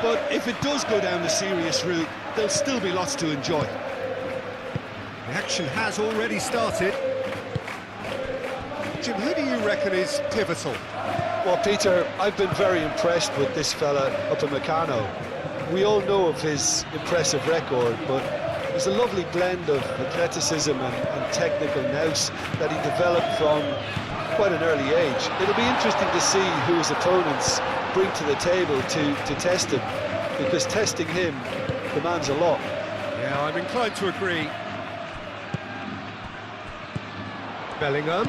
But if it does go down the serious route, there'll still be lots to enjoy. The action has already started. Jim, who do you reckon is pivotal? Well, Peter, I've been very impressed with this fella up in Meccano. We all know of his impressive record, but there's a lovely blend of athleticism and technical nous that he developed from quite an early age. It'll be interesting to see who his opponents bring to the table to test him, because testing him demands a lot. Yeah, I'm inclined to agree. Bellingham.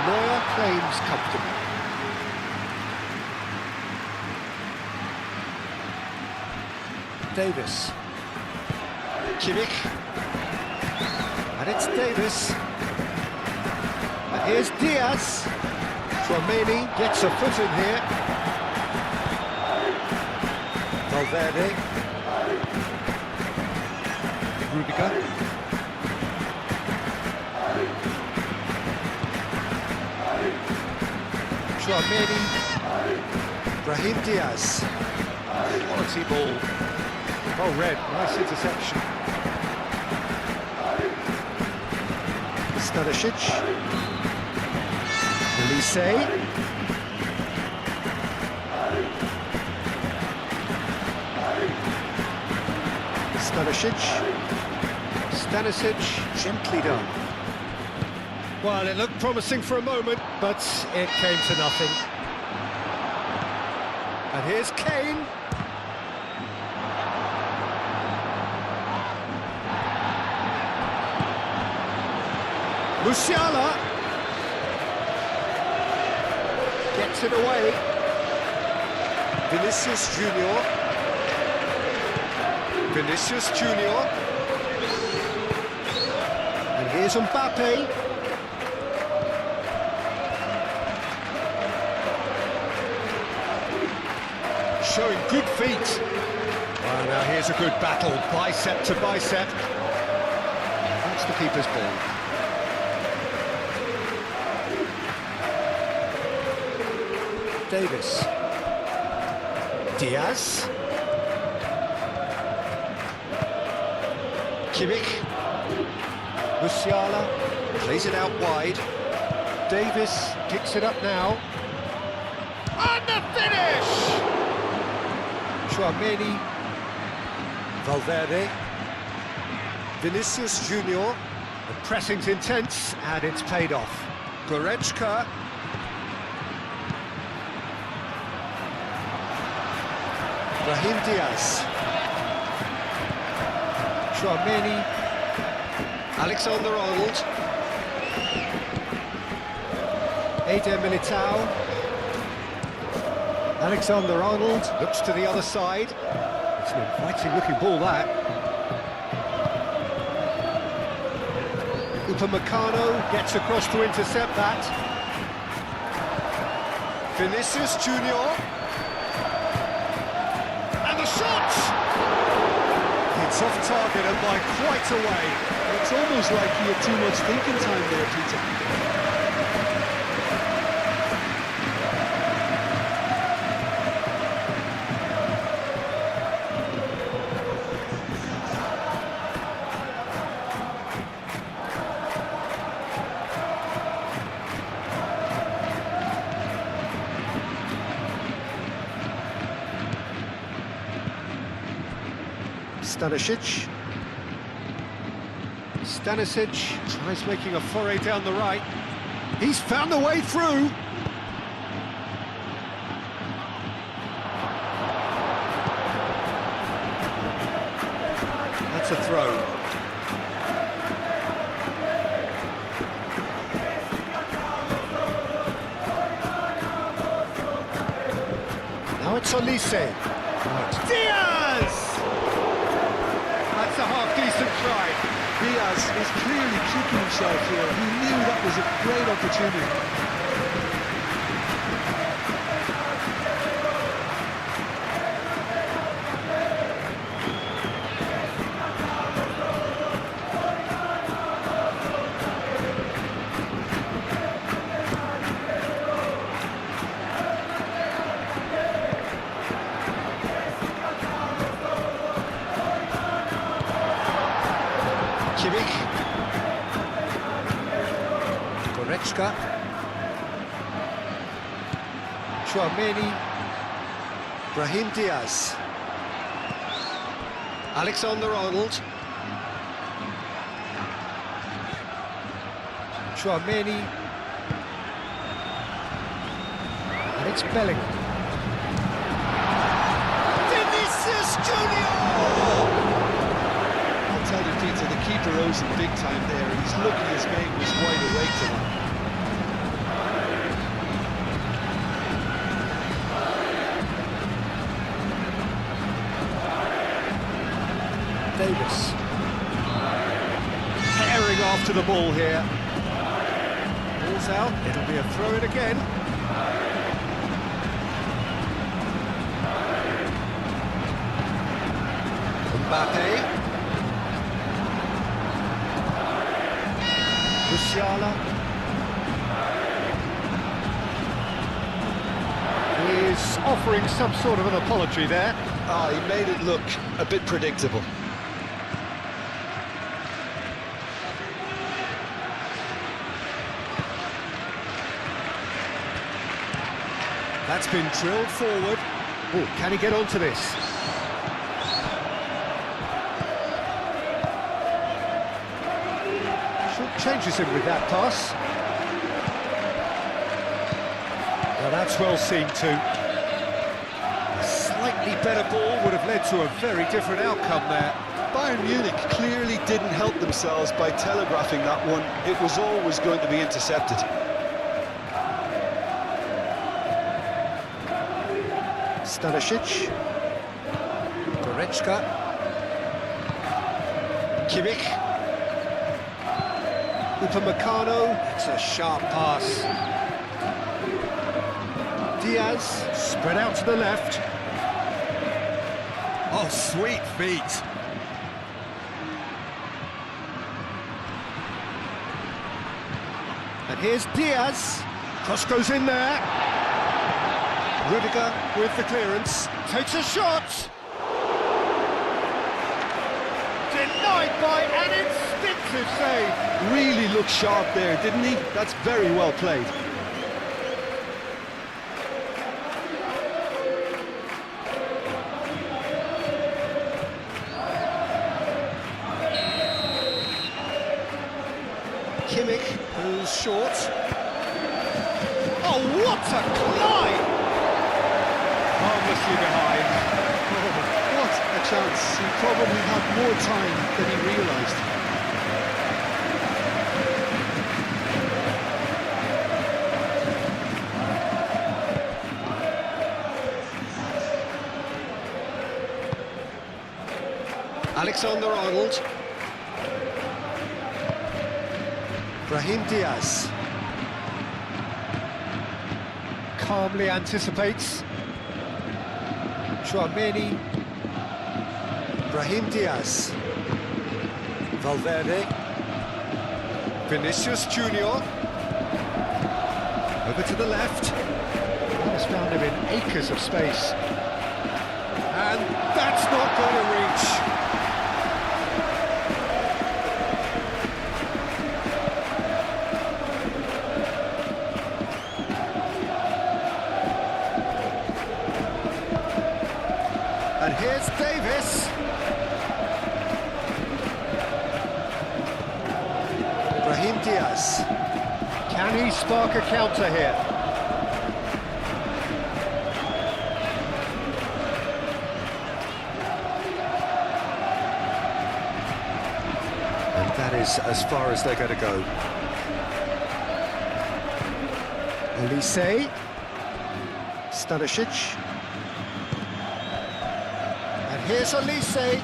Neuer claims comfortable. Davis. Kimmich. And it's Davis. And here's Diaz. Tchouaméni gets a foot in here. Valverde. Rudiger. Tchouaméni. Brahim Diaz. Quality ball. Oh, red. Nice interception. Stanisic. Elise. Stanisic, gently done. Well, it looked promising for a moment, but it came to nothing. And here's Kane. Musiala gets it away. Vinicius Junior. And here's Mbappe. Showing good feet. Well, now here's a good battle, bicep to bicep. That's the keeper's ball. Davis. Diaz. Kimmich. Musiala plays it out wide. Davis picks it up now. And the finish! Tchouaméni. Valverde. Vinicius Junior. The pressing's intense and it's paid off. Goretzka. Brahim Diaz. Tchouaméni. Alexander-Arnold. Eder Militao. Alexander-Arnold looks to the other side. It's an inviting looking ball, that. Upamecano gets across to intercept that. Vinicius Junior. And the shot! It's off target and by quite a way. It's almost like he had too much thinking time there, Peter. Stanisic tries making a foray down the right. He's found the way through. That's a throw. Now it's Elise. Right. Diaz! That's a half-decent try. Diaz is clearly kicking himself here. He knew that was a great opportunity. Goretzka. Tchouaméni. Brahim Diaz. Alexander-Arnold. Tchouaméni. And it's Bellingham. Vinicius Junior! I'll tell you, Peter, the keeper owes him big time there, and he's lucky his mate was wide awake tonight. Davis. Herring after the ball here. Ball's out, it'll be a throw-in again. Mbappe. Musiala. He's offering some sort of an apology there. Ah, he made it look a bit predictable. That's been drilled forward. Oh, can he get onto this? Changes him with that pass. Well, that's well seen too. A slightly better ball would have led to a very different outcome there. Bayern Munich clearly didn't help themselves by telegraphing that one. It was always going to be intercepted. Stanisic. Goretzka. Kimmich. Upamecano. It's a sharp pass. Diaz. Spread out to the left. Oh, sweet feet. And here's Diaz. Cross goes in there. Rudiger with the clearance. Takes a shot. Denied by an instinctive save. Really looked sharp there, didn't he? That's very well played. Kimmich, who's short. Oh, what a climb! Harmlessly behind. Oh, what a chance. He probably had more time than he realised. Alexander-Arnold. Brahim Diaz. Calmly anticipates. Tchouaméni. Brahim Diaz. Valverde. Vinicius Junior. Over to the left. He's found him in acres of space. And that's not going to reach. And here's Davis. Brahim Diaz. Can he spark a counter here? And that is as far as they're going to go. Elise. Stanisic. Here's Elise.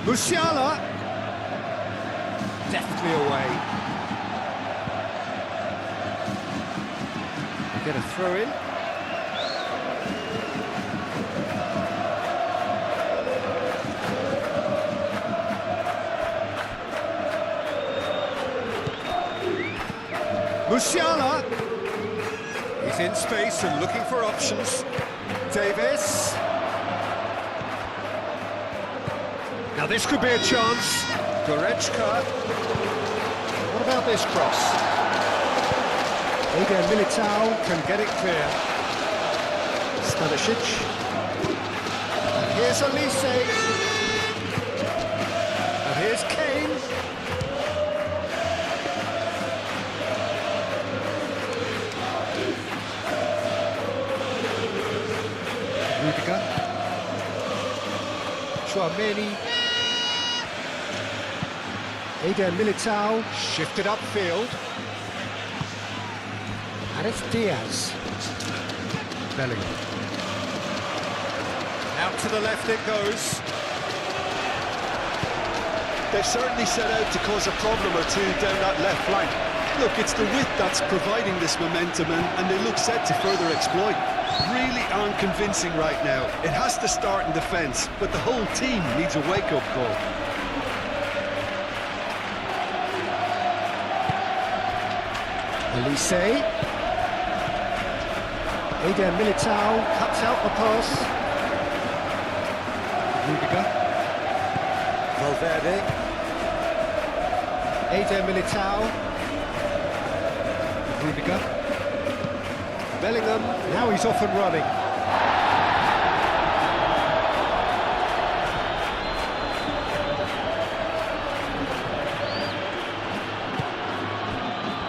Musiala. Deftly away. Get a throw in. Musiala. He's in space and looking for options. Davis. Now this could be a chance. Goretzka. What about this cross? Eder Militao can get it clear. Stanisic. And here's Elise. And here's Kane. Rudiger. Chouameni. Eder Militao shifted upfield. And it's Diaz. Bellingham. Out to the left it goes. They've certainly set out to cause a problem or two down that left flank. Look, it's the width that's providing this momentum, and they look set to further exploit. Really aren't convincing right now. It has to start in defence, but the whole team needs a wake-up call. Elise. Eder Militao cuts out the pass. Rudiger. Valverde. Eder Militao. Rudiger. Bellingham. Now he's off and running.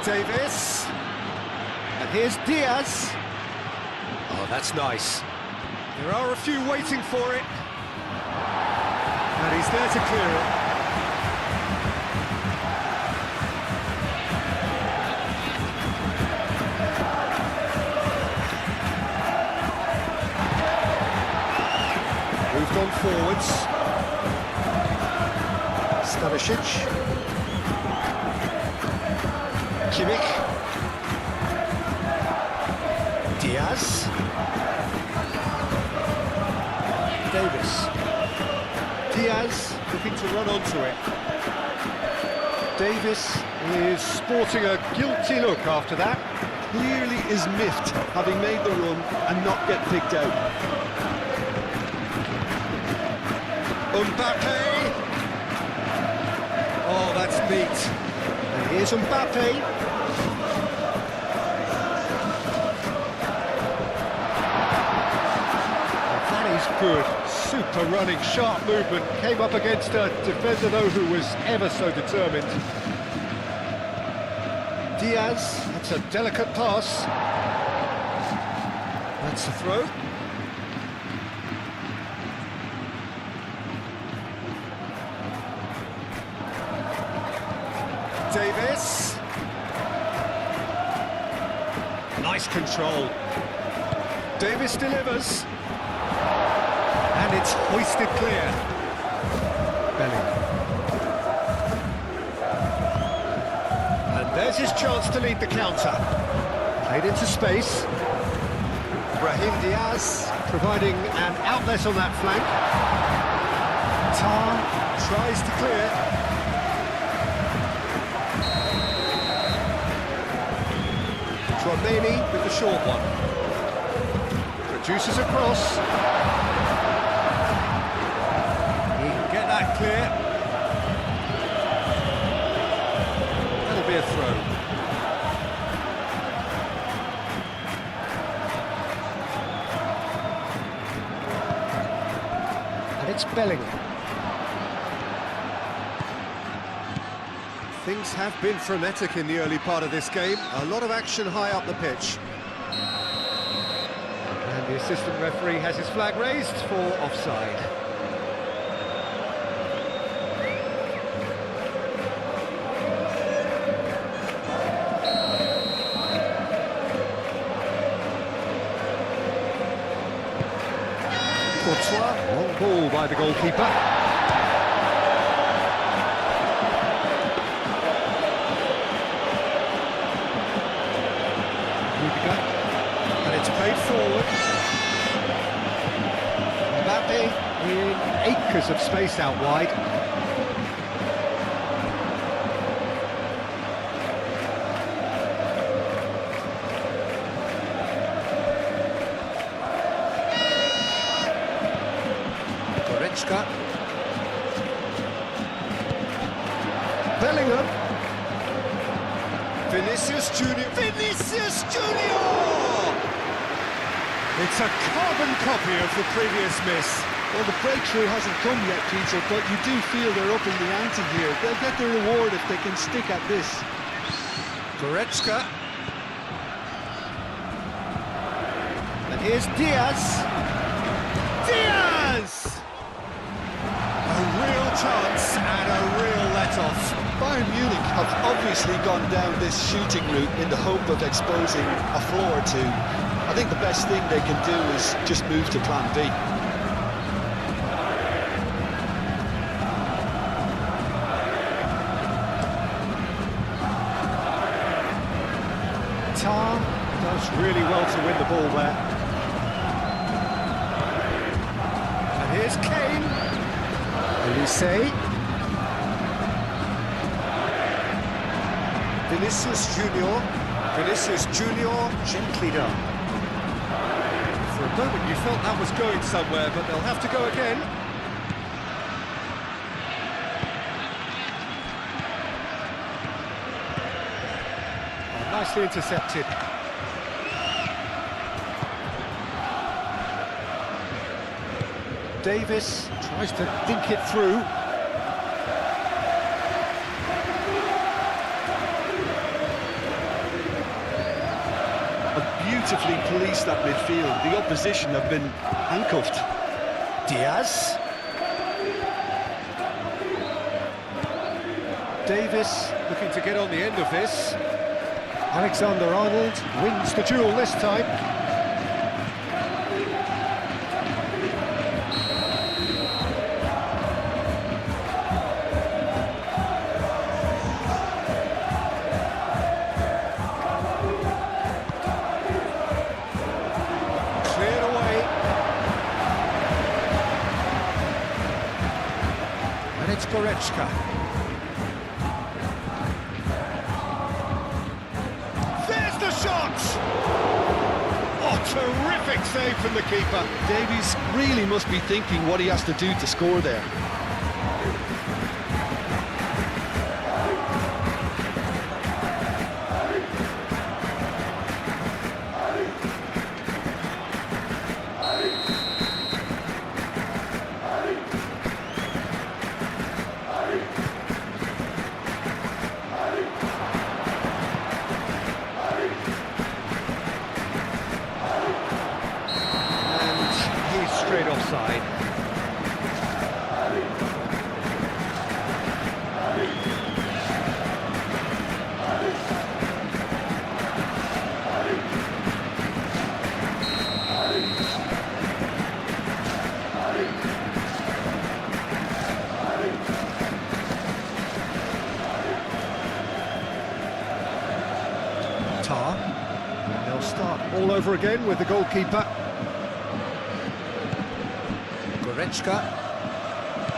Davis. And here's Diaz. Oh, that's nice. There are a few waiting for it. And he's there to clear it. Moved on forwards. Stanisic. Kimmich. Diaz. Davis. Diaz looking to run onto it. Davis is sporting a guilty look after that. Clearly is miffed, having made the run and not get picked out. Mbappe. Oh, that's neat. And here's Mbappe. Good, super running, sharp movement, came up against a defender though who was ever so determined. Diaz, that's a delicate pass. That's a throw. Davis. Nice control. Davis delivers. And it's hoisted clear. Bellingham. And there's his chance to lead the counter. Played into space. Brahim Diaz providing an outlet on that flank. Tar tries to clear. Chouameni with the short one. Produces a cross. Get that clear. That'll be a throw. And it's Bellingham. Things have been frenetic in the early part of this game. A lot of action high up the pitch. And the assistant referee has his flag raised for offside. Long ball by the goalkeeper. Rudiger. And it's played forward. Mbappe in acres of space out wide. Bellingham. Vinicius Junior. Vinicius It's a carbon copy of the previous miss. Well, the breakthrough hasn't come yet, Peter, but you do feel they're upping the ante here. They'll get their reward if they can stick at this. Goretzka. And here's Diaz. Diaz! A real chance and a real let-off. Bayern Munich have obviously gone down this shooting route in the hope of exposing a flaw or two. I think the best thing they can do is just move to plan B. Tar does really well to win the ball there. And here's Kane. Elise. Vinicius Junior, gently done. For a moment you felt that was going somewhere, but they'll have to go again. Oh, nicely intercepted. Davis tries to dink it through. Beautifully policed that midfield. The opposition have been handcuffed. Diaz. Davis looking to get on the end of this. Alexander-Arnold wins the duel this time. It's Goretzka. There's the shot! Oh, terrific save from the keeper. Davies really must be thinking what he has to do to score there. Straight offside. Tar. And they'll start all over again with the goalkeeper. Goretzka.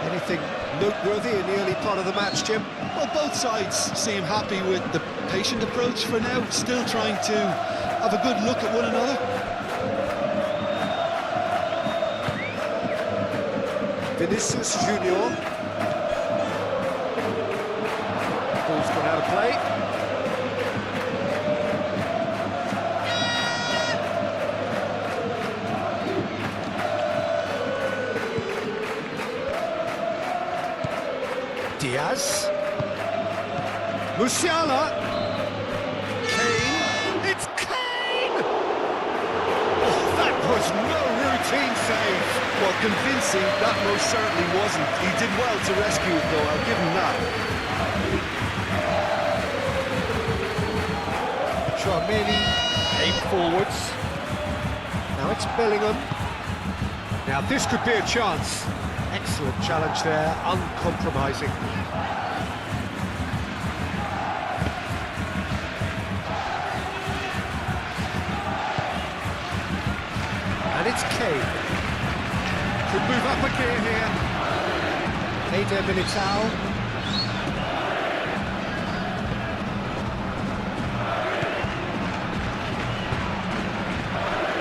Anything noteworthy in the early part of the match, Jim? Well, both sides seem happy with the patient approach for now, still trying to have a good look at one another. Vinicius Junior. Ball's gone out of play. Diaz. Musiala. Kane. It's Kane! Oh, that was no routine save. Well, convincing, that most certainly wasn't. He did well to rescue it, though, I'll give him that. Tchouameni aim forwards. Now it's Bellingham. Now this could be a chance. Excellent challenge there, uncompromising. And it's Kane. Could move up a gear here. Eder Militao.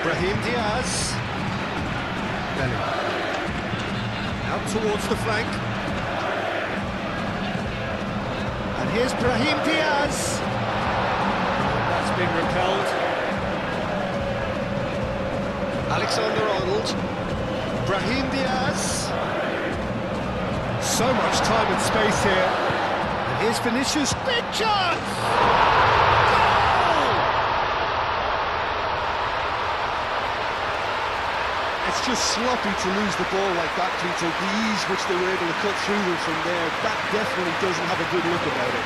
Brahim Diaz. Bellingham. Out towards the flank. And here's Brahim Diaz. That's been repelled. Alexander-Arnold. Brahim Diaz. So much time and space here. And here's Vinicius. Big chance! Goal! It's just sloppy to lose the ball like that, Peter. The ease which they were able to cut through them from there, that definitely doesn't have a good look about it.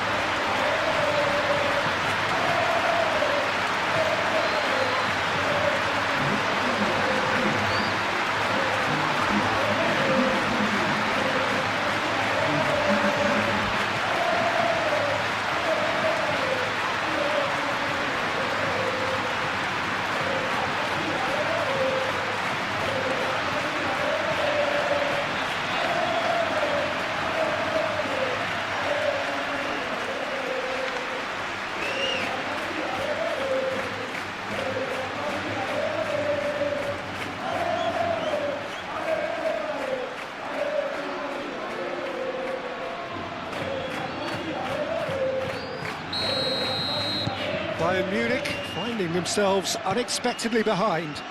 Bayern Munich finding themselves unexpectedly behind.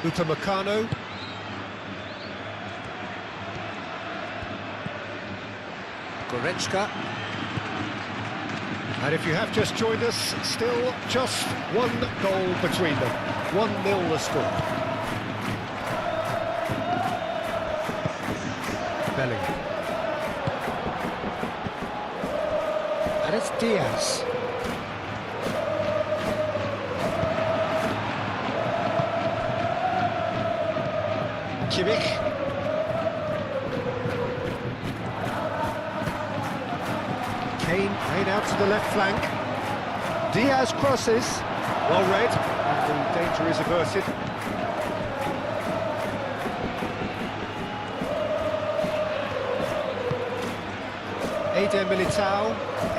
Upamecano. Goretzka. And if you have just joined us, still just one goal between them. 1-0 the score. Bellingham. And it's Diaz. Kimmich. Kane out to the left flank. Diaz crosses. Well read. And the danger is averted.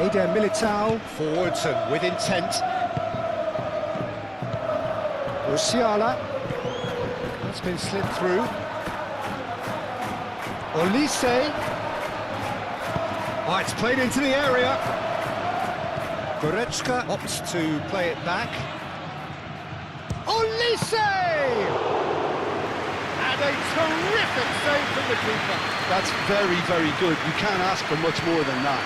Eder Militao forwards and with intent. Musiala, that's been slid through. Olise, oh, it's played into the area. Goretzka opts to play it back. Olise! And a terrific save from the keeper. That's very, very good. You can't ask for much more than that.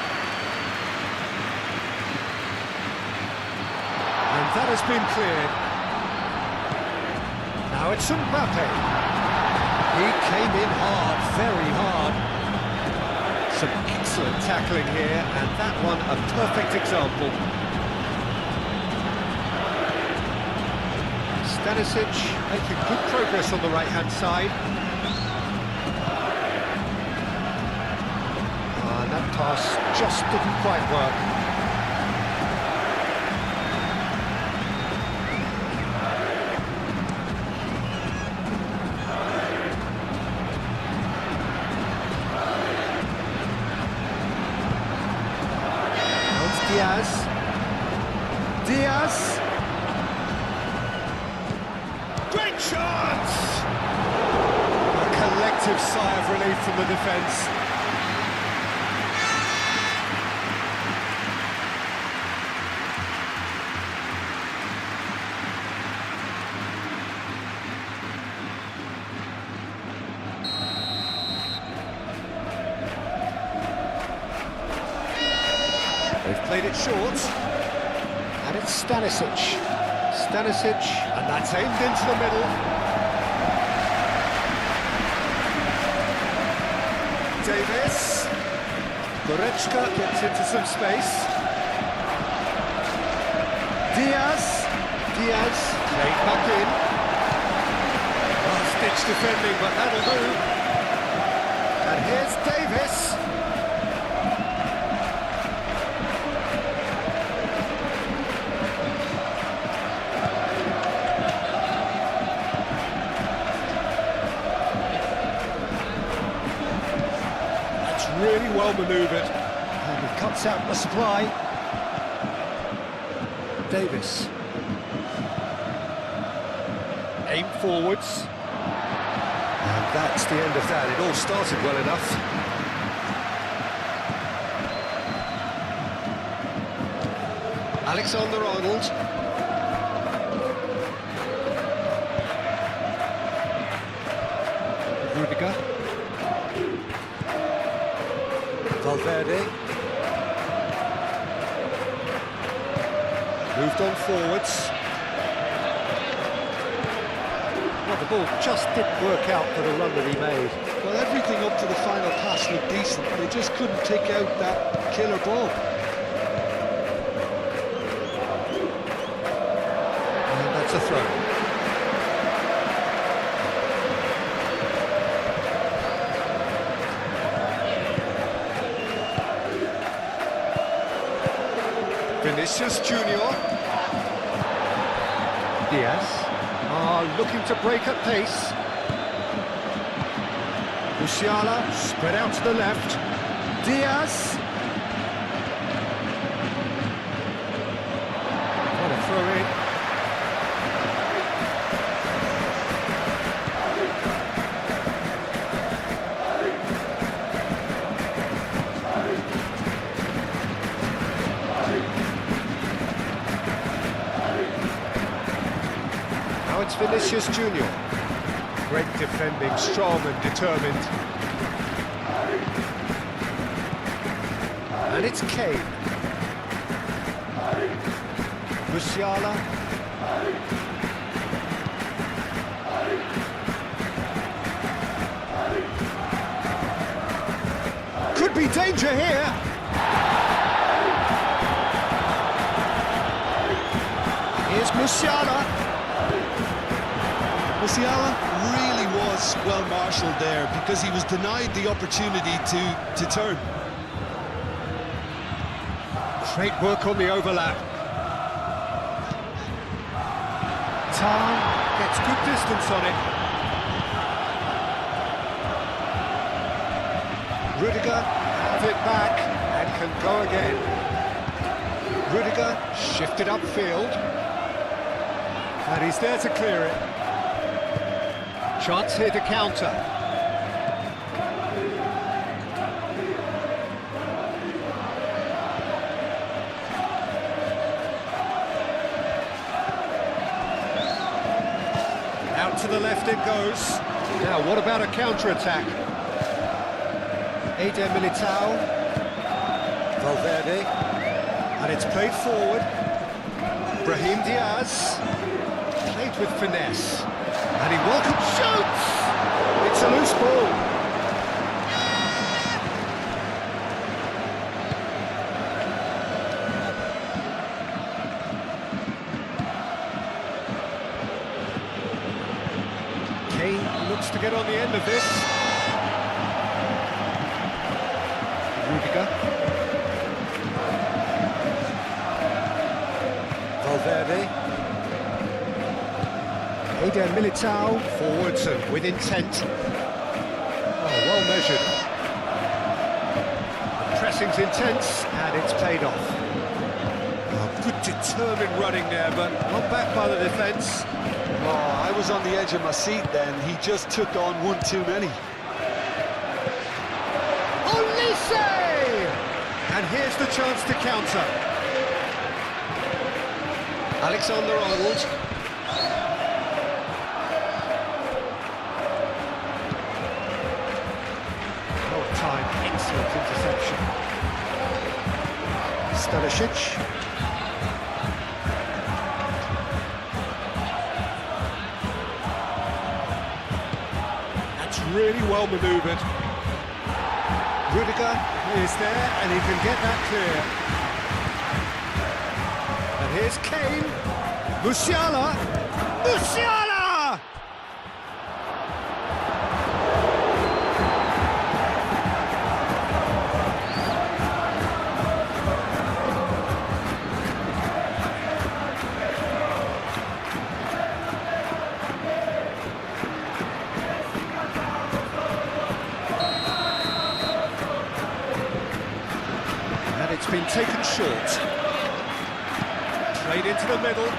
And that has been cleared. Now it's Mbappe. He came in hard, very hard. Some excellent tackling here, and that one a perfect example. Stanisic making good progress on the right-hand side. And that pass just didn't quite work. Diaz. Great shot! A collective sigh of relief from the defence. They've played it short. And it's Stanisic, and that's aimed into the middle. Davis, Goretzka gets into some space. Diaz, played back in. Last-ditch defending, but that'll do. And here's Davis. Really well manoeuvred, and he cuts out the supply. Davis. Aim forwards. And that's the end of that. It all started well enough. Alexander-Arnold. Rudiger. Valverde. Moved on forwards. Well, the ball just didn't work out for the run that he made. Well, everything up to the final pass looked decent. They just couldn't take out that killer ball. And that's a throw. Vinicius Junior. Diaz. Looking to break at pace. Musiala spread out to the left. Diaz. What a throw in. Now it's Vinicius Junior. Great defending, strong and determined. And it's Kane. Musiala. Could be danger here. Here's Musiala. Musiala really was well marshalled there because he was denied the opportunity to turn. Great work on the overlap. Tarn gets good distance on it. Rudiger have it back and can go again. Rudiger shifted upfield. And he's there to clear it. Chance here to counter. Out to the left it goes. Now, what about a counter-attack? Eder Militao. Valverde. And it's played forward. Brahim Diaz. Played with finesse. And he welcomes shoots! It's a loose ball. Kane looks to get on the end of this. Rudiger. Valverde. Eder Militao, forwards and with intent. Oh, well measured. The pressing's intense, and it's paid off. Oh, good determined running there, but not back by the defence. Oh, I was on the edge of my seat then. He just took on one too many. Olise! And here's the chance to counter. Alexander-Arnold. Excellent interception. Stanisic. That's really well manoeuvred. Rudiger is there and he can get that clear. And here's Kane. Musiala. Musiala! It's been taken short. Played into the middle.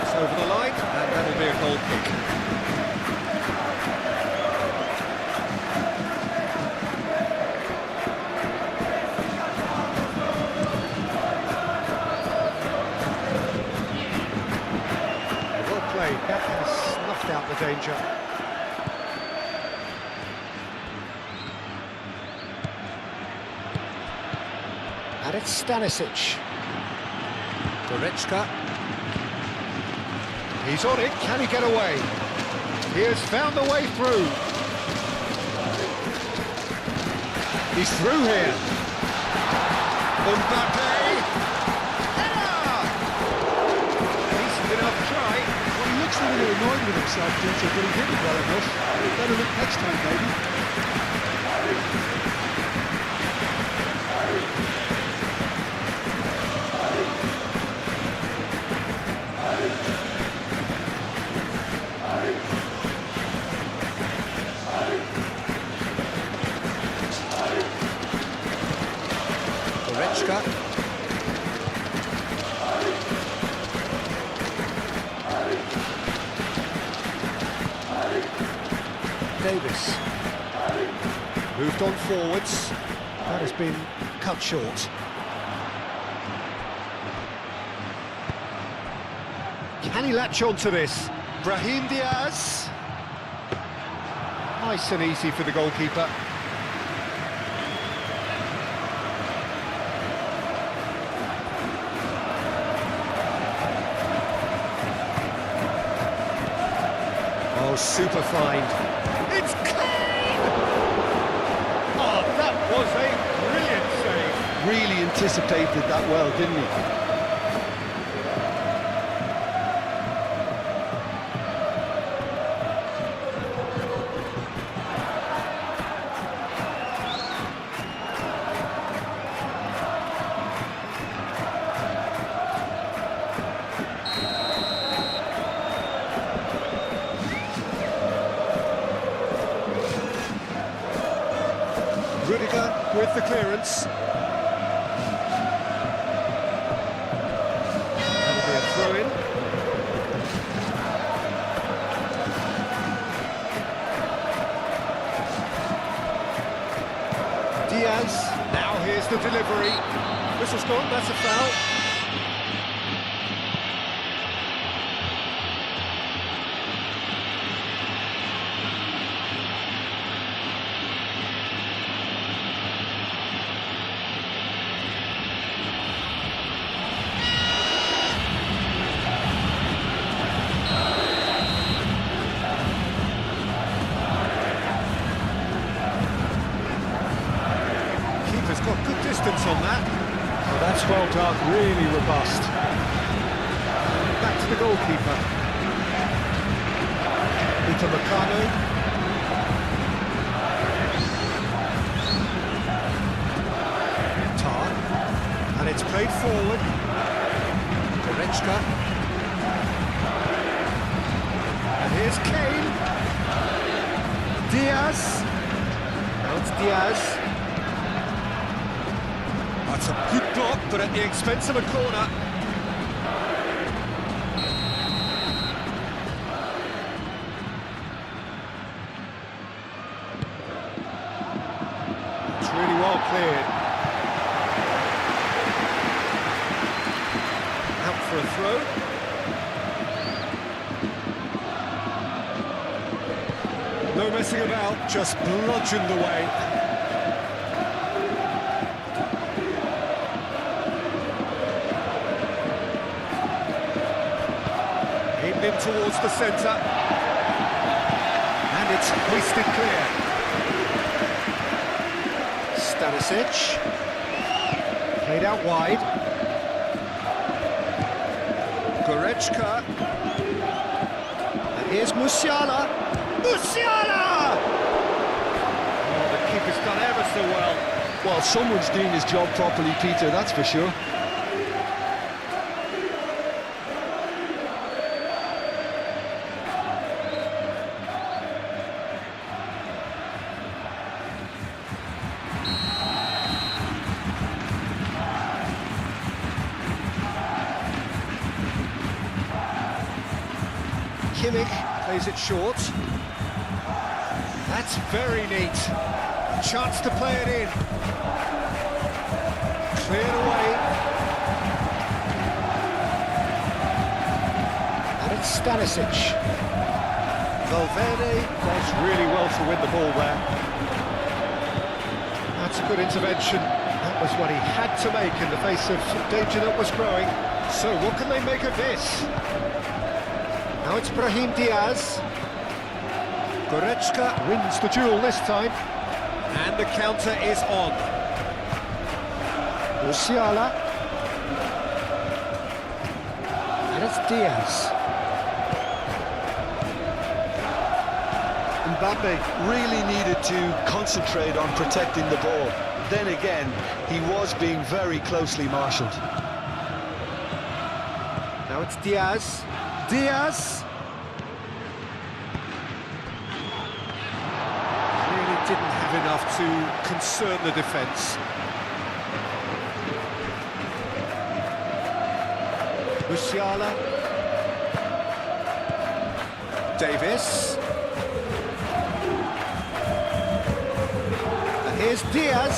It's over the line, and that'll be a goal kick. danger. And it's Stanisic. Goretzka. He's on it, can he get away? He has found the way through. He's through here. Mbappe! Header! Decent enough try. Well, he looks a little annoyed with himself, Peter, but he hit it well enough. Better look next time, maybe. Goretzka. Davis. Moved on forwards. That has been cut short. Can he latch on to this? Brahim Diaz. Nice and easy for the goalkeeper. Oh, super find. It's clean! Oh, that was a brilliant save. Really anticipated that well, didn't he? Rudiger with the clearance. That'll be a throw-in. Diaz, now here's the delivery. Whistle's gone, that's a foul. Keeper's got good distance on that. Oh, that's well done, really robust. Back to the goalkeeper. Upamecano. Tar. And it's played forward. Goretzka. And here's Kane. Diaz. Now it's Diaz. That's a good block, but at the expense of a corner. It's really well cleared. Out for a throw. No messing about, just bludgeoned away. In towards the centre, and it's hoisted clear. Stanisic, played out wide. Goretzka, and here's Musiala. Musiala! Oh, the keeper's done ever so well. Well, someone's doing his job properly, Peter, that's for sure. Kimmich plays it short. That's very neat. A chance to play it in. Cleared away. And it's Stanisic. Valverde does really well to win the ball there. That's a good intervention. That was what he had to make in the face of danger that was growing. So what can they make of this? Now it's Brahim Diaz. Goretzka wins the duel this time. And the counter is on. Musiala. And it's Diaz. Mbappe really needed to concentrate on protecting the ball. Then again, he was being very closely marshalled. Now it's Diaz. Diaz! Really didn't have enough to concern the defence. Musiala. Davis. Here's Diaz.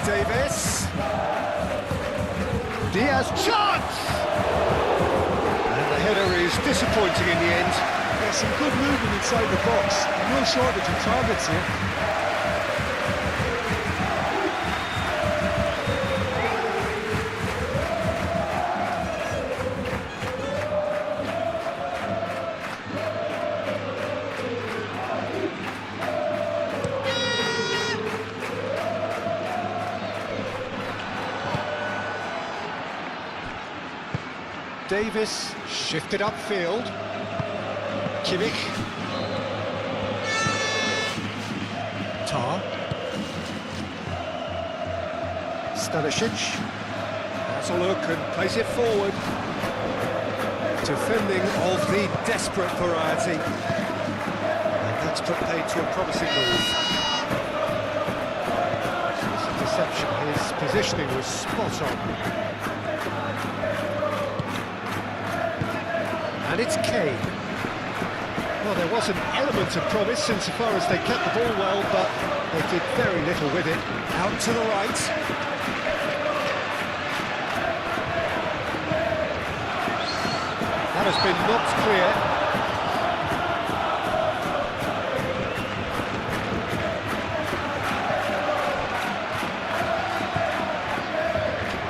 Davis. Diaz, chance! And the header is disappointing in the end. Yeah, some good movement inside the box. No shortage of targets here. Davis shifted upfield. Kimmich. Tar. Stanisic. That's a look and plays it forward. Defending of the desperate variety. And that's put paid to a promising move. It's a deception. His positioning was spot on. And it's Kane. Well, there was an element of promise insofar as they kept the ball well, but they did very little with it. Out to the right. That has been knocked clear.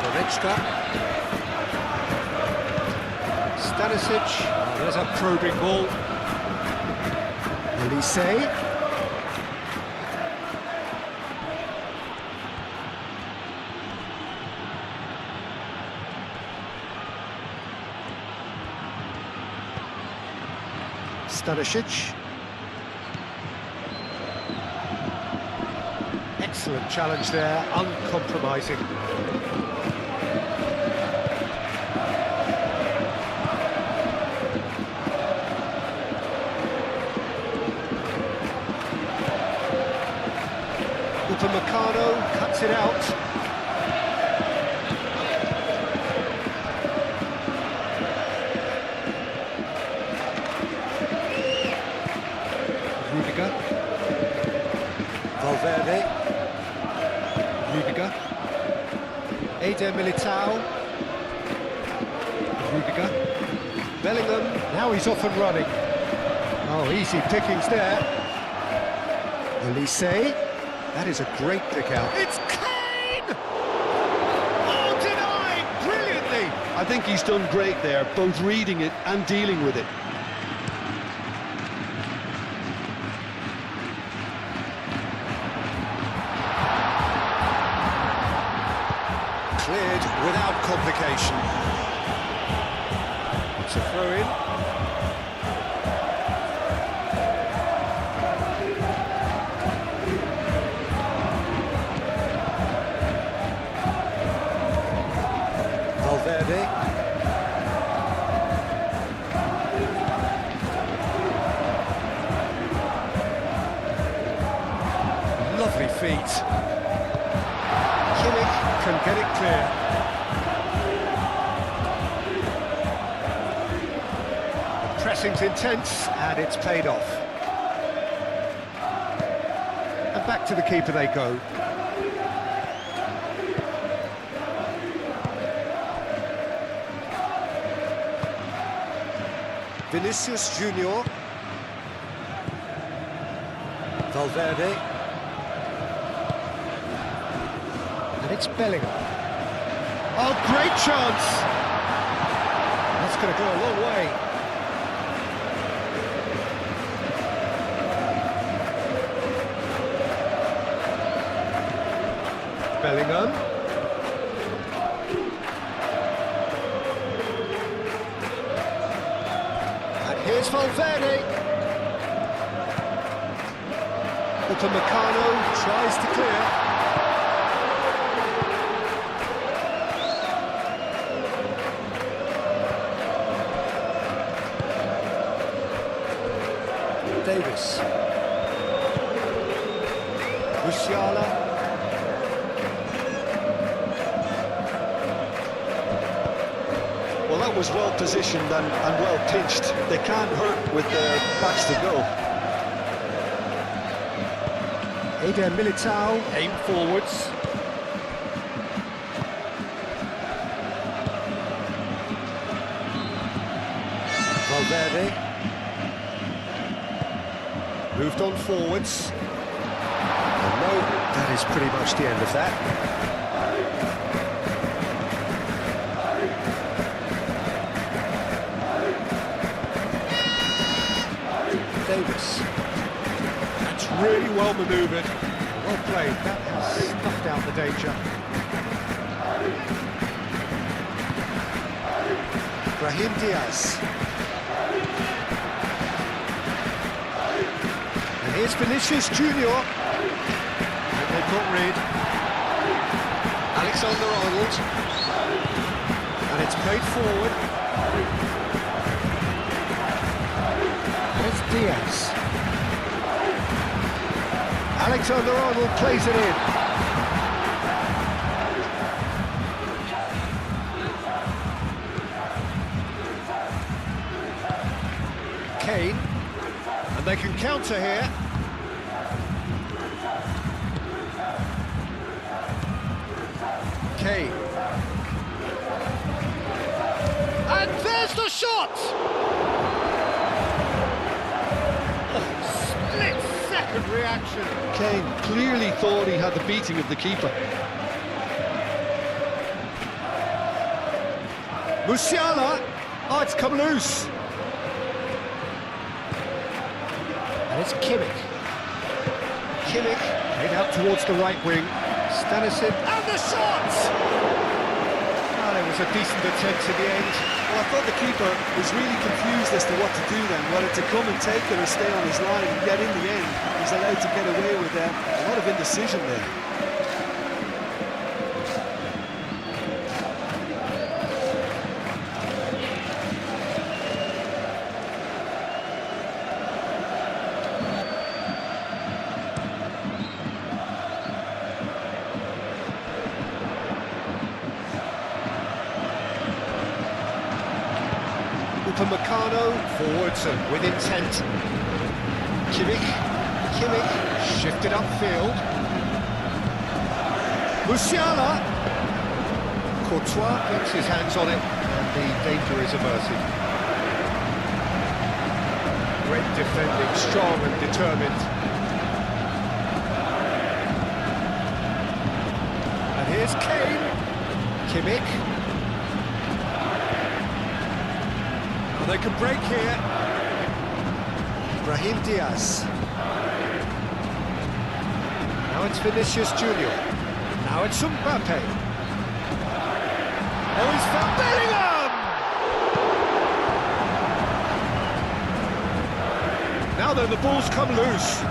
Goretzka. Stanisic, there's a probing ball. Elise. Stanisic. Excellent challenge there, uncompromising. Upamecano cuts it out. Rudiger. Valverde. Rudiger. Eder Militao. Rudiger. Bellingham. Now he's off and running. Oh, easy pickings there. Elise. That is a great pick out. It's Kane! Oh, denied! Brilliantly! I think he's done great there, both reading it and dealing with it. Cleared without complication. It's a throw-in. Valverde. Lovely feet. Kimmich can get it clear. The pressing's intense and it's paid off. And back to the keeper they go. Vinicius Junior. Valverde. And it's Bellingham. Oh, great chance! That's going to go a long way. Bellingham. And here's Valverde. Upamecano tries to clear. Davis. Musiala. Well, that was well positioned and well pitched. They can't hurt with their backs to go. Eder Militao, aim forwards. Valverde. Moved on forwards. And no, that is pretty much the end of that. Davis. That's really well manoeuvred. Well played. That has snuffed out the danger. Brahim Diaz. And here's Vinicius Junior. And they've got rid. Alexander-Arnold. And it's played forward. There's Diaz. Alexander-Arnold plays it in. Kane. And they can counter here. Kane. And there's the shot! Split-second reaction. Kane clearly thought he had the beating of the keeper. Musiala. Oh, it's come loose. And it's Kimmich. Kimmich played out towards the right wing. Stanisic. And the shot! Oh, it was a decent attempt in the end. Well, I thought the keeper was really confused as to what to do then, whether to come and take it or stay on his line, and yet in the end, he's allowed to get away with a lot of indecision there. Upamecano forwards and with intent. Kimmich shifted upfield. Musiala. Courtois gets his hands on it and the danger is averted. Great defending, strong and determined. And here's Kane. Kimmich. They can break here. Brahim Diaz. Now it's Vinicius Junior. Now it's Mbappe. Oh, he's found Bellingham! Now though, the ball's come loose.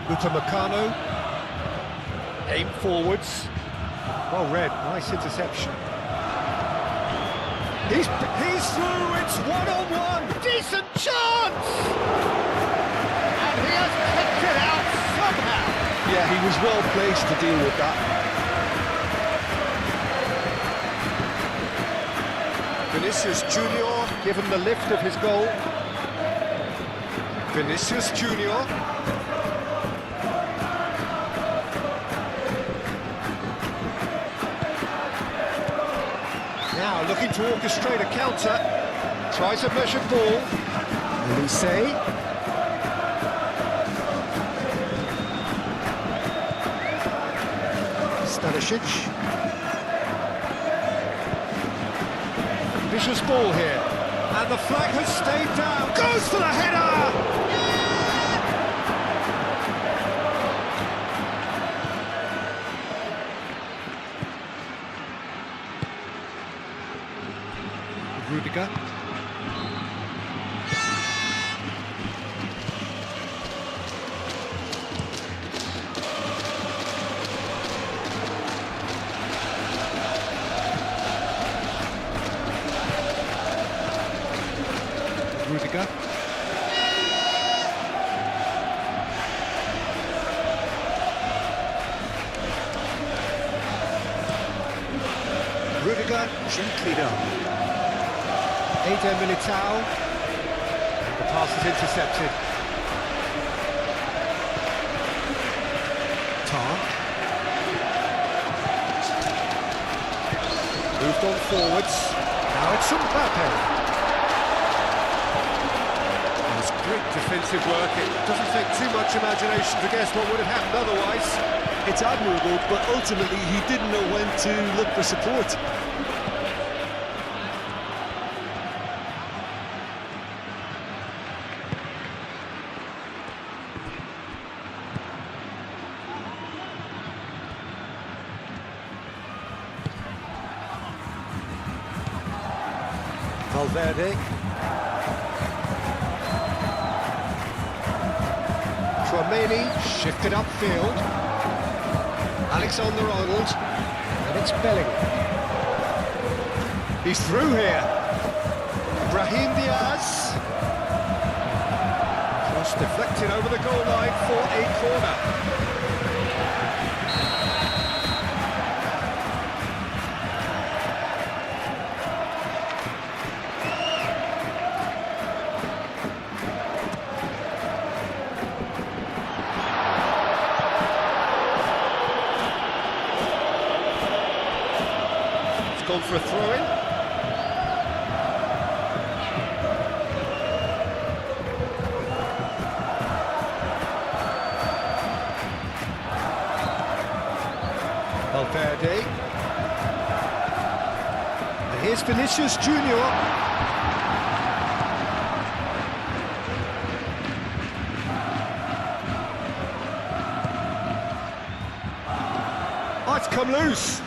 Upamecano, aim forwards, well read, nice interception. He's through, it's one-on-one, decent chance! And he has kicked it out somehow. Yeah, he was well placed to deal with that. Vinicius Junior given the lift of his goal. Vinicius Junior. Now looking to orchestrate a counter. Tries a measured ball. Elise. Stanisic. Vicious ball here. And the flag has stayed down. Goes for the header! Rudiger. Rudiger. Rudiger gently done. Eder Militao. The pass is intercepted. Tar. Moved on forwards. Now it's Mbappe. There's great defensive work. It doesn't take too much imagination to guess what would have happened otherwise. It's admirable, but ultimately he didn't know when to look for support. Valverde. Tchouaméni shifted upfield. Alexander-Arnold. And it's Bellingham. He's through here. Brahim Diaz. Cross deflected over the goal line for a corner. Gone for a throw-in. Valverde. And here's Vinicius Junior. Oh, it's come loose.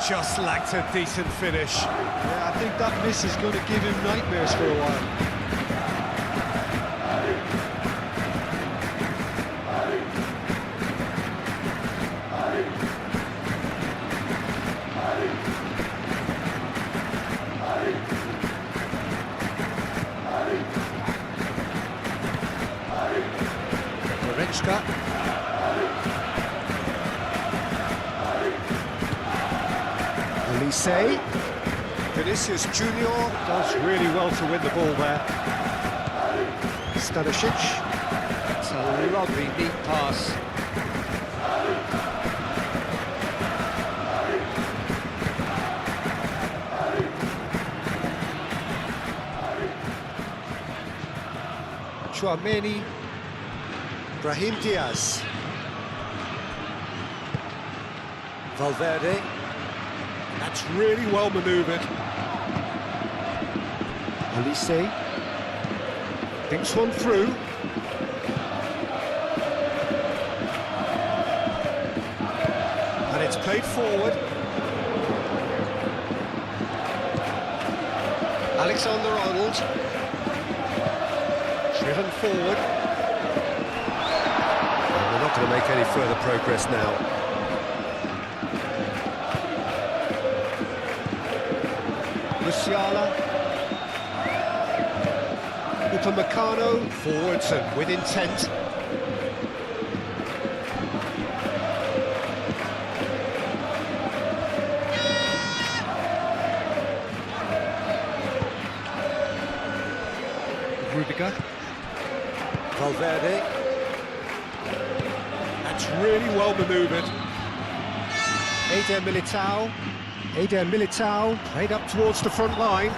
Just lacked a decent finish. Yeah, I think that miss is going to give him nightmares for a while. Goretzka. Elise. Vinicius Junior does really well to win the ball there. Stanisic. It's a lovely, neat pass. Tchouaméni. Brahim Diaz. Valverde. That's really well manoeuvred. Elise thinks one through. And it's played forward. Alexander-Arnold. Driven forward. And we're not going to make any further progress now. Musiala. Upamecano. Forwards and with intent. Rudiger. Valverde. That's really well manoeuvred. Eder Militao. Eder Militao played up towards the front line.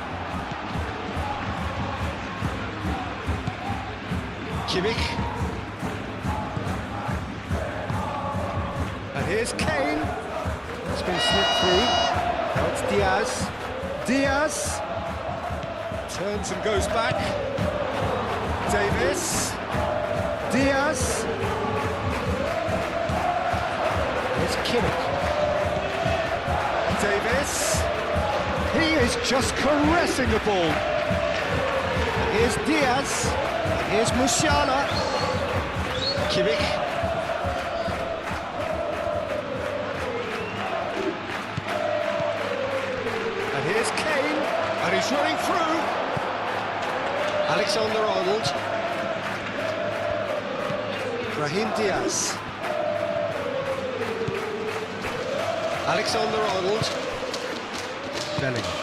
Kimmich. And here's Kane. It's been slipped through. Now it's Diaz. Diaz. Turns and goes back. Davis. Diaz. Here's Kimmich. Davis. He is just caressing the ball. Here's Diaz. Here's Musiala. Kimmich. And here's Kane. And he's running through. Alexander-Arnold. Brahim Diaz. Alexander-Arnold. Bellingham.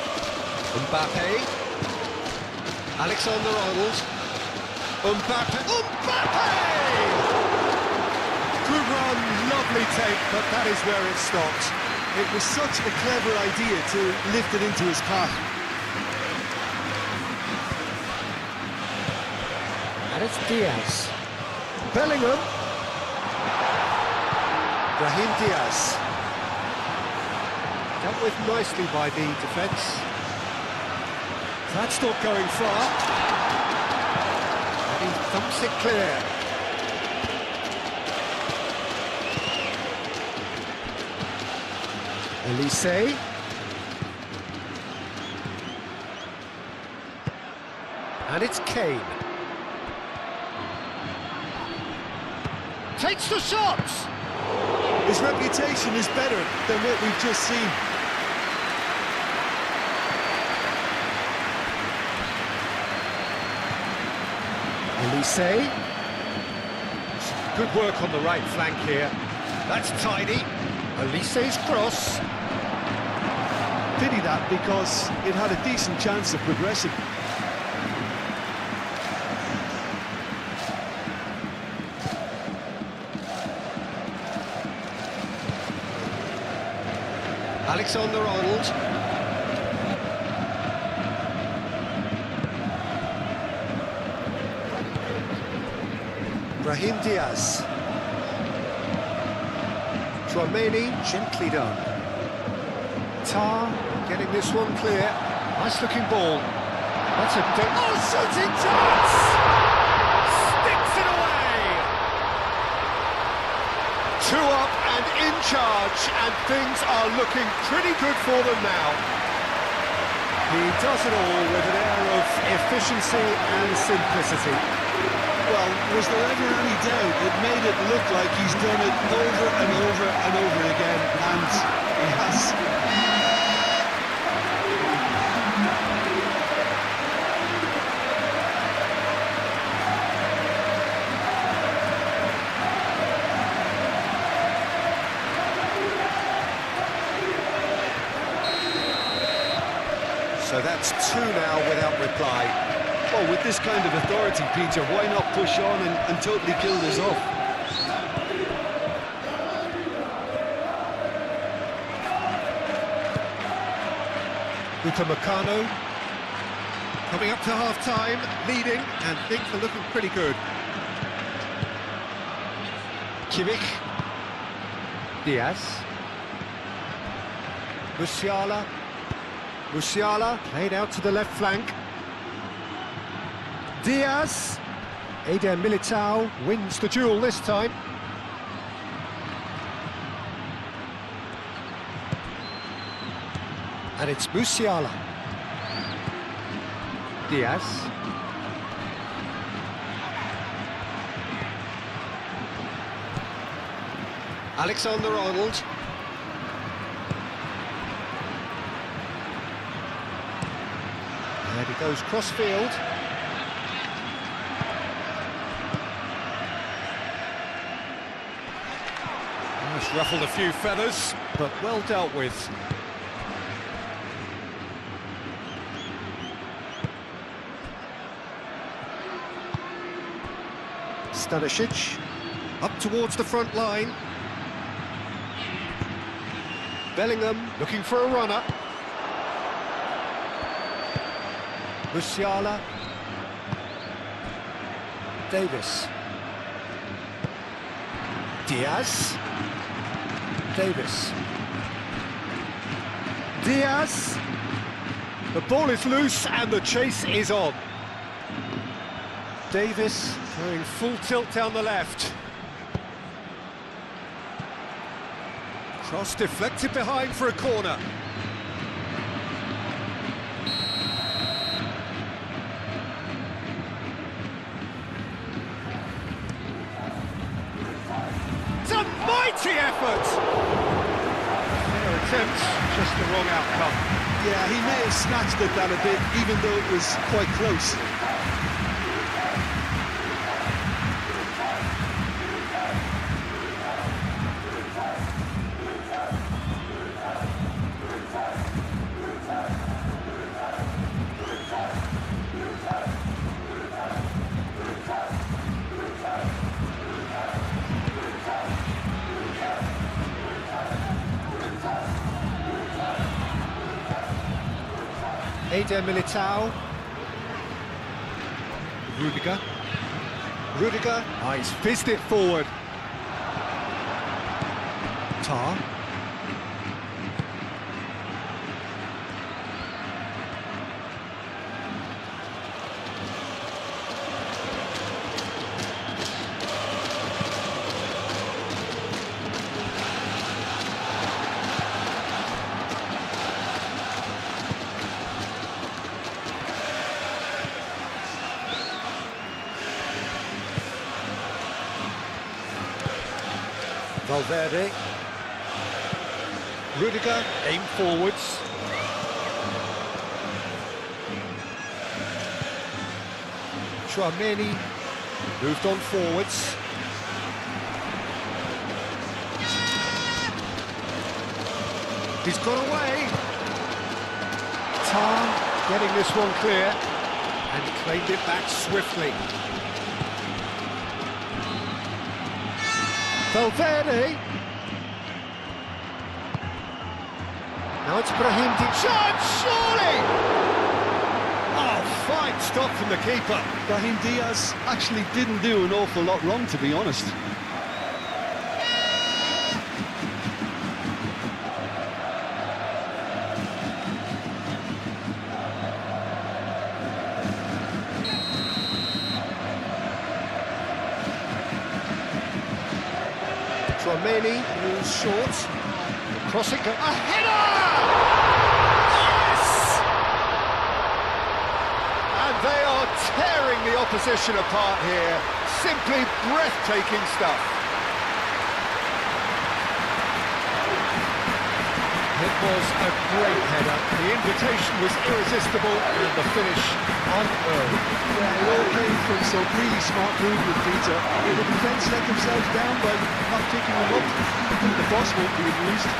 Mbappe. Alexander-Arnold. Mbappe. Mbappe! Good run, lovely take, but that is where it stopped. It was such a clever idea to lift it into his path. And it's Diaz. Bellingham. Brahim Diaz. Dealt with nicely by the defence. That's not going far. And he thumps it clear. Elise. And it's Kane. Takes the shot! His reputation is better than what we've just seen. Elise. Good work on the right flank here. That's tidy. Elise's cross. Pity that, because it had a decent chance of progressing. Alexander-Arnold. Brahim Diaz. Tchouaméni, gently done. Tar getting this one clear. Nice looking ball. That's a shooting chance! Sticks it away! 2 up and in charge, and things are looking pretty good for them now. He does it all with an air of efficiency and simplicity. Well, was there ever any doubt? It made it look like he's done it over and over and over again, and he has. So that's 2 now without reply. Well, with this kind of authority, Peter, why not push on and totally kill this off? Upamecano coming up to half-time, leading, and things are looking pretty good. Kimmich. Diaz. Musiala. Musiala played out to the left flank. Diaz. Eder Militao wins the duel this time. And it's Musiala. Diaz. Alexander-Arnold. And he goes cross-field. Just ruffled a few feathers, but well dealt with. Stanisic, up towards the front line. Bellingham looking for a runner. Musiala. Davis. Diaz. Davis. Diaz. The ball is loose and the chase is on. Davis going full tilt down the left. Cross deflected behind for a corner. It's a mighty effort! Their attempt, just the wrong outcome. Yeah, he may have snatched at that a bit, even though it was quite close. Eder Militao. Rudiger. Rudiger. Oh, he's fizzed it forward. Tar. Valverde. Rudiger, aim forwards. Tchouaméni moved on forwards. He's got away. Tar getting this one clear and claimed it back swiftly. Valverde. Now it's Brahim Diaz. Surely! Oh, fine stop from the keeper. Brahim Diaz actually didn't do an awful lot wrong, to be honest. Tchouaméni moves short. Crossing, a header! Yes! And they are tearing the opposition apart here. Simply breathtaking stuff. It was a great header. The invitation was irresistible and the finish unearned. Yeah, it all came from some really smart movement, Peter. If the defence let themselves down by not picking them up, the boss won't be amused.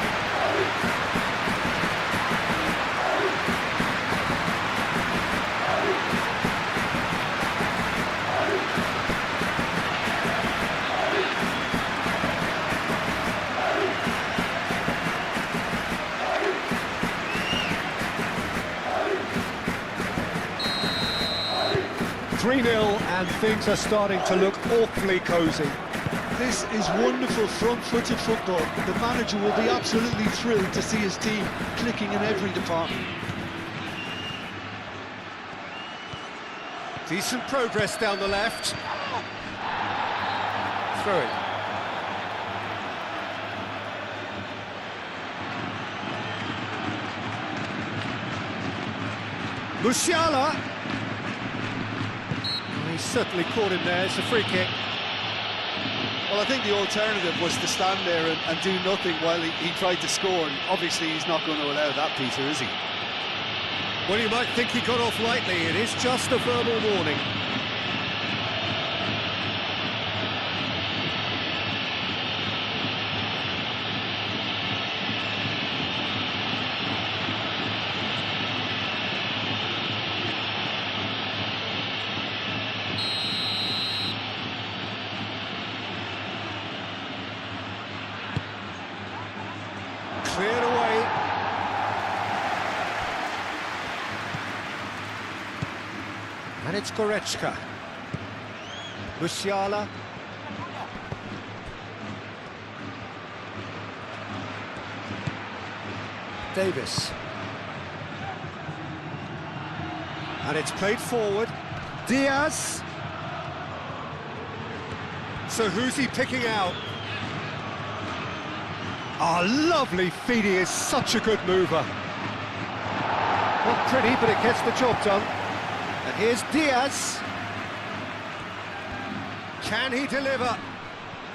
3-0 and things are starting to look awfully cosy. This is wonderful front-footed football. The manager will be absolutely thrilled to see his team clicking in every department. Decent progress down the left. Throw it. Musiala. He's certainly caught him there. It's a free kick. Well, I think the alternative was to stand there and do nothing while he tried to score, and obviously he's not going to allow that, Peter, is he? Well, you might think he got off lightly. It is just a verbal warning. Cleared away And it's Goretzka. Musiala. Davis. And it's played forward. Diaz. So who's he picking out? Oh, lovely feed. He is such a good mover. Not pretty, but it gets the job done. And here's Diaz. Can he deliver?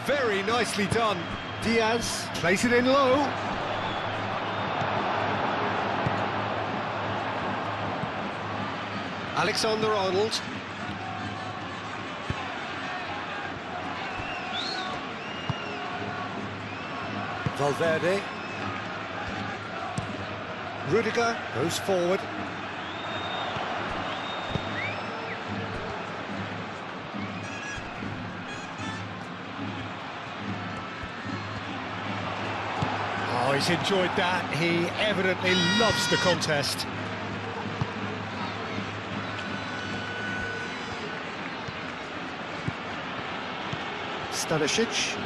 Very nicely done. Diaz plays it in low. Alexander-Arnold. Valverde. Rudiger goes forward. Oh, he's enjoyed that. He evidently loves the contest. Stanisic.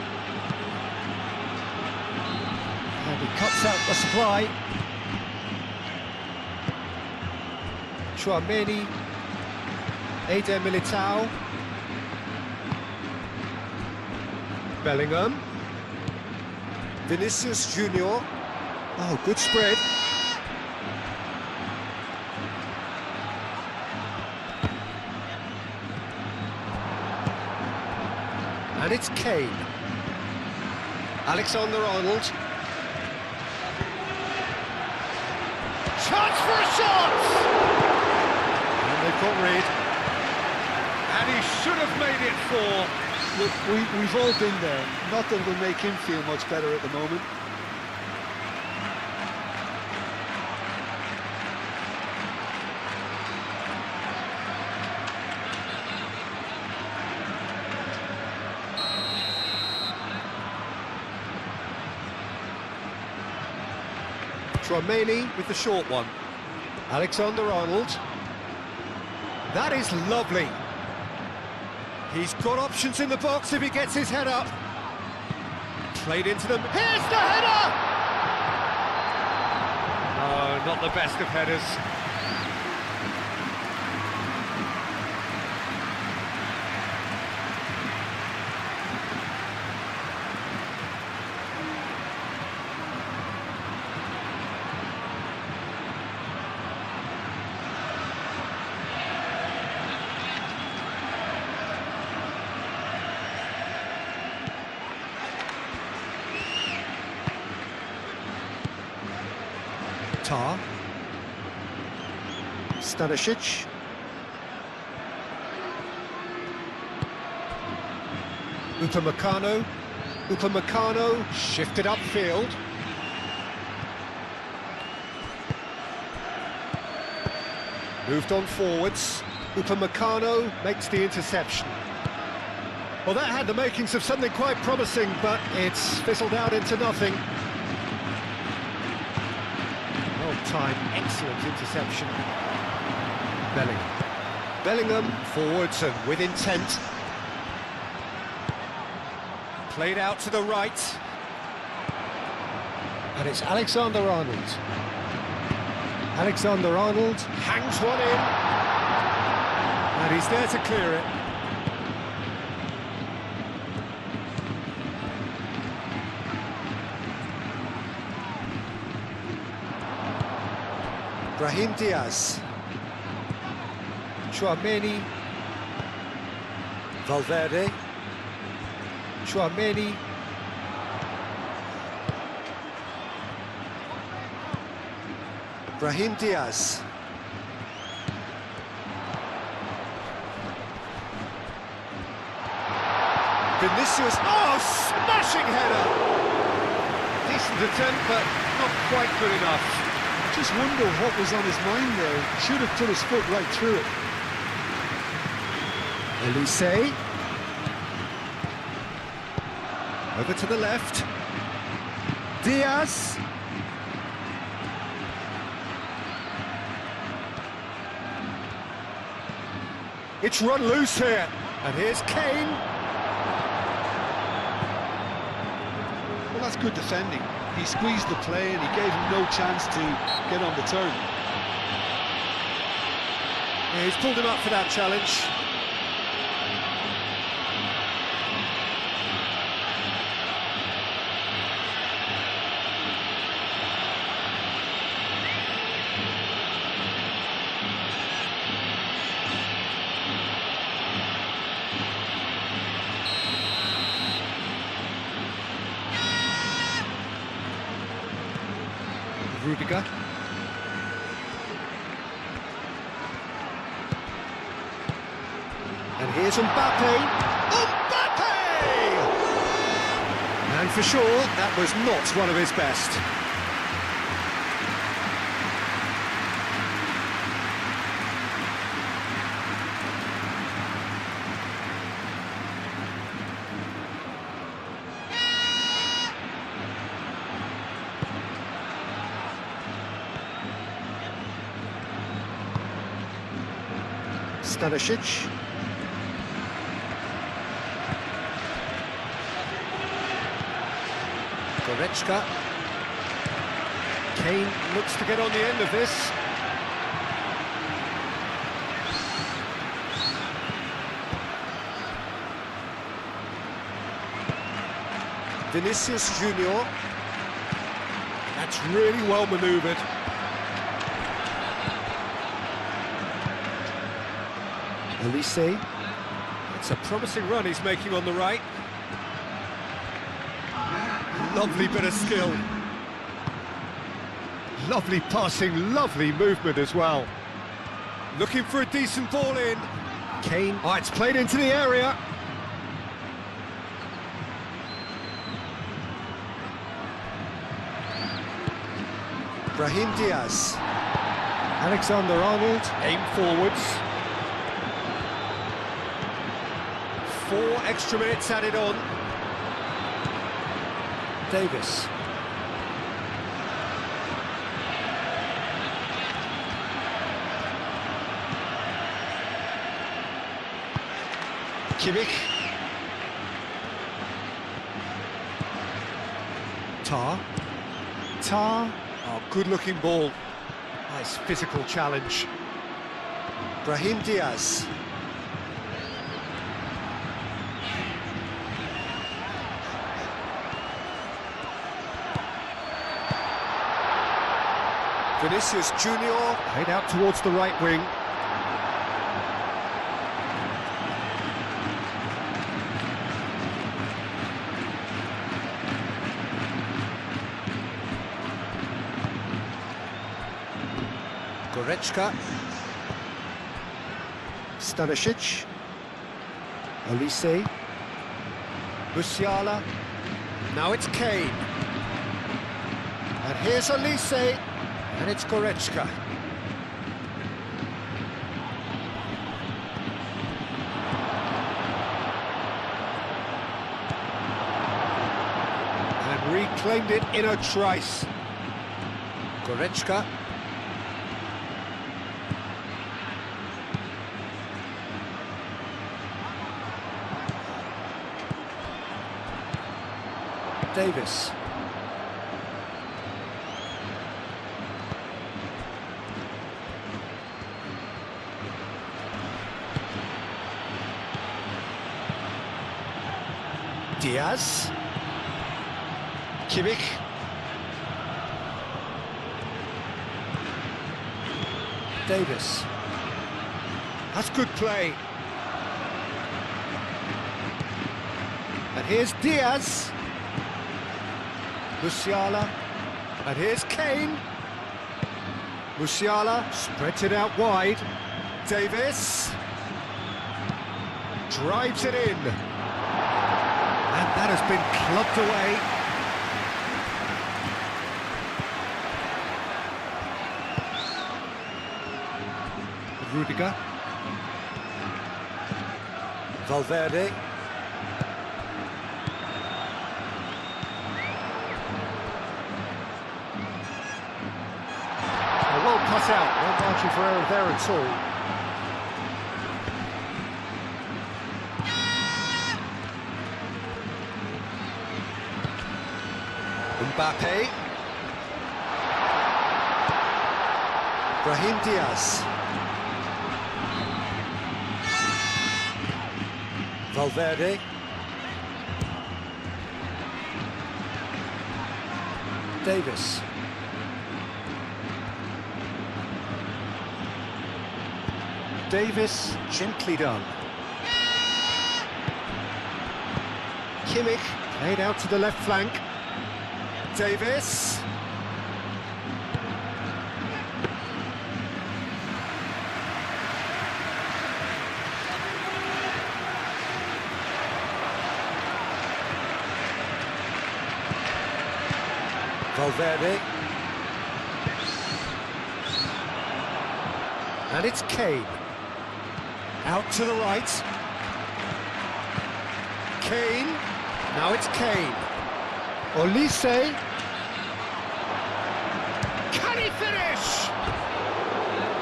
And he cuts out the supply. Tchouaméni. Eder Militao. Bellingham. Vinicius Junior. Oh, good spread. And it's Kane. Alexander-Arnold. Chance for a shot! And they've got rid. And he should have made it four. Look, we've all been there. Nothing will make him feel much better at the moment. Tchouaméni with the short one. Alexander-Arnold. That is lovely. He's got options in the box if he gets his head up. Played into them. Here's the header! Oh, not the best of headers. Tar. Stanisic. Upamecano. Upamecano shifted upfield. Moved on forwards. Upamecano makes the interception. Well, that had the makings of something quite promising, but it's fizzled out into nothing. Time, excellent interception. Bellingham forwards and with intent. Played out to the right. And it's Alexander-Arnold. Alexander-Arnold hangs one in. And he's there to clear it. Brahim Diaz. Tchouaméni. Valverde. Tchouaméni. Brahim Diaz. Vinicius. Oh, smashing header! Decent attempt, but not quite good enough. Just wonder what was on his mind there. Should have put his foot right through it. Elise. Over to the left. Diaz. It's run loose here. And here's Kane. Well, that's good defending. He squeezed the play and he gave him no chance to get on the turn. Yeah, he's pulled him up for that challenge. Rudiger. And here's Mbappe. Mbappe! And for sure, that was not one of his best. Stanisic. Goretzka. Kane looks to get on the end of this. Vinicius Junior. That's really well manoeuvred. Elise. It's a promising run he's making on the right. Lovely bit of skill. Lovely passing, lovely movement as well. Looking for a decent ball in. Kane. Oh, it's played into the area. Brahim Diaz. Alexander-Arnold. Aim forwards. 4 extra minutes added on. Davis. Kimmich. Tar. Oh, good-looking ball. Nice physical challenge. Brahim Diaz. Vinicius Junior played out towards the right wing. Goretzka. Stanisic. Elise. Musiala. Now it's Kane. And here's Elise. And it's Goretzka. And reclaimed it in a trice. Goretzka. Davis. Diaz. Kimmich. Davis. That's good play. And here's Diaz. Musiala. And here's Kane. Musiala spreads it out wide. Davis. Drives it in. And that has been clubbed away. Rudiger. Valverde. Well cut out, no margin for error there at all. Mbappe. Brahim Diaz. Valverde. Davis. Davis, gently done. Kimmich, played out to the left flank. Davis. Valverde. And it's Kane. Out to the right. Kane. Now it's Kane. Olise. Can he finish?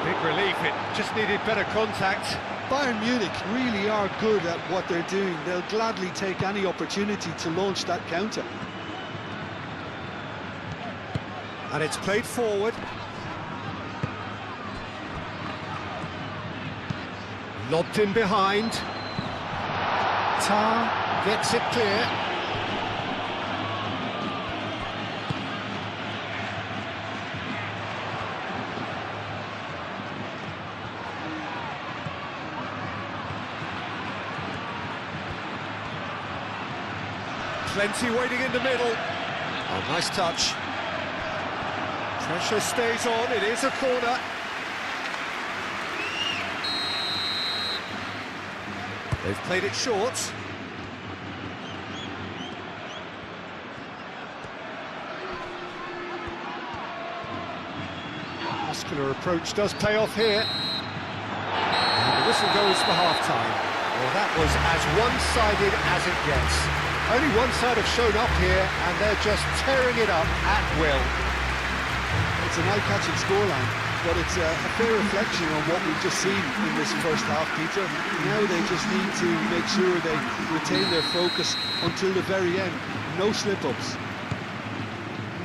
Big relief, it just needed better contact. Bayern Munich really are good at what they're doing. They'll gladly take any opportunity to launch that counter. And it's played forward. Lobbed in behind. Tar gets it clear. Plenty waiting in the middle. Oh, nice touch. Pressure stays on, it is a corner. They've played it short. Muscular approach does pay off here. And the whistle goes for half-time. Well, that was as one-sided as it gets. Only one side have shown up here, and they're just tearing it up at will. It's an eye-catching scoreline, but it's a fair reflection on what we've just seen in this first half, Peter. Now they just need to make sure they retain their focus until the very end. No slip-ups.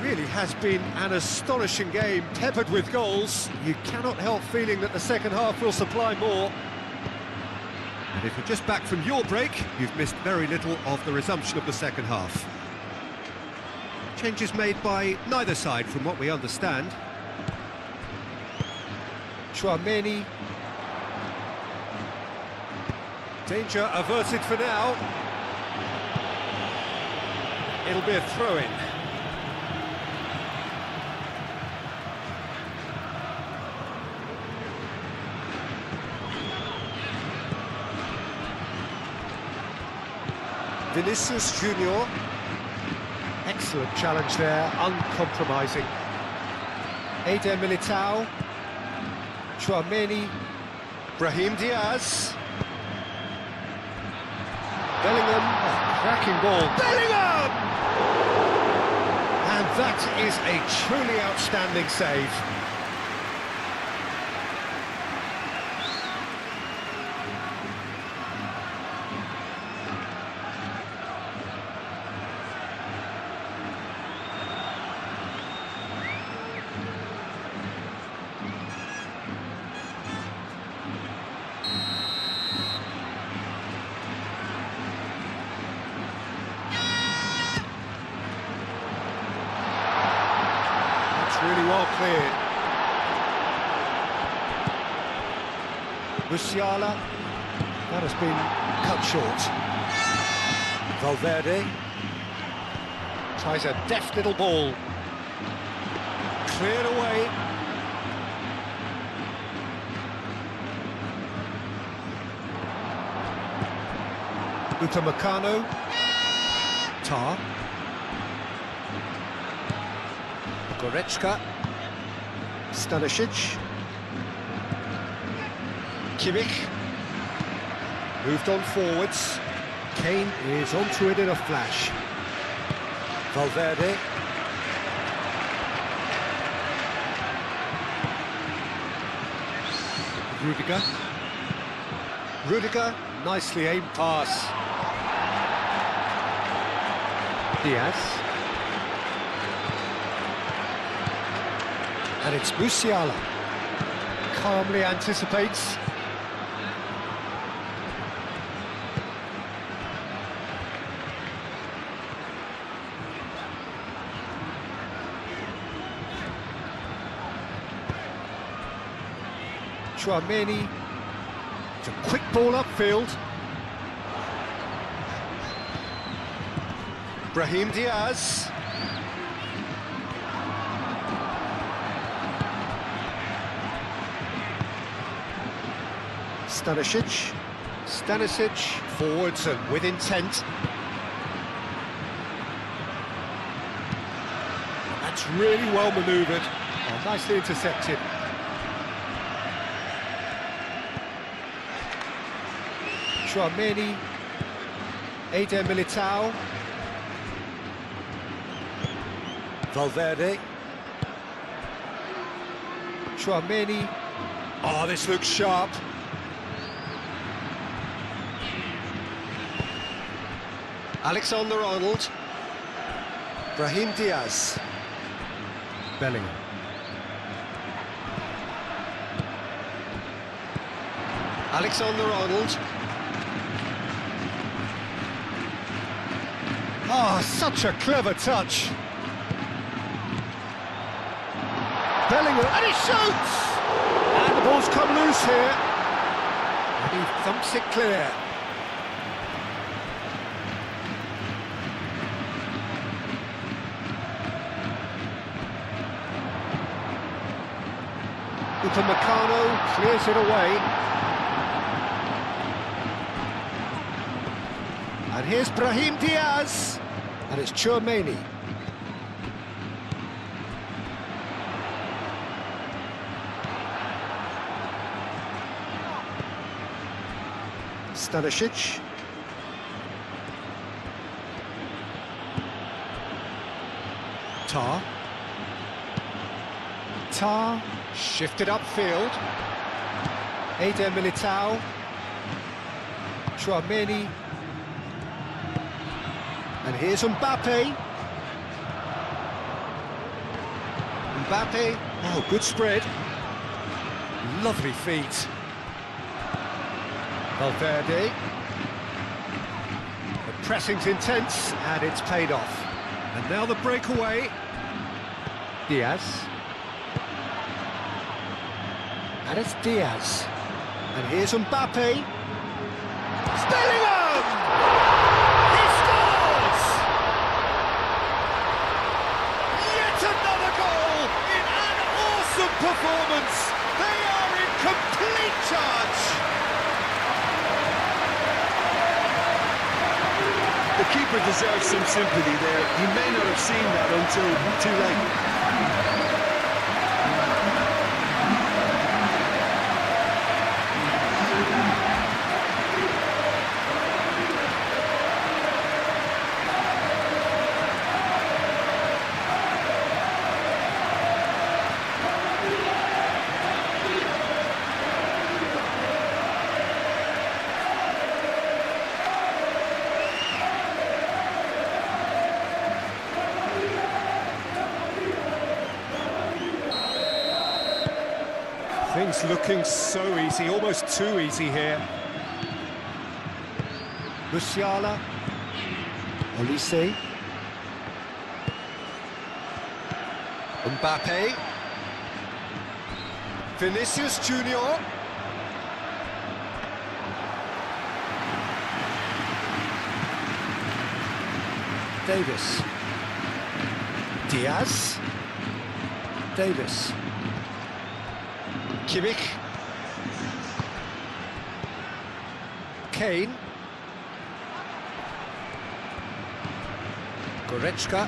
Really has been an astonishing game, peppered with goals. You cannot help feeling that the second half will supply more. And if you're just back from your break, you've missed very little of the resumption of the second half. Changes made by neither side, from what we understand. Chouameni. Danger averted for now. It'll be a throw-in. Vinicius Junior. Excellent challenge there, uncompromising. Eder Militao. Chouameni. Brahim Diaz. Bellingham. Oh, cracking ball. Bellingham! And that is a truly outstanding save. Really well cleared. Musiala, that has been cut short. Valverde tries a deft little ball. Cleared away. Upamecano. Tar. Goretzka, Stanisic, Kimmich, moved on forwards. Kane is onto it in a flash. Valverde. Rudiger, nicely aimed pass. Diaz. And it's Musiala. Calmly anticipates. Chouameni. It's a quick ball upfield. Brahim Diaz. Stanisic, forwards and with intent. That's really well manoeuvred. Oh, nicely intercepted. Chouameni, Eder Militao. Valverde. Chouameni. Oh, this looks sharp. Alexander-Arnold. Brahim Diaz. Bellingham. Alexander-Arnold. Oh, such a clever touch. Bellingham, and he shoots! And the ball's come loose here. And he thumps it clear. Upamecano clears it away. And here's Brahim Diaz. And it's Chouameni. Stanisic. Tar. Shifted upfield. Eder Militao. Chouameni. And here's Mbappe. Oh, good spread. Lovely feet. Valverde. The pressing's intense, and it's paid off. And now the breakaway. Diaz. And it's Diaz. And here's Mbappe. Bellingham! He scores! Yet another goal in an awesome performance. They are in complete charge. The keeper deserves some sympathy there. He may not have seen that until too late. Things looking so easy, almost too easy here. Musiala. Olise. Mbappe. Vinicius Junior. Davis. Diaz. Davis. Kimmich. Kane. Goretzka.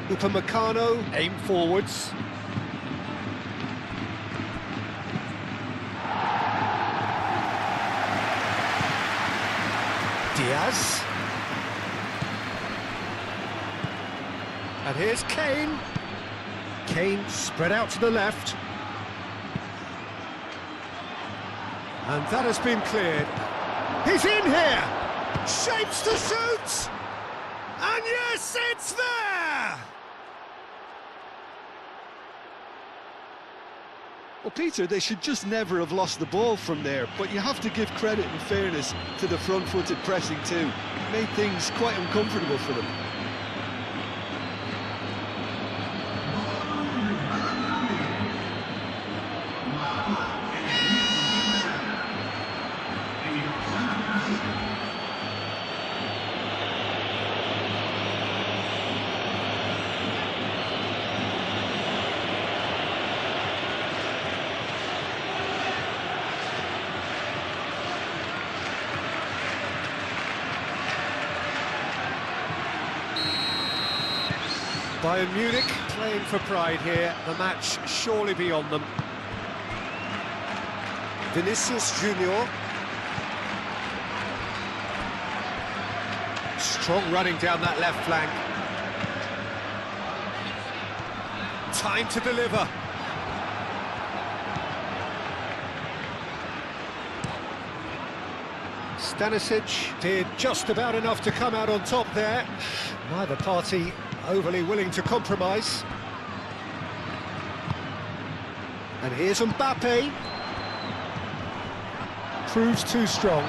Upamecano, aim forwards. Diaz. And here's Kane. Kane spread out to the left. And that has been cleared. He's in here! Shapes to shoot! And yes, it's there! Well, Peter, they should just never have lost the ball from there, but you have to give credit and fairness to the front-footed pressing too. It made things quite uncomfortable for them. Bayern Munich playing for pride here, the match surely beyond them. Vinicius Junior. Strong running down that left flank. Time to deliver. Stanisic did just about enough to come out on top there. Neither party overly willing to compromise. And here's Mbappe. Proves too strong.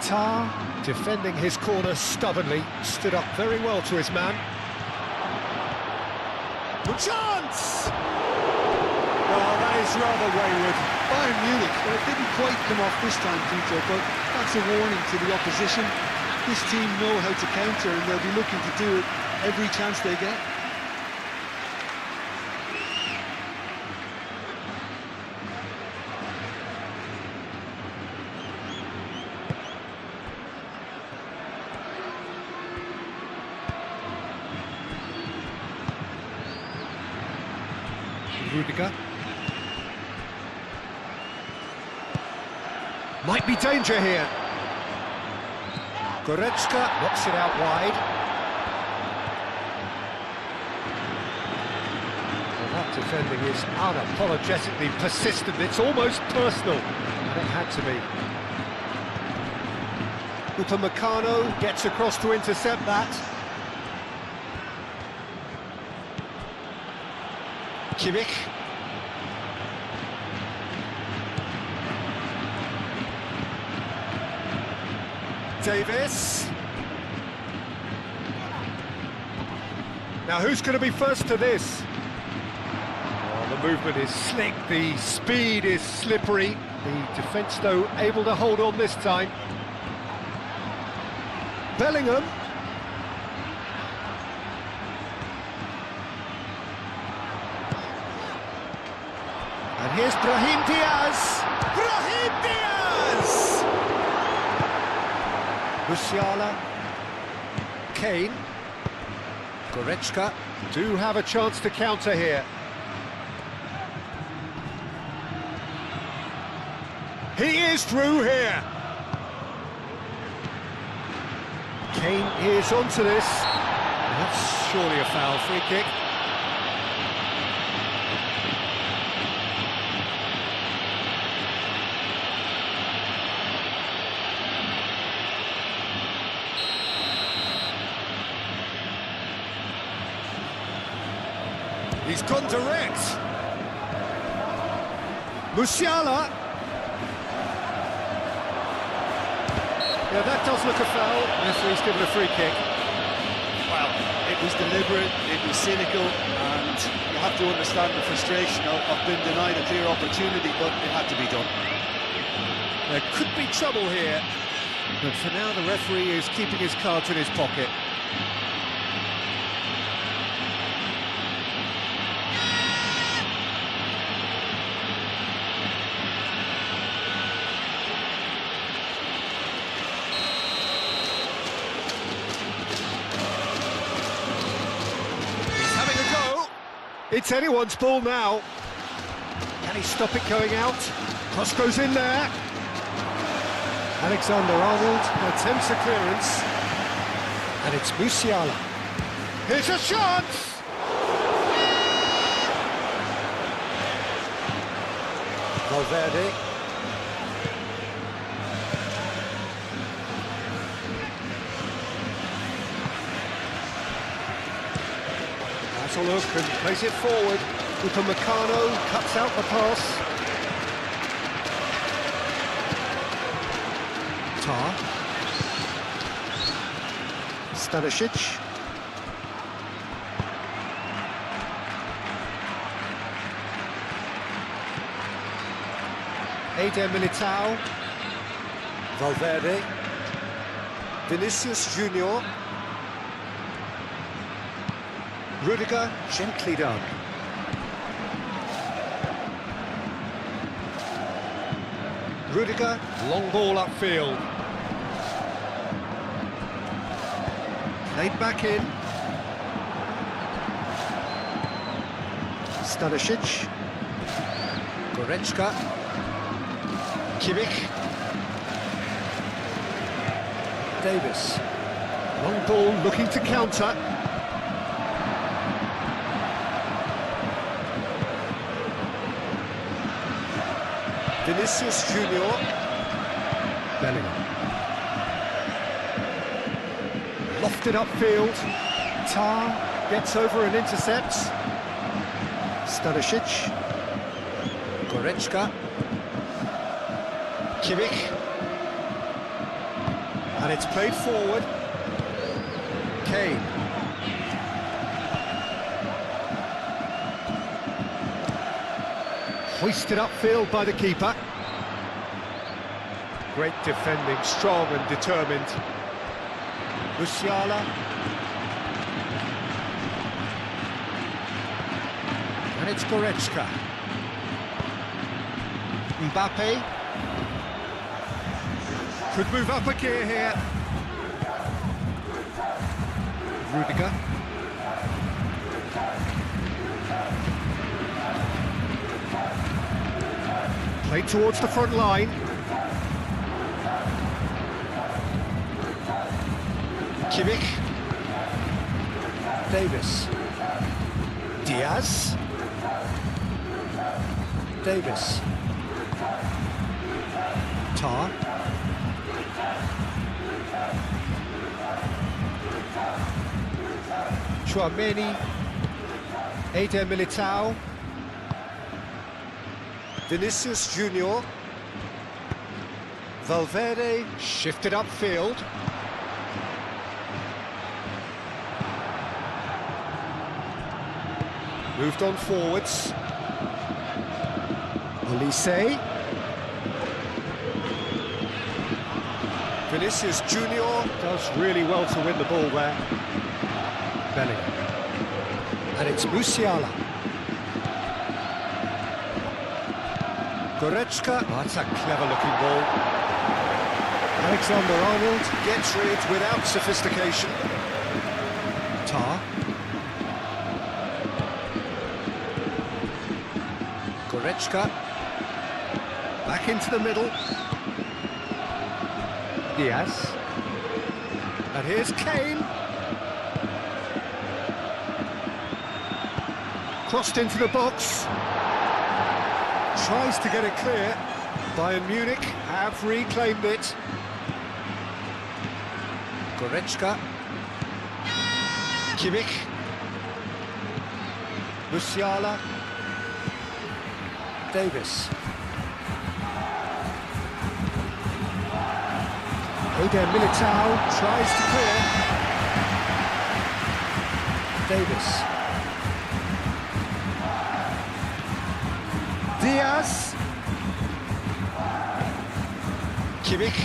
Tar, defending his corner stubbornly, stood up very well to his man. Good chance! Oh, that is rather wayward. Bayern Munich, well, it didn't quite come off this time, Peter, but that's a warning to the opposition. This team know how to counter, and they'll be looking to do it every chance they get. Rudiger. Might be danger here. Goretzka knocks it out wide. Well, that defending is unapologetically persistent. It's almost personal. And it had to be. Upamecano gets across to intercept that. Kimmich. Davis. Now who's going to be first to this? Oh, the movement is slick, the speed is slippery. The defence, though, able to hold on this time. Bellingham. And here's Brahim Diaz. Brahim Diaz! Musiala. Kane. Goretzka do have a chance to counter here. He is through here. Kane is onto this. That's surely a foul. Free kick. He's gone direct. Musiala. Yeah, that does look a foul. Referee's given a free kick. Well, it was deliberate, it was cynical, and you have to understand the frustration of being denied a clear opportunity, but it had to be done. There could be trouble here, but for now the referee is keeping his cards in his pocket. It's anyone's ball now. Can he stop it going out? Cross goes in there. Alexander-Arnold attempts a clearance. And it's Musiala. Here's a shot! Valverde. Has a look and plays it forward. Upamecano cuts out the pass. Tar. Stanisic. Eder Militao. Valverde. Vinicius Junior. Rudiger, gently done. Rudiger, long ball upfield. Played back in. Stanisic. Goretzka. Kimmich. Davis. Long ball looking to counter. Vinicius Junior. Bellingham. Lofted upfield. Tar gets over and intercepts. Stanisic. Goretzka. Kimmich. And it's played forward. Kane. Hoisted upfield by the keeper. Great defending, strong and determined. Musiala. And it's Goretzka. Mbappe. Could move up a gear here. Rudiger. Played towards the front line. Kimmich. Davis. Diaz. Davis. Tar. Chouameni. Eder Militao. Vinicius Junior. Valverde shifted upfield. Moved on forwards. Olise. Vinicius Junior does really well to win the ball there. Bellingham. And it's Musiala. Goretzka. Oh, that's a clever-looking ball. Alexander-Arnold gets rid without sophistication. Tar. Goretzka. Back into the middle. Diaz. And here's Kane. Crossed into the box. Tries to get it clear. Bayern Munich have reclaimed it. Goretzka. Kimmich. Musiala. Davis. Eder Militao tries to clear. Davis. Diaz. Kimmich.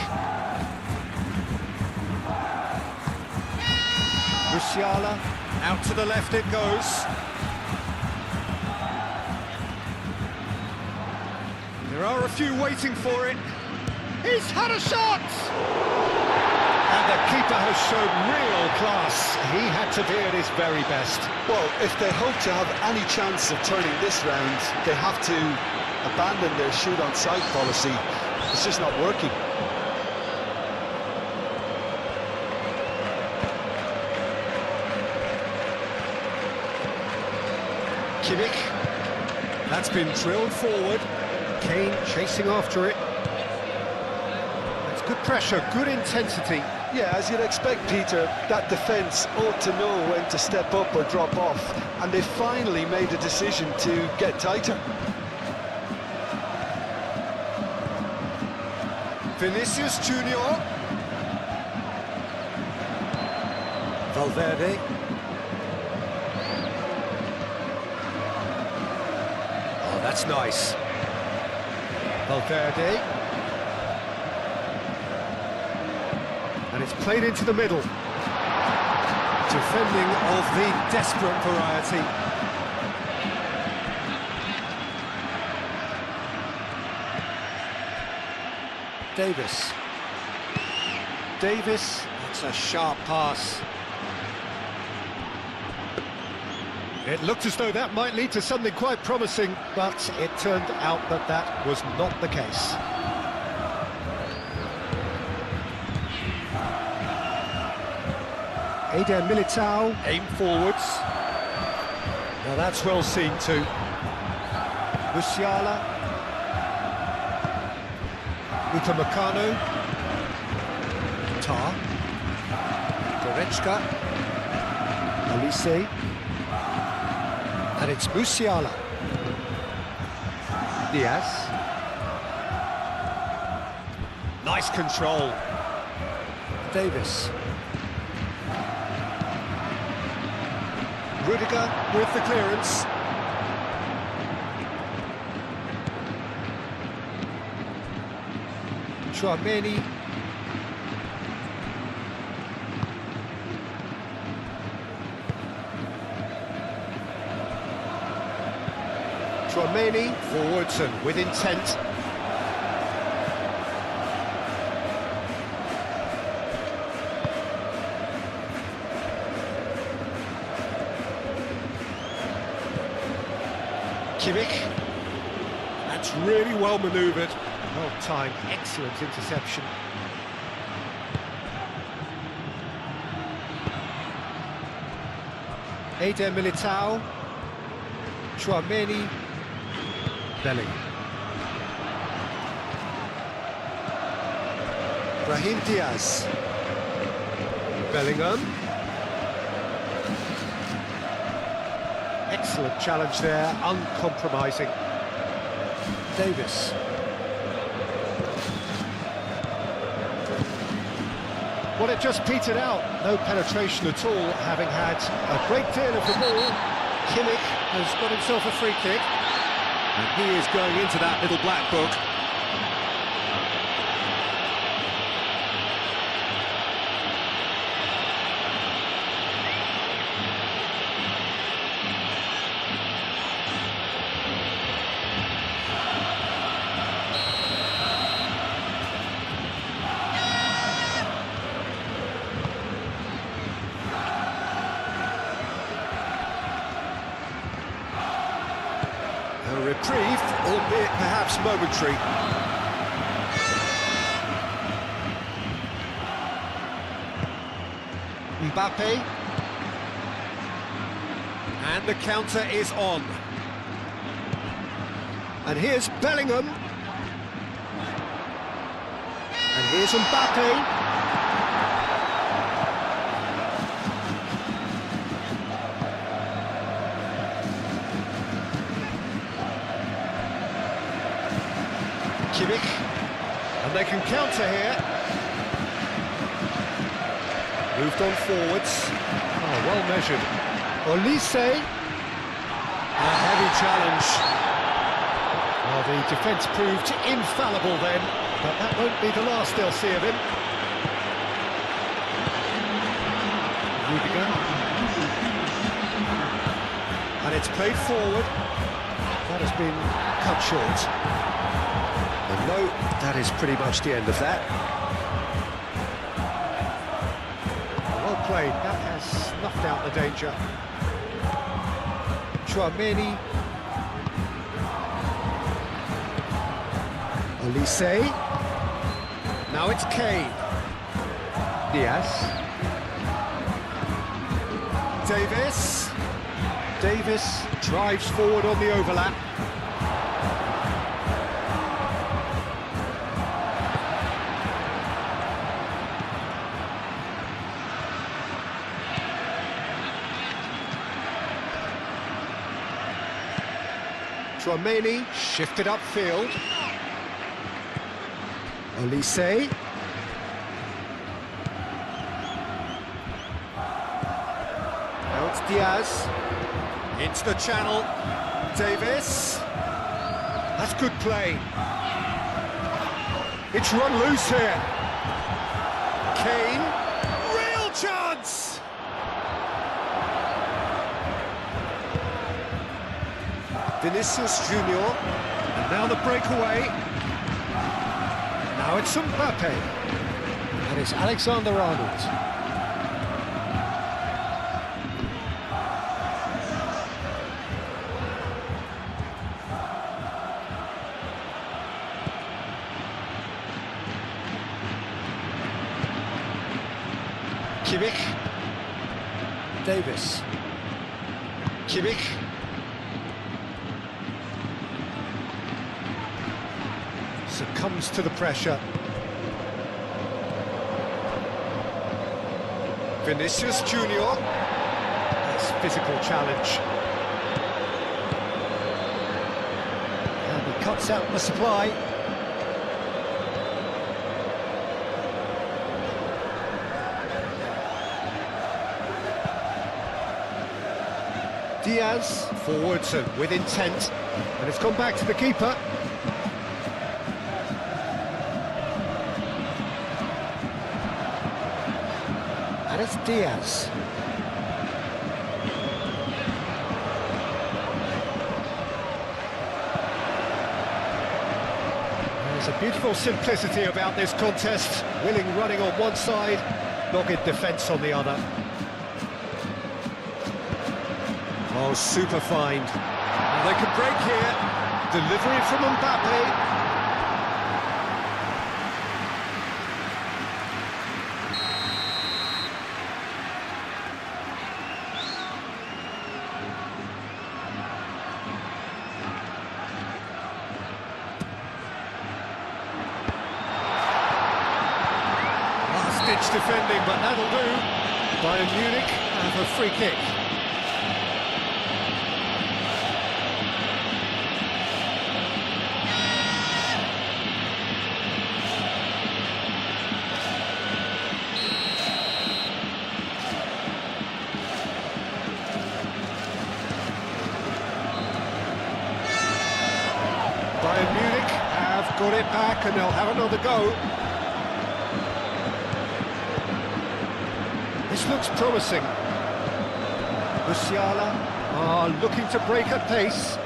Musiala. Out to the left it goes. There are a few waiting for it. He's had a shot! And the keeper has shown real class. He had to be at his very best. Well, if they hope to have any chance of turning this round, they have to abandon their shoot-on-sight policy. It's just not working. Kimmich. That's been drilled forward. Kane chasing after it. That's good pressure, good intensity. Yeah, as you'd expect, Peter, that defence ought to know when to step up or drop off, and they finally made a decision to get tighter. Vinicius Junior. Valverde. Oh, that's nice. Valverde. And it's played into the middle. Defending of the desperate variety. Davis. Davis, that's a sharp pass. It looked as though that might lead to something quite promising, but it turned out that that was not the case. Eder Militao, aim forwards. Now that's well seen too. Musiala. Upamecano. Tar. Goretzka. Olise. And it's Musiala. Diaz. Nice control. Davis. Rudiger with the clearance. Chouameni. Chouameni forwards and with intent. Kimmich. That's really well manoeuvred. Well timed, excellent interception. Eder Militao. Chouameni. Bellingham. Brahim Diaz. Bellingham. Excellent challenge there, uncompromising. Davis. Well, it just petered out. No penetration at all, having had a great deal of the ball. Kimmich has got himself a free kick. And he is going into that little black book. A reprieve, albeit perhaps momentary. Mbappe. And the counter is on. And here's Bellingham. And here's Mbappe. Kimmich, and they can counter here. Moved on forwards. Oh, well measured. Olise. A heavy challenge. Well, the defence proved infallible then, but that won't be the last they'll see of him. Rudiger. And it's played forward. That has been cut short. And no, that is pretty much the end of that. Well played, that has snuffed out the danger. Chouameni. Olise. Now it's Kane. Diaz. Davis. Davis drives forward on the overlap. Chouameni shifted upfield. Olise. Now it's Diaz. Into the channel. Davis. That's good play. It's run loose here. Kane. Real chance! Vinicius Junior. And now the breakaway. Now it's Mbappe. And it's Alexander-Arnold. Kimmich. Davis. Kimmich. Succumbs to the pressure. Vinicius Junior. Nice physical challenge. And he cuts out the supply. Diaz forwards and with intent, and it's gone back to the keeper. And it's Diaz. There's a beautiful simplicity about this contest. Willing running on one side, dogged defence on the other. Oh, super find. Well, they could break here. Delivery from Mbappe. Last-ditch defending, but that'll do. Bayern Munich have a free kick. Bayern Munich have got it back and they'll have another go. This looks promising. Musiala are looking to break at pace.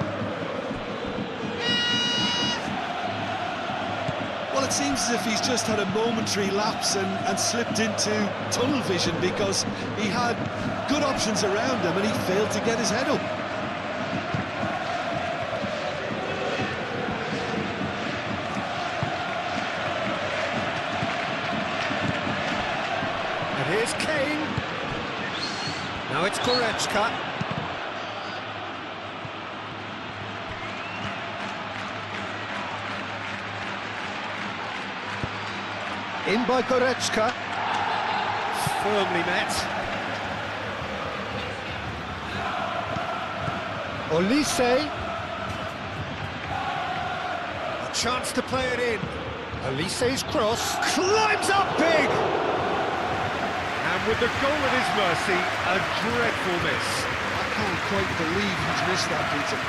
Well, it seems as if he's just had a momentary lapse and slipped into tunnel vision, because he had good options around him and he failed to get his head up. And here's Kane. Now it's Goretzka. In by Goretzka. Firmly met. Olise. A chance to play it in. Olise's cross. Climbs up big! And with the goal at his mercy, a dreadful miss. I can't quite believe he's missed that, Peter.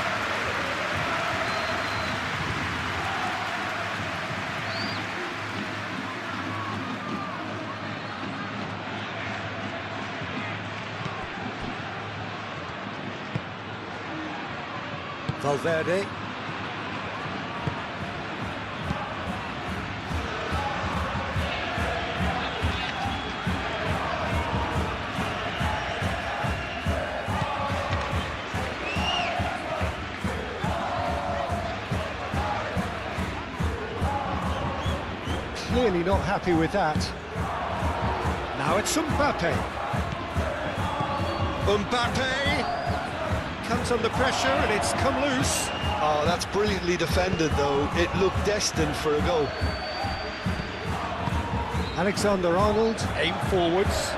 Valverde. Clearly not happy with that. Now it's Mbappe. Mbappe comes under pressure and it's come loose. Oh, that's brilliantly defended, though. It looked destined for a goal. Alexander-Arnold, aim forwards.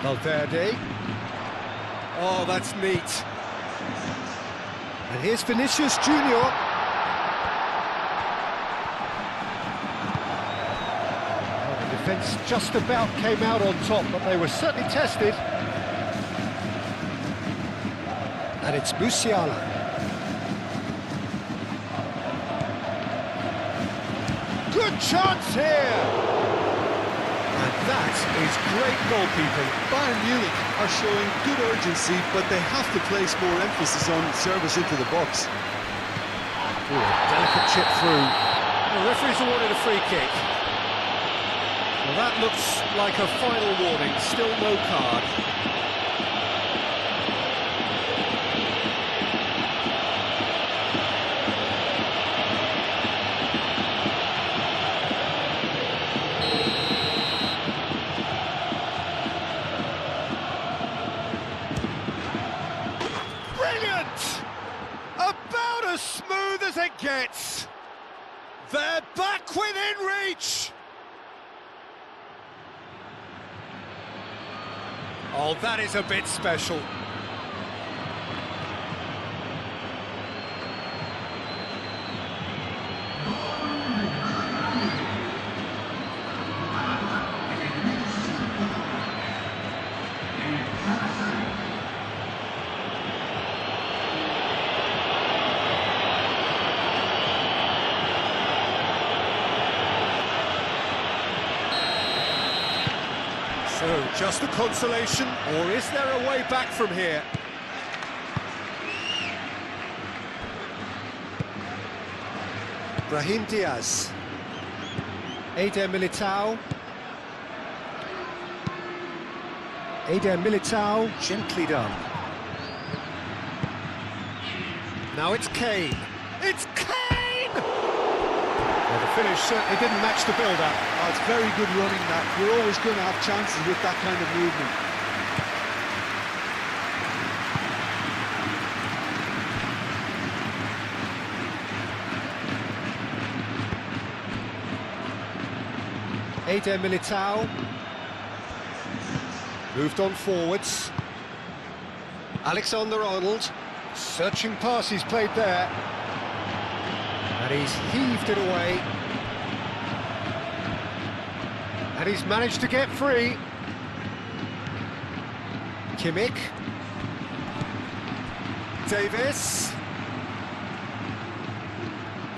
Valverde. Oh, that's neat. And here's Vinicius Junior. Oh, the defence just about came out on top, but they were certainly tested. And it's Musiala. Good chance here! And that is great goalkeeping. Bayern Munich are showing good urgency, but they have to place more emphasis on service into the box. Ooh, delicate chip through. The referee's awarded a free kick. Well, that looks like a final warning, still no card. About as smooth as it gets. They're back within reach. Oh, that is a bit special. So, just a consolation, or is there a way back from here? Brahim Diaz. Eder Militao. Eder Militao, gently done. Now it's Kane. It's Kane! Well, the finish certainly didn't match the build-up. Oh, it's very good running that. You're always going to have chances with that kind of movement. Eder Militao. Moved on forwards. Alexander-Arnold. Searching pass he's played there. And he's heaved it away. And he's managed to get free. Kimmich. Davis.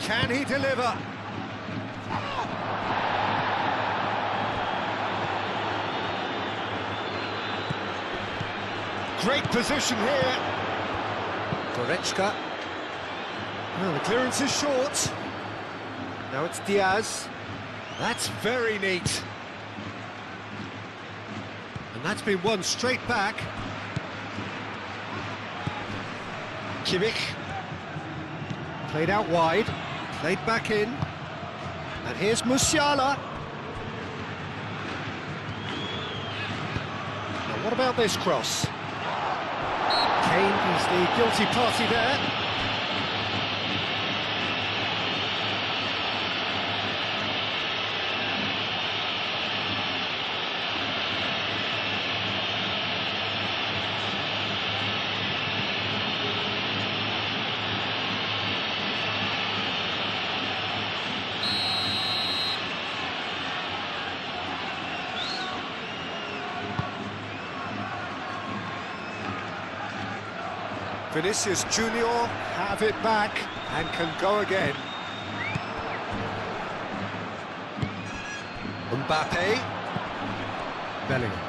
Can he deliver? Great position here. Goretzka. Well, the clearance is short. Now it's Diaz. That's very neat. And that's been won straight back. Kimmich. Played out wide. Played back in. And here's Musiala. Now what about this cross? Kane is the guilty party there. Vinicius Junior have it back and can go again. Mbappe. Bellingham.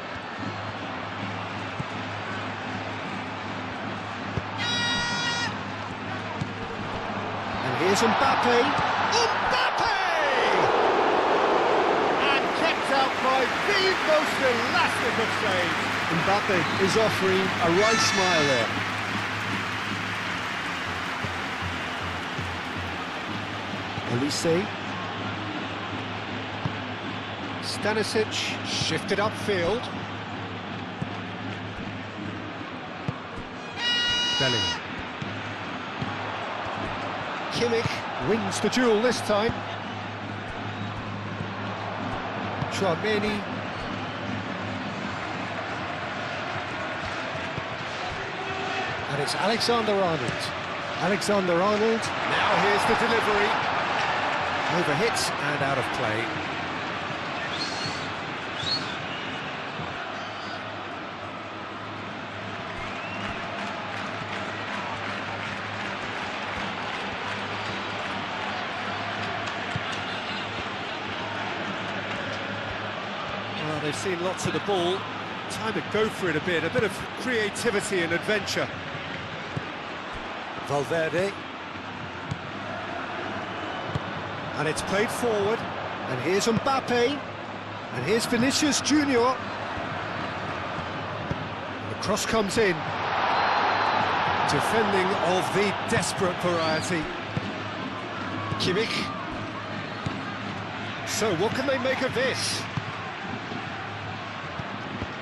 And here's Mbappe. Mbappe! And kept out by the most elastic of saves. Mbappe is offering a right smile there. Elise. Stanisic shifted upfield. Bellingham. Kimmich wins the duel this time. Chouameni. And it's Alexander-Arnold. Alexander-Arnold. Now here's the delivery. Overhit and out of play. Well, they've seen lots of the ball. Time to go for it a bit of creativity and adventure. Valverde. And it's played forward. And here's Mbappe. And here's Vinicius Junior. The cross comes in. Defending of the desperate variety. Kimmich. So what can they make of this?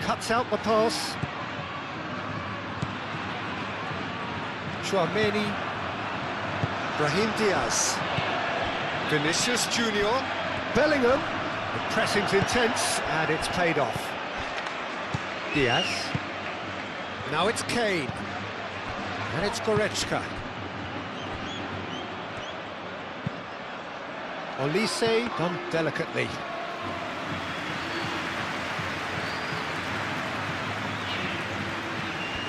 Cuts out the pass. Chouameni. Brahim Diaz. Vinicius Junior. Bellingham. The pressing's intense and it's paid off. Diaz. Now it's Kane. And it's Goretzka. Olise done delicately.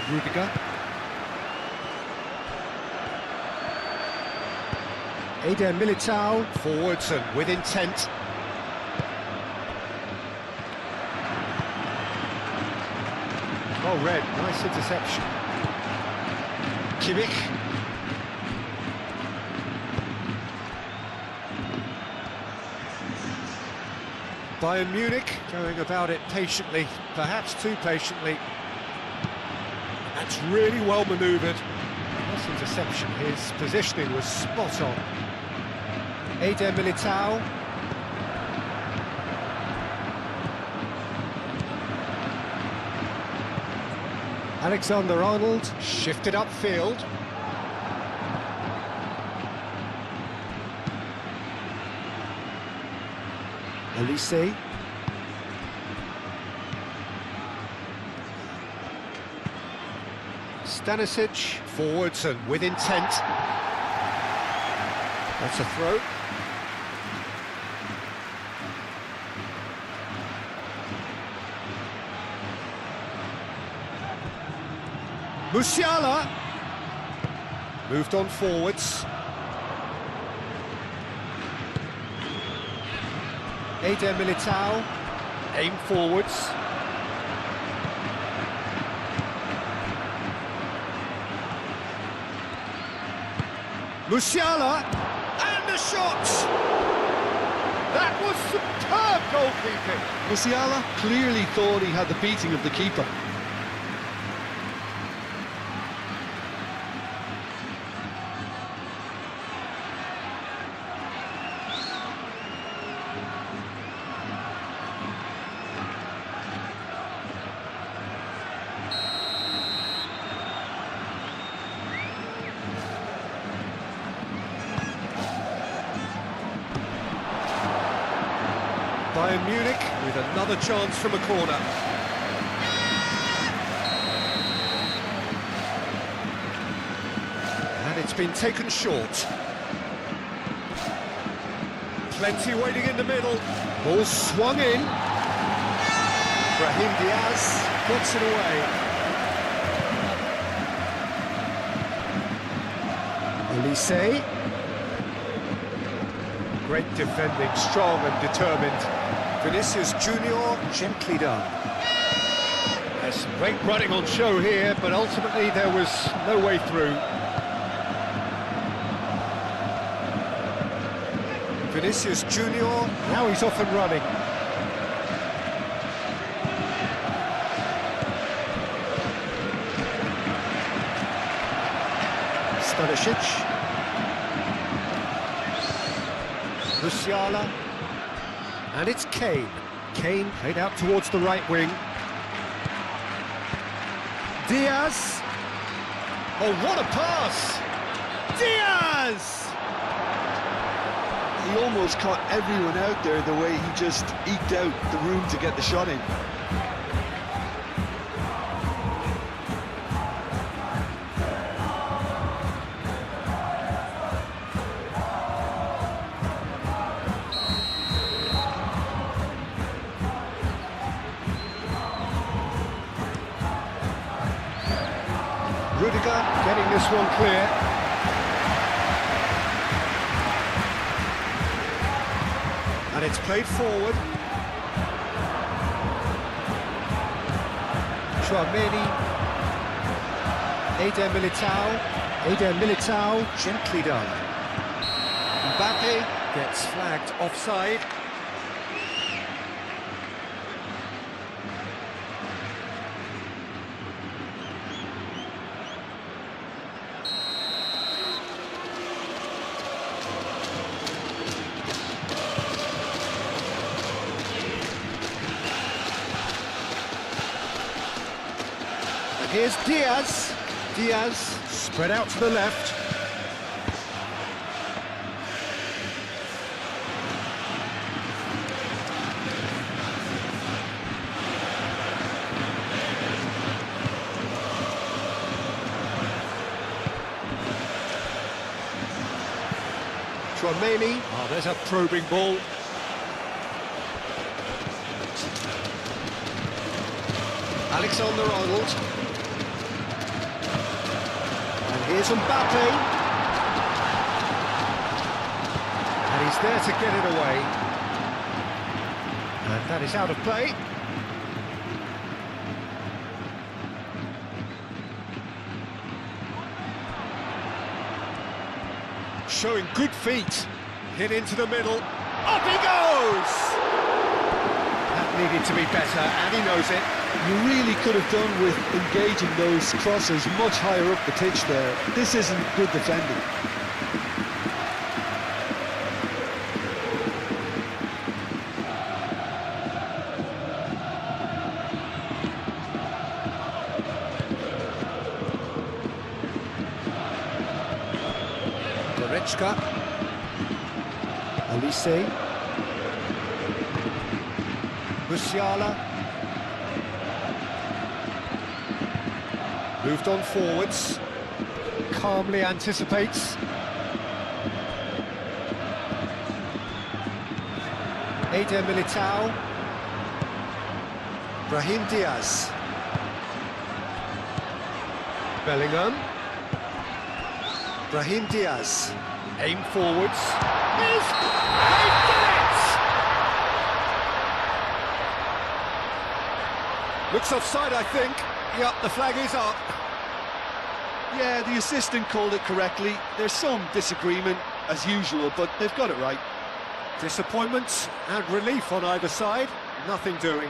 Rudiger. Eder Militao, forwards and with intent. Oh, red, nice interception. Kimmich. Bayern Munich going about it patiently, perhaps too patiently. That's really well manoeuvred. Nice interception, his positioning was spot on. Eder Militao. Alexander-Arnold shifted upfield. Olise. Stanisic, forwards and with intent. That's a throw. Musiala. Moved on forwards. Eder Militao. Aim forwards. Musiala, and the shot! That was superb goalkeeping! Musiala clearly thought he had the beating of the keeper. Bayern Munich with another chance from a corner. And it's been taken short. Plenty waiting in the middle. Ball swung in. Brahim Diaz puts it away. Olise. Great defending, strong and determined. Vinicius Junior, gently done. There's some great running on show here, but ultimately there was no way through. Vinicius Junior, now he's off and running. Stanisic. Musiala. And it's Kane. Kane played out towards the right wing. Diaz. Oh, what a pass! Diaz! He almost caught everyone out there the way he just eked out the room to get the shot in. getting this one clear. And it's played forward. Tchouameni. Eder Militao, gently done. Mbappe gets flagged offside. And here's Diaz. Diaz spread out to the left. Tchouameni. Oh, there's a probing ball. Alexander-Arnold. And here's Mbappe. And he's there to get it away. And that is out of play. Showing good feet. Hit into the middle. Up he goes! That needed to be better, and he knows it. You really could have done with engaging those crosses much higher up the pitch there. This isn't good defending. Goretzka. Olise. Musiala. Moved on forwards. Calmly anticipates. Eder Militao. Brahim Diaz. Bellingham. Brahim Diaz. Aim forwards. They've done it! Looks offside, I think. Yep, the flag is up. Yeah, the assistant called it correctly. There's some disagreement, as usual, but they've got it right. Disappointment and relief on either side. Nothing doing.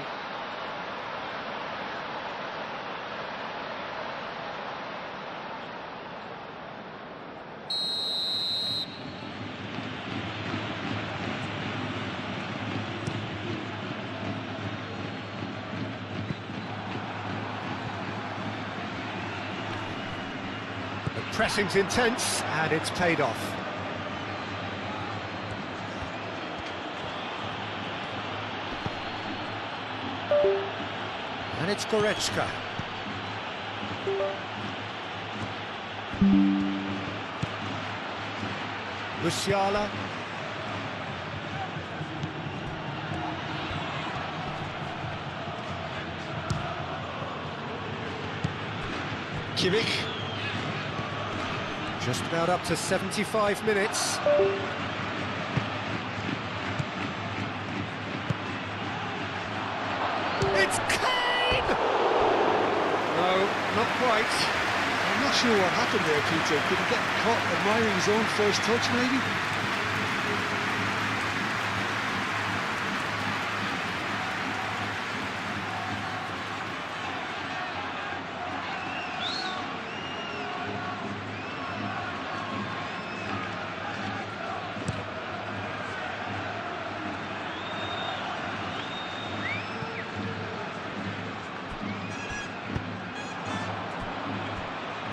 The pressing's intense, and it's paid off. And it's Goretzka. Musiala. Kimmich. Just about up to 75 minutes. It's Kane! No, not quite. I'm not sure what happened there, Peter. Did he get caught admiring his own first touch, maybe?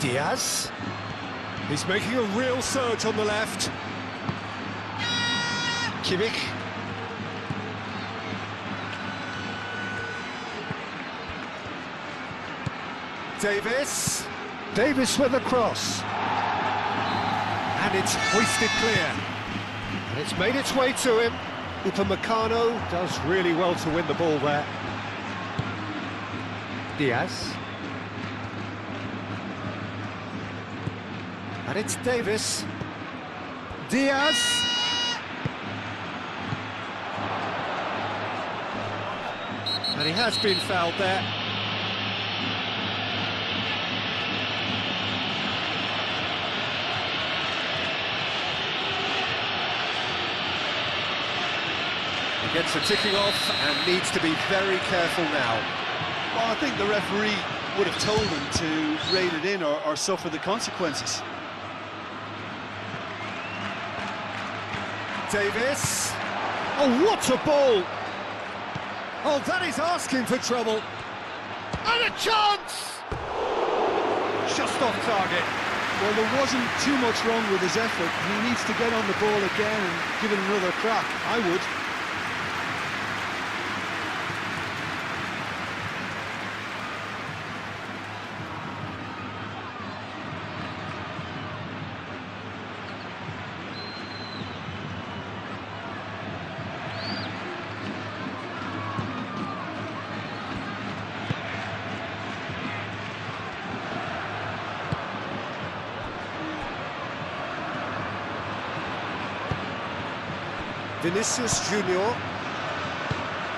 Diaz. He's making a real surge on the left. Kimmich. Davis. Davis with a cross. And it's hoisted clear. And it's made its way to him. Upamecano does really well to win the ball there. Diaz. And it's Davis. Diaz. And he has been fouled there. He gets a ticking off and needs to be very careful now. Well, I think the referee would have told him to rein it in or suffer the consequences. Davis. Oh, what a ball! Oh, that is asking for trouble. And a chance! Just off target. Well, there wasn't too much wrong with his effort. He needs to get on the ball again and give it another crack. I would. Vinicius Junior.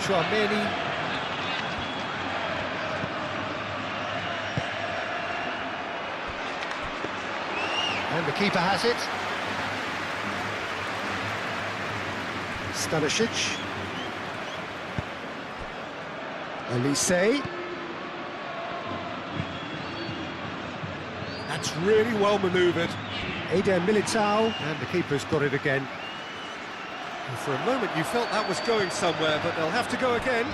Chouameni. And the keeper has it. Stanisic. Elise. That's really well manoeuvred. Eder Militao. And the keeper's got it again. And for a moment you felt that was going somewhere, but they'll have to go again.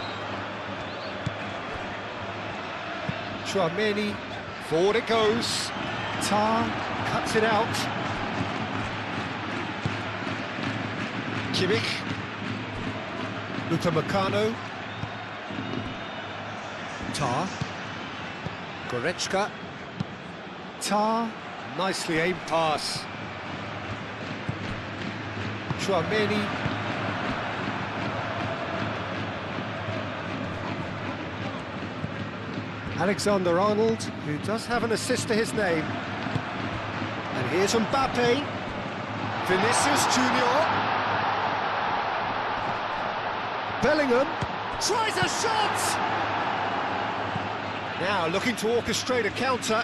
Chouameni. Forward it goes. Tar cuts it out. Kimmich. Upamecano. Tar. Goretzka. Tar. Nicely aimed pass. Chouameni. Alexander-Arnold, who does have an assist to his name. And here's Mbappe. Vinicius Junior. Bellingham tries a shot! Now looking to orchestrate a counter.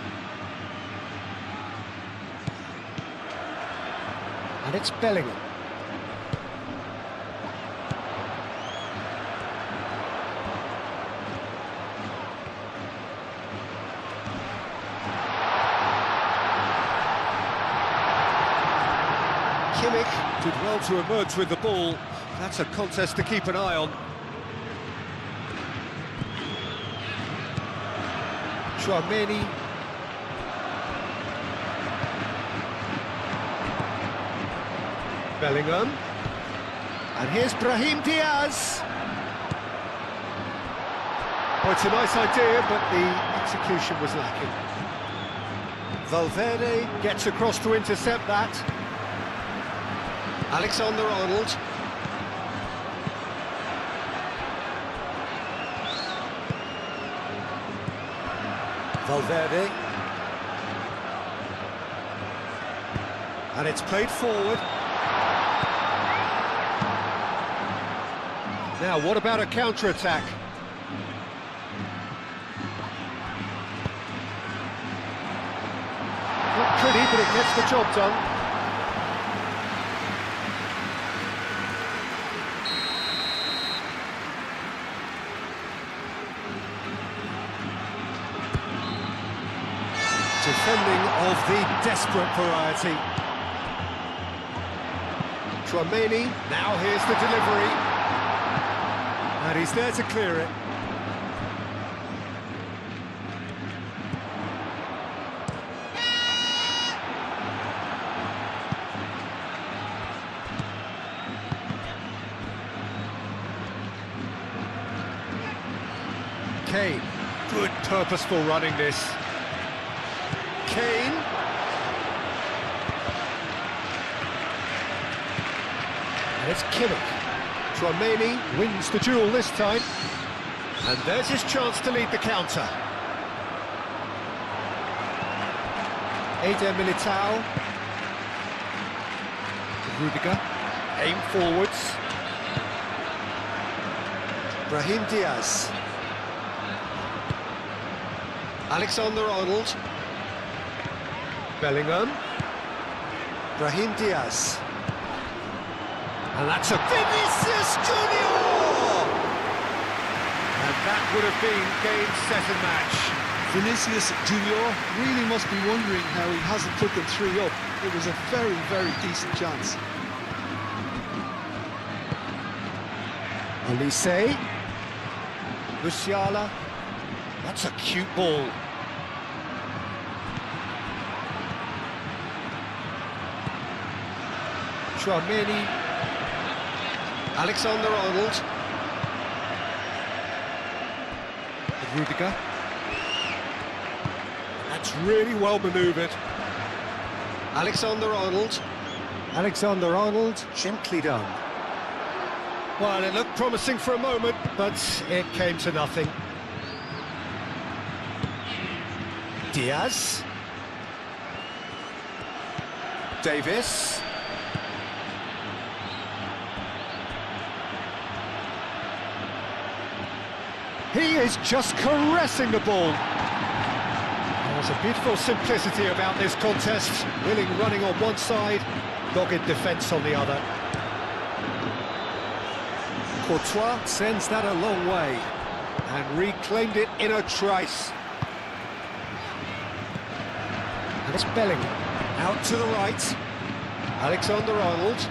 And it's Bellingham. Kimmich did well to emerge with the ball. That's a contest to keep an eye on. Chouameni. Bellingham. And here's Brahim Diaz. Oh, it's a nice idea, but the execution was lacking. Valverde gets across to intercept that. Alexander-Arnold. Valverde. And it's played forward. Now, what about a counter-attack? Not pretty, but it gets the job done. Defending of the desperate variety. Chouameni, now here's the delivery. And he's there to clear it. Kane, good purposeful running this. Kane. And it's Kimmich. Chouameni wins the duel this time. And there's his chance to lead the counter. Eder Militao. Rudiger, aim forwards. Brahim Diaz. Alexander-Arnold. Bellingham. Brahim Diaz. And that's a Vinicius Junior! And that would have been game, set and match. Vinicius Junior really must be wondering how he hasn't put them 3 up. It was a very, very decent chance. Olise. Musiala. That's a cute ball. Chouameni. Alexander-Arnold. Rudiger. That's really well manoeuvred. Alexander-Arnold. Alexander-Arnold, gently done. Well, it looked promising for a moment, but it came to nothing. Diaz. Davis. He is just caressing the ball. There's a beautiful simplicity about this contest. Willing running on one side, dogged defence on the other. Courtois sends that a long way and reclaimed it in a trice. And it's Bellingham out to the right. Alexander-Arnold.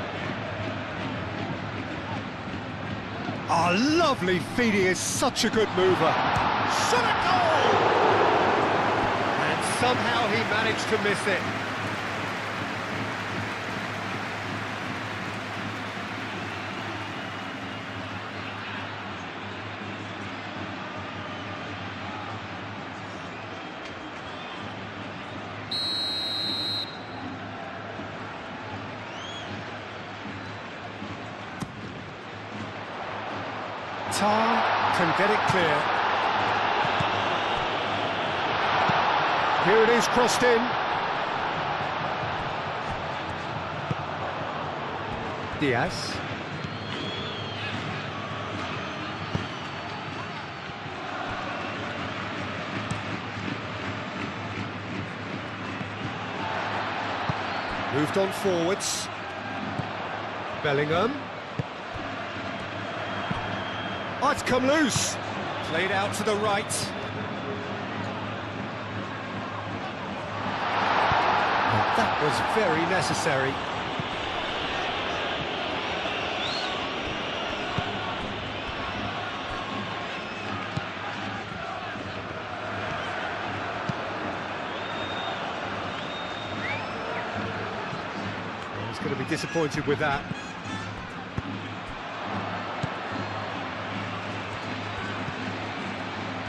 Oh, lovely feed, he is such a good mover. Shot a goal! And somehow he managed to miss it. Tar can get it clear. Here it is, crossed in. Diaz. Moved on forwards. Bellingham. Oh, it's come loose. Played out to the right. Oh, that was very necessary. He's going to be disappointed with that.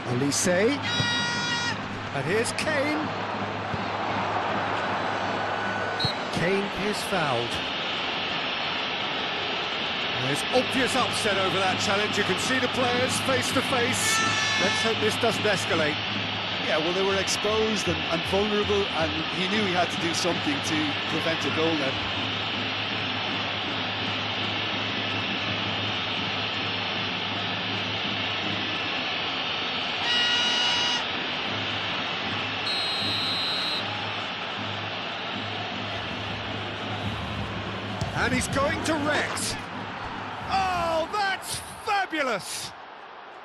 Olise. And here's Kane. Kane is fouled. There's obvious upset over that challenge. You can see the players face to face. Let's hope this doesn't escalate. Yeah, well, they were exposed and vulnerable, and he knew he had to do something to prevent a goal then. And he's going direct. Oh, that's fabulous!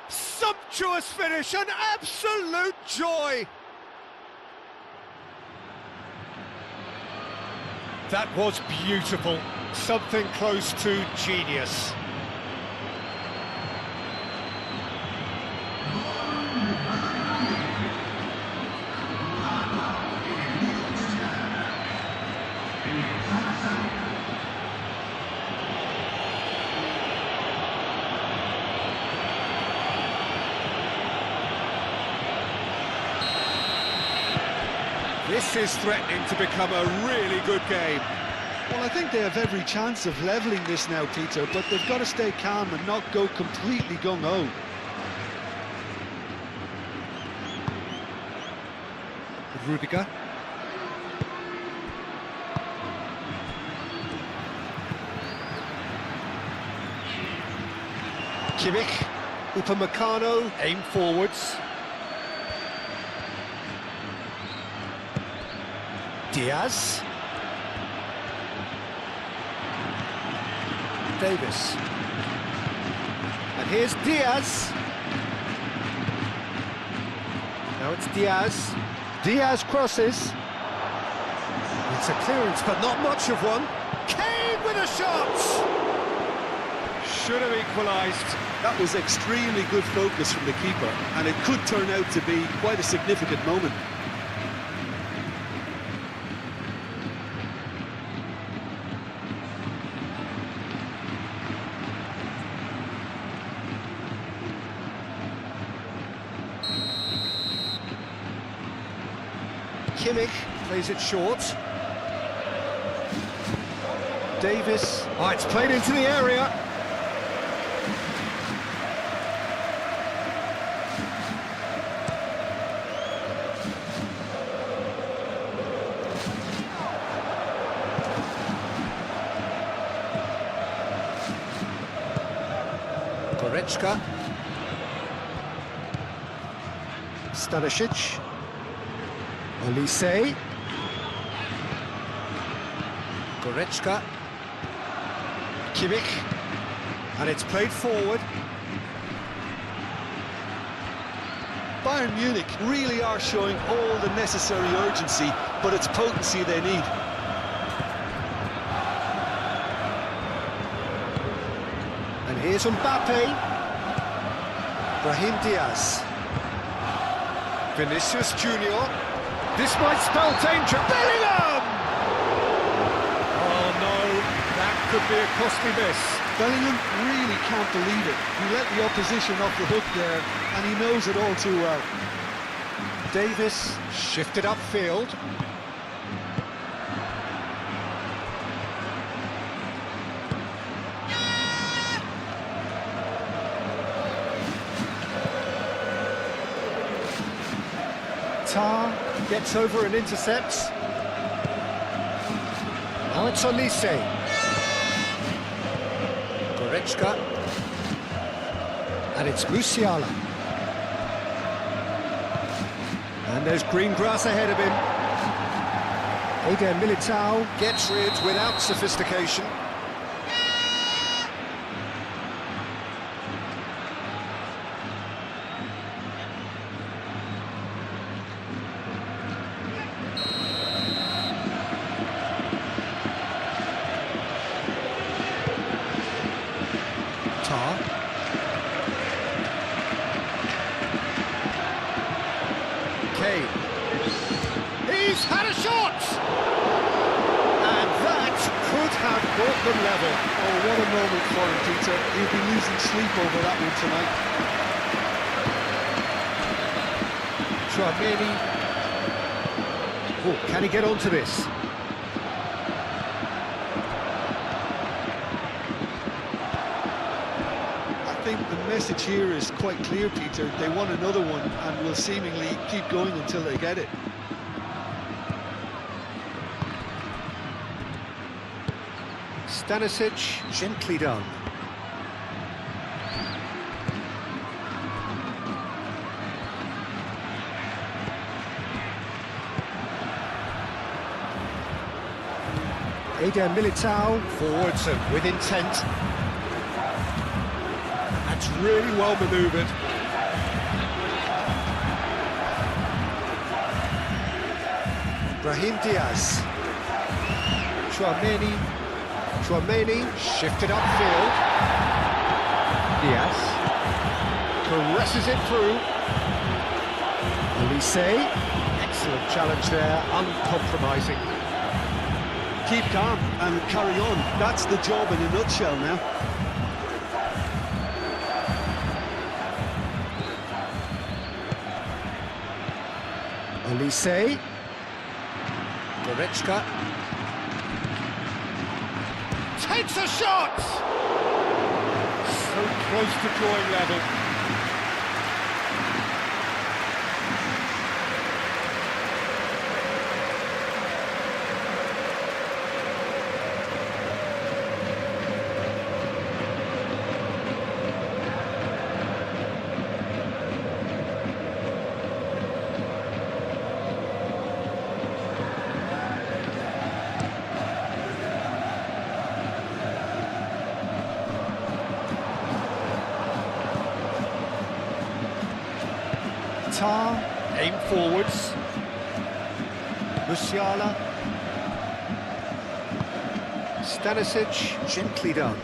Sumptuous finish, an absolute joy! That was beautiful, something close to genius. This is threatening to become a really good game. Well, I think they have every chance of levelling this now, Peter, but they've got to stay calm and not go completely gung-ho. Rudiger. Kimmich, Upamecano, aim forwards. Diaz. Davis. And here's Diaz. Now it's Diaz. Diaz crosses. It's a clearance, but not much of one. Kane with a shot! Should have equalised. That was extremely good focus from the keeper, and it could turn out to be quite a significant moment. Kimmich plays it short. Davis. Oh, it's played into the area. Goretzka. Stanisic. Olise. Goretzka. Kimmich. And it's played forward. Bayern Munich really are showing all the necessary urgency, but it's potency they need. And here's Mbappe. Brahim Diaz. Vinicius Junior. This might spell danger. Bellingham! Oh no, that could be a costly miss. Bellingham really can't believe it. He let the opposition off the hook there, and he knows it all too well. Davis shifted upfield. Tar gets over and intercepts. Now it's Olise. Goretzka. And it's Musiala. And there's green grass ahead of him. Eder Militao gets rid without sophistication. Tar. Kane. He's had a shot! And that could have brought them level. Oh, what a moment for him, Peter. He'll be losing sleep over that one tonight. Tchouaméni. Oh, can he get onto this? I think the message here is quite clear, Peter. They want another one and will seemingly keep going until they get it. Stanisic, gently done. Eder Militao, forwards and with intent. That's really well manoeuvred. Brahim Diaz. Tchouaméni shifted upfield. Diaz caresses it through. Olise, excellent challenge there, uncompromising. Keep calm and carry on. That's the job in a nutshell now. Olise. Goretzka. Takes a shot! So close to drawing level. Tatar, aim forwards. Musiala. Stanisic, gently done.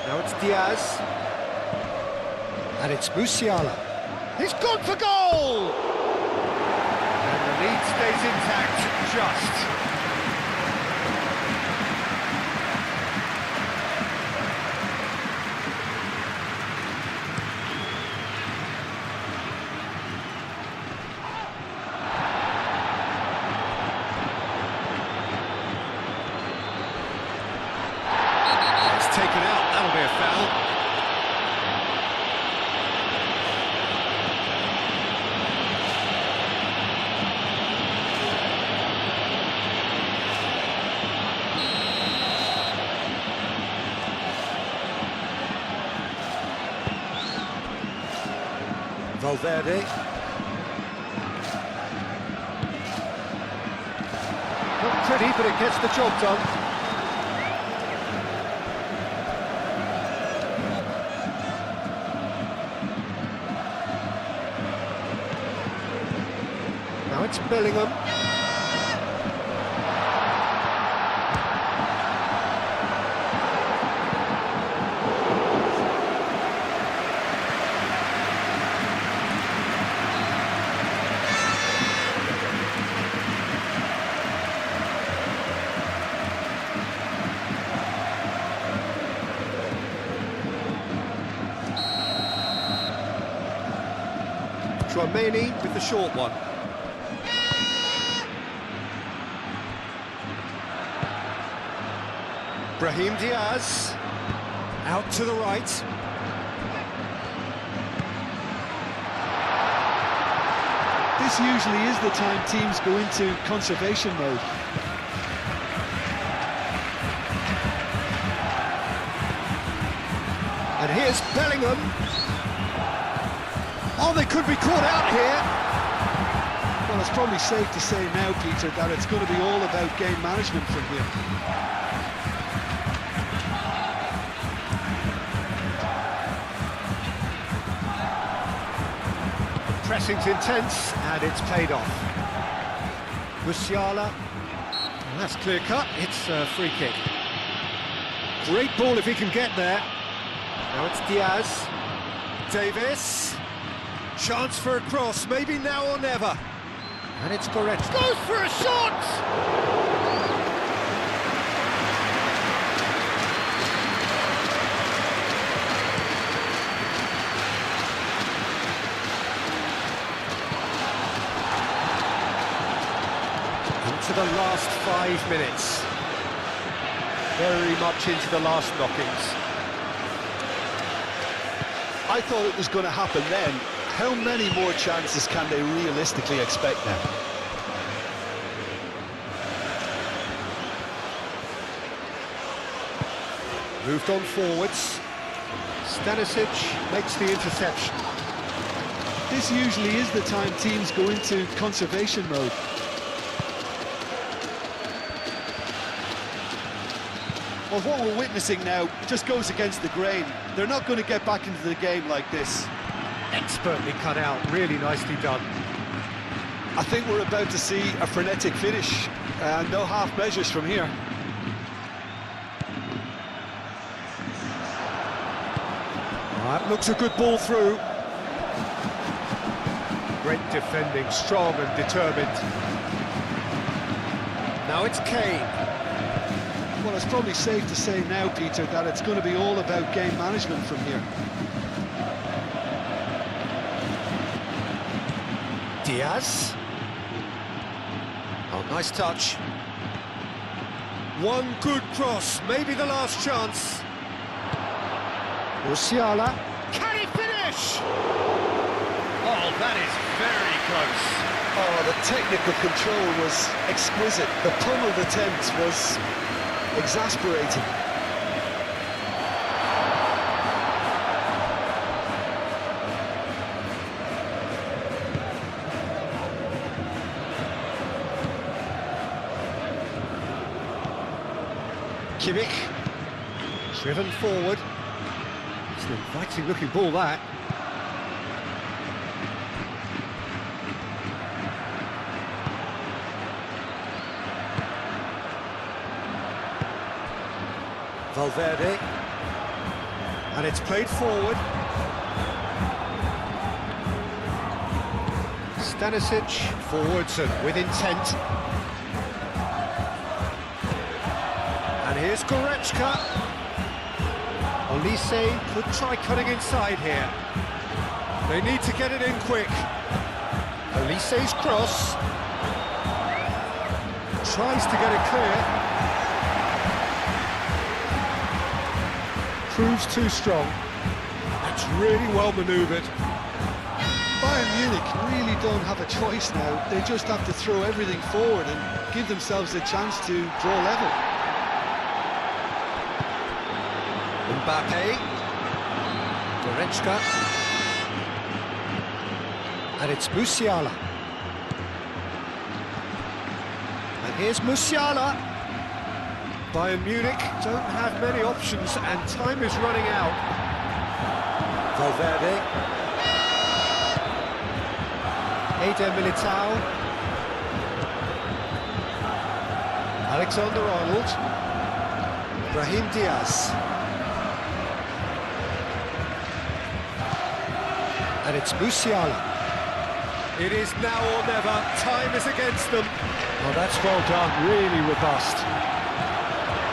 Now it's Diaz. And it's Musiala. He's gone for goal! And the lead stays intact, just. Taken out, that'll be a foul. Valverde. Not pretty, but it gets the job done. Now it's Bellingham. Tchouaméni with the short one. Brahim Diaz, out to the right. This usually is the time teams go into conservation mode. And here's Bellingham. Oh, they could be caught out here. Well, it's probably safe to say now, Peter, that it's going to be all about game management from here. Pressing's intense, and it's paid off. Musiala, and that's clear cut, it's a free kick. Great ball if he can get there. Now it's Diaz. Davis. Chance for a cross, maybe now or never. And it's Goretzka. Goes for a shot! Into the last 5 minutes. Very much into the last knockings. I thought it was going to happen then. How many more chances can they realistically expect now? Moved on forwards. Stanisic makes the interception. This usually is the time teams go into conservation mode. Well, what we're witnessing now just goes against the grain. They're not going to get back into the game like this. Expertly cut out, really nicely done. I think we're about to see a frenetic finish, and no half measures from here. That looks a good ball through. Great defending, strong and determined. Now it's Kane. Well, it's probably safe to say now, Peter, that it's going to be all about game management from here. Diaz. Oh, nice touch. One good cross, maybe the last chance. Musiala. Can he finish? Oh, that is very close. Oh, the technical control was exquisite. The pummeled attempt was exasperating. Kimmich, driven forward. It's an inviting looking ball, that. Valverde. And it's played forward. Stanisic forwards and with intent. And here's Goretzka. Olise could try cutting inside here. They need to get it in quick. Olise's cross. Tries to get it clear. Proves too strong. That's really well manoeuvred. Bayern Munich really don't have a choice now. They just have to throw everything forward and give themselves a chance to draw level. Mbappe. Goretzka. And it's Musiala. And here's Musiala. Bayern Munich don't have many options and time is running out. Valverde. Eder Militao. Alexander-Arnold. Brahim Diaz. And it's Musiala. It is now or never. Time is against them. Oh, that's well done. Really robust.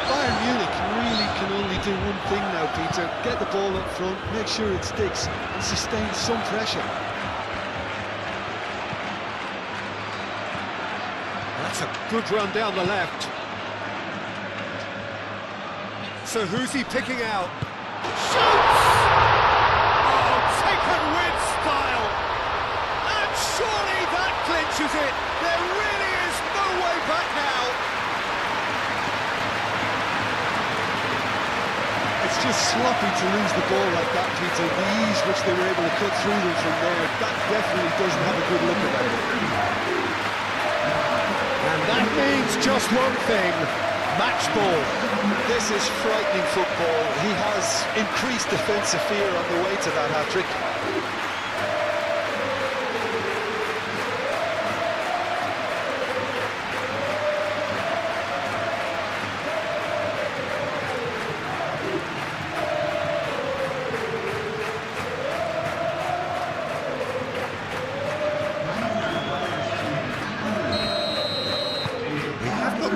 Bayern Munich really can only do one thing now, Peter. Get the ball up front, make sure it sticks, and sustain some pressure. That's a good run down the left. So who's he picking out? Shoots! Oh, taken with style! And surely that clinches it! There really is no way back now! It's just sloppy to lose the ball like that, Peter. The ease which they were able to cut through them from there, that definitely doesn't have a good look about it. And that means just one thing, match ball. This is frightening football. He has increased defensive fear on the way to that hat-trick.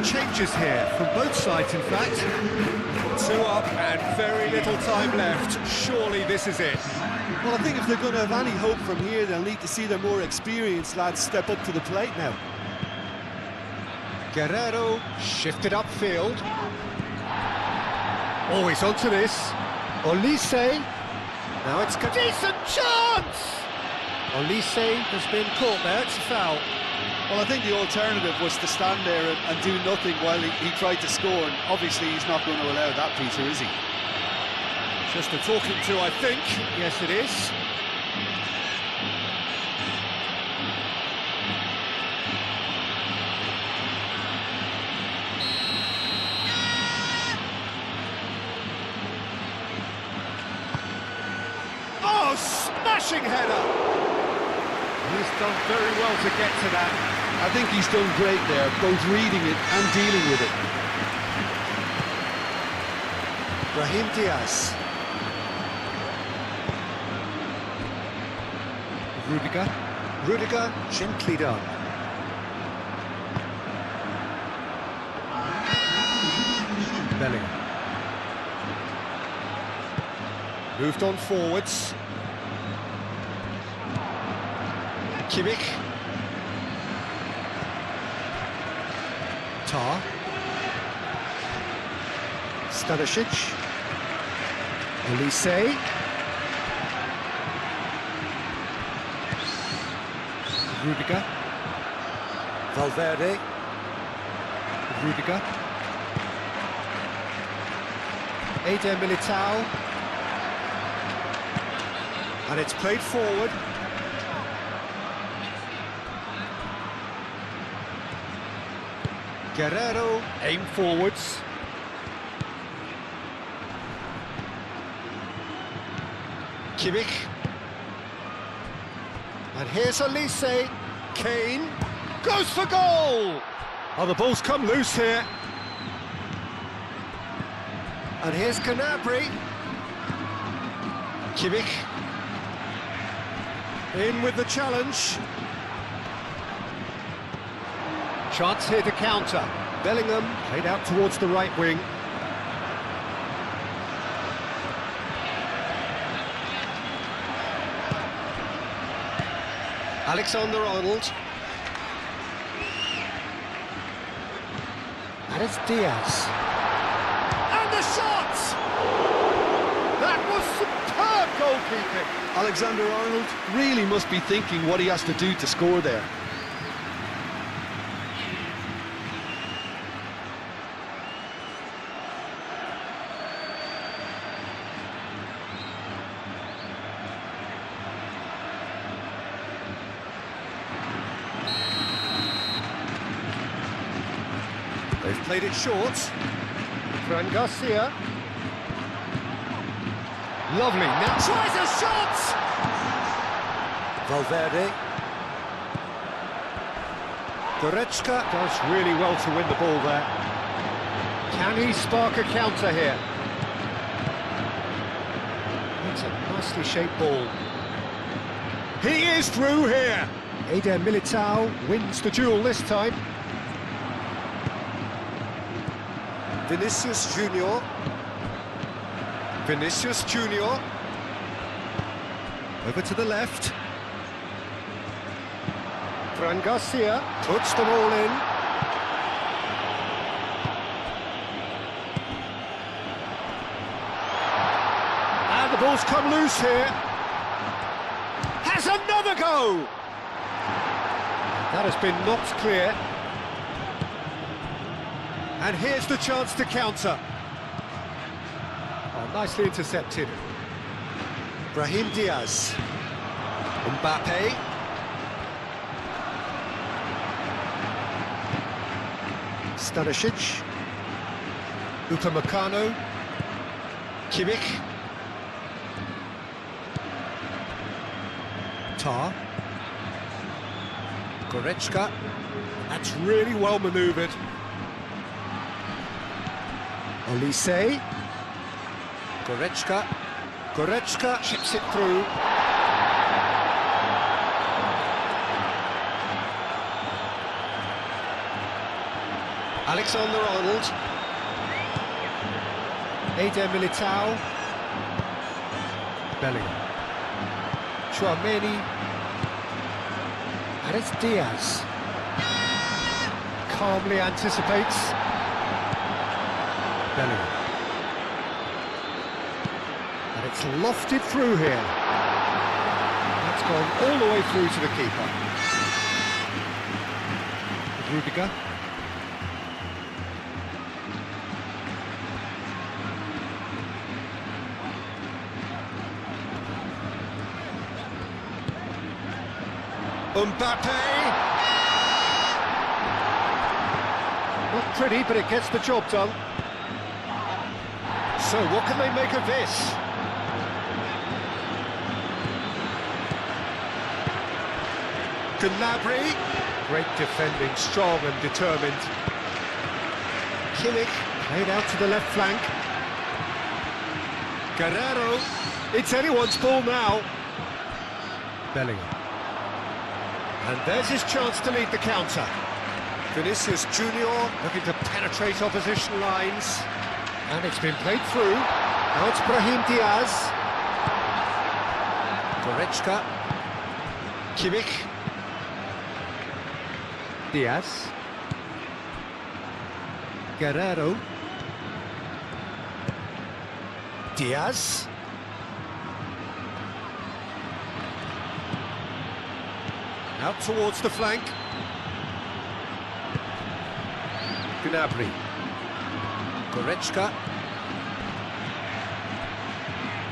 Changes here from both sides, in fact. 2 up and very little time left. Surely this is it. Well, I think if they're going to have any hope from here, they'll need to see their more experienced lads step up to the plate now. Guerrero shifted upfield. Always onto this. Olise. Now it's a decent chance! Olise has been caught there. It's a foul. Well, I think the alternative was to stand there and do nothing while he tried to score, and obviously he's not going to allow that, Peter, is he? Just a talking to, I think. Yes, it is. Oh, smashing header! He's done very well to get to that. I think he's done great there, both reading it and dealing with it. Brahim Diaz. Rudiger, gently done. Bellingham. Moved on forwards. Kimmich. Tar. Stanisic. Olise. Rudiger. Valverde. Rudiger. Eder Militao. And it's played forward. Guerrero, aim forwards. Kimmich. And here's Olise. Kane goes for goal! Oh, the ball's come loose here. And here's Gnabry. Kimmich. In with the challenge. Chance here to counter. Bellingham played out towards the right wing. Alexander-Arnold. And it's Diaz. And the shot! That was superb goalkeeping. Alexander-Arnold really must be thinking what he has to do to score there. They've played it short. Fran Garcia. Lovely, now tries a shot! Valverde. Goretzka does really well to win the ball there. Can he spark a counter here? It's a nicely shaped ball. He is through here! Eder Militao wins the duel this time. Vinicius Junior. Vinicius Junior. Over to the left. Fran Garcia puts them all in. And the ball's come loose here. Has another go! That has been knocked clear. And here's the chance to counter. Oh, nicely intercepted. Brahim Diaz. Mbappe. Stanisic. Upamecano. Kimmich. Tar. Goretzka. That's really well manoeuvred. Olise. Goretzka. Goretzka chips it through. Alexander-Arnold. Eder Militao. Bellingham. Chouameni. And it's Diaz. Calmly anticipates. Bellingham. And it's lofted through here. That's gone all the way through to the keeper. Rudiger. Mbappe! Not pretty, but it gets the job done. So, what can they make of this? Gnabry. Great defending, strong and determined. Kimmich played out to the left flank. Guerrero. It's anyone's ball now. Bellingham. And there's his chance to lead the counter. Vinicius Junior looking to penetrate opposition lines. And it's been played through. Now it's Brahim Diaz. Goretzka. Kimmich. Diaz. Guerrero. Diaz. Out towards the flank. Gnabry. Goretzka.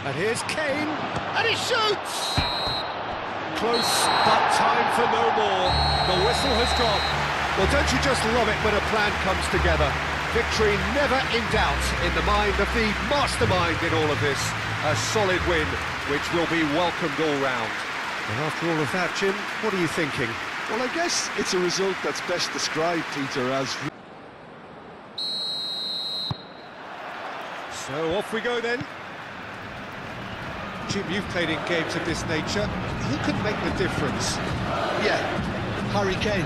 And here's Kane. And he shoots! Close, but time for no more. The whistle has gone. Well, don't you just love it when a plan comes together? Victory never in doubt in the mind of the mastermind in all of this. A solid win, which will be welcomed all round. And after all of that, Jim, what are you thinking? Well, I guess it's a result that's best described, Peter, as... So off we go then. Jim, you've played in games of this nature. Who can make the difference? Yeah, Harry Kane.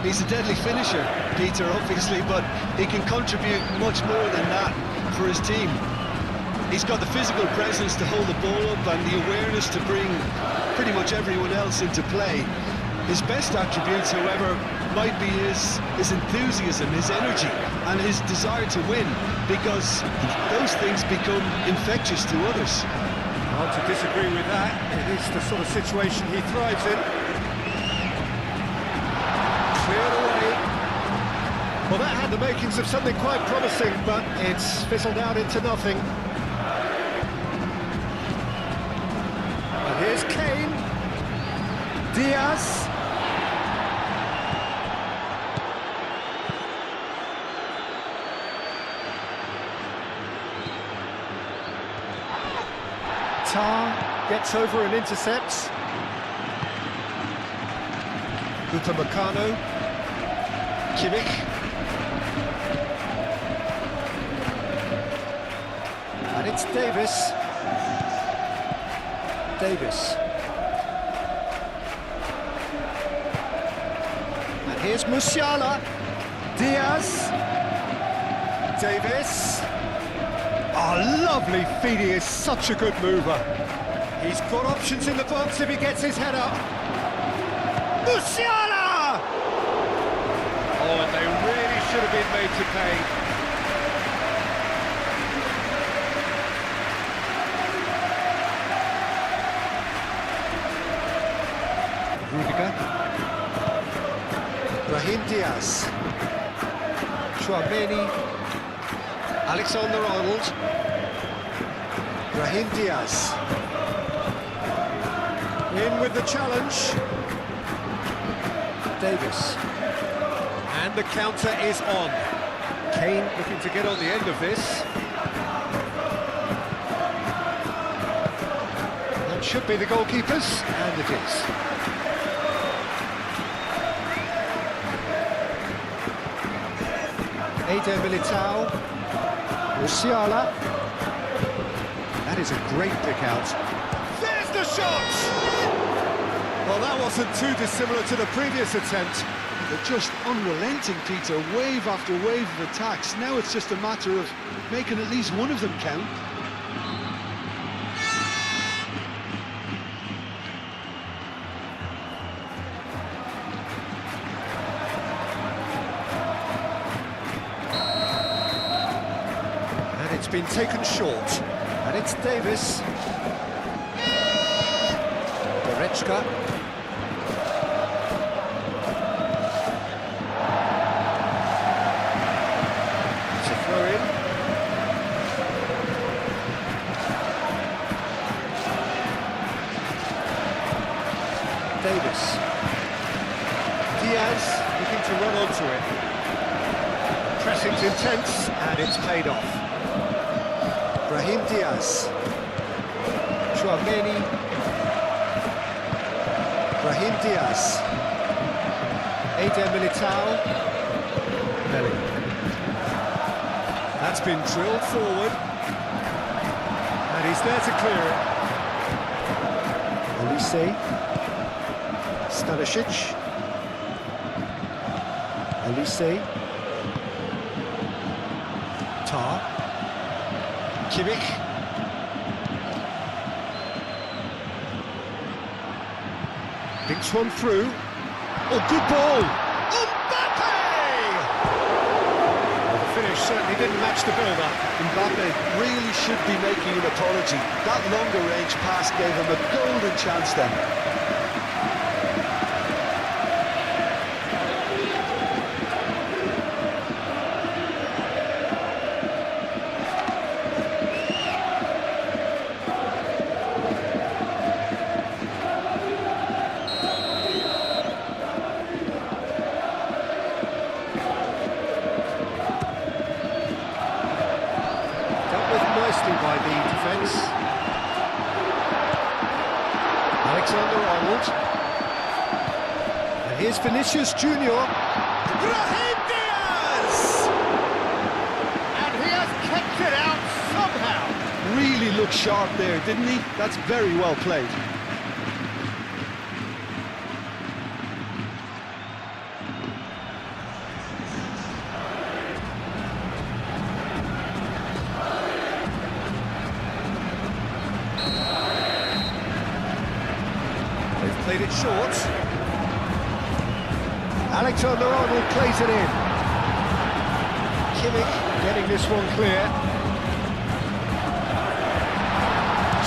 He's a deadly finisher, Peter, obviously, but he can contribute much more than that for his team. He's got the physical presence to hold the ball up and the awareness to bring pretty much everyone else into play. His best attributes, however, might be his enthusiasm, his energy, and his desire to win, because those things become infectious to others. Hard to disagree with that. It is the sort of situation he thrives in. Cleared away. Well, that had the makings of something quite promising, but it's fizzled out into nothing. And here's Kane. Diaz. Tar gets over and intercepts. Upamecano. Kimmich. And it's Davis. Davis. And here's Musiala. Diaz. Davis. Oh, lovely feed, he is such a good mover. He's got options in the box if he gets his head up. Musiala! Oh, and they really should have been made to pay. Rudiger. Brahim Diaz. Chouameni. Alexander-Arnold. Brahim Diaz. In with the challenge. Davis. And the counter is on. Kane looking to get on the end of this. That should be the goalkeepers, and it is. Eder Militao. Musiala. That is a great pick out. There's the shot! Well, that wasn't too dissimilar to the previous attempt. They're just unrelenting, Peter, wave after wave of attacks. Now it's just a matter of making at least one of them count. It's been taken short, and it's Davis. Goretzka. It's a throw-in. Davis. Diaz looking to run onto it. Pressing's intense, and it's paid off. Brahim Diaz. Chouameni. Brahim Diaz. Eder Militao. Belly. That's been drilled forward. And he's there to clear it. Olise. Stanisic. Olise. Tar. Kimmich. Thinks one through. Oh, good ball! Mbappe! Well, the finish certainly didn't match the build-up. Mbappe really should be making an apology. That longer range pass gave him a golden chance then. By the defence. Alexander-Arnold. And here's Vinicius Junior. Brahim Diaz! And he has kept it out so looked sharp there, didn't he? That's very well played. They've played it short. Alexander-Arnold plays it in. Kimmich getting this one clear.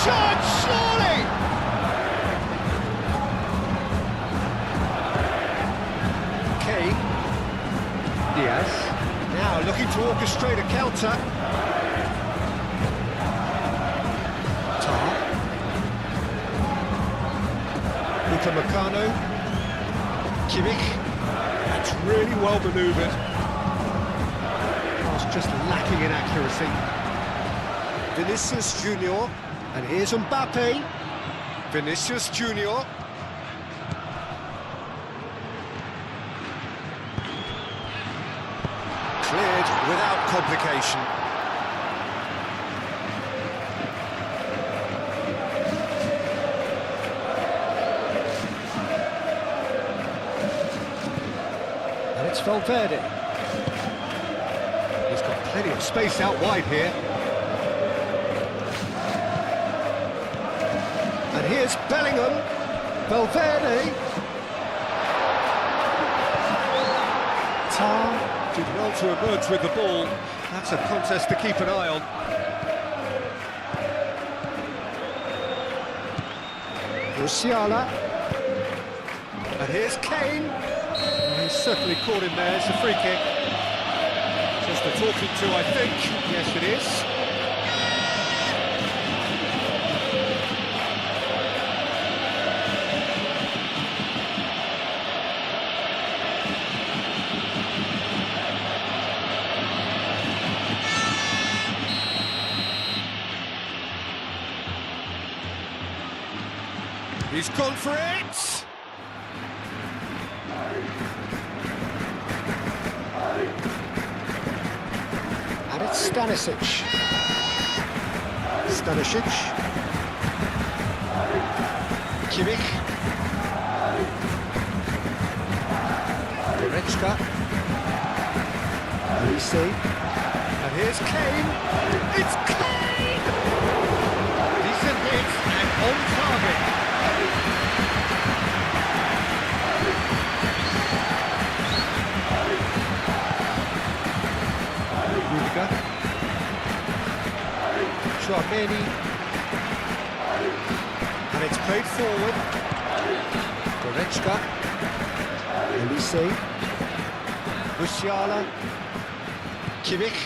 Shot, surely! Kane. Diaz. Now looking to orchestrate a counter. Tar. Upamecano. Kimmich. That's really well manoeuvred. Pass just lacking in accuracy. Vinicius Junior. And here's Mbappe. Vinicius Junior. Cleared without complication. And it's Valverde. He's got plenty of space out wide here. And here's Bellingham. Valverde. Tar did well to emerge with the ball. That's a contest to keep an eye on. Musiala. And here's Kane. He's certainly caught him there. It's a free kick. Just a talking to, I think. Yes, it is. He's gone for it! And it's Stanisic. Stanisic. Kimmich. Goretzka. Olise. And here's Kane. It's Kane! Decent hit and on target. Chouameni. And it's played forward. Goretzka. Olise. Musiala. Kimmich.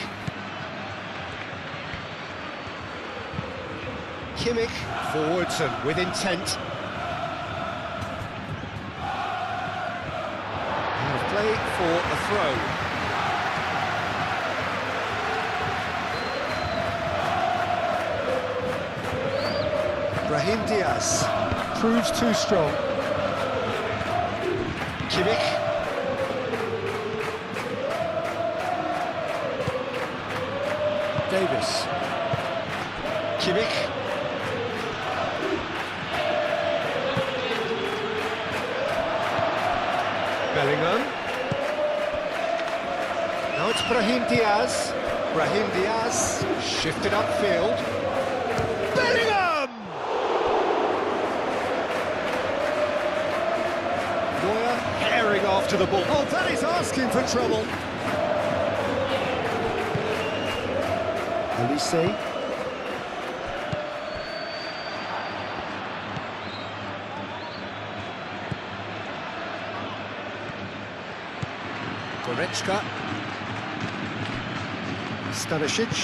Kimmich. Forwards and with intent. And play for a throw. Brahim Diaz proves too strong. Kimmich. Davis. Kimmich. Bellingham. Now it's Brahim Diaz. Brahim Diaz shifted upfield. Bellingham! Neuer herring after the ball. Oh, that is asking for trouble. Olise. Goretzka. Stanisic.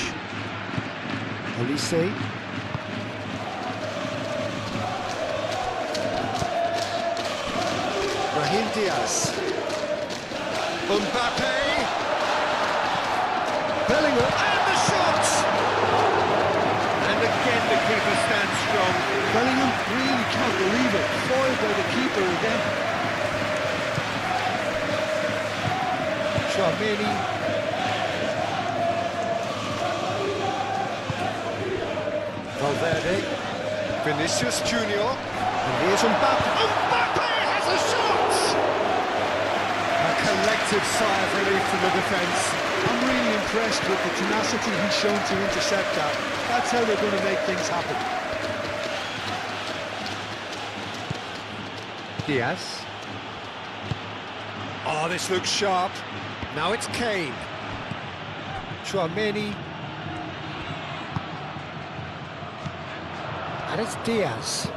Olise. Brahim Diaz. Mbappe. Bellingham. And the shot! And again the keeper stands strong. Bellingham really can't believe it. Foiled by the keeper again. Chouameni. Valverde, Vinicius Junior, and here's Mbappe. Mbappe has a shot! A collective sigh of relief from the defence. I'm really impressed with the tenacity he's shown to intercept that. That's how they're going to make things happen. Diaz. Oh, this looks sharp. Now it's Kane. Tchouaméni. And it's Diaz.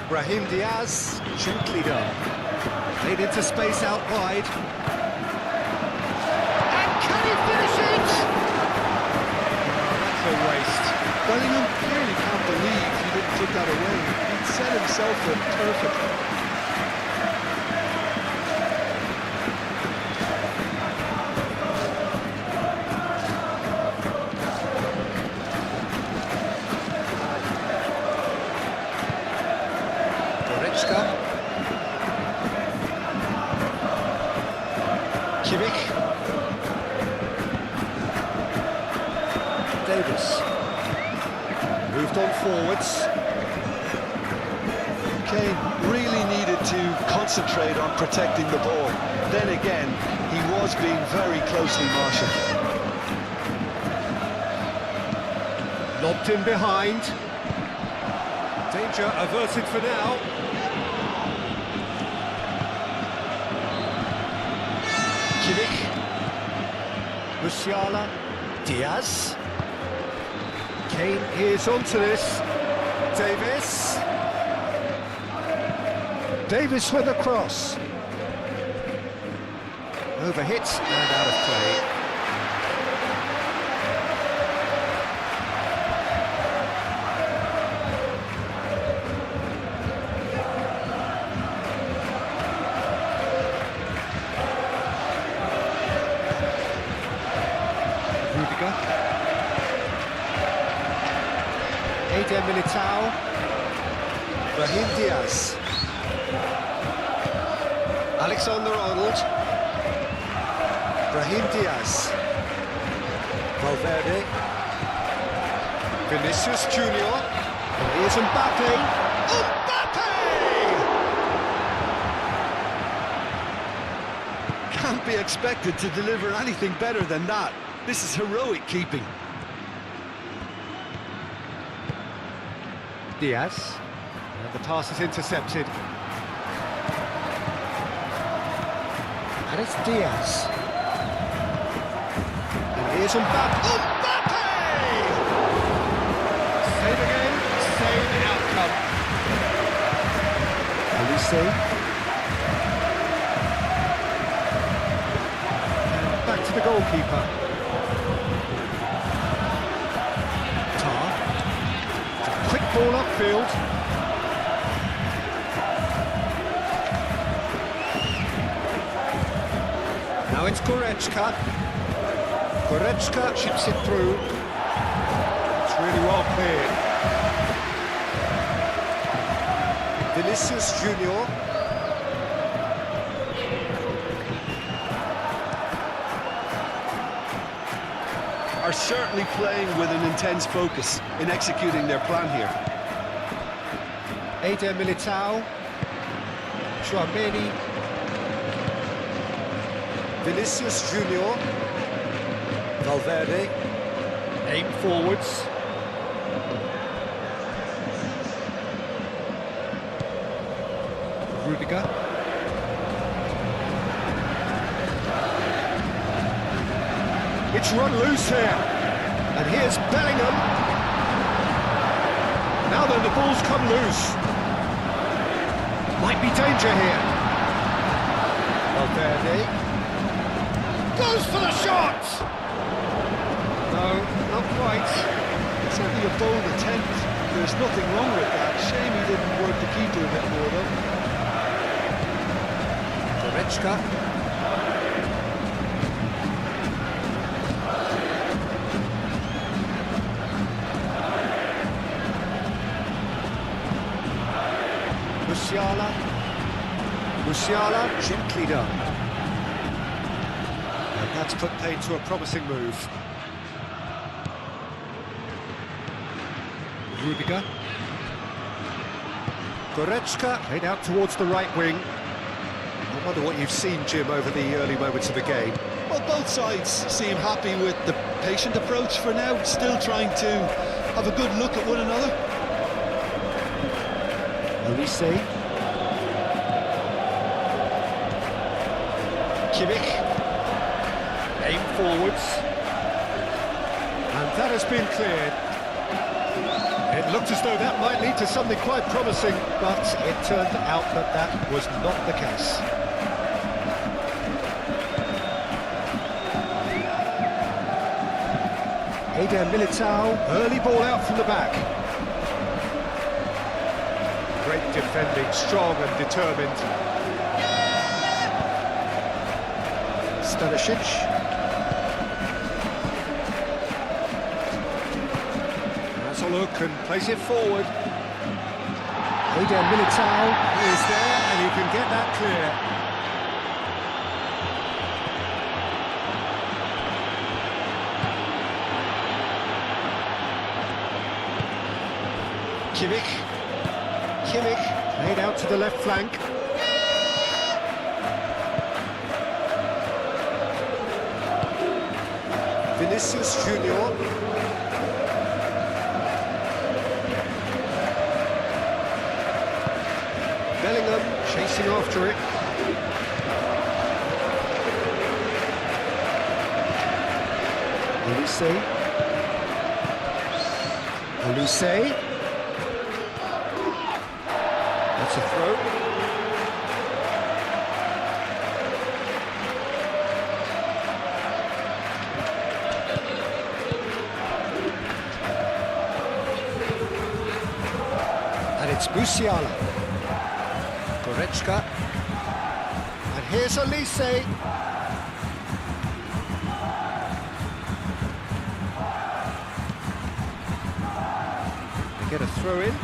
Brahim Diaz, gently done. Played into space out wide. And can he finish it? That's a waste. Bellingham clearly can't believe he didn't put that away. He'd set himself up perfectly. Kimmich. Davis. Moved on forwards. Kane really needed to concentrate on protecting the ball. Then again, he was being very closely marshalled. Lobbed in behind. Danger averted for now. Kimmich. Musiala. Diaz. Kane is onto this. Davis. Davis with a cross. Overhit and out of play. Eder Militao, Brahim Diaz, Alexander-Arnold, Brahim Diaz, Valverde, Vinicius Junior, and here's Mbappe. Mbappe! Can't be expected to deliver anything better than that. This is heroic keeping. Diaz, and the pass is intercepted. And it's Diaz. And here's Mbappe. Mbappe! Save again, same outcome. Olise. And back to the goalkeeper. Ball upfield. Now it's Goretzka. Goretzka chips it through. It's really well cleared. Vinicius Junior. Are certainly playing with an intense focus in executing their plan here. Eder Militao, Tchouaméni, Vinicius Junior, Valverde, aim forwards. Rudiger. It's run loose here, and here's Bellingham. Now then, the ball's come loose. Might be danger here. Valverde goes for the shot. No, not quite. It's only a bold attempt. There's nothing wrong with that. Shame he didn't work the keeper a bit more, though. Goretzka. Musiala, gently done. And that's put paid to a promising move. Rudiger. Goretzka played out towards the right wing. I wonder what you've seen, Jim, over the early moments of the game. Well, both sides seem happy with the patient approach for now, still trying to have a good look at one another. Olise. Kimmich. Aim forwards. And that has been cleared. It looked as though that might lead to something quite promising, but it turned out that that was not the case. Eder Militao, early ball out from the back. Great defending, strong and determined. Stanisic. Has a look and plays it forward. Eder Militao is there and he can get that clear. Kimmich played out to the left flank. Vinicius Junior. Bellingham chasing after it. Olise. That's a throw. And it's Musiala. Goretzka. And here's Olise. They get a throw in.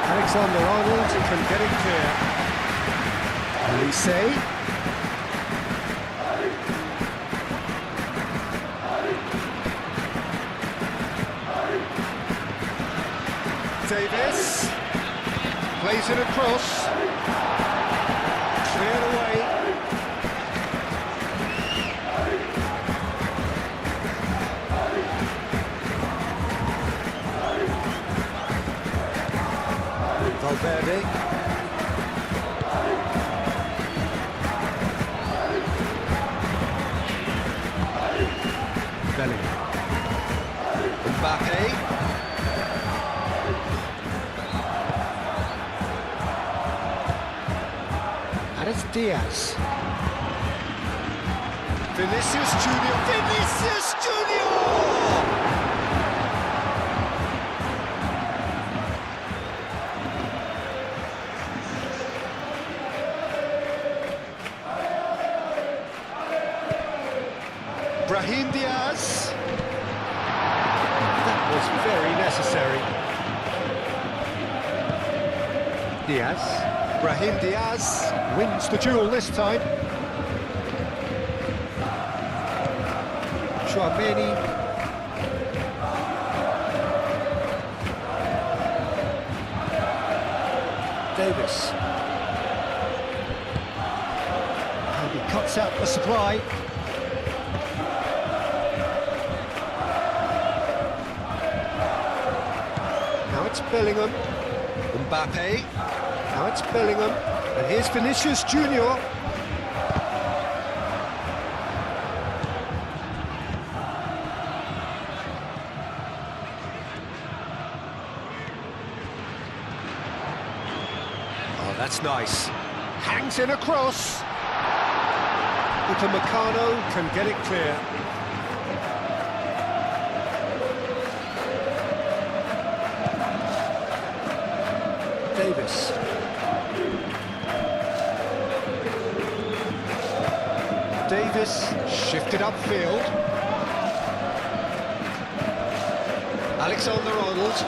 Alexander-Arnold can get it clear. Olise. Davis plays it across. Cleared away. Valverde. Bellingham. Mbappe. And it's Diaz. Vinicius Junior. Vinicius Junior! Brahim Diaz. That was very necessary. Diaz. Brahim Diaz wins the duel this time. Chouameni. Davis. And he cuts out the supply. Bellingham. Mbappe. Now it's Bellingham. And here's Vinicius Junior. Oh, that's nice. Hangs in a cross. Upamecano can get it clear. Davis. Davis shifted upfield. Alexander-Arnold.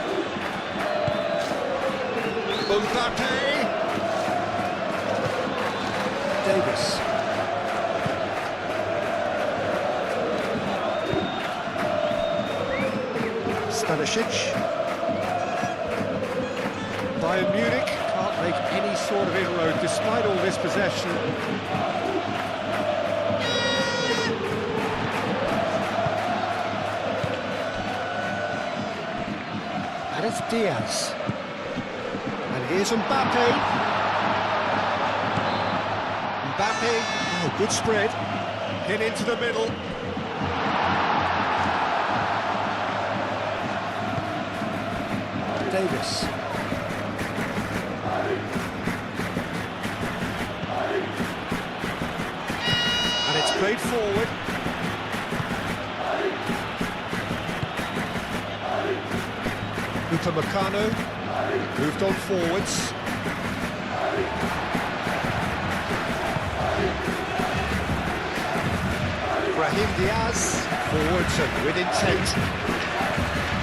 Mbappe. Davis. Perisic. Bayern Munich can't make any sort of inroad despite all this possession. And it's Diaz. And here's Mbappe. Mbappe, oh, good spread. Hit into the middle. Davis. And it's played forward. Upamecano moved on forwards. Brahim Diaz forwards and with intent.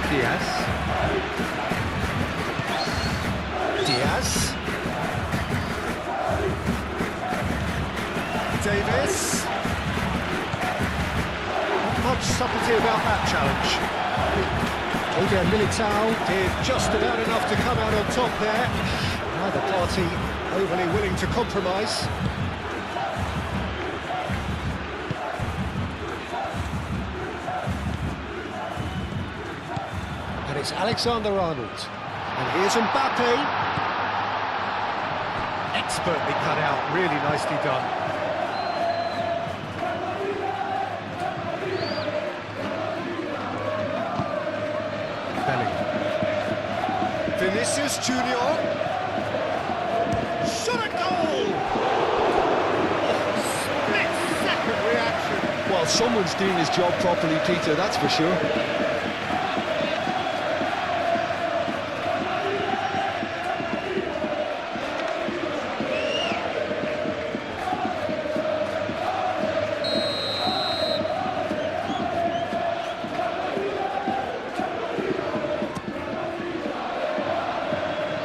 Diaz. Davis. Not much subtlety about that challenge. Militao did just about enough to come out on top there. Neither party overly willing to compromise. And it's Alexander-Arnold. And here's Mbappe. Expertly cut out, really nicely done. Vinicius Junior. Shot a goal! Split-second reaction. Well, someone's doing his job properly, Peter, that's for sure.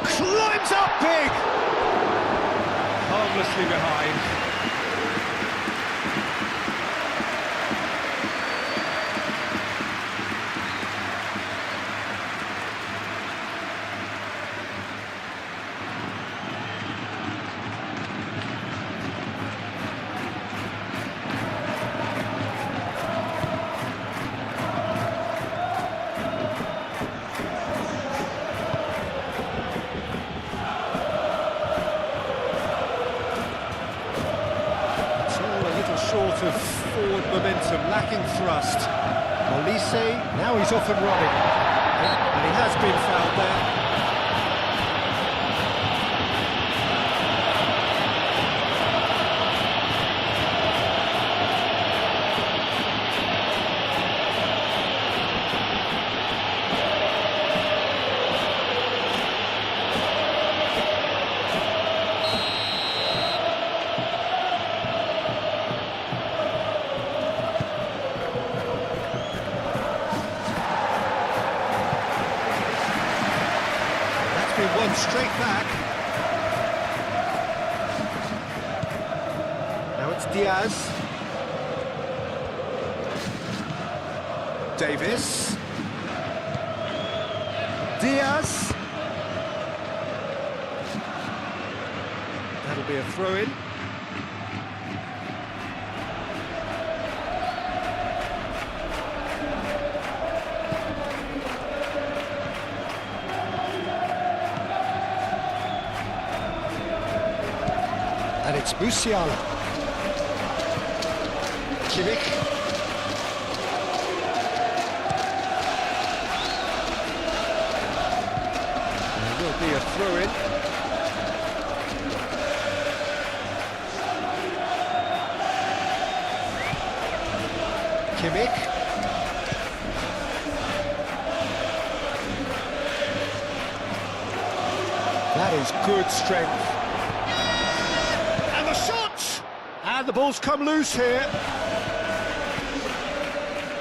Climbs up big! Harmlessly behind. Short of forward momentum, lacking thrust. Olise, now he's off and running. And he has been fouled there. One straight back. Now it's Diaz. Davis. Diaz. That'll be a throw-in. And it's Musiala. Kimmich. There will be a throw-in. Kimmich. That is good strength. And the ball's come loose here.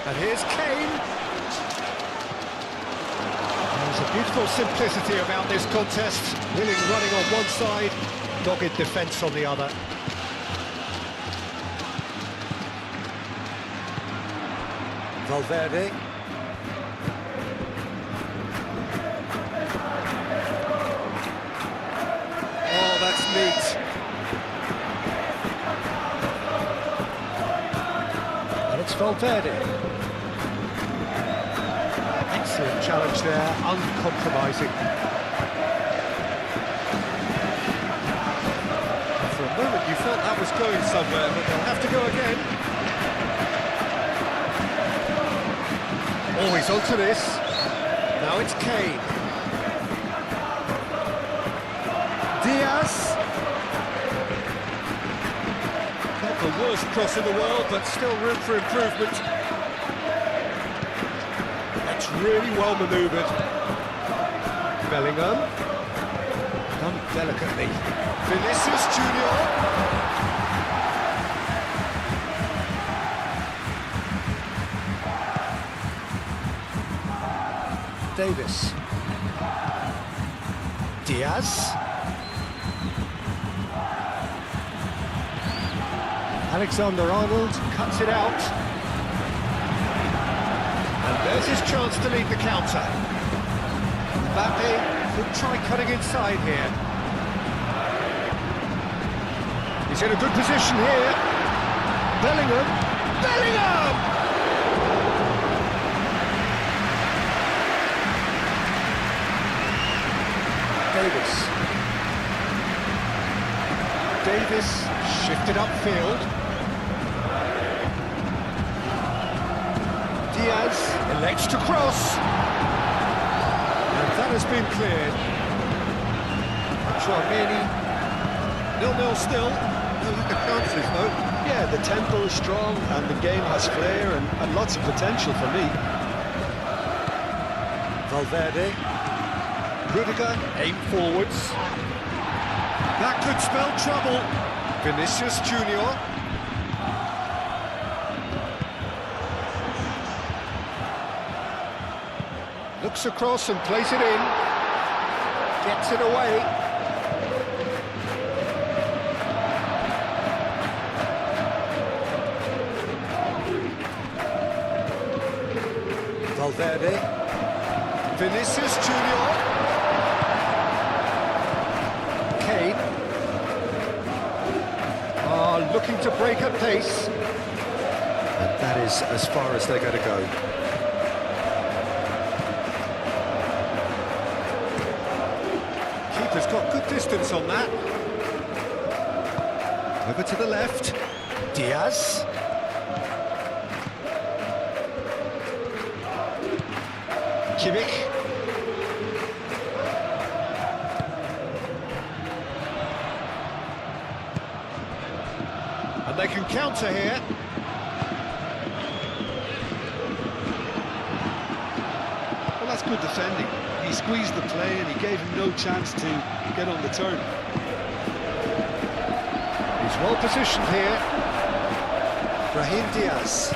And here's Kane. There's a beautiful simplicity about this contest. Willing running on one side, dogged defence on the other. Valverde. It's Valverde. Excellent challenge there, uncompromising. For a moment you felt that was going somewhere, but they'll have to go again. Always onto this. Now it's Kane. Diaz. Not the worst cross in the world, but still room for improvement. That's really well manoeuvred. Bellingham. Done delicately. Vinicius Junior. Davis. Diaz. Alexander-Arnold cuts it out. And there's his chance to lead the counter. Mbappe could try cutting inside here. He's in a good position here. Bellingham. Bellingham! Davis shifted upfield. Diaz elects to cross. And that has been cleared. Chouameni, 0-0 still. No the chances though. Yeah, the tempo is strong and the game has flair and lots of potential for me. Valverde. Rudiger, aim forwards. That could spell trouble. Vinicius Junior. Looks across and plays it in. Gets it away. Valverde. Vinicius Junior. Kane. Looking to break at pace. And that is as far as they're going to go. Keeper's got good distance on that. Over to the left. Diaz. Kimmich. And they can counter here. Well, that's good defending. He squeezed the play and he gave him no chance to get on the turn. He's well positioned here. Brahim Diaz.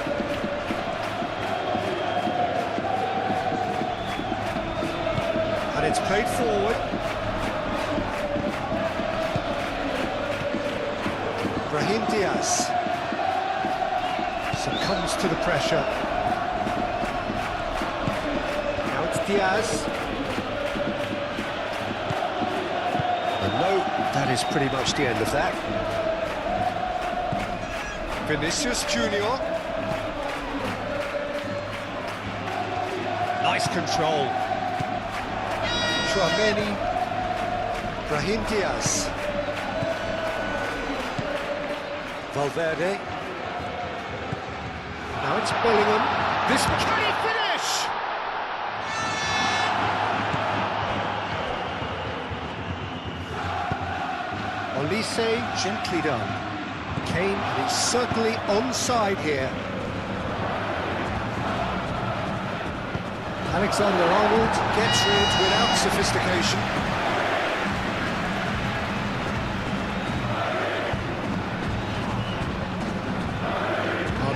And it's played forward. Brahim Diaz succumbs to the pressure. Now it's Diaz. And no, that is pretty much the end of that. Vinicius Junior. Nice control. Chouameni. Brahim Diaz. Valverde. Now it's Bellingham. This can he finish? Olise gently done. Kane is certainly onside here. Alexander-Arnold gets rid without sophistication.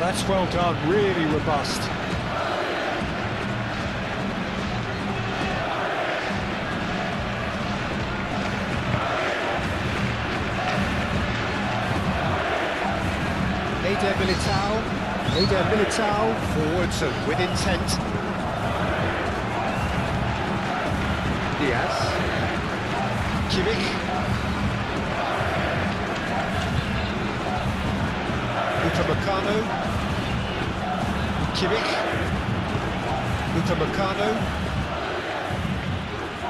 That's well done, really robust. Eder Militao, forwards and with intent. Diaz. Kimmich. Upamecano. Kimmich. Upamecano.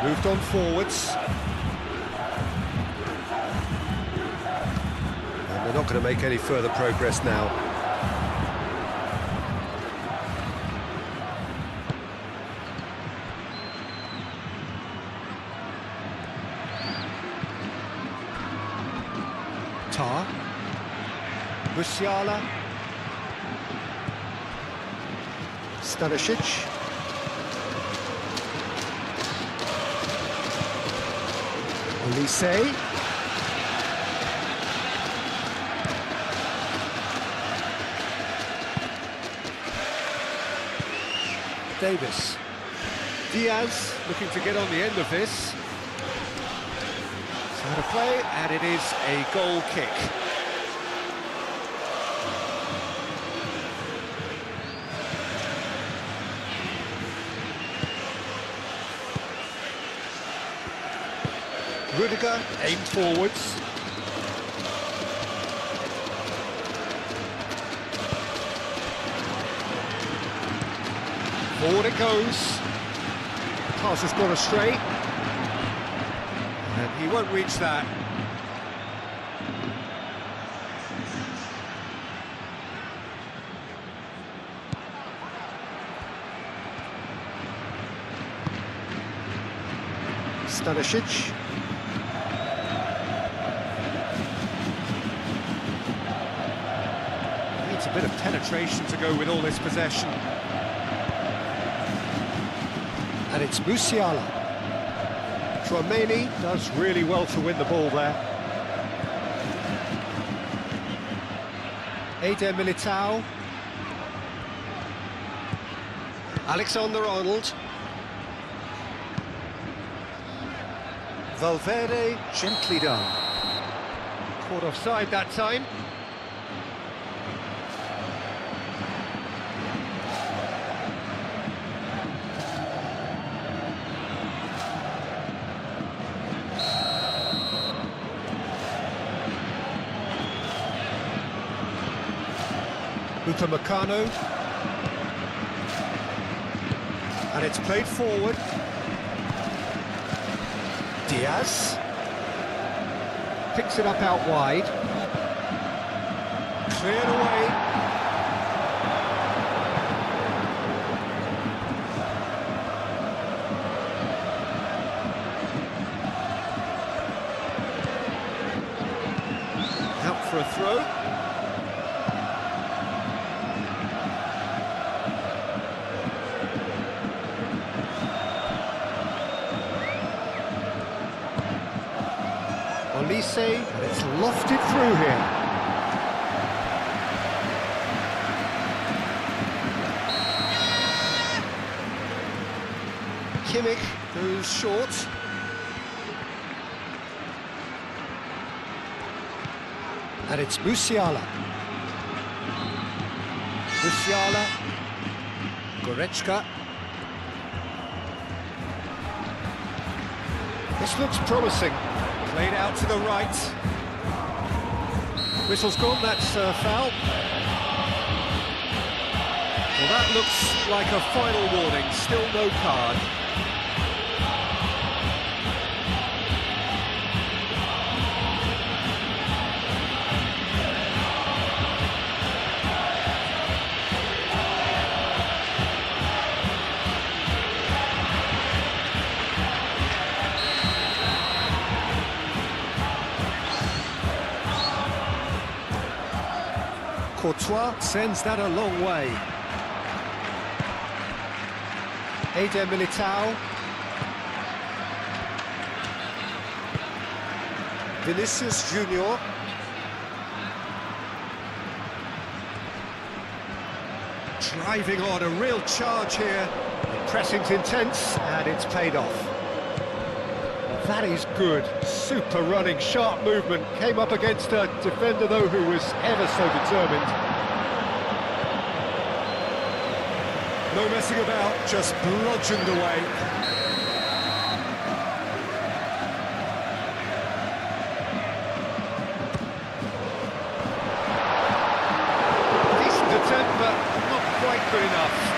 Moved on forwards. And they're not going to make any further progress now. Tar. Musiala. Stanisic. Olise. Davis. Diaz looking to get on the end of this. So to play, and it is a goal kick. Rudiger aimed forwards. Forward it goes. Pass has gone astray. And he won't reach that. Stanisic. Needs a bit of penetration to go with all this possession. And it's Musiala. Tchouaméni does really well to win the ball there. Eder Militao. Alexander-Arnold. Valverde, gently done. Caught offside that time. Upamecano. And it's played forward. Diaz. Picks it up out wide. Cleared away. Out for a throw. Olise, and it's lofted through here. Kimmich goes short. And it's Musiala. Musiala. Goretzka. This looks promising. Played out to the right. Whistle's gone, that's a foul. Well, that looks like a final warning, still no card. Courtois sends that a long way. Eder Militao. Vinicius Junior. Driving on, a real charge here. The pressing's intense, and it's paid off. That is good. Super running, sharp movement. Came up against a defender, though, who was ever so determined. No messing about, just bludgeoned away. Decent attempt, but not quite good enough.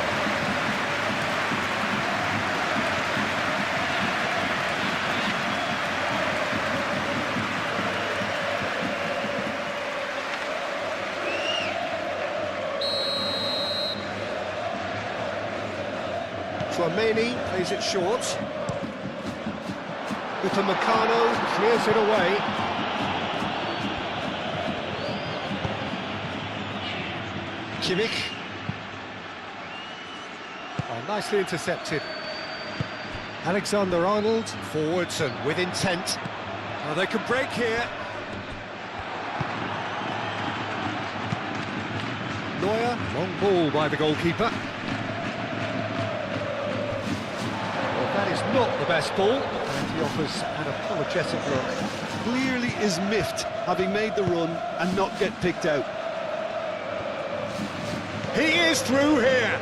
Flamini plays it short. Upamecano clears it away. Kimmich. Oh, nicely intercepted. Alexander-Arnold forwards and with intent. Oh, they can break here. Neuer, long ball by the goalkeeper. That is not the best ball, and he offers an apologetic look. Clearly is miffed, having made the run and not get picked out. He is through here!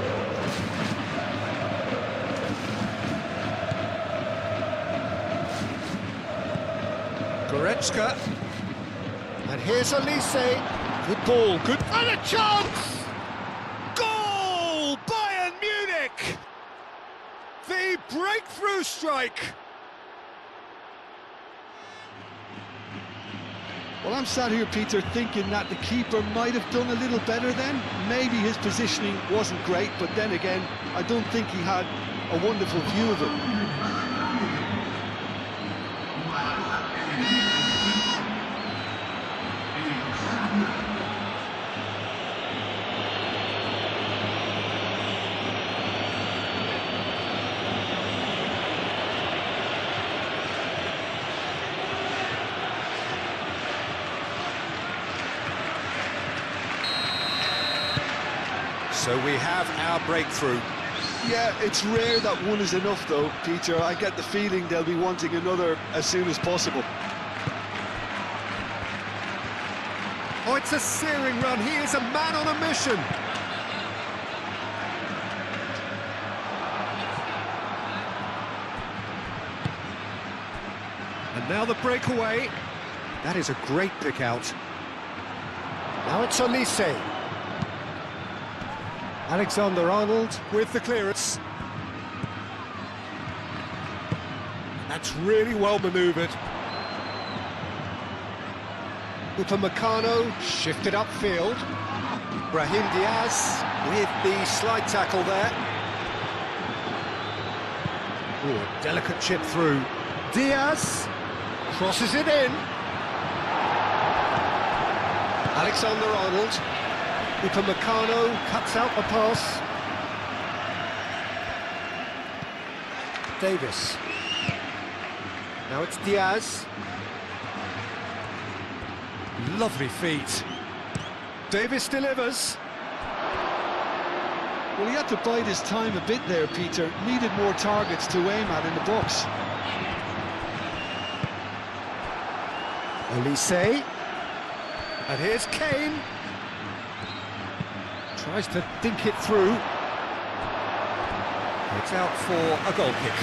Goretzka. And here's Elise. Good ball, good... And a chance! Goal! Bayern Munich! The breakthrough strike! Well, I'm sat here, Peter, thinking that the keeper might have done a little better then. Maybe his positioning wasn't great, but then again, I don't think he had a wonderful view of it. So we have our breakthrough. Yeah, it's rare that one is enough, though, Peter. I get the feeling they'll be wanting another as soon as possible. Oh, it's a searing run. He is a man on a mission. And now the breakaway. That is a great pick out. Now it's Elise. Alexander-Arnold with the clearance. That's really well manoeuvred. Upamecano shifted upfield. Brahim Diaz with the slide tackle there. Ooh, a delicate chip through. Diaz crosses it in. Alexander-Arnold. Upamecano cuts out the pass. Davis. Now it's Diaz. Lovely feet. Davis delivers. Well, he had to bide his time a bit there, Peter. Needed more targets to aim at in the box. Elise. And here's Kane. Tries to dink it through. It's out for a goal kick.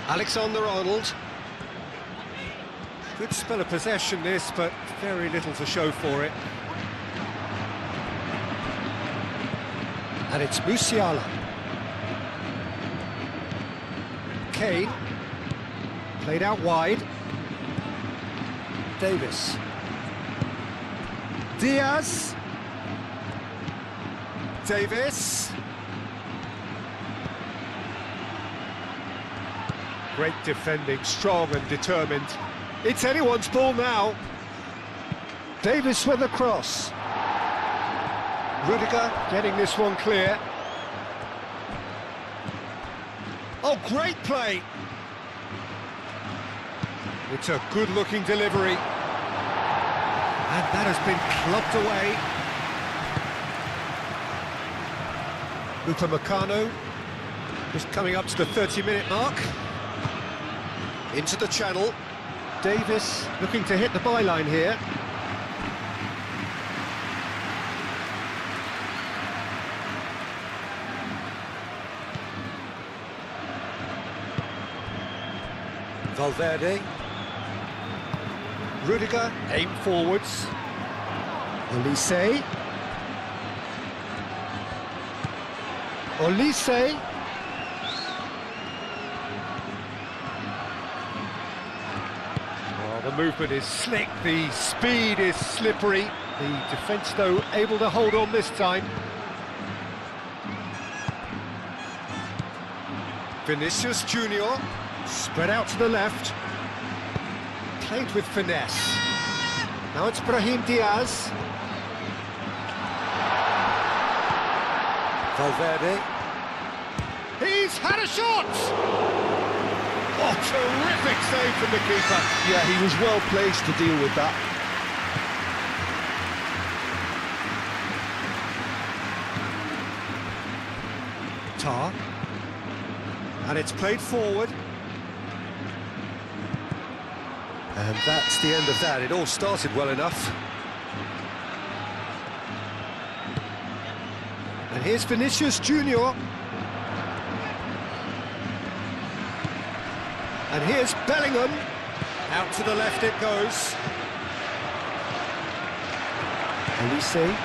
Alexander-Arnold. Good spell of possession this, but very little to show for it. And it's Musiala. Kane. Played out wide. Davis. Diaz. Davis. Great defending, strong and determined. It's anyone's ball now. Davis with a cross. Rudiger getting this one clear. Oh, great play! It's a good-looking delivery. And that has been clubbed away. Upamecano just coming up to the 30-minute mark. Into the channel. Davis looking to hit the byline here. Valverde. Rudiger, aim forwards. Olise. Olise. The movement is slick, the speed is slippery. The defence, though, able to hold on this time. Vinicius Junior, spread out to the left. Played with finesse. Now it's Brahim Diaz. Valverde. He's had a shot! Oh, terrific save from the keeper. Yeah, he was well placed to deal with that. Tar. And it's played forward. And that's the end of that. It all started well enough. And here's Vinicius Junior. And here's Bellingham. Out to the left it goes. Olise.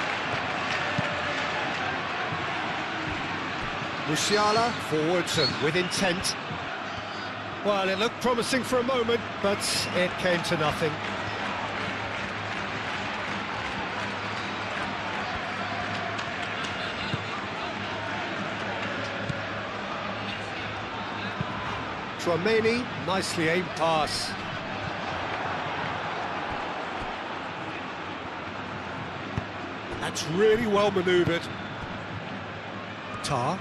Musiala forwards and with intent. Well, it looked promising for a moment, but it came to nothing. Tchouaméni, nicely aimed pass. That's really well manoeuvred. Tar.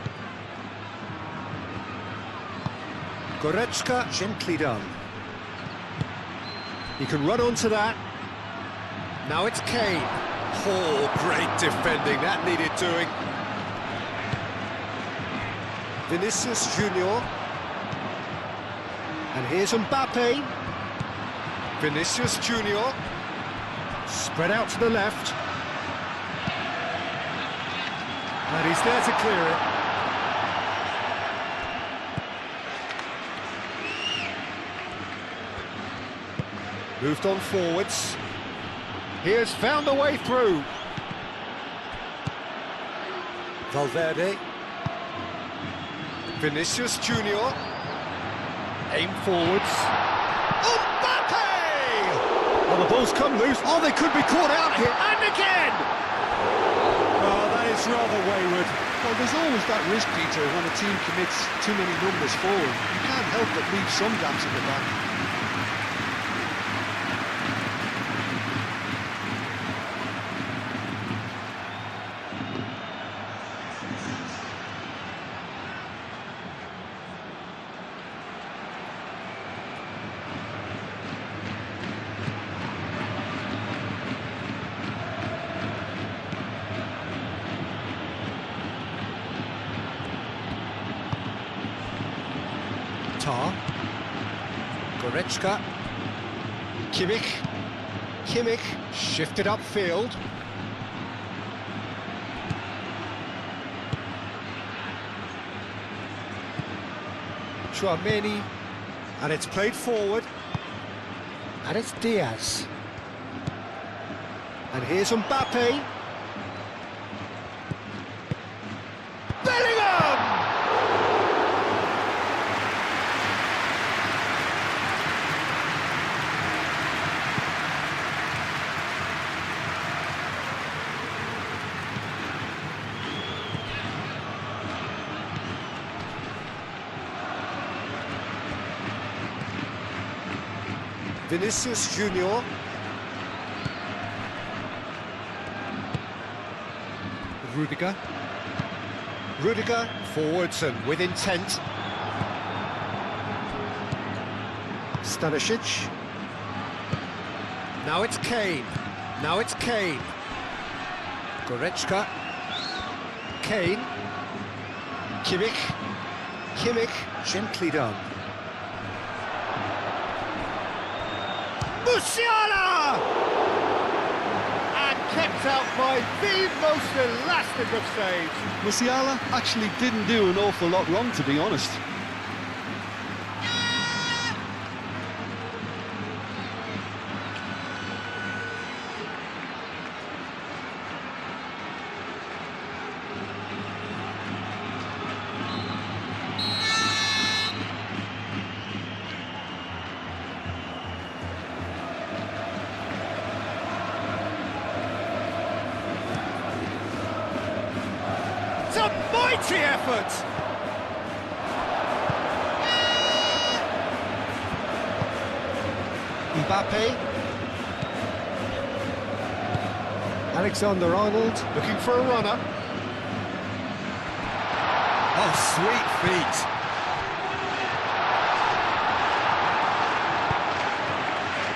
Goretzka, gently done. He can run onto that. Now it's Kane. Oh, great defending, that needed doing. Vinicius Junior. And here's Mbappe. Vinicius Junior. Spread out to the left. And he's there to clear it. Moved on forwards. He has found a way through. Valverde. Vinicius Junior. Aim forwards. Mbappe! Oh, the ball's come loose. Oh, they could be caught out here. And again! Oh, that is rather wayward. Well, there's always that risk, Peter, when a team commits too many numbers forward. You can't help but leave some gaps in the back. Tar. Goretzka. Kimmich shifted upfield. Tchouaméni. And it's played forward. And it's Diaz. And here's Mbappe. Bellingham! Vinicius Junior. Rudiger forwards and with intent. Stanisic. Now it's Kane. Goretzka. Kane. Kimmich, gently done. Musiala! And kept out by the most elastic of saves. Musiala actually didn't do an awful lot wrong, to be honest. Quality effort! Mbappe. Alexander-Arnold looking for a runner. Oh, sweet feet.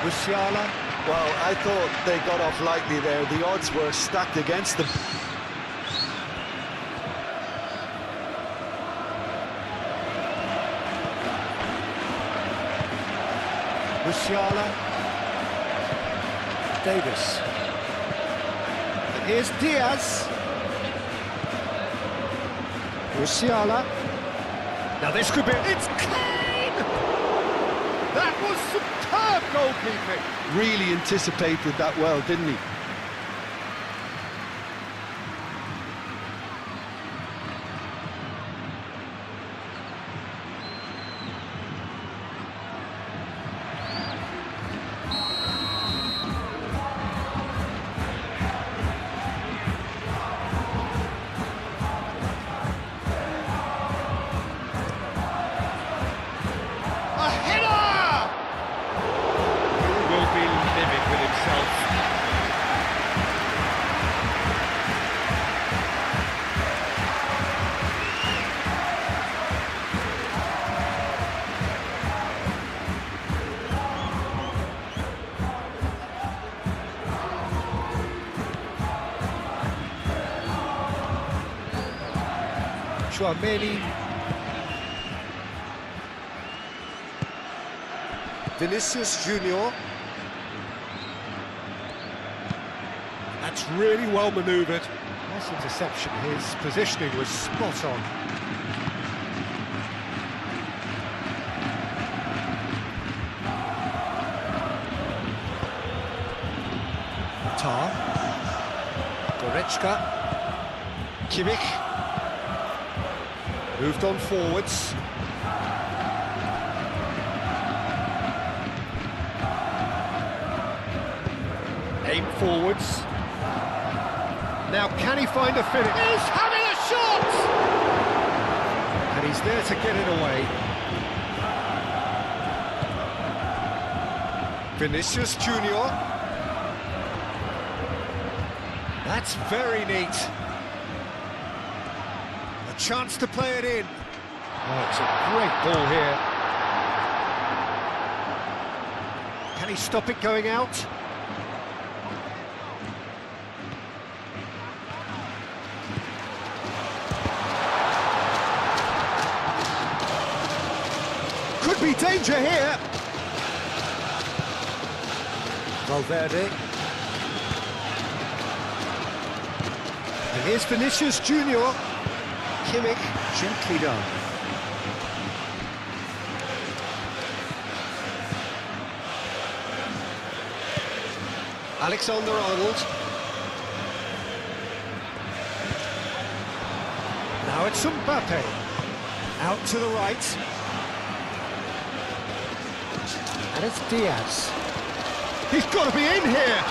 Musiala. Well, I thought they got off lightly there. The odds were stacked against them. Musiala. Davis. And here's Diaz. Musiala. Now this could be... It's Kane! That was superb goalkeeping! Really anticipated that well, didn't he? A header! He will be livid with himself. Chouameni. Vinicius Junior. That's really well manoeuvred. Nice interception. His positioning was spot on. Tar. Goretzka. Kimmich. Moved on forwards. Aim forwards. Now can he find a finish? He's having a shot! And he's there to get it away. Vinicius Junior. That's very neat. A chance to play it in. Oh, it's a great ball here. Can he stop it going out? Could be danger here. Valverde. And here's Vinicius Junior. Kimmich, gently done. Alexander-Arnold. Now it's Mbappe. Out to the right. And it's Diaz. He's got to be in here!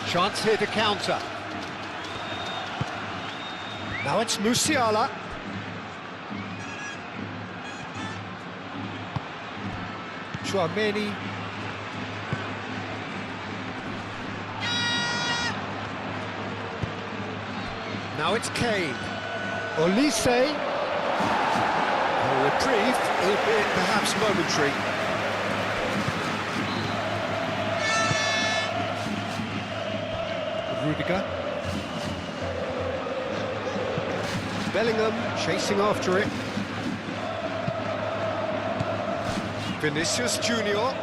Chance here to counter. Now it's Musiala. Chouameni. Now it's Kane. Olise. A reprieve, albeit perhaps momentary. Rudiger. Bellingham chasing after it. Vinicius Junior.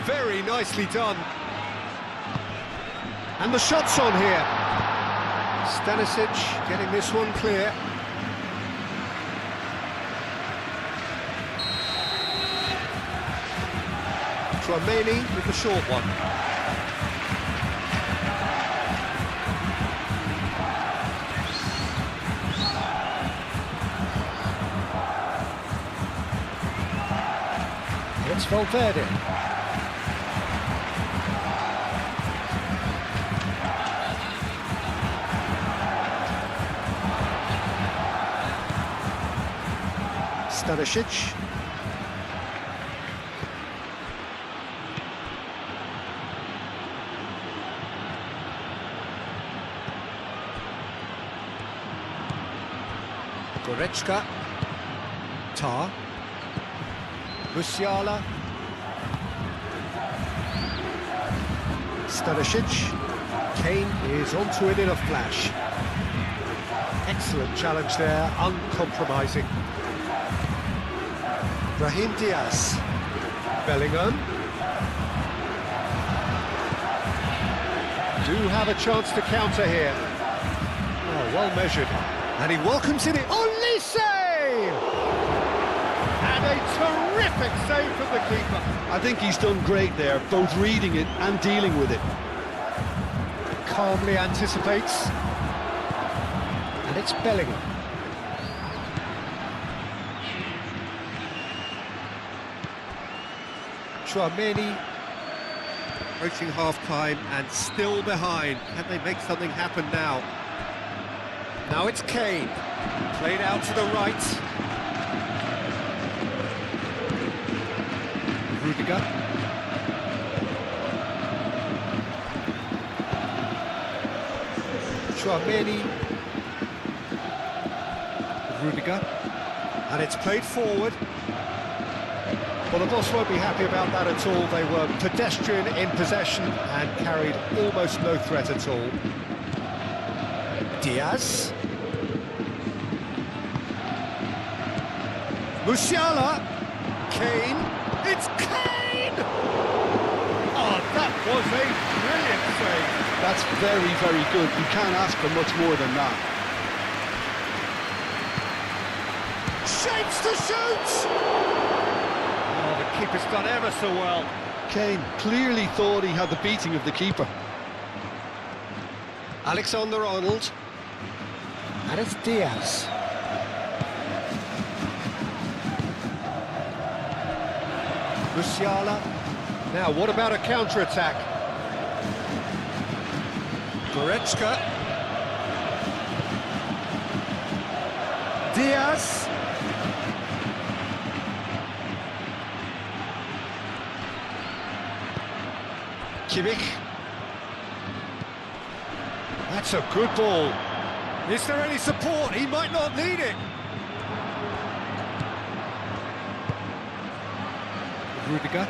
Very nicely done. And the shot's on here. Stanisic getting this one clear. Chouameni with the short one. It's Valverde. Stanisic. Goretzka. Tar. Musiala. Stanisic. Kane is onto it in a flash. Excellent challenge there, uncompromising. Brahim Diaz. Bellingham. Do have a chance to counter here. Oh, well measured. And he welcomes it in. Olise! And a terrific save from the keeper. I think he's done great there, both reading it and dealing with it. Calmly anticipates. And it's Bellingham. Chouameni. Approaching half-time and still behind. Can they make something happen now? Now it's Kane. Played out to the right. Rudiger. Chouameni. Rudiger. And it's played forward. Well, the boss won't be happy about that at all. They were pedestrian in possession and carried almost no threat at all. Diaz. Musiala. Kane. It's Kane! Oh, that was a brilliant save. That's very, very good. You can't ask for much more than that. Shapes to shoot! Oh, the keeper's done ever so well. Kane clearly thought he had the beating of the keeper. Alexander-Arnold. And it's Diaz. Musiala. Now, what about a counter-attack? Goretzka. Diaz. Kimmich. That's a good ball. Is there any support? He might not need it. Rudiger.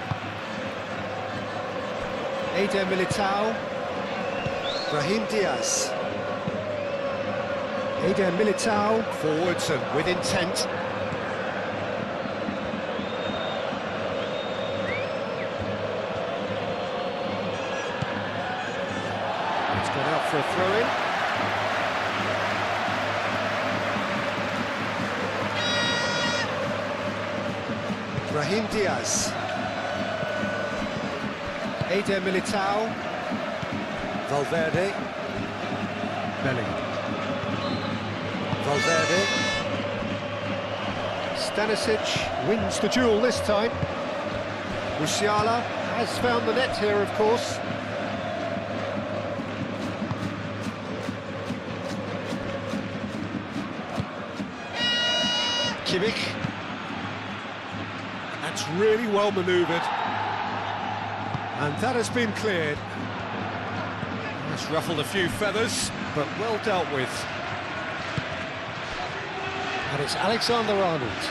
Eder Militao. Brahim Diaz. Eder Militao. Forwards and with intent. It's gone out for a throw-in. Brahim Diaz. Eder Militao. Valverde. Bellingham. Valverde. Stanisic wins the duel this time. Musiala has found the net here, of course. Kimmich. That's really well manoeuvred. And that has been cleared. It's ruffled a few feathers, but well dealt with. And it's Alexander-Arnold.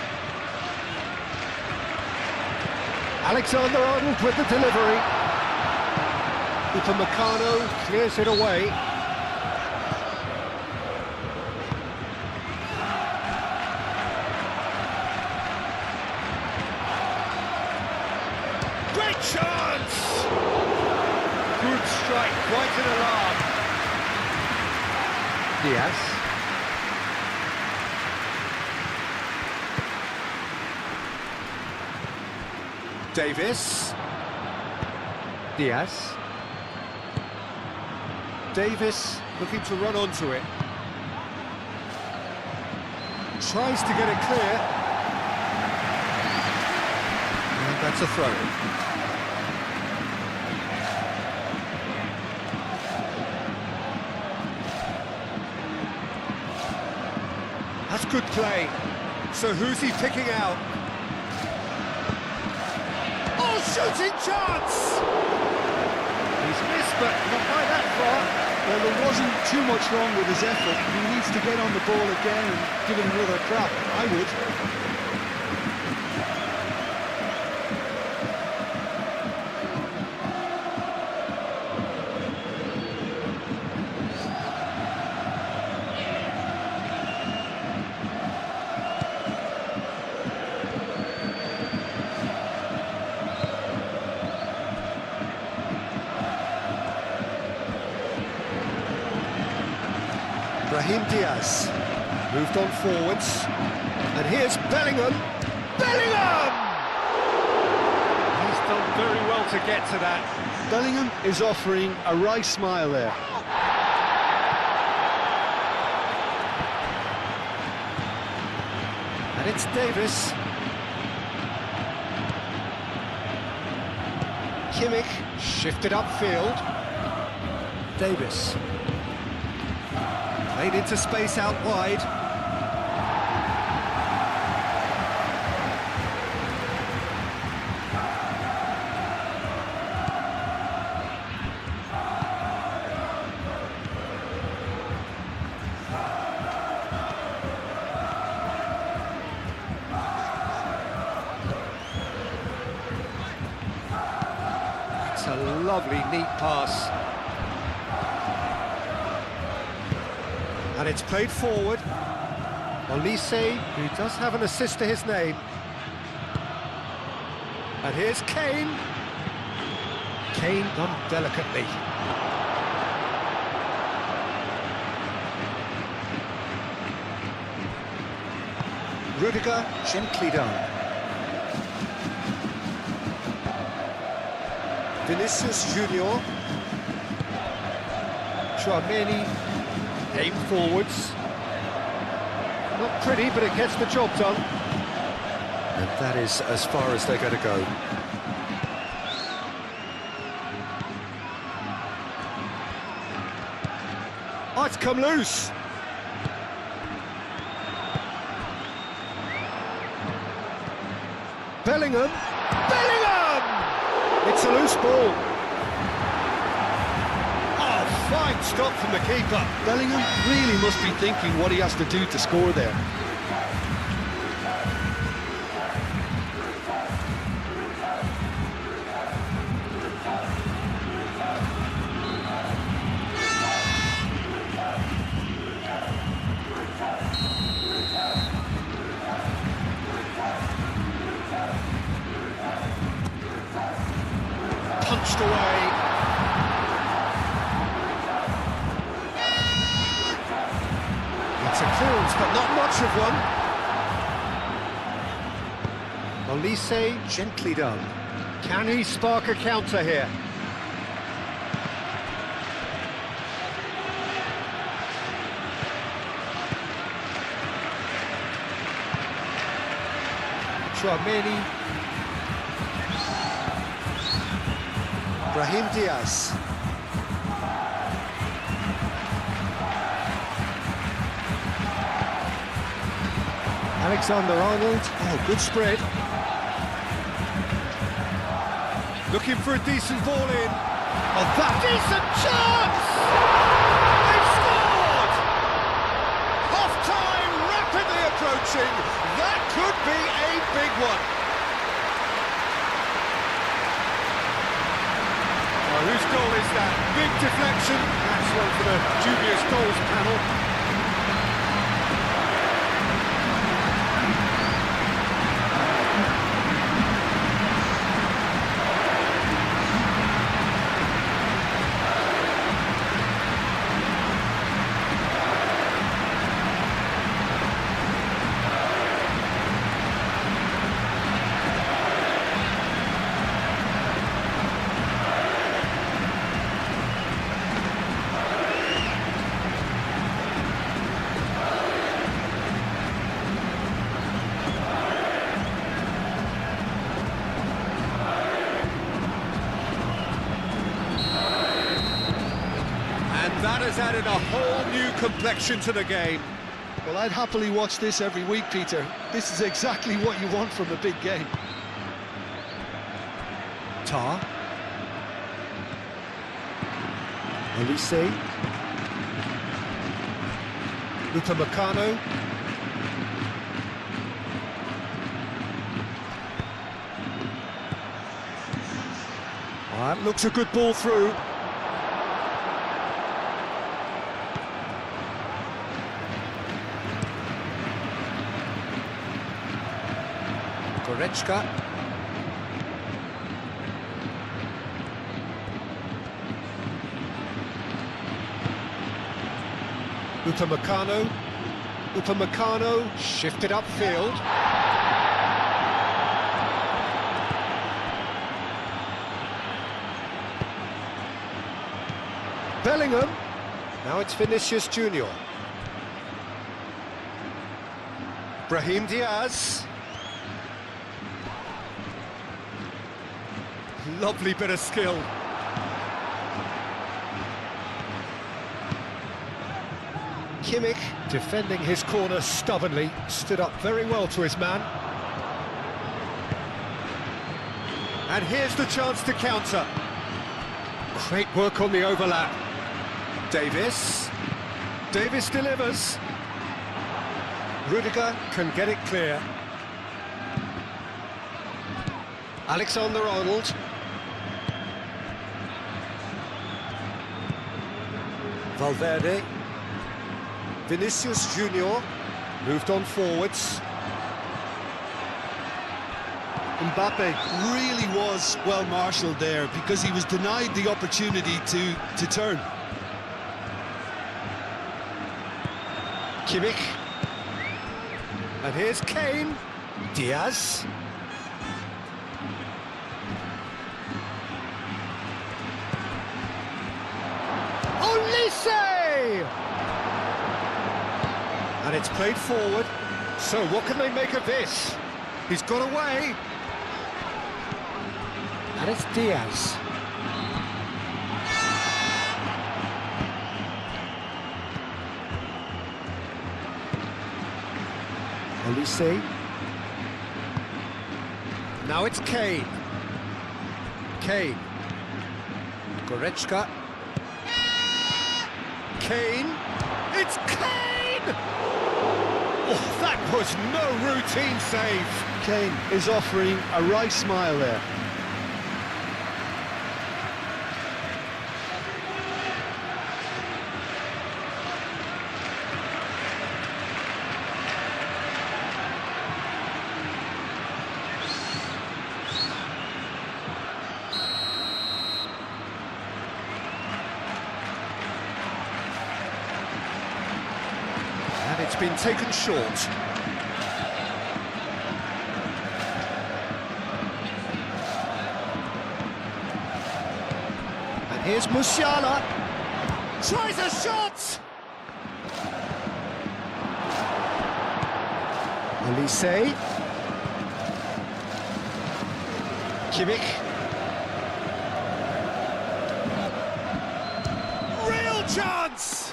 Alexander-Arnold with the delivery. Upamecano clears it away. Great chance! Good strike, quite an alarm. Diaz. Davis. Diaz. Davis looking to run onto it. Tries to get it clear. And That's a throw. That's good play. So who's he picking out? Oh, shooting chance! He's missed, but not by that far. Well, there wasn't too much wrong with his effort. He needs to get on the ball again and give it another crack. I would. Brahim Diaz moved on forwards, and here's Bellingham. Bellingham! He's done very well to get to that. Bellingham is offering a wry smile there. And it's Davis. Kimmich shifted upfield. Davis. Played into space out wide. It's a lovely, neat pass. And it's played forward. Olise, who does have an assist to his name. And here's Kane. Kane done delicately. Rudiger, gently done. Vinicius Junior. Chouameni. Aim forwards. Not pretty, but it gets the job done. And that is as far as they're going to go. Oh, it's come loose. Bellingham. Bellingham! It's a loose ball. Fine stop from the keeper. Bellingham really must be thinking what he has to do to score there. Punched away. It's a clearance, but not much of one. Olise, gently done. Can he spark a counter here? Chouameni. Brahim Diaz. Alexander-Arnold, oh, good spread. Looking for a decent ball in. Oh, that decent chance! They've scored! Half-time rapidly approaching. That could be a big one. Oh, whose goal is that? Big deflection. That's one for the dubious goals panel. That has added a whole new complexion to the game. Well, I'd happily watch this every week, Peter. This is exactly what you want from a big game. Tar. Olise. Upamecano. That looks a good ball through. Goretzka. Upamecano. Upamecano shifted upfield. Bellingham. Now it's Vinicius Junior. Brahim Diaz. Lovely bit of skill. Kimmich, defending his corner stubbornly, stood up very well to his man. And here's the chance to counter. Great work on the overlap. Davis. Davis delivers. Rudiger can get it clear. Alexander-Arnold. Valverde. Vinicius Junior moved on forwards. Mbappe really was well marshalled there because he was denied the opportunity to turn. Kimmich. And here's Kane. Diaz. Olise! And it's played forward. So what can they make of this? He's got away. And it's Diaz. Olise. Now it's Kane. Kane. Goretzka. Kane. It's Kane! Oh, that was no routine save. Kane is offering a wry smile there. And it's been taken short. And here's Musiala. Tries a shot! Olise. Kimmich. Real chance!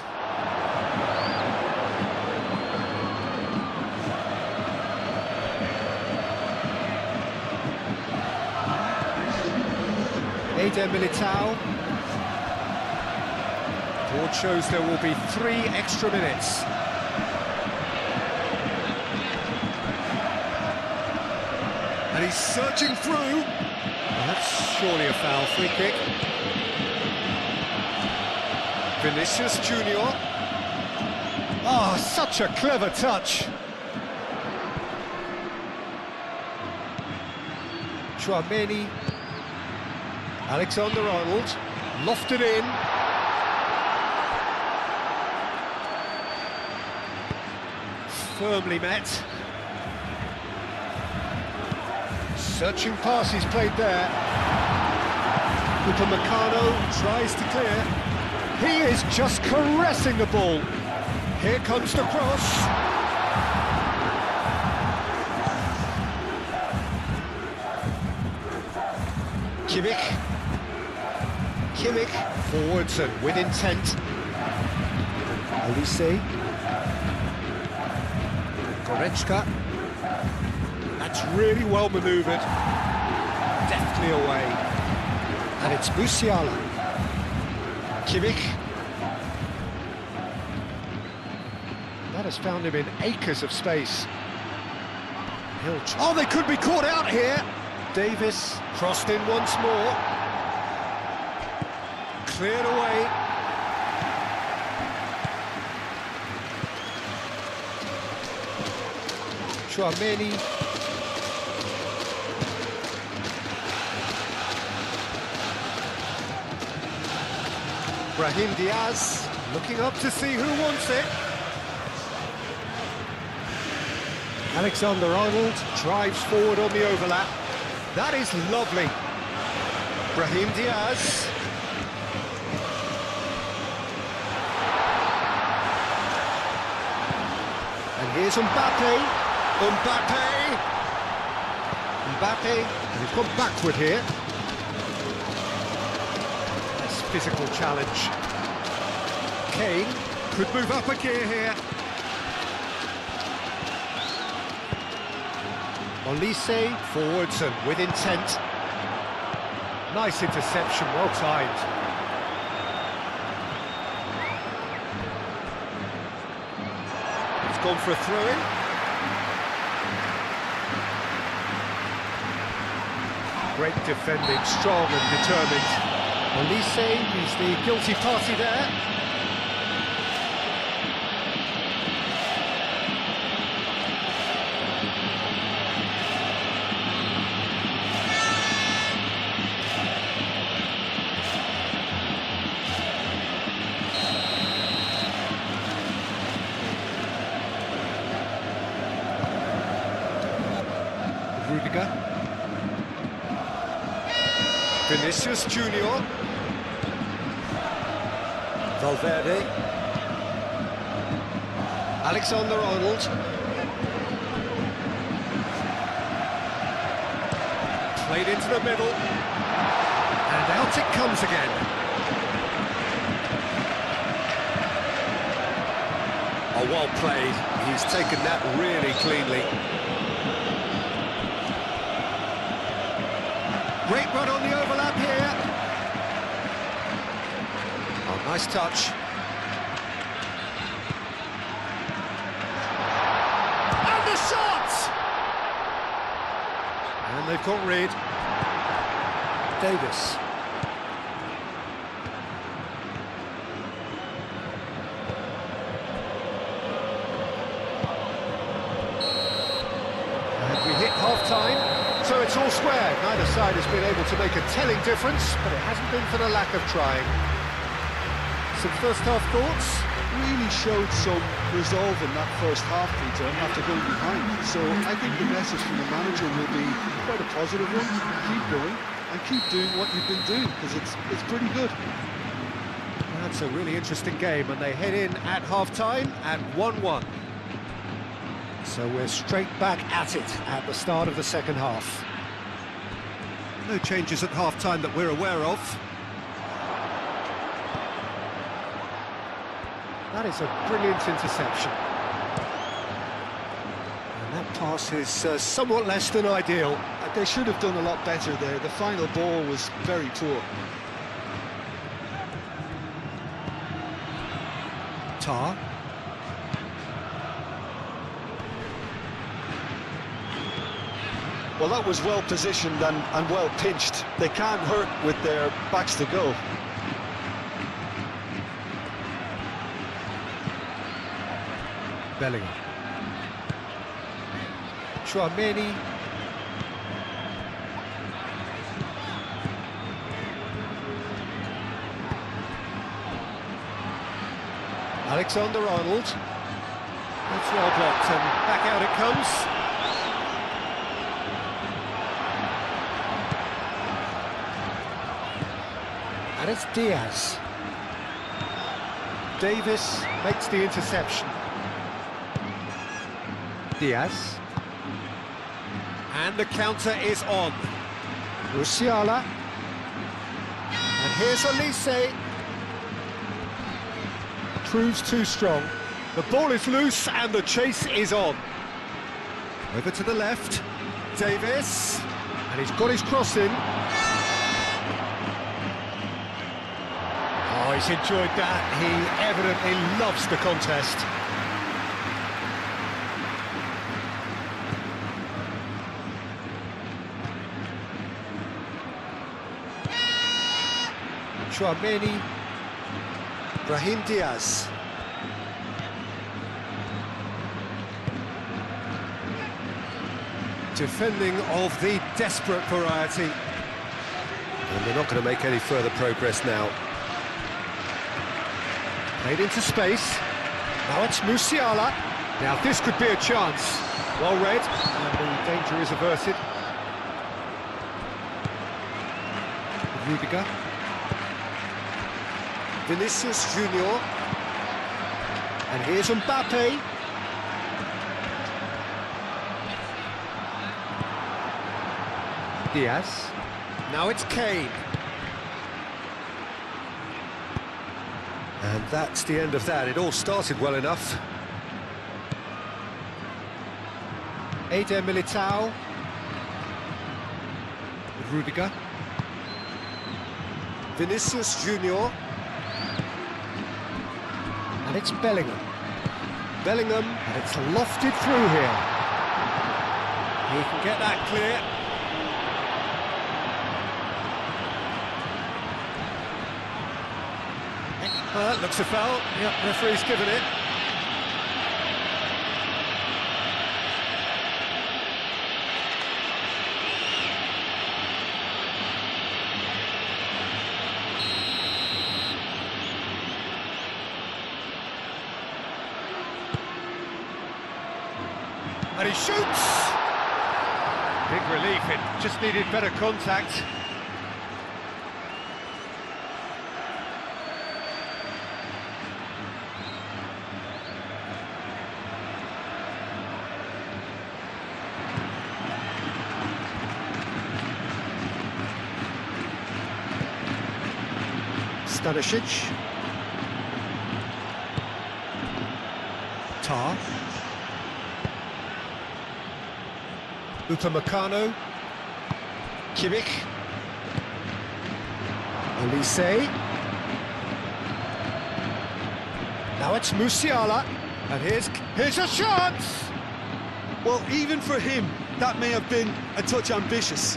Eder Militao. Board shows there will be 3 extra minutes. And he's surging through. Well, that's surely a foul. Free kick. Vinicius Junior. Oh, such a clever touch. Chouameni. Alexander-Arnold. Lofted in. Firmly met. Searching pass he's played there. Upamecano tries to clear. He is just caressing the ball. Here comes the cross. Kimmich. Kimmich forwards and with intent. Olise. Goretzka. That's really well manoeuvred. Deftly away. And it's Musiala. Kimmich. That has found him in acres of space. Oh, they could be caught out here. Davis crossed in once more. Cleared away. Chouameni. Brahim Diaz looking up to see who wants it. Alexander-Arnold drives forward on the overlap. That is lovely. Brahim Diaz. And here's Mbappe. Mbappe, and he's gone backward here. That's physical challenge. Kane could move up a gear here. Olise forwards and with intent. Nice interception, well timed. He's gone for a throw-in. Great defending, strong and determined. Olise, he's the guilty party there. Rudiger. Vinicius Junior. Valverde. Alexander-Arnold. Played into the middle. And out it comes again. Oh, well played. He's taken that really cleanly. Great run on the overlap here. Oh, nice touch. And the shot! And they've got rid. Davis. And we hit half-time. So it's all square. Neither side has been able to make a telling difference, but it hasn't been for the lack of trying. Some first-half thoughts? Really showed some resolve in that first half, Peter, after going behind. So I think the message from the manager will be quite a positive one. Keep going and keep doing what you've been doing, because it's pretty good. That's a really interesting game, and they head in at half-time at 1-1. So we're straight back at it at the start of the second half. No changes at half-time that we're aware of. That is a brilliant interception. And that pass is somewhat less than ideal. They should have done a lot better there. The final ball was very poor. Tar. Well, that was well positioned and well pinched. They can't hurt with their backs to go. Bellingham. Chouameni. Alexander-Arnold. That's well blocked, and back out it comes. And it's Diaz. Davis makes the interception. Diaz. And the counter is on. Musiala. And here's Olise. proves too strong. The ball is loose and the chase is on. Over to the left, Davis, and he's got his cross in. Oh, he's enjoyed that. He evidently loves the contest. Chouameni, Brahim Diaz. Defending of the desperate variety. And they're not going to make any further progress now. Played into space. Now it's Musiala. Now this could be a chance. Well read, and the danger is averted. Rudiger. Vinicius Junior. And here's Mbappe. Diaz. Now it's Kane. And that's the end of that. It all started well enough. Eder Militao. Rudiger. Vinicius Junior. And it's Bellingham. Bellingham, and it's lofted through here. He can get that clear. Looks a foul. Yep, referee's given it. And he shoots! Big relief, it just needed better contact. Stanisic. Tar. Upamecano. Kimmich. Olise. Now it's Musiala. And here's a chance! Well, even for him, that may have been a touch ambitious.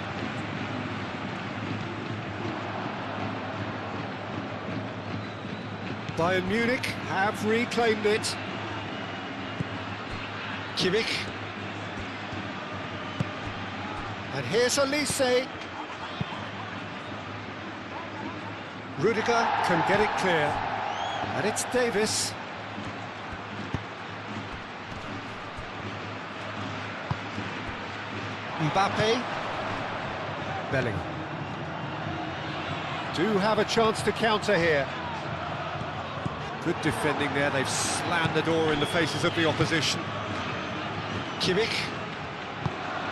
Bayern Munich have reclaimed it. Kimmich. And here's Olise. Rudiger can get it clear. And it's Davis. Mbappe. Bellingham. Do have a chance to counter here. Good defending there, they've slammed the door in the faces of the opposition. Kimmich.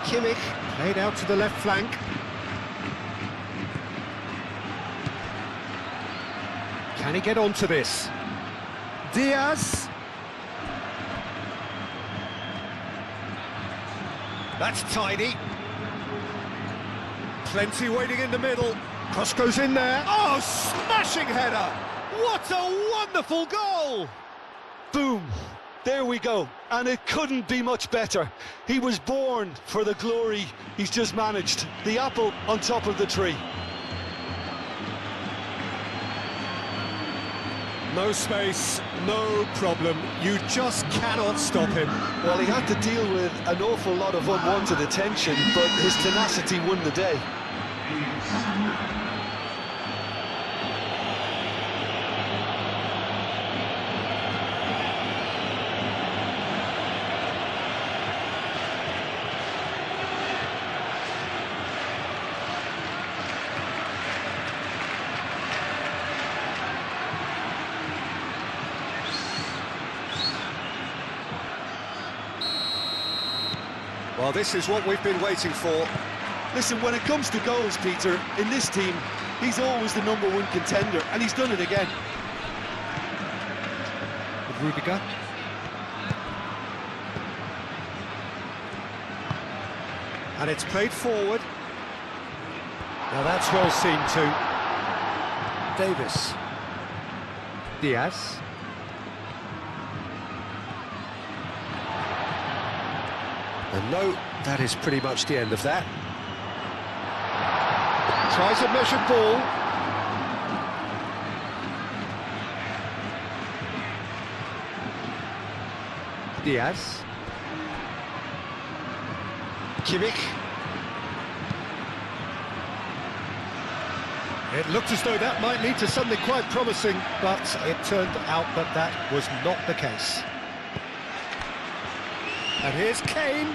Kimmich, played out to the left flank. Can he get onto this? Diaz. That's tidy. Plenty waiting in the middle. Cross goes in there. Oh, smashing header! What a wonderful goal! Boom! There we go. And it couldn't be much better. He was born for the glory he's just managed. The apple on top of the tree. No space, no problem. You just cannot stop him. Well, he had to deal with an awful lot of unwanted attention, but his tenacity won the day. Well, this is what we've been waiting for. Listen, when it comes to goals, Peter, in this team, he's always the #1 contender, and he's done it again. Rudiger. And it's played forward. Now that's well seen too. Davis. Diaz. And no, that is pretty much the end of that. Tries a measured ball. Diaz. Kimmich. It looked as though that might lead to something quite promising, but it turned out that that was not the case. And here's Kane.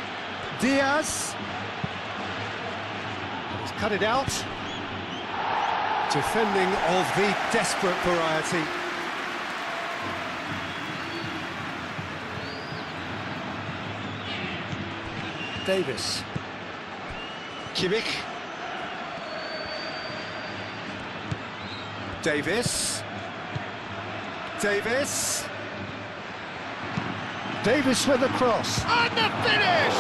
Diaz. He's cut it out. Defending of the desperate variety. Davis. Kimmich. Davis. Davis. Davis with a cross. And the finish!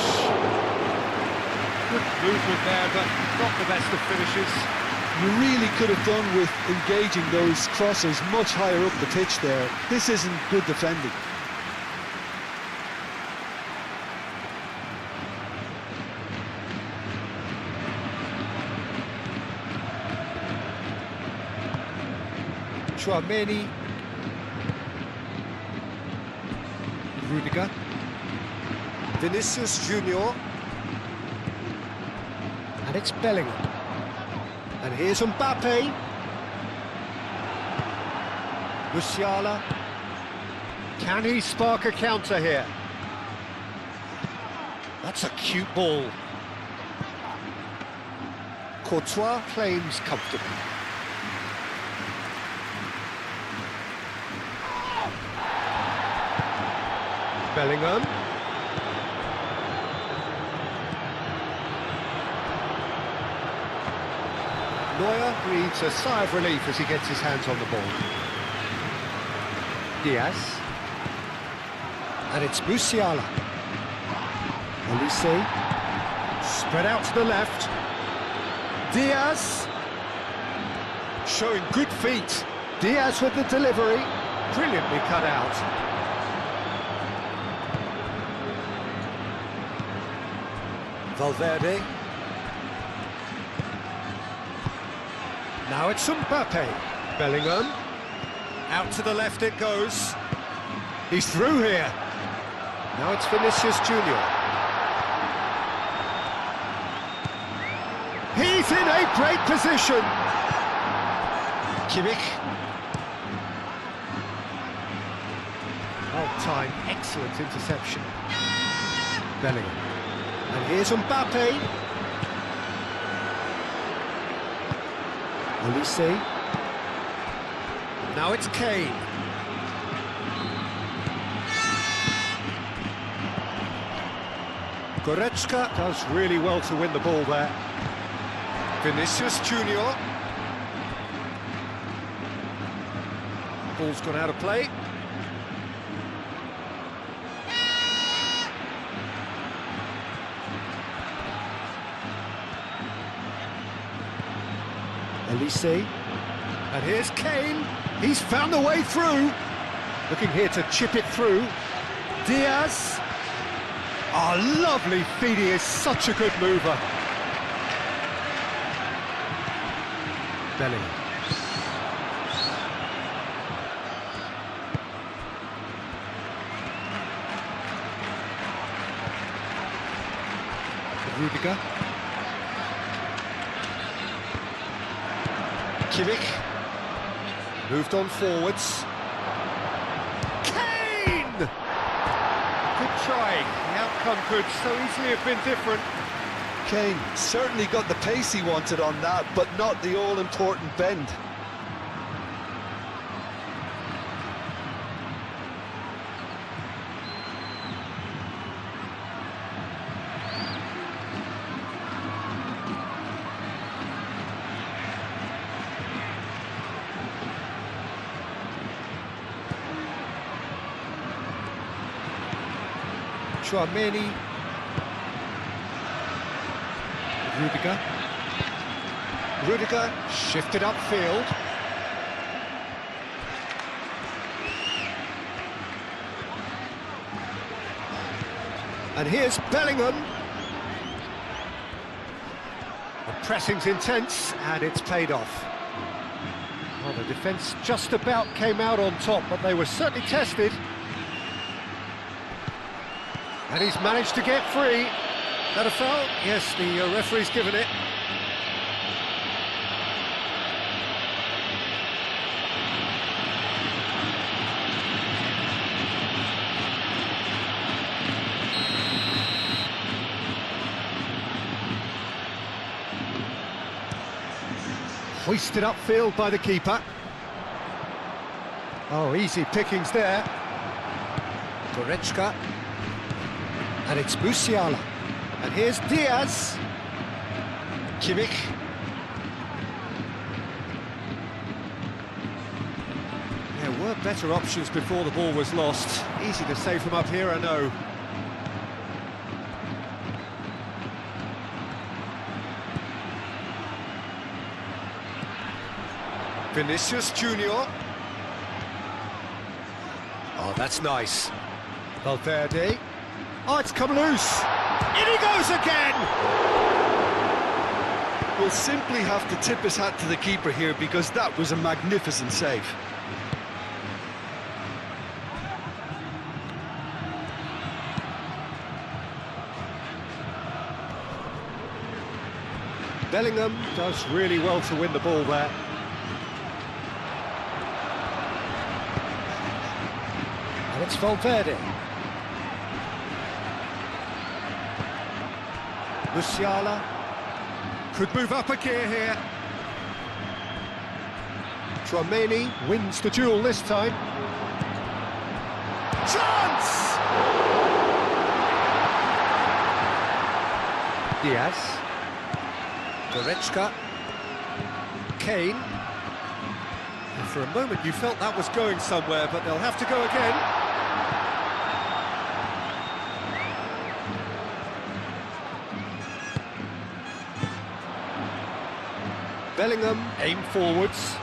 Good movement there, but not the best of finishes. You really could have done with engaging those crossers much higher up the pitch there. This isn't good defending. Chouameni. Rudiger. Vinicius Junior. And it's Bellingham. And here's Mbappe. Musiala. Can he spark a counter here? That's a cute ball. Courtois claims comfortably. Bellingham. Neuer breathes a sigh of relief as he gets his hands on the ball. Diaz. And it's Musiala. Olise. Spread out to the left. Diaz. Showing good feet. Diaz with the delivery. Brilliantly cut out. Valverde. Now it's Mbappe. Bellingham. Out to the left it goes. He's through here. Now it's Vinicius Junior. He's in a great position. Kimmich. Well timed, excellent interception. Bellingham. And here's Mbappe. Olise. Now it's Kane. Goretzka does really well to win the ball there. Vinicius Junior. Ball's gone out of play. Olise. And here's Kane. He's found the way through. Looking here to chip it through. Diaz. Oh, lovely feed. He is such a good mover. Bellingham. Rudiger. Kimmich. Moved on forwards. Kane! Good try. The outcome could so easily have been different. Kane certainly got the pace he wanted on that, but not the all-important bend. Tchouaméni. Rudiger shifted upfield. And here's Bellingham. The pressing's intense, and it's paid off. Well, the defence just about came out on top, but they were certainly tested. And he's managed to get free. Is that a foul? Yes, the referee's given it. Hoisted upfield by the keeper. Oh, easy pickings there. Goretzka. And it's Musiala. And here's Diaz. Kimmich. There were better options before the ball was lost. Easy to say from up here, I know. Vinicius Junior. Oh, that's nice. Valverde. Oh, it's come loose. In he goes again! Will simply have to tip his hat to the keeper here because that was a magnificent save. Bellingham does really well to win the ball there. And it's Valverde. Musiala could move up a gear here. Tchouaméni wins the duel this time. Chance! Diaz. Goretzka. Kane. And for a moment you felt that was going somewhere, but they'll have to go again. Bellingham aimed forwards.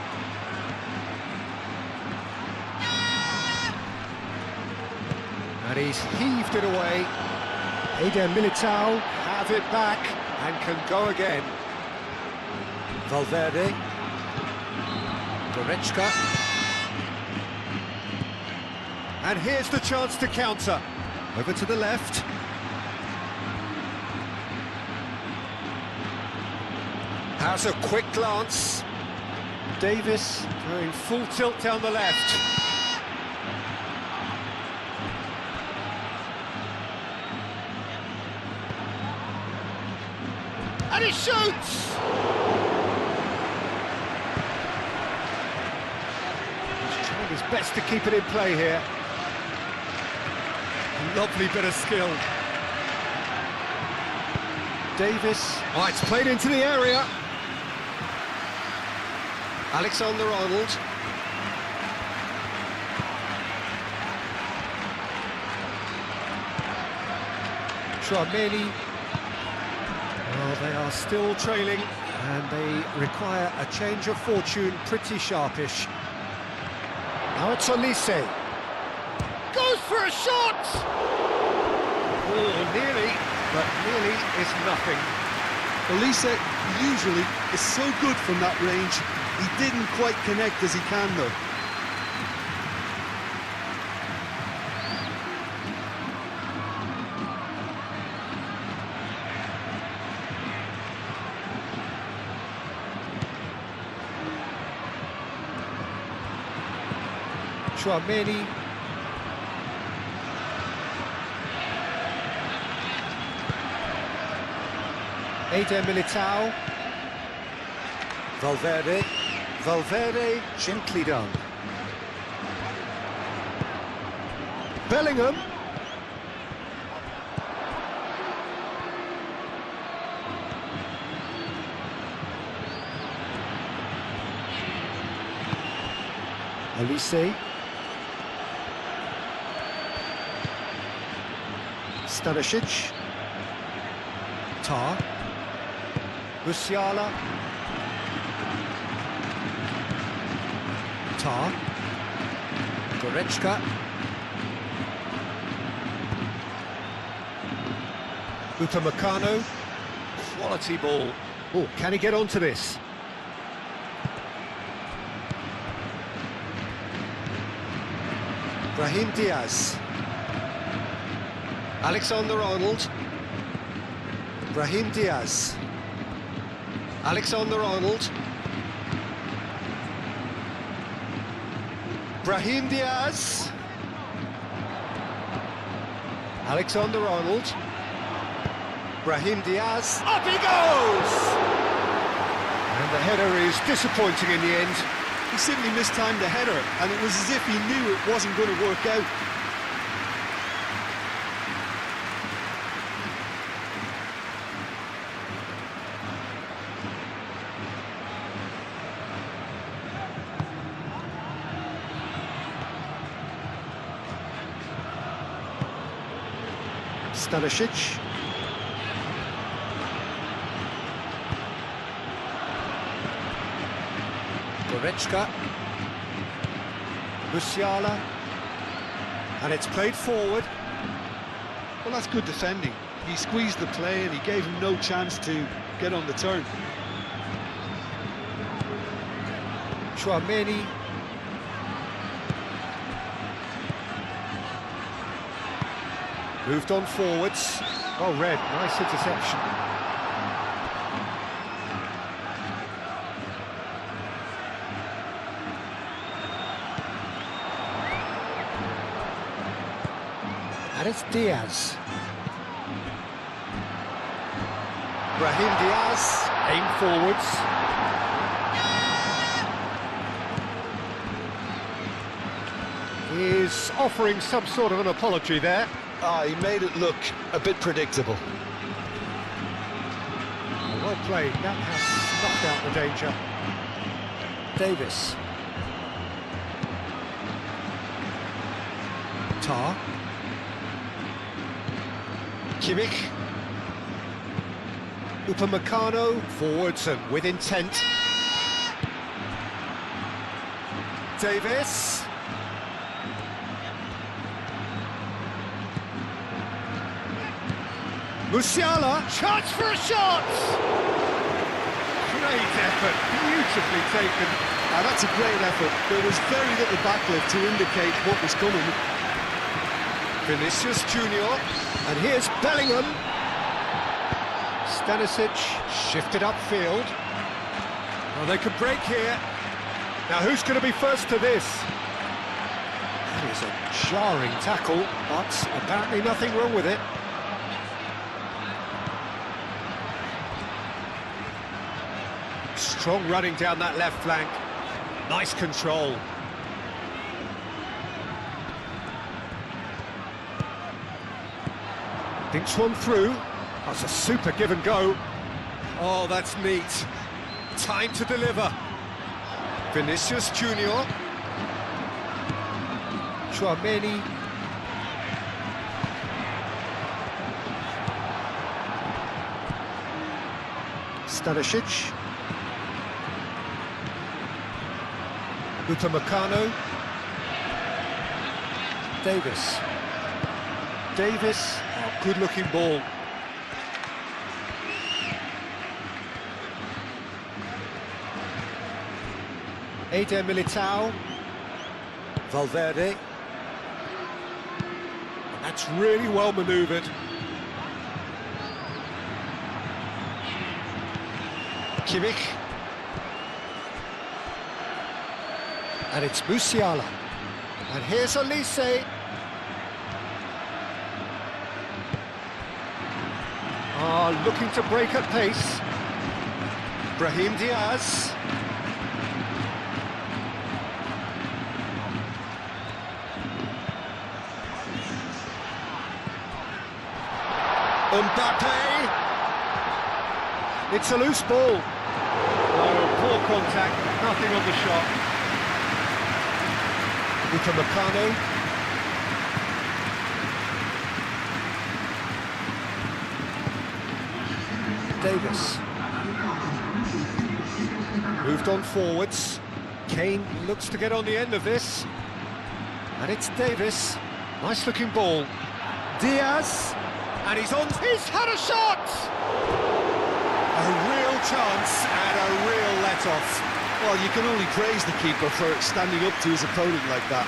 And he's heaved it away. Eder Militao have it back and can go again. Valverde. Goretzka. And here's the chance to counter. Over to the left. Has a quick glance. Davis going full tilt down the left. And he shoots! He's trying his best to keep it in play here. Lovely bit of skill. Davis. Oh, it's played into the area. Alexander-Arnold. Tchouaméni. Well, they are still trailing, and they require a change of fortune, pretty sharpish. Now it's Olise. Goes for a shot! Oh, nearly, but nearly is nothing. Olise usually is so good from that range. He didn't quite connect as he can, though. Tchouaméni. Eder Militao. Valverde. Valverde, gently done. Bellingham. Olise. Stanisic. Tar. Musiala. Tar. Goretzka. Upamecano. Quality ball. Oh, can he get onto this? Brahim Diaz. Alexander-Arnold. Brahim Diaz. Alexander-Arnold. Brahim Diaz. Alexander-Arnold. Brahim Diaz. Up he goes! And the header is disappointing in the end. He simply mistimed the header, and it was as if he knew it wasn't going to work out. Stanisic. Goretzka. Musiala. And it's played forward. Well, that's good defending. He squeezed the play and he gave him no chance to get on the turn. Chouameni. Moved on forwards. Oh, Red, nice interception. And it's Diaz. Brahim Diaz, aim forwards. He's offering some sort of an apology there. He made it look a bit predictable. Well played, that has knocked out the danger. Davis. Tar. Kimmich. Upamecano, forwards and with intent. Davis. Musiala, chance for a shot! Great effort, beautifully taken. That's a great effort. There was very little backlift to indicate what was coming. Vinicius Junior, and here's Bellingham. Stanisic shifted upfield. Well, they could break here. Now, who's going to be first to this? That is a jarring tackle, but apparently nothing wrong with it. Strong running down that left flank. Nice control. Thinks one through. That's a super give and go. Oh, that's neat. Time to deliver. Vinicius Junior. Chouameni. Stanisic. Upamecano. Davis. Davis. Oh, good-looking ball. Eder Militao. Valverde. And that's really well manoeuvred. Kimmich. And it's Musiala. And here's Elise. Looking to break at pace. Brahim Diaz. Mbappe. It's a loose ball. Oh, poor contact, nothing on the shot. Upamecano. Davis. Moved on forwards. Kane looks to get on the end of this. And it's Davis. Nice looking ball. Diaz. And he's on. He's had a shot! A real chance and a real let-off. Well, you can only praise the keeper for standing up to his opponent like that.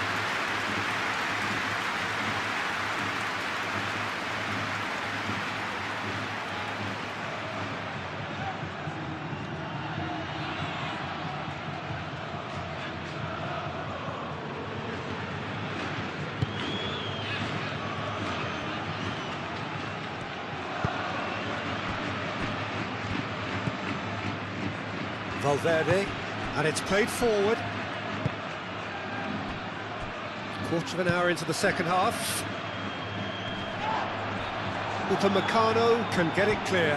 Valverde, and it's played forward. Quarter of an hour into the second half. Upamecano can get it clear.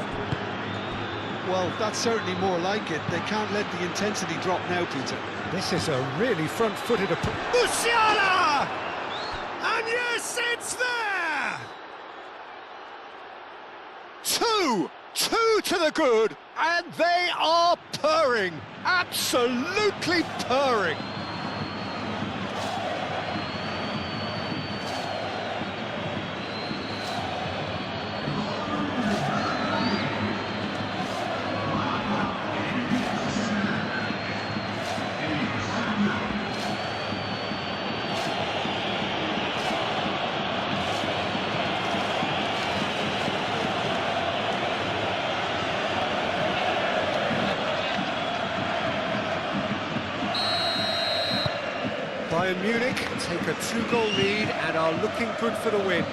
Well, that's certainly more like it. They can't let the intensity drop now, Peter. This is a really front-footed approach. Musiala! And yes, it's there! Two to the good, and they are purring, absolutely purring. Bayern Munich take a 2-goal lead and are looking good for the win.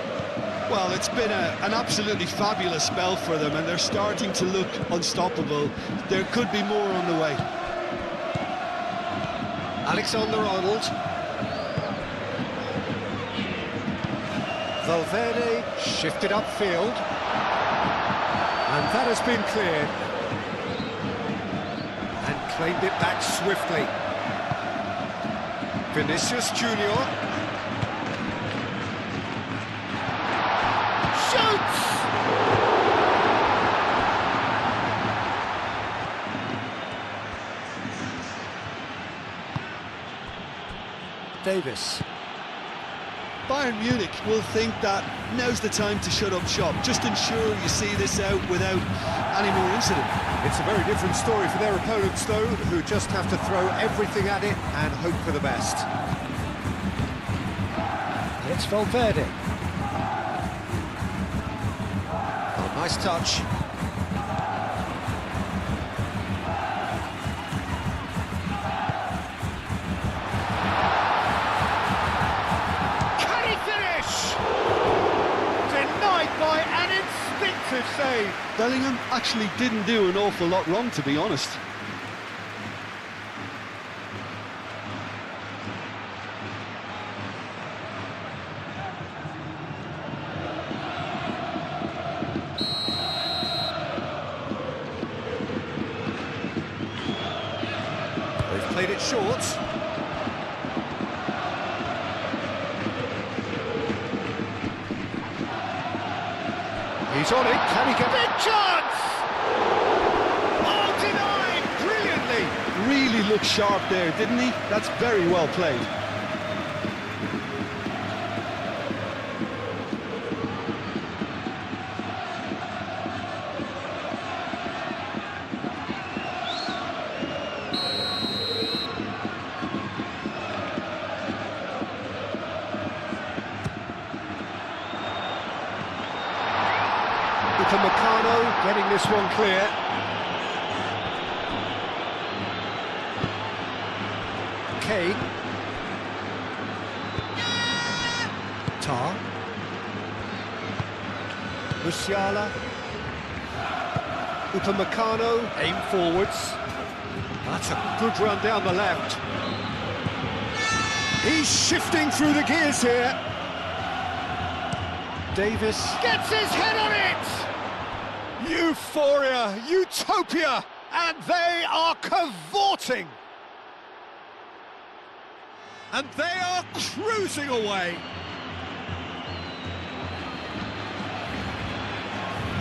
Well, it's been an absolutely fabulous spell for them, and they're starting to look unstoppable. There could be more on the way. Alexander-Arnold. Valverde shifted upfield. And that has been cleared. And claimed it back swiftly. Vinicius Junior. Shoots! Davis. Bayern Munich will think that now's the time to shut up shop. Just ensure you see this out without any more incident. It's a very different story for their opponents, though, who just have to throw everything at it and hope for the best. And it's Valverde. Oh, nice touch. Can he finish? Denied by an instinctive save. Bellingham actually didn't do an awful lot wrong, to be honest. They've played it short. He's on it, can he get... Big chance! Oh, denied brilliantly! Really looked sharp there, didn't he? That's very well played. Upamecano getting this one clear. Kane. Tar. Musiala. Upamecano, aim forwards. That's a good run down the left. He's shifting through the gears here. Davis gets his head on it! Euphoria, utopia, and they are cavorting. And they are cruising away.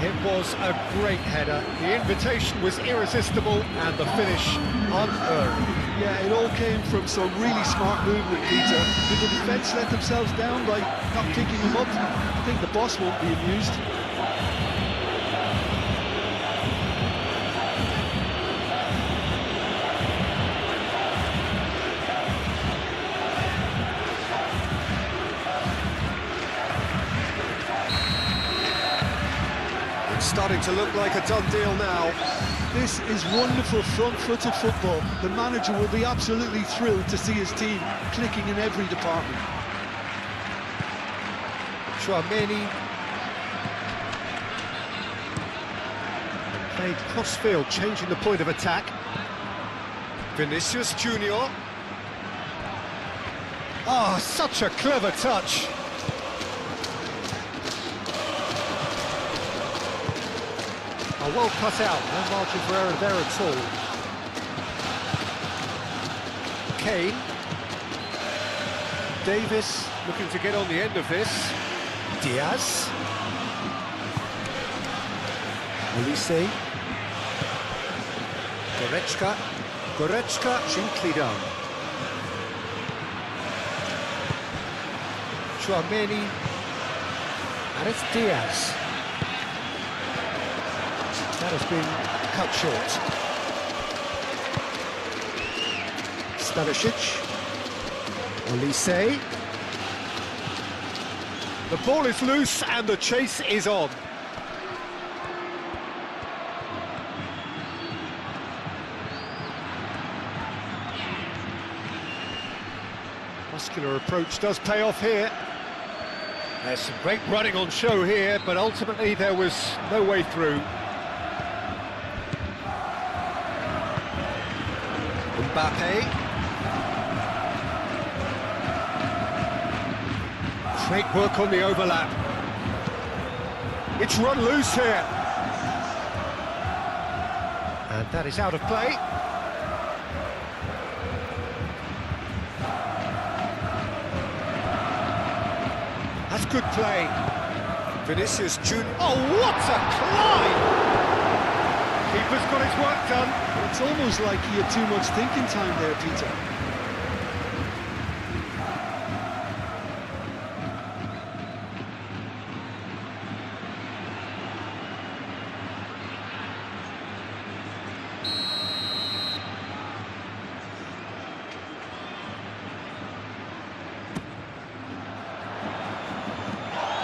It was a great header. The invitation was irresistible and the finish unearned. Yeah, it all came from some really smart movement, Peter. Did the defence let themselves down by not picking him up? I think the boss won't be amused. Starting to look like a done deal now. This is wonderful front-footed football. The manager will be absolutely thrilled to see his team clicking in every department. Chouameni played cross-field, changing the point of attack. Vinicius Junior. Oh, such a clever touch. Oh, well cut out, no margin for error there at all. Kane. Davis looking to get on the end of this. Diaz. Olise. Goretzka, gently done. Chouameni. And it's Diaz. That has been cut short. Stanisic. Olise. The ball is loose and the chase is on. Muscular approach does pay off here. There's some great running on show here, but ultimately there was no way through. Mbappe. Great work on the overlap. It's run loose here. And that is out of play. That's good play. Vinicius Junior. Oh, what a climb! Keeper's got his work done. It's almost like he had too much thinking time there, Peter.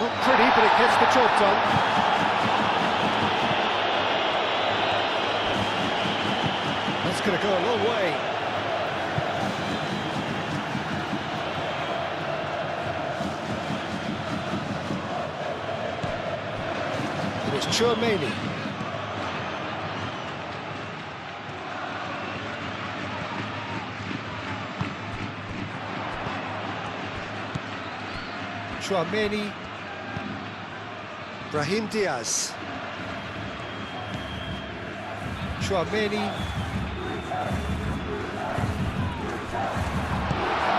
Not pretty, but it gets the job done. That's going to go a long way. And it's Chouameni. Chouameni. Brahim Diaz. Chouameni.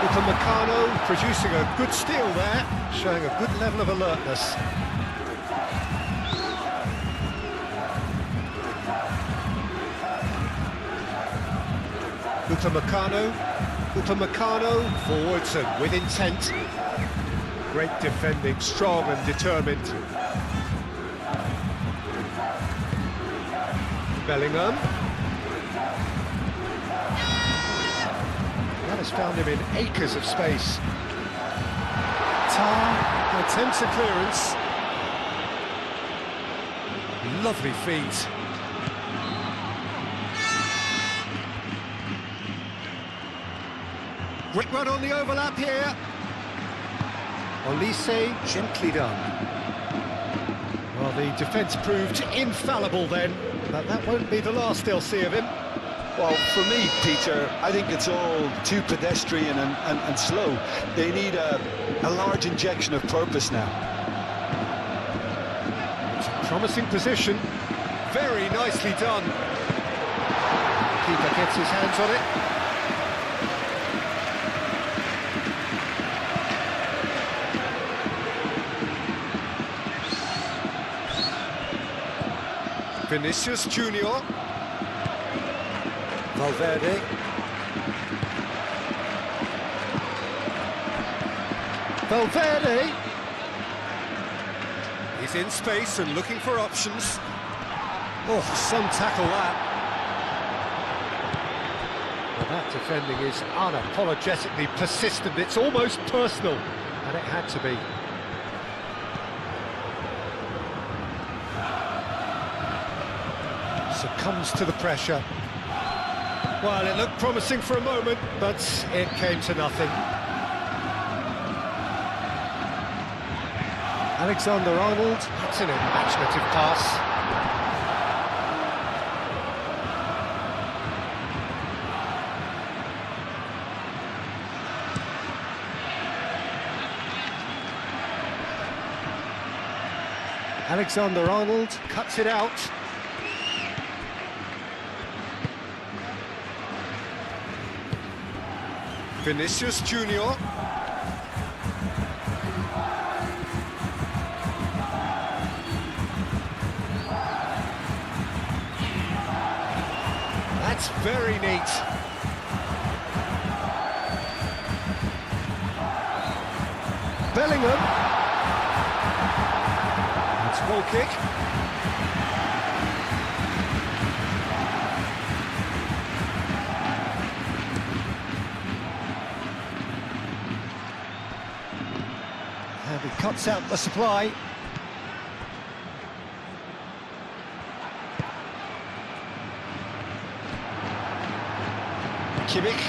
Upamecano producing a good steal there, showing a good level of alertness. Upamecano forwards and with intent. Great defending, strong and determined. Bellingham. That has found him in acres of space. Tar attempts a clearance. Lovely feet. Great run on the overlap here. Olise, gently done. Well, the defence proved infallible then, but that won't be the last they'll see of him. Well, for me, Peter, I think it's all too pedestrian and slow. They need a large injection of purpose now. It's a promising position. Very nicely done. Keeper gets his hands on it. Vinicius Junior. Valverde. Valverde. He's in space and looking for options. Oh, some tackle that. Well, that defending is unapologetically persistent. It's almost personal, and it had to be. Succumbs to the pressure. Well, it looked promising for a moment, but it came to nothing. Alexander-Arnold, that's an imaginative pass. Alexander-Arnold cuts it out. Vinicius Junior. That's very neat. Bellingham. It's goal kick. And he cuts out the supply. Kimmich.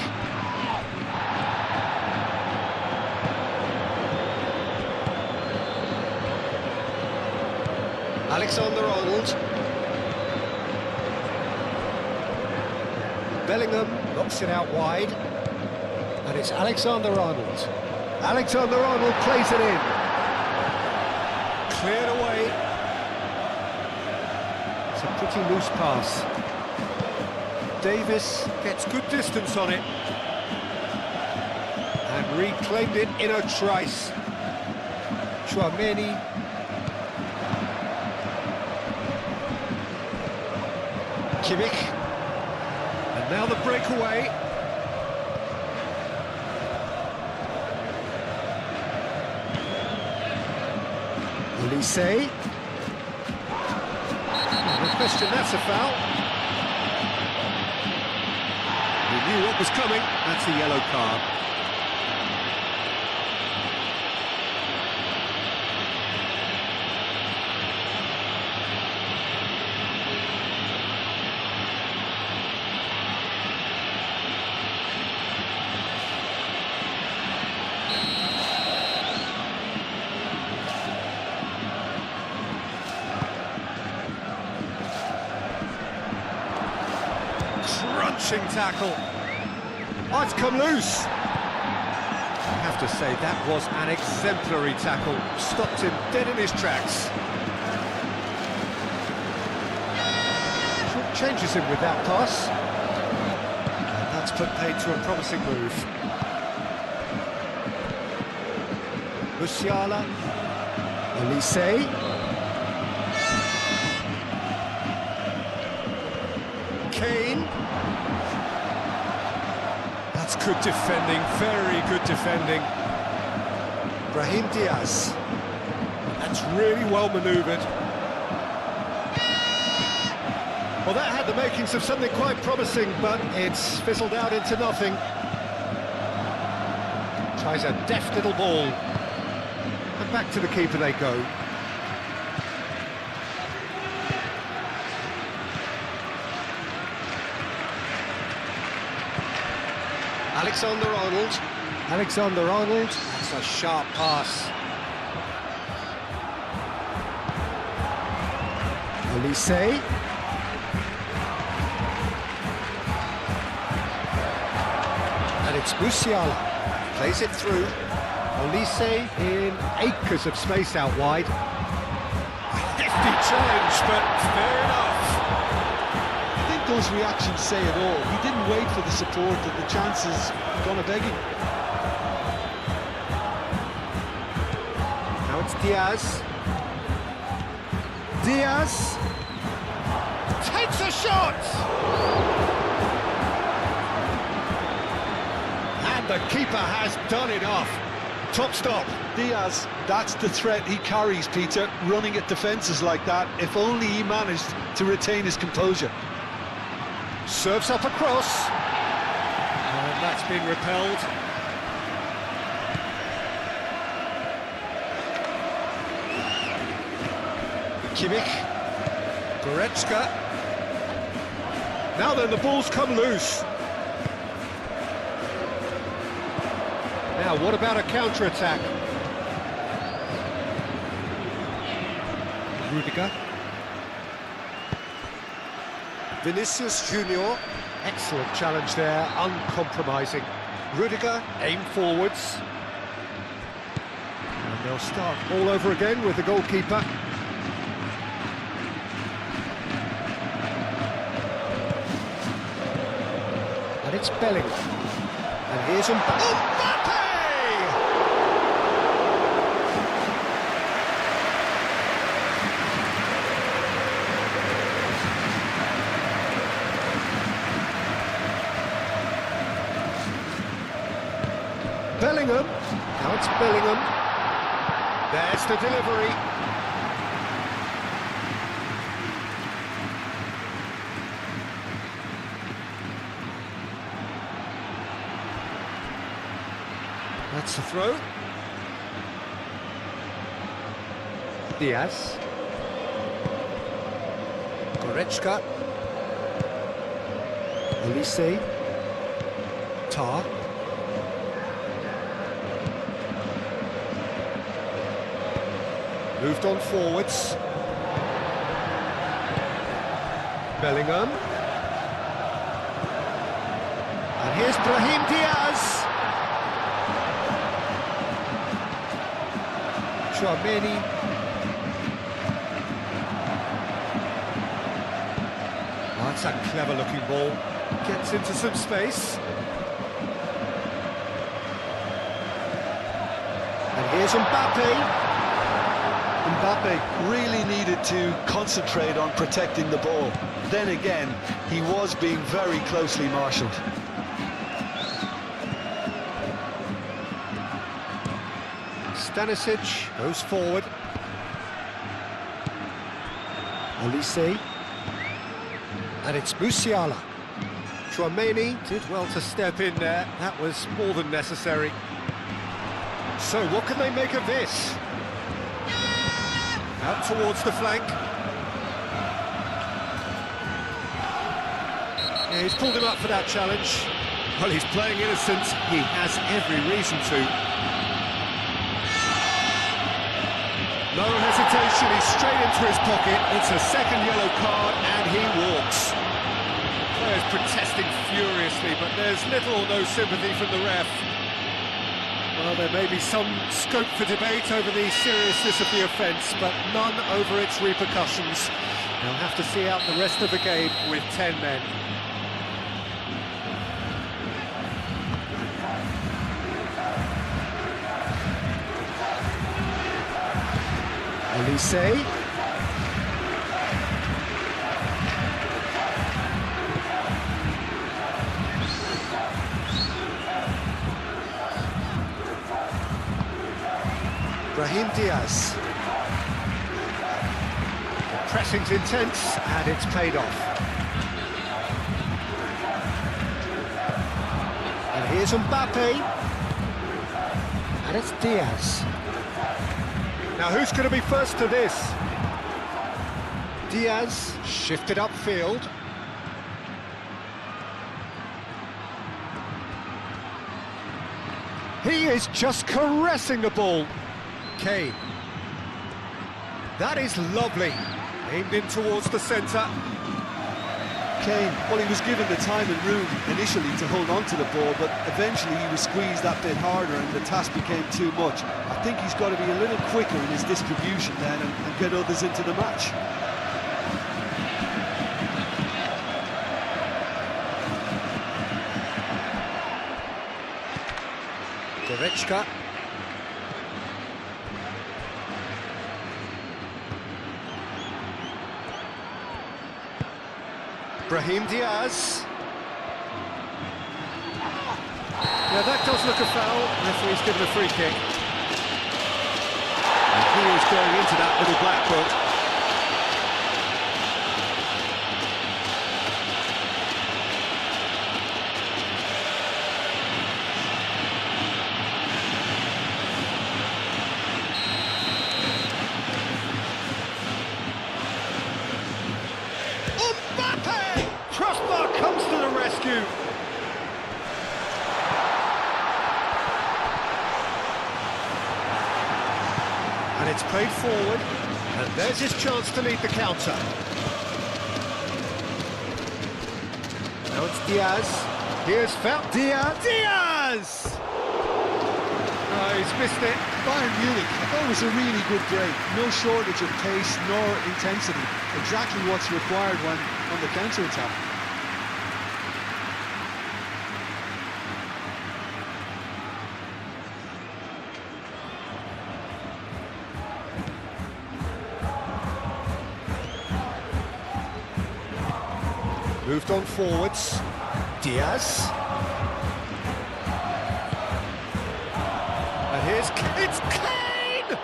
Alexander-Arnold. Bellingham knocks it out wide. And it's Alexander-Arnold. Alexander-Arnold plays it in. Cleared away. It's a pretty loose pass. Davis gets good distance on it. And reclaimed it in a trice. Chouameni. Kimmich. And now the breakaway. Olise. No question, that's a foul. He knew what was coming. That's a yellow card. Crunching tackle. Oh, it's come loose. I have to say, that was an exemplary tackle. Stopped him dead in his tracks. Changes him with that pass. And that's put paid to a promising move. Musiala. Olise. Kane. That's good defending, very good defending. Brahim Diaz. That's really well manoeuvred. Well, that had the makings of something quite promising, but it's fizzled out into nothing. Tries a deft little ball. And back to the keeper they go. Alexander-Arnold. Alexander-Arnold. That's a sharp pass. Olise. And it's Musiala. Plays it through. Olise in acres of space out wide. A hefty challenge, but fair enough. I think those reactions say it all. He didn't wait for the support, and the chances gonna beg him. Now it's Diaz. Diaz. It's a shot! And the keeper has done enough. Top stop. Diaz, that's the threat he carries, Peter, running at defences like that. If only he managed to retain his composure. Serves up across. And that's been repelled. Kimmich. Goretzka. Now then, the ball's come loose. Now, what about a counter-attack? Rudiger. Vinicius Junior. Excellent challenge there, uncompromising. Rudiger, aim forwards. And they'll start all over again with the goalkeeper. And it's Bellingham. And here's Mbappe! Bellingham, now it's Bellingham, there's the delivery. That's the throw. Diaz. Goretzka. Olise. Tar. Moved on forwards. Bellingham. And here's Brahim Diaz. Chouameni. Oh, that's a clever looking ball. Gets into some space. And here's Mbappe. Mbappe really needed to concentrate on protecting the ball. Then again, he was being very closely marshalled. Stanisic goes forward. Olise. And it's Musiala. Chouameni did well to step in there. That was more than necessary. So what can they make of this? Out towards the flank. Yeah, he's pulled him up for that challenge. Well, he's playing innocent. He has every reason to. No hesitation, he's straight into his pocket. It's a second yellow card and he walks. The player's protesting furiously, but there's little or no sympathy from the ref. Well, there may be some scope for debate over the seriousness of the offence, but none over its repercussions. They'll have to see out the rest of the game with 10 men. Olise. Brahim Diaz. The pressing's intense and it's paid off. And here's Mbappe. And it's Diaz. Now who's going to be first to this? Diaz shifted upfield. He is just caressing the ball. Kane. That is lovely. Aimed in towards the centre. Kane, well, he was given the time and room initially to hold on to the ball, but eventually he was squeezed that bit harder and the task became too much. I think he's got to be a little quicker in his distribution then and get others into the match. Goretzka. Brahim Diaz. Yeah, that does look a foul. Referee's given a free kick. And he is going into that little black book. Crossbar comes to the rescue. And it's played forward, and there's his chance to lead the counter. Now it's Diaz. Here's Diaz! Oh, he's missed it. Bayern Munich, that was a really good break. No shortage of pace nor intensity. Exactly what's required when on the counter-attack. Moved on forwards. Diaz. And it's Kane!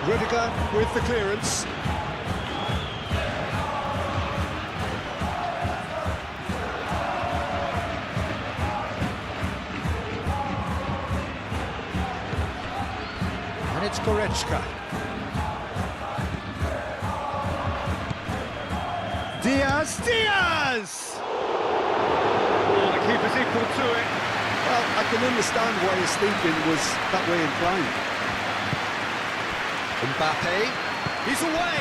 Rudiger with the clearance. And it's Goretzka. Diaz! Oh, the keeper's equal to it. Well, I can understand why his thinking was that way inclined. Mbappe, he's away!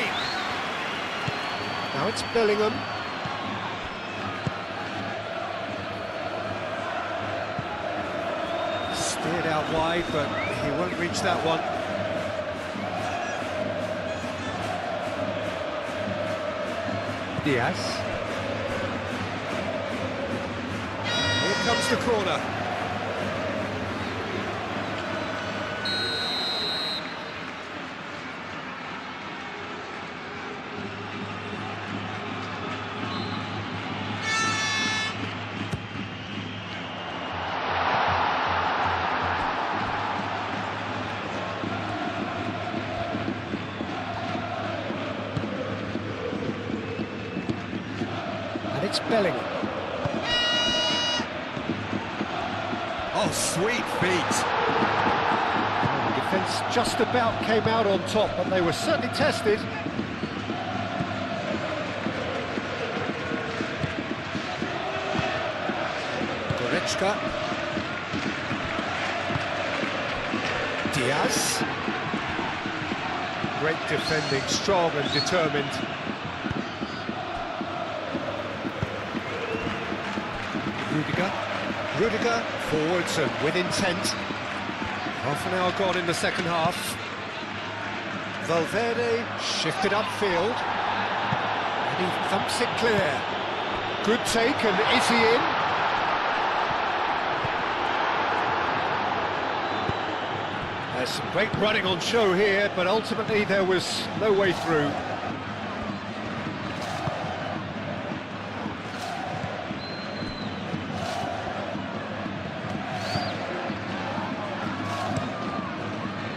Now it's Bellingham. Steered out wide, but he won't reach that one. Diaz. Here comes the corner. It's Bellingham. Oh, sweet feet. The defence just about came out on top, but they were certainly tested. Goretzka. Diaz. Great defending, strong and determined. Rudiger, forwards and with intent. Half an hour gone in the second half. Valverde shifted upfield. And he thumps it clear. Good take, and is he in? There's some great running on show here, but ultimately there was no way through.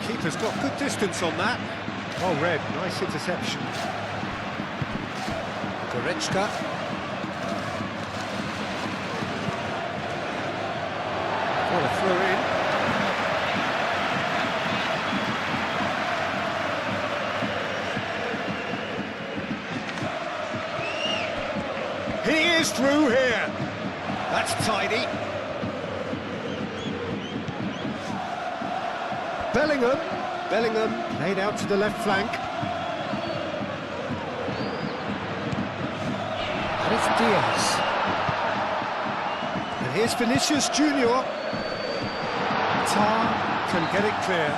Keeper's got good distance on that. Oh, Red, nice interception. Goretzka. What a throw in. He is through here. That's tidy. Bellingham played out to the left flank. And it's Diaz. And here's Vinicius Junior. Tar can get it clear.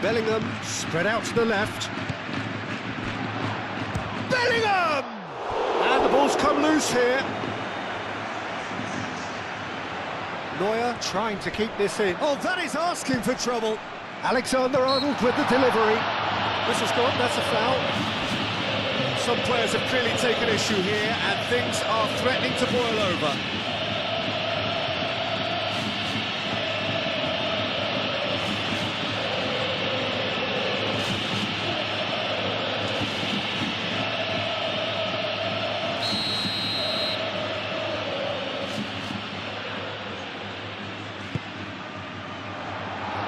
Bellingham spread out to the left. Bellingham! And the ball's come loose here. Neuer trying to keep this in. Oh, that is asking for trouble. Alexander-Arnold with the delivery. This has gone, that's a foul. Some players have clearly taken issue here, and things are threatening to boil over.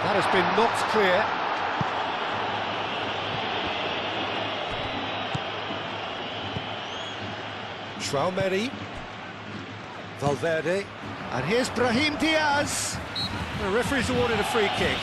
That has been knocked clear. Traoré, Valverde, and here's Brahim Diaz. The referee's awarded a free kick.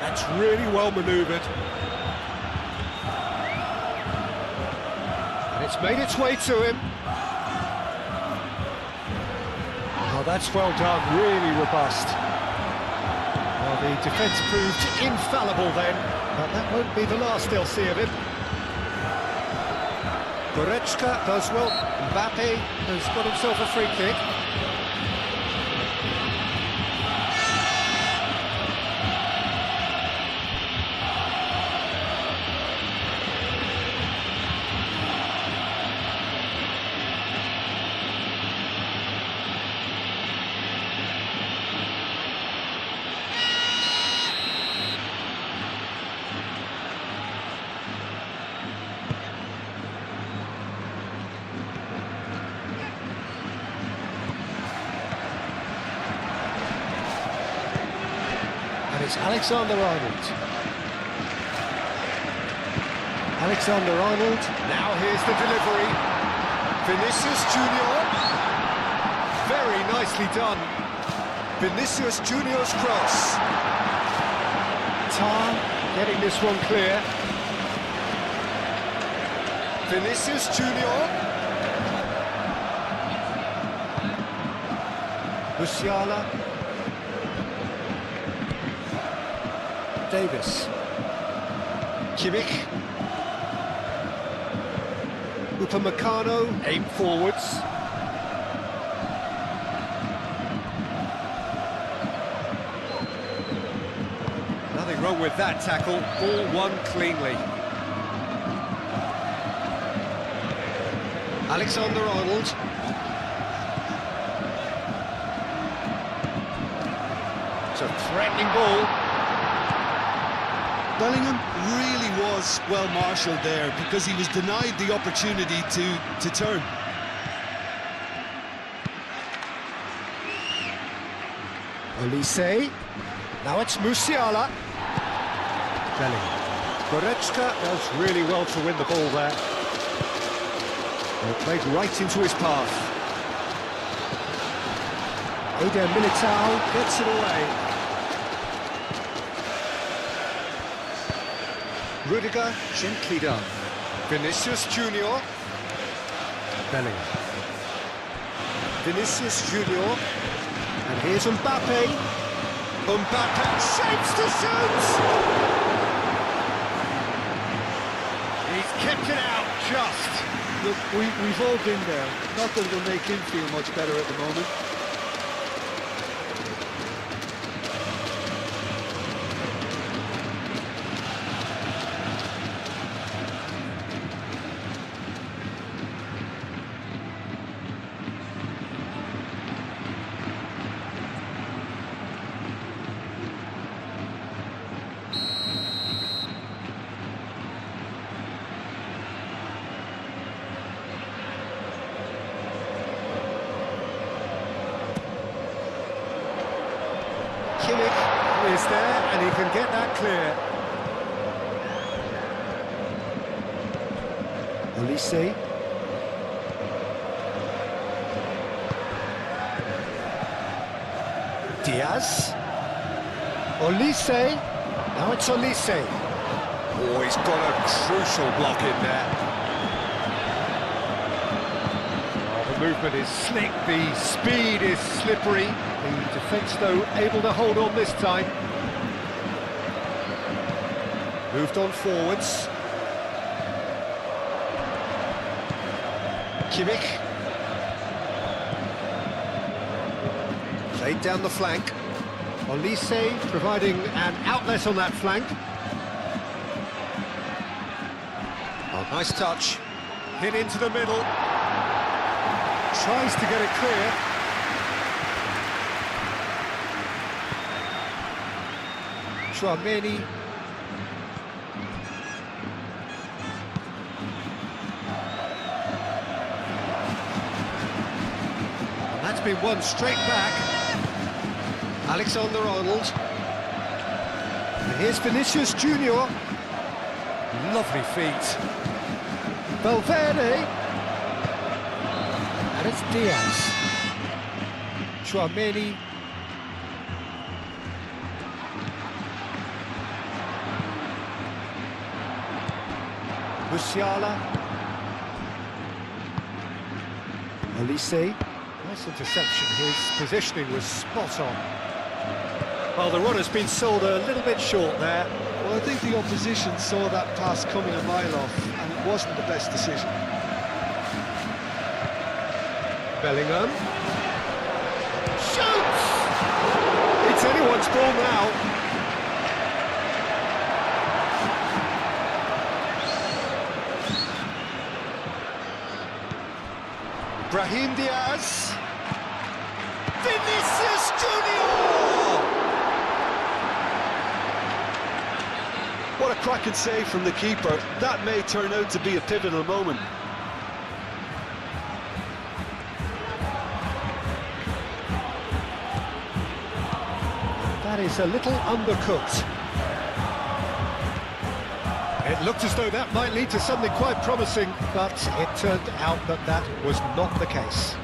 That's really well manoeuvred. And it's made its way to him. Oh, that's well done, really robust. Well, the defence proved infallible then, but that won't be the last they'll see of him. Goretzka does well. Mbappe has got himself a free kick. It's Alexander-Arnold. Alexander-Arnold. Now here's the delivery. Vinicius Junior. Very nicely done. Vinicius Junior's cross. Tar getting this one clear. Vinicius Junior. Musiala. Davis, Kimmich, Upamecano, aim forwards. Nothing wrong with that tackle, ball won cleanly. Alexander-Arnold. It's a threatening ball. Bellingham really was well marshalled there because he was denied the opportunity to turn. Olise. Now it's Musiala. Bellingham. Goretzka does really well to win the ball there. Well, played right into his path. Eder Militao gets it away. Rudiger, gently done. Vinicius Junior. Bellingham. Vinicius Junior. And here's Mbappe. Mbappe shapes to shoot! He's kept it out just. Look, we've all been there. Not that it'll make him feel much better at the moment. space there, and he can get that clear. Olise. Diaz. Olise. Now it's Olise. Oh, he's got a crucial block in there. Oh, the movement is slick, the speed is slippery. The defence, though, able to hold on this time. Moved on forwards. Kimmich. Played down the flank. Olise providing an outlet on that flank. Oh, nice touch. Hit into the middle. Tries to get it clear. Chouameni. And that's been won straight back. Alexander-Arnold. And here's Vinicius Junior. Lovely feet. Valverde. And it's Diaz. Chouameni. Musiala. Olise. Nice interception. His positioning was spot on. Well, the runner's been sold a little bit short there. Well, I think the opposition saw that pass coming a mile off, and it wasn't the best decision. Bellingham. Shoots! It's anyone's ball now. Brahim Diaz. Vinicius Junior! What a cracking save from the keeper. That may turn out to be a pivotal moment. That is a little undercooked. It looked as though that might lead to something quite promising, but it turned out that that was not the case.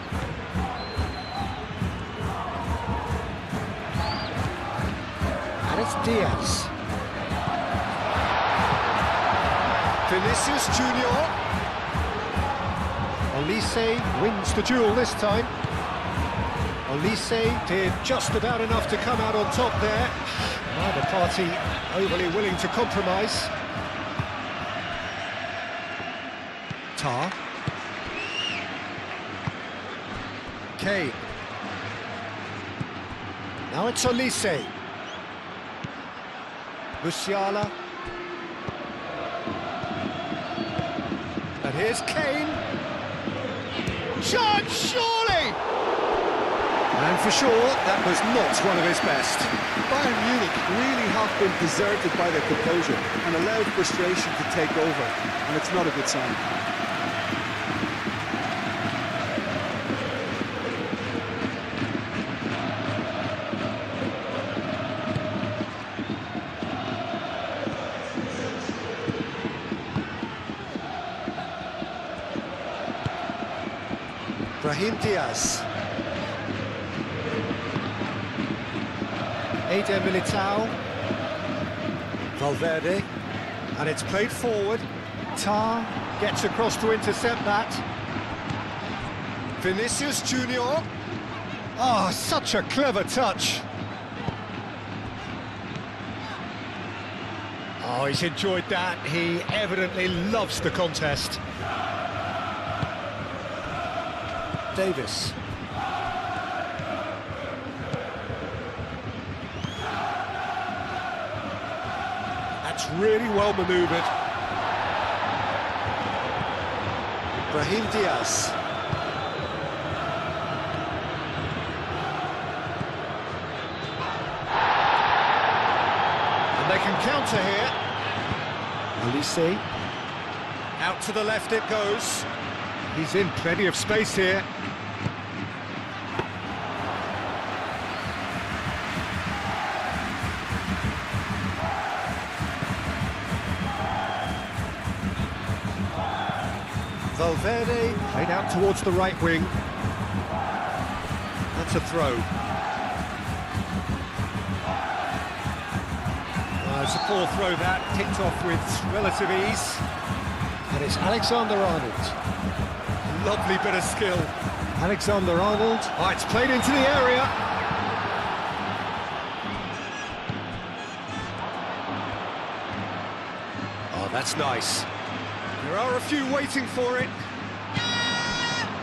And it's Diaz. Vinicius Junior. Olise wins the duel this time. Olise did just about enough to come out on top there. Neither party overly willing to compromise. Tar. Kane. Now it's Olise. Musiala. And here's Kane. Chance, surely! And for sure, that was not one of his best. Bayern Munich really have been deserted by their composure and allowed frustration to take over, and it's not a good sign. Brahim Diaz. Eder Militao. Valverde. And it's played forward. Tar gets across to intercept that. Vinicius Junior. Oh, such a clever touch. Oh, he's enjoyed that. He evidently loves the contest. Davis. That's really well manoeuvred. Brahim Diaz. And they can counter here. Olise. Out to the left it goes. He's in plenty of space here. Valverde played out towards the right wing. That's a throw. It's a poor throw that, picked off with relative ease. And it's Alexander-Arnold. Lovely bit of skill. Alexander-Arnold. Oh, it's played into the area. Oh, that's nice. There are a few waiting for it.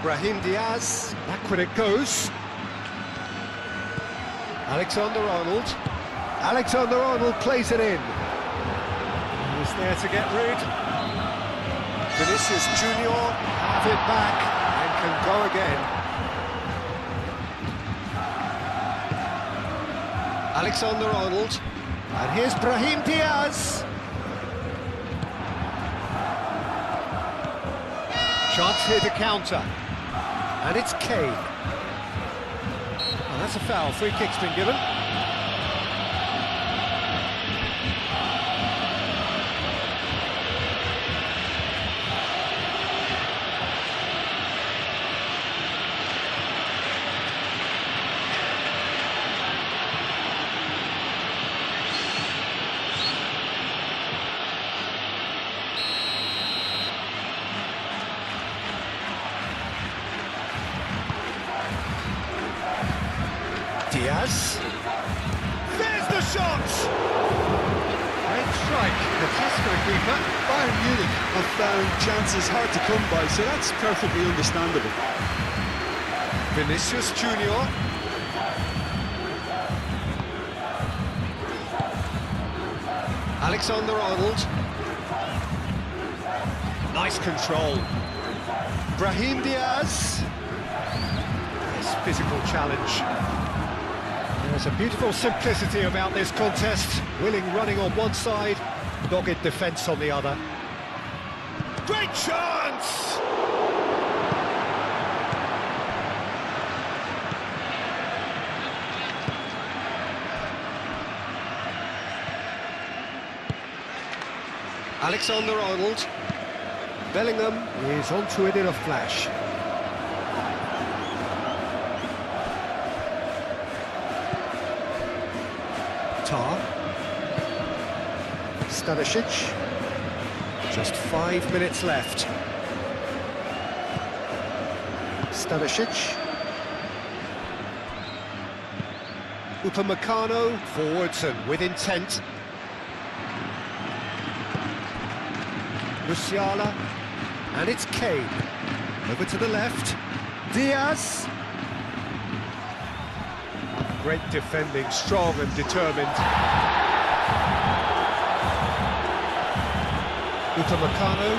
Brahim Diaz, back when it goes. Alexander-Arnold. Alexander-Arnold plays it in. He's there to get rid. Vinicius Junior have it back and can go again. Alexander-Arnold. And here's Brahim Diaz. Chance here to counter. And it's Kane. And that's a foul. Free kick's been given. Diaz. There's the shot! Great strike. The test for the keeper. Bayern Munich have found chances hard to come by, so that's perfectly understandable. Vinicius Junior. Alexander-Arnold. Nice control. Brahim Diaz. Nice physical challenge. There's a beautiful simplicity about this contest. Willing running on one side, dogged defence on the other. Great chance! Alexander-Arnold. Bellingham is onto it in a flash. Stanisic. Just 5 minutes left. Stanisic. Upamecano forwards and with intent. Musiala. And it's Kane. Over to the left. Diaz. Great defending, strong and determined. Upamecano.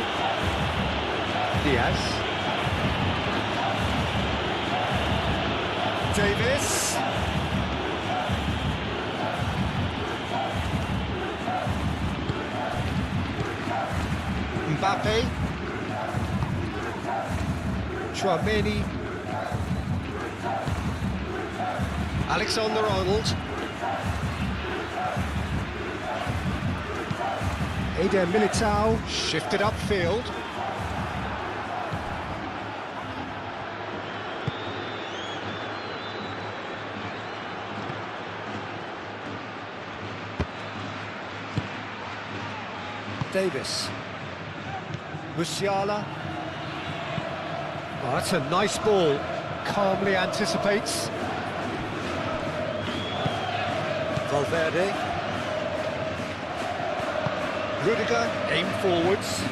Diaz. Davis. Mbappe. Chouameni. Alexander-Arnold. Eder Militao shifted upfield. Davis. Musiala. Oh, that's a nice ball. Calmly anticipates. Valverde. Rudiger, aim forwards.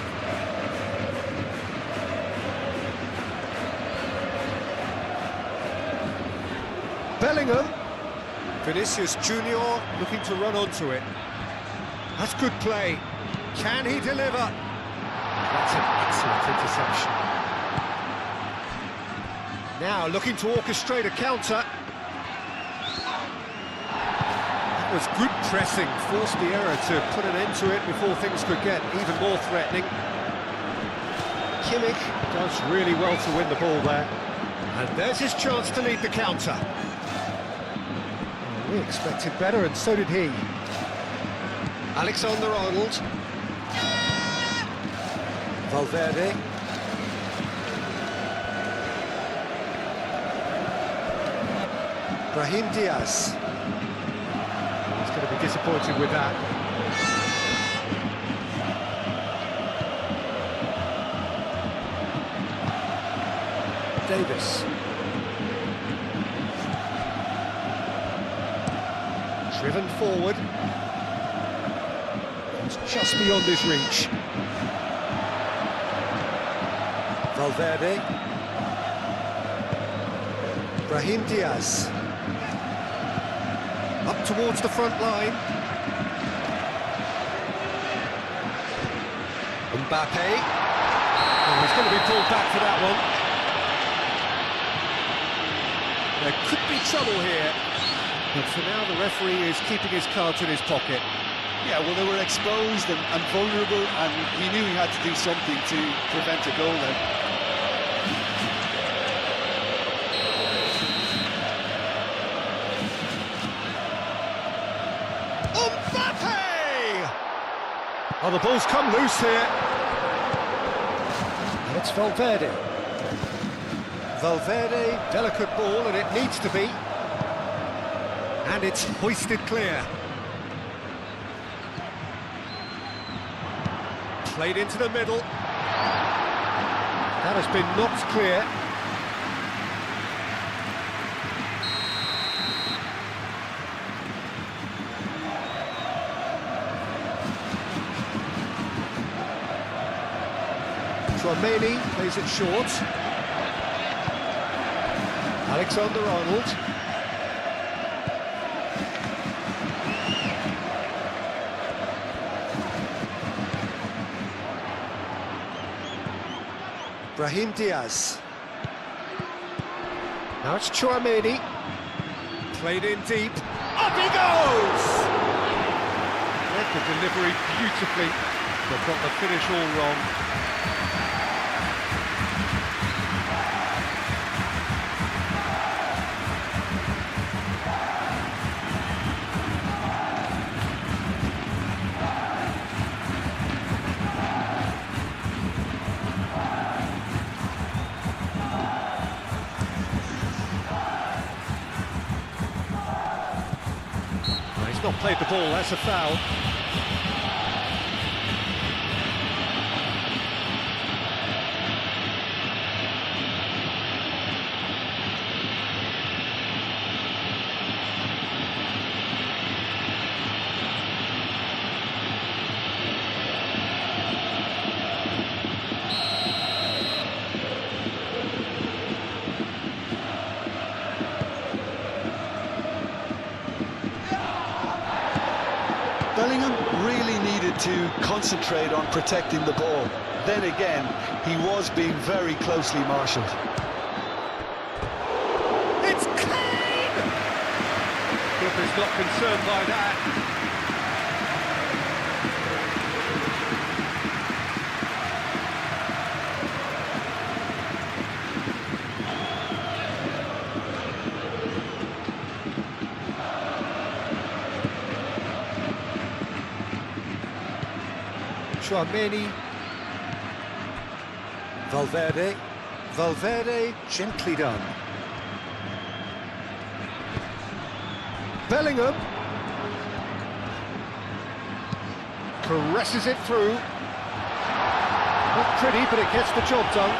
Bellingham. Vinicius Junior looking to run onto it. That's good play. Can he deliver? That's an excellent interception. Now looking to orchestrate a counter. That was good pressing, forced the error to put an end to it before things could get even more threatening. Kimmich does really well to win the ball there. And there's his chance to lead the counter. We expected better, and so did he. Alexander-Arnold. Valverde. Brahim Diaz. He's going to be disappointed with that. Davis. Driven forward. It's just beyond his reach. Valverde. Brahim Diaz. Up towards the front line. Mbappe. Oh, he's going to be pulled back for that one. There could be trouble here, but for now the referee is keeping his cards in his pocket. Yeah, well, they were exposed and vulnerable, and he knew he had to do something to prevent a goal then. Mbappe! Oh, the ball's come loose here. And it's Valverde. Valverde, delicate ball, and it needs to be. And it's hoisted clear. Played into the middle. That has been knocked clear. Tchouaméni plays it short. Alexander-Arnold. Brahim Diaz. Now it's Tchouaméni. Played in deep. Up he goes! Read the delivery beautifully, but got the finish all wrong. Not played the ball, that's a foul. Bellingham really needed to concentrate on protecting the ball. Then again, he was being very closely marshalled. It's Kane! Keeper's not concerned by that. Tchouaméni. Valverde. Valverde, gently done. Bellingham. Caresses it through. Not pretty, but it gets the job done.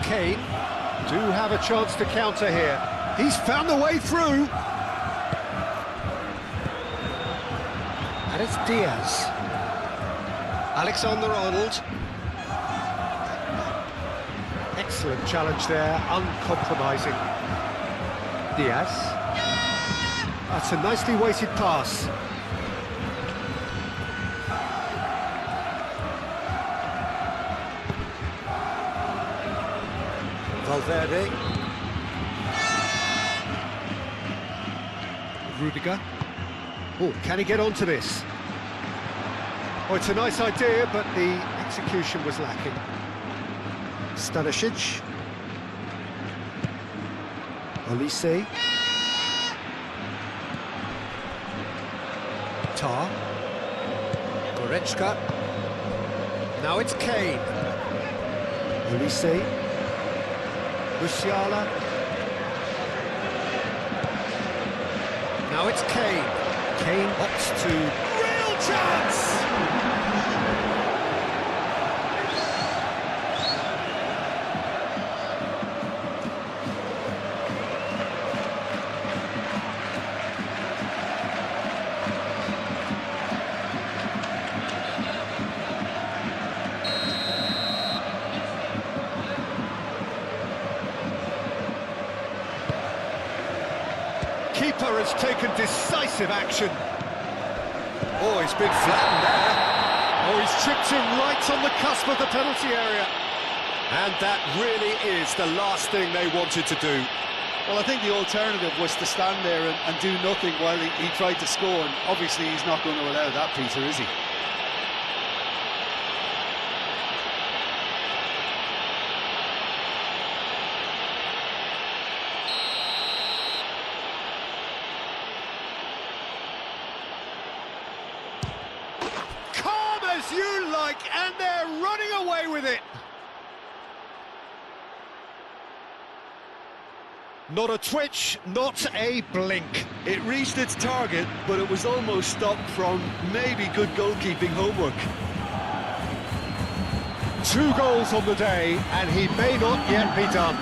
Kane do have a chance to counter here. He's found the way through. And it's Diaz. Alexander-Arnold. Excellent challenge there, uncompromising. Diaz. That's a nicely weighted pass. Valverde. Rudiger. Oh, can he get onto this? Oh, it's a nice idea, but the execution was lacking. Stanisic. Olise. Tar. Goretzka. Now it's Kane. Olise. Musiala. Now it's Kane. Kane opts to... Real chance! Keeper has taken decisive action. Oh, he's been flattened there. Oh, he's chipped in right on the cusp of the penalty area. And that really is the last thing they wanted to do. Well, I think the alternative was to stand there and do nothing while he tried to score, and obviously he's not going to allow that, Peter, is he? As you like, and they're running away with it. Not a twitch, not a blink. It reached its target, but it was almost stopped from maybe good goalkeeping homework. 2 goals on the day, and he may not yet be done.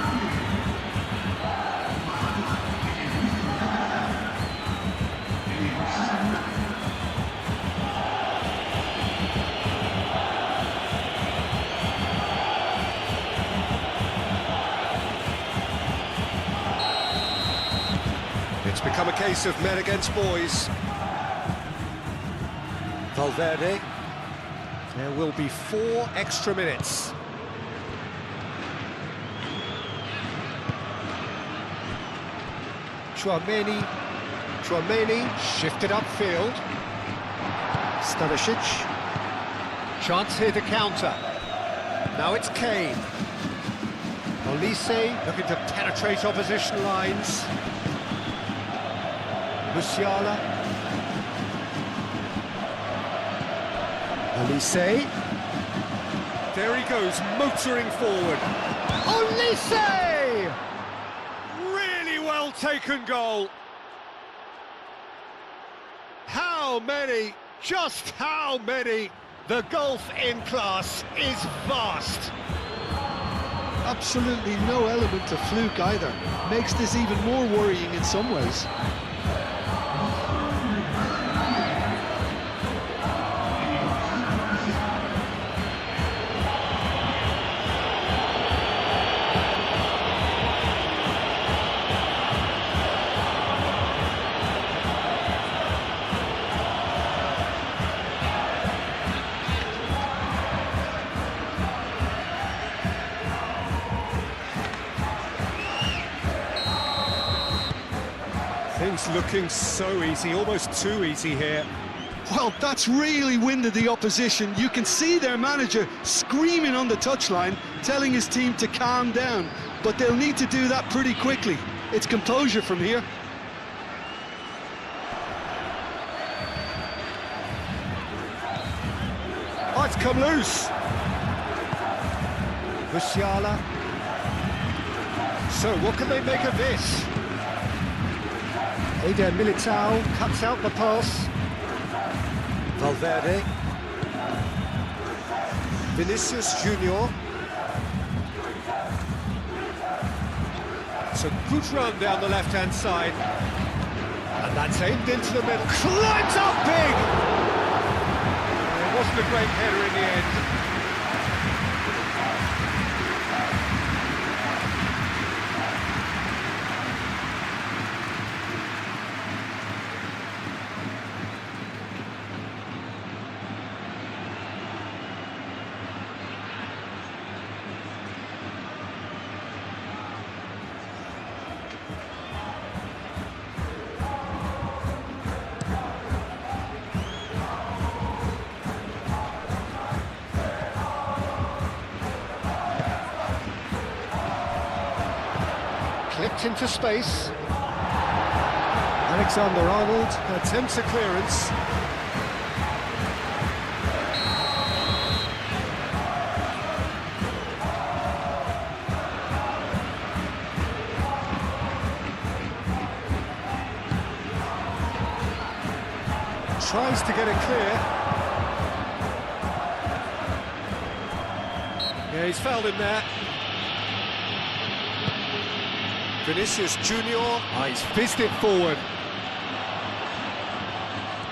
It's become a case of men against boys. Valverde. There will be 4 extra minutes. Tchouaméni shifted upfield. Stanisic. Chance here to counter. Now it's Kane. Olise looking to penetrate opposition lines. Musiala. Olise. There he goes, motoring forward. Olise! Really well taken goal. How many? Just how many? The gulf in class is vast. Absolutely no element of fluke either. Makes this even more worrying in some ways. Things looking so easy, almost too easy here. Well, that's really winded the opposition. You can see their manager screaming on the touchline, telling his team to calm down, but they'll need to do that pretty quickly. It's composure from here. Oh, it's come loose. Musiala. So, what can they make of this? Eder Militao cuts out the pass. Valverde. Vinicius Junior. It's a good run down the left-hand side. And that's aimed into the middle. Climbs up big! It wasn't a great header in the end. Clipped into space. Alexander-Arnold attempts a clearance. Tries to get it clear. Yeah, he's fouled him there. Vinicius Junior. Oh, he's fizzed it forward.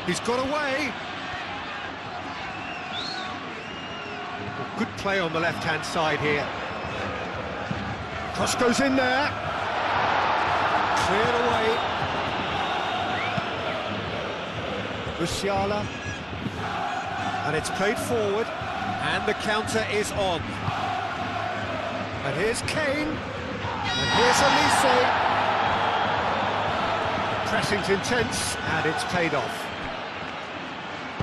He's got away. Good play on the left-hand side here. Cross goes in there. Cleared away. Musiala. And it's played forward. And the counter is on. And here's Kane. And here's Elise. Pressing's intense, and it's paid off.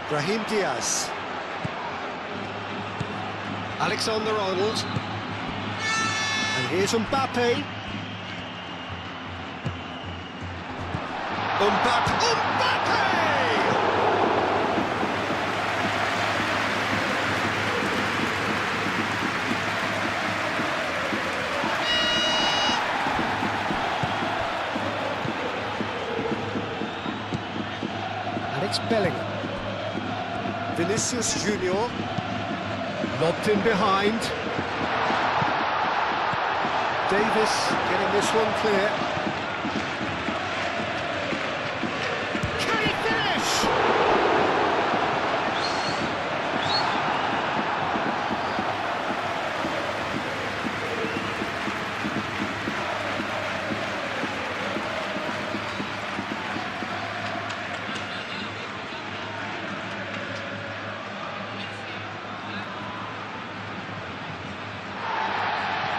Brahim Diaz. Alexander-Arnold. And here's Mbappe. Mbappe! And it's Bellingham. Vinicius Junior. Lobbed in behind. Davis getting this one clear. Can he finish?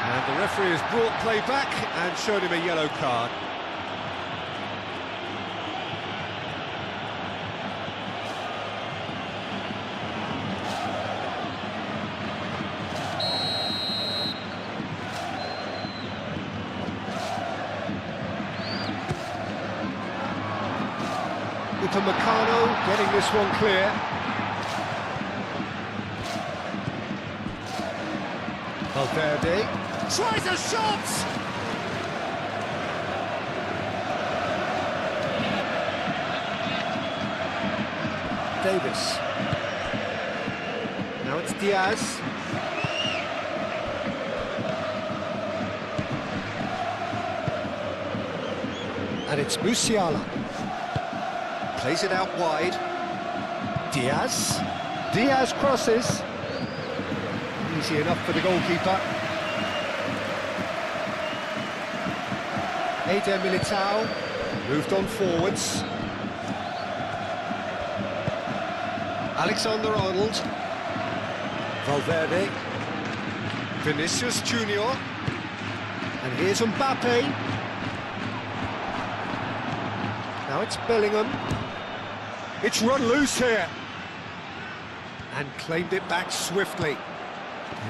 And the referee has brought play back and showed him a yellow card. Upamecano getting this one clear. Valverde tries a shot! Davis. Now it's Diaz. And it's Musiala. Plays it out wide. Diaz. Diaz crosses. Easy enough for the goalkeeper. Eder Militao moved on forwards. Alexander-Arnold. Valverde. Vinicius Junior. And here's Mbappe. Now it's Bellingham. It's run loose here. And claimed it back swiftly.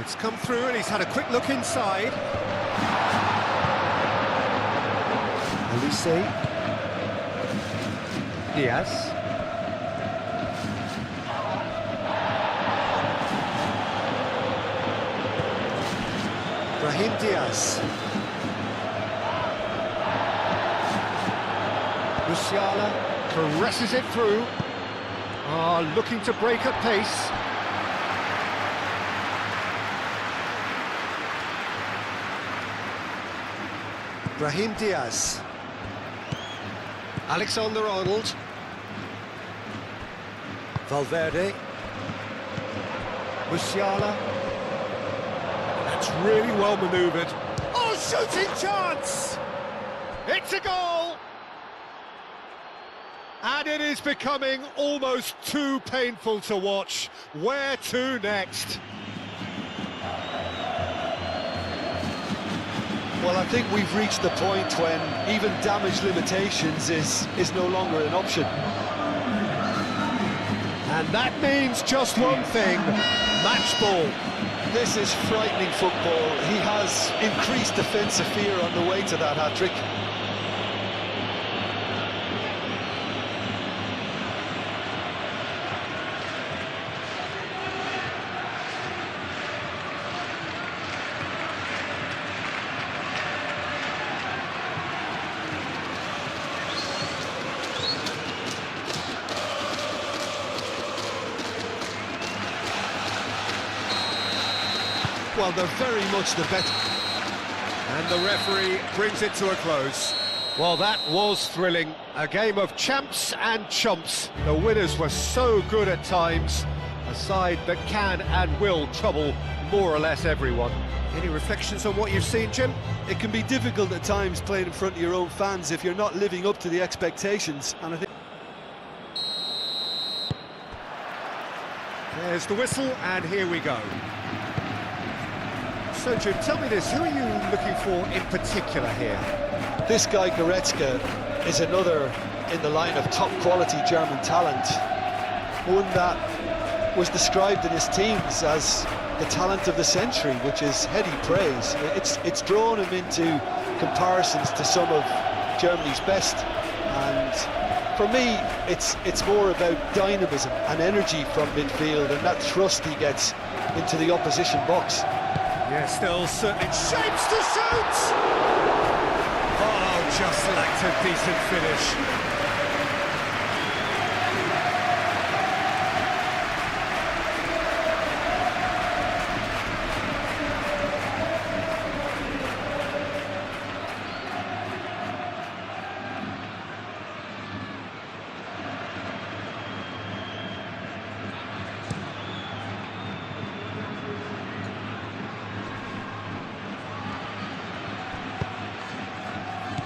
It's come through and he's had a quick look inside. Elise. Diaz. Brahim Diaz. Musiala caresses it through. Looking to break at pace. Brahim Diaz. Alexander-Arnold. Valverde. Musiala. That's really well manoeuvred. Oh, shooting chance! It's a goal! And it is becoming almost too painful to watch. Where to next? Well, I think we've reached the point when even damage limitations is no longer an option. And that means just one thing, match ball. This is frightening football. He has increased defensive fear on the way to that hat-trick. Well, they're very much the better. And the referee brings it to a close. Well, that was thrilling. A game of champs and chumps. The winners were so good at times. A side that can and will trouble more or less everyone. Any reflections on what you've seen, Jim? It can be difficult at times playing in front of your own fans if you're not living up to the expectations. And I think there's the whistle, and here we go. So, Jim, tell me this, who are you looking for in particular here? this guy Goretzka is another in the line of top quality German talent. One that was described in his teams as the talent of the century, which is heady praise. It's drawn him into comparisons to some of Germany's best, and for me it's more about dynamism and energy from midfield and that thrust he gets into the opposition box. Yeah, still certainly shapes to shoot! Oh, just lacked a decent finish.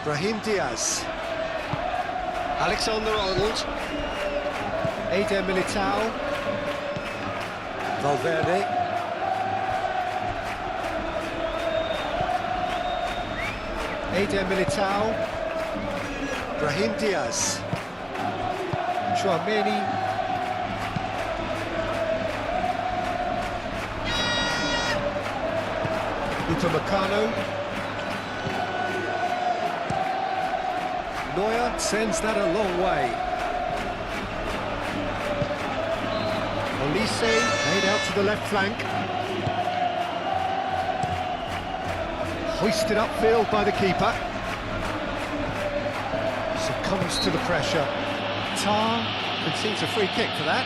Brahim Diaz, Alexander-Arnold, Eder Militao, Valverde, Eder Militao, Brahim Diaz, Chouameni, Upamecano. Neuer sends that a long way. Olise made out to the left flank. Hoisted upfield by the keeper. Succumbs to the pressure. Tar concedes a free kick for that.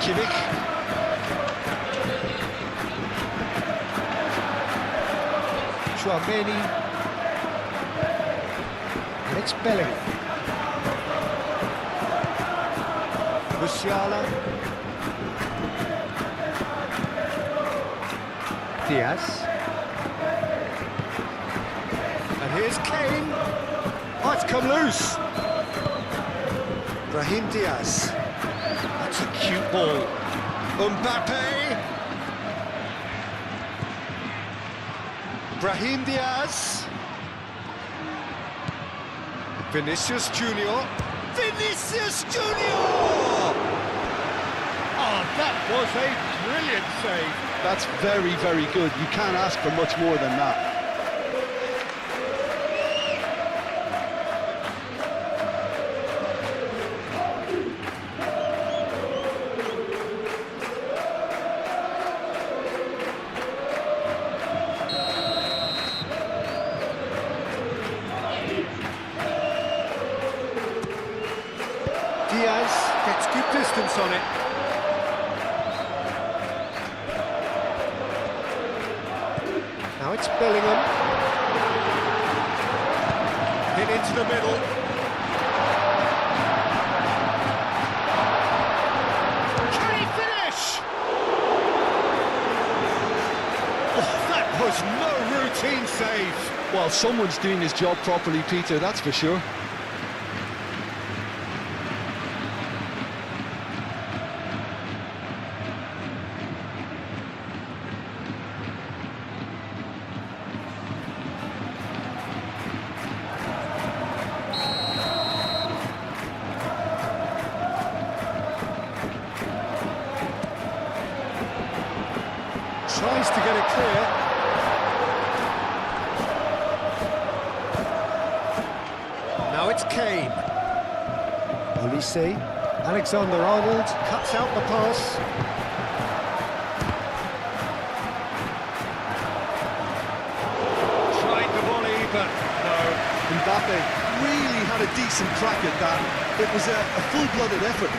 Kimmich. Chouameni. And it's Bellingham. Musiala. Diaz. And here's Kane. Oh, it's come loose. Brahim Diaz. That's a cute ball. Mbappe. Brahim Diaz. Vinicius Junior. Vinicius Junior! Oh, that was a brilliant save. That's very, very good. You can't ask for much more than that. Diaz gets good distance on it. Now it's Bellingham. Hit into the middle. Can he finish? Oh, that was no routine save. Well, someone's doing his job properly, Peter, that's for sure. Tries to get it clear. Now it's Kane. Olise. Alexander-Arnold cuts out the pass. Tried the volley, but no. Mbappe really had a decent crack at that. It was a full-blooded effort.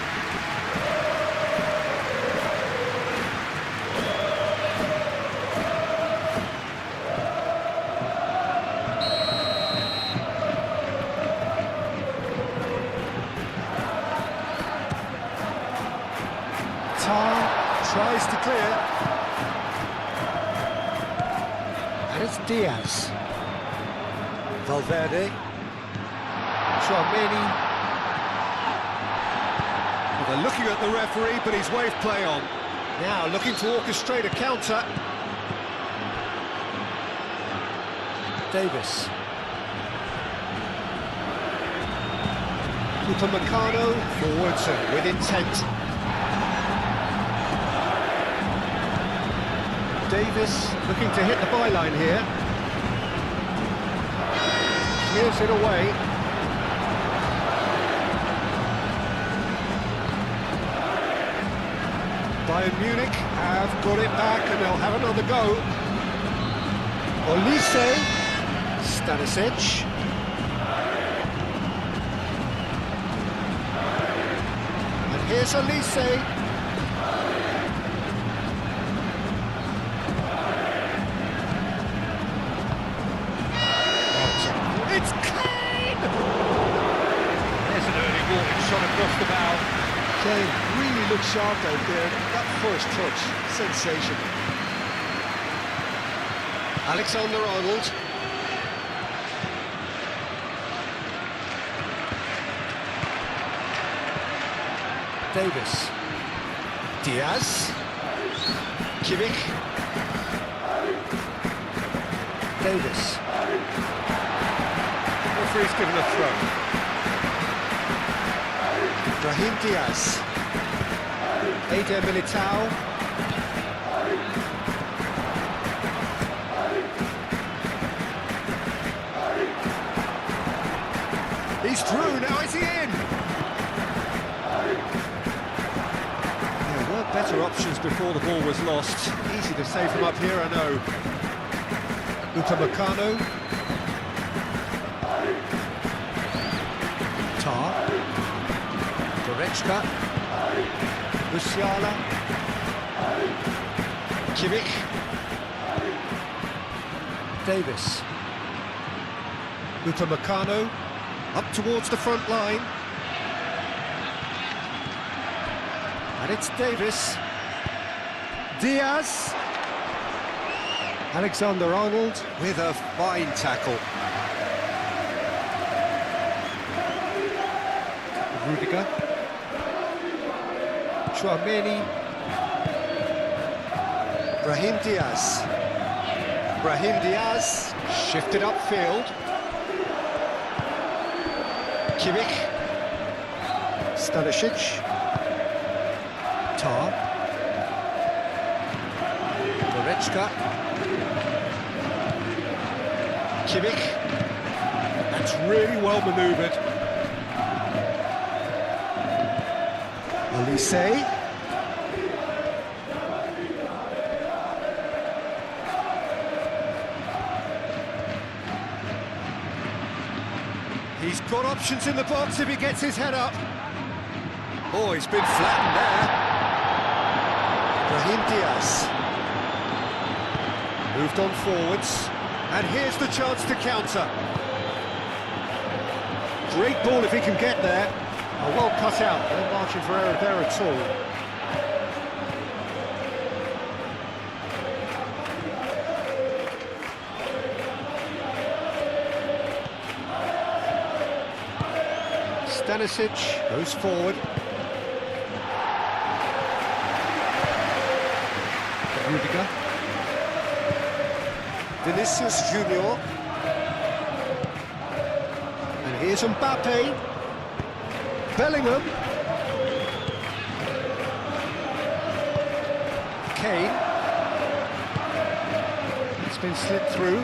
Tries to clear. And it's Diaz. Valverde. Tchouaméni. Well, they're looking at the referee, but he's waved play on. Now looking to orchestrate a counter. Davis. Upamecano forwards and with intent. Davis looking to hit the byline here. Clears it away. Bayern Munich have got it back and they'll have another go. Olise. Stanisic. And here's Olise. It's Kane! There's an early warning shot across the bow. Kane really looked sharp out there. That first touch, sensational. Alexander-Arnold. Davis. Diaz. Kimmich. Davis. Referee's given a throw. Brahim Diaz. Eder Militao. He's through, now is he in? There were better options before the ball was lost. Easy to say from up here, I know. Upamecano. Goretzka, Musiala, Kimmich, Davis, Upamecano, up towards the front line, and it's Davis, Diaz, Alexander-Arnold with a fine tackle. Rudiger. Tchouaméni. Brahim Diaz. Brahim Diaz shifted upfield. Kimmich. Stanisic. Tar. Goretzka. Kimmich. That's really well manoeuvred. Olise. He's got options in the box if he gets his head up. Oh, he's been flattened there. Brahim Diaz. Moved on forwards. And here's the chance to counter. Great ball if he can get there. Oh, well cut out. No margin for error there at all. Stanisic goes forward. Rudiger. Vinicius Junior. And here's Mbappe. Bellingham. Kane. been slipped through.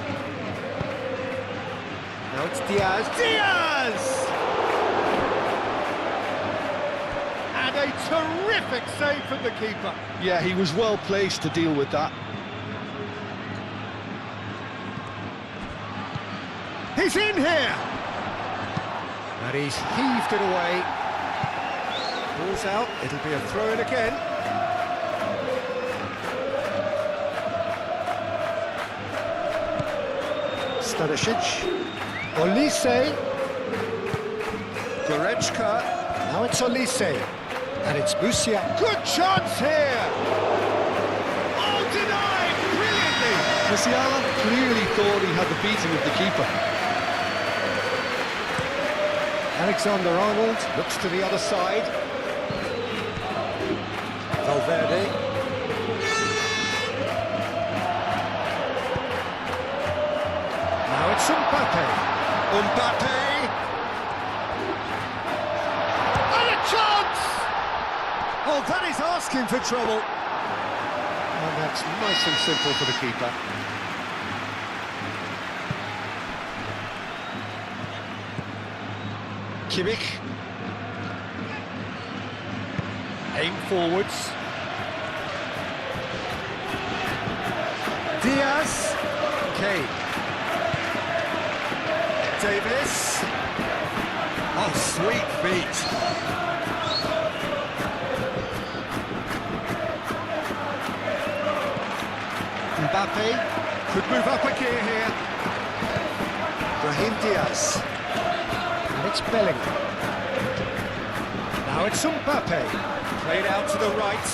Now it's Diaz. Diaz! And a terrific save from the keeper. Yeah, he was well placed to deal with that. He's in here! And he's heaved it away. Ball's out, it'll be a throw-in again. Stanisic. Olise. Goretzka. Now it's Olise. And it's Busia. Good chance here! Oh, denied! Brilliantly! Musiala clearly thought he had the beating of the keeper. Alexander-Arnold looks to the other side. Valverde. Now it's Mbappe. Mbappe! And a chance! Oh, that is asking for trouble. And that's nice and simple for the keeper. Kimmich. Aim forwards. Diaz. Kane. Davis. Oh, sweet feet. Mbappe could move up a gear here. Brahim Diaz. And it's Bellingham. Now it's Mbappe. Played out to the right.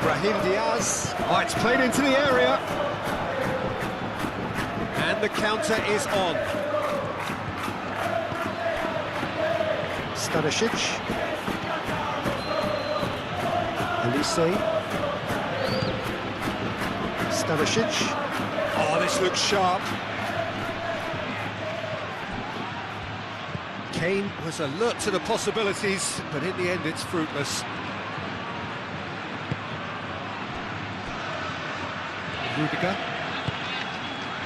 Brahim Diaz. Oh, it's played into the area. And the counter is on. Stanisic. Olise. Stanisic. Oh, this looks sharp. Kane was alert to the possibilities, but in the end it's fruitless. Rudiger.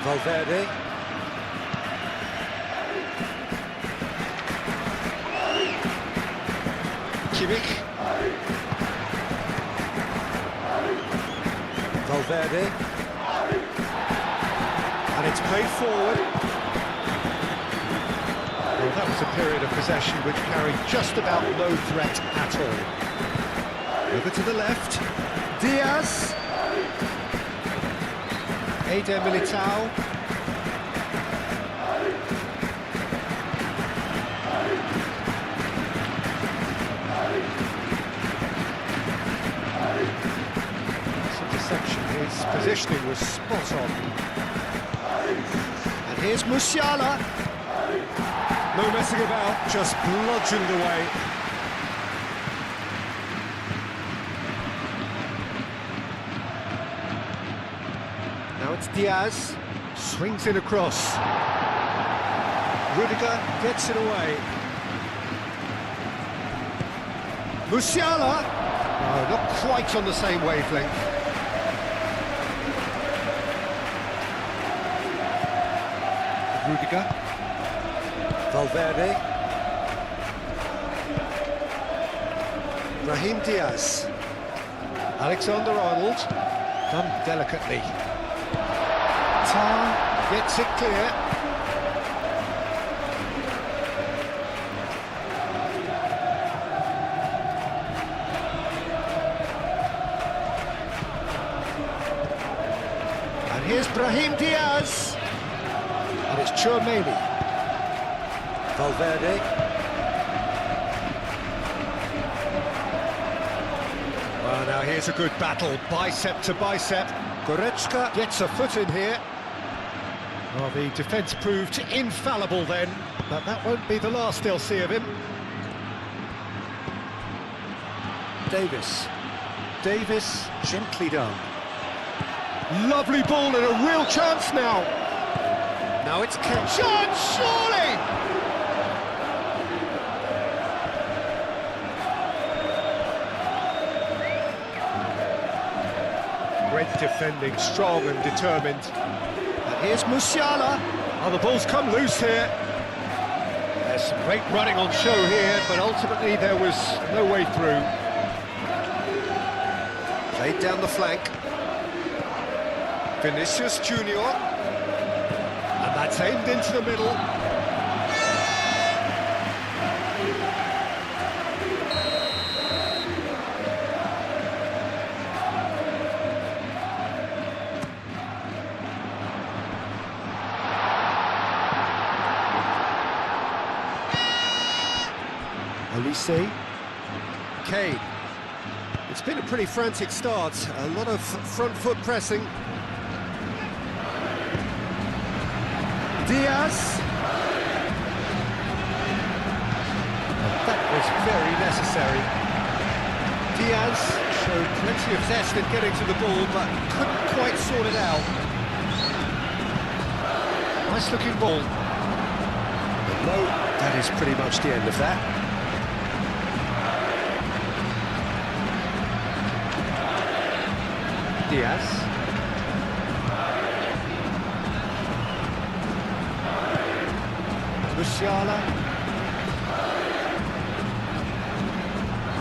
Valverde. Kimmich. Valverde. And it's played forward. Well, that was a period of possession which carried just about no threat at all. Over to the left. Diaz. Eder Militao. Some deception. His positioning was spot on. And here's Musiala. No messing about, just bludgeoned away. Now it's Diaz, swings it across. Rudiger gets it away. Musiala, no, not quite on the same wavelength. Rudiger. Valverde. Brahim Diaz. Alexander-Arnold. Done delicately. Tar gets it clear. And here's Brahim Diaz. And it's Chouameni. Valverde. Well, now here's a good battle, bicep to bicep. Goretzka gets a foot in here. Well, the defence proved infallible then, but that won't be the last they'll see of him. Davis. Davis, gently done. Lovely ball and a real chance now. Now it's Kane. Chance, surely! defending, strong and determined. And here's Musiala. Oh, the ball's come loose here. There's some great running on show here, but ultimately there was no way through. Played down the flank. Vinicius Junior. And that's aimed into the middle. Olise. Kane. It's been a pretty frantic start, a lot of front foot pressing. Diaz. That was very necessary. Diaz showed plenty of zest in getting to the ball, but couldn't quite sort it out. Nice looking ball. But no, that is pretty much the end of that. Diaz. Musiala.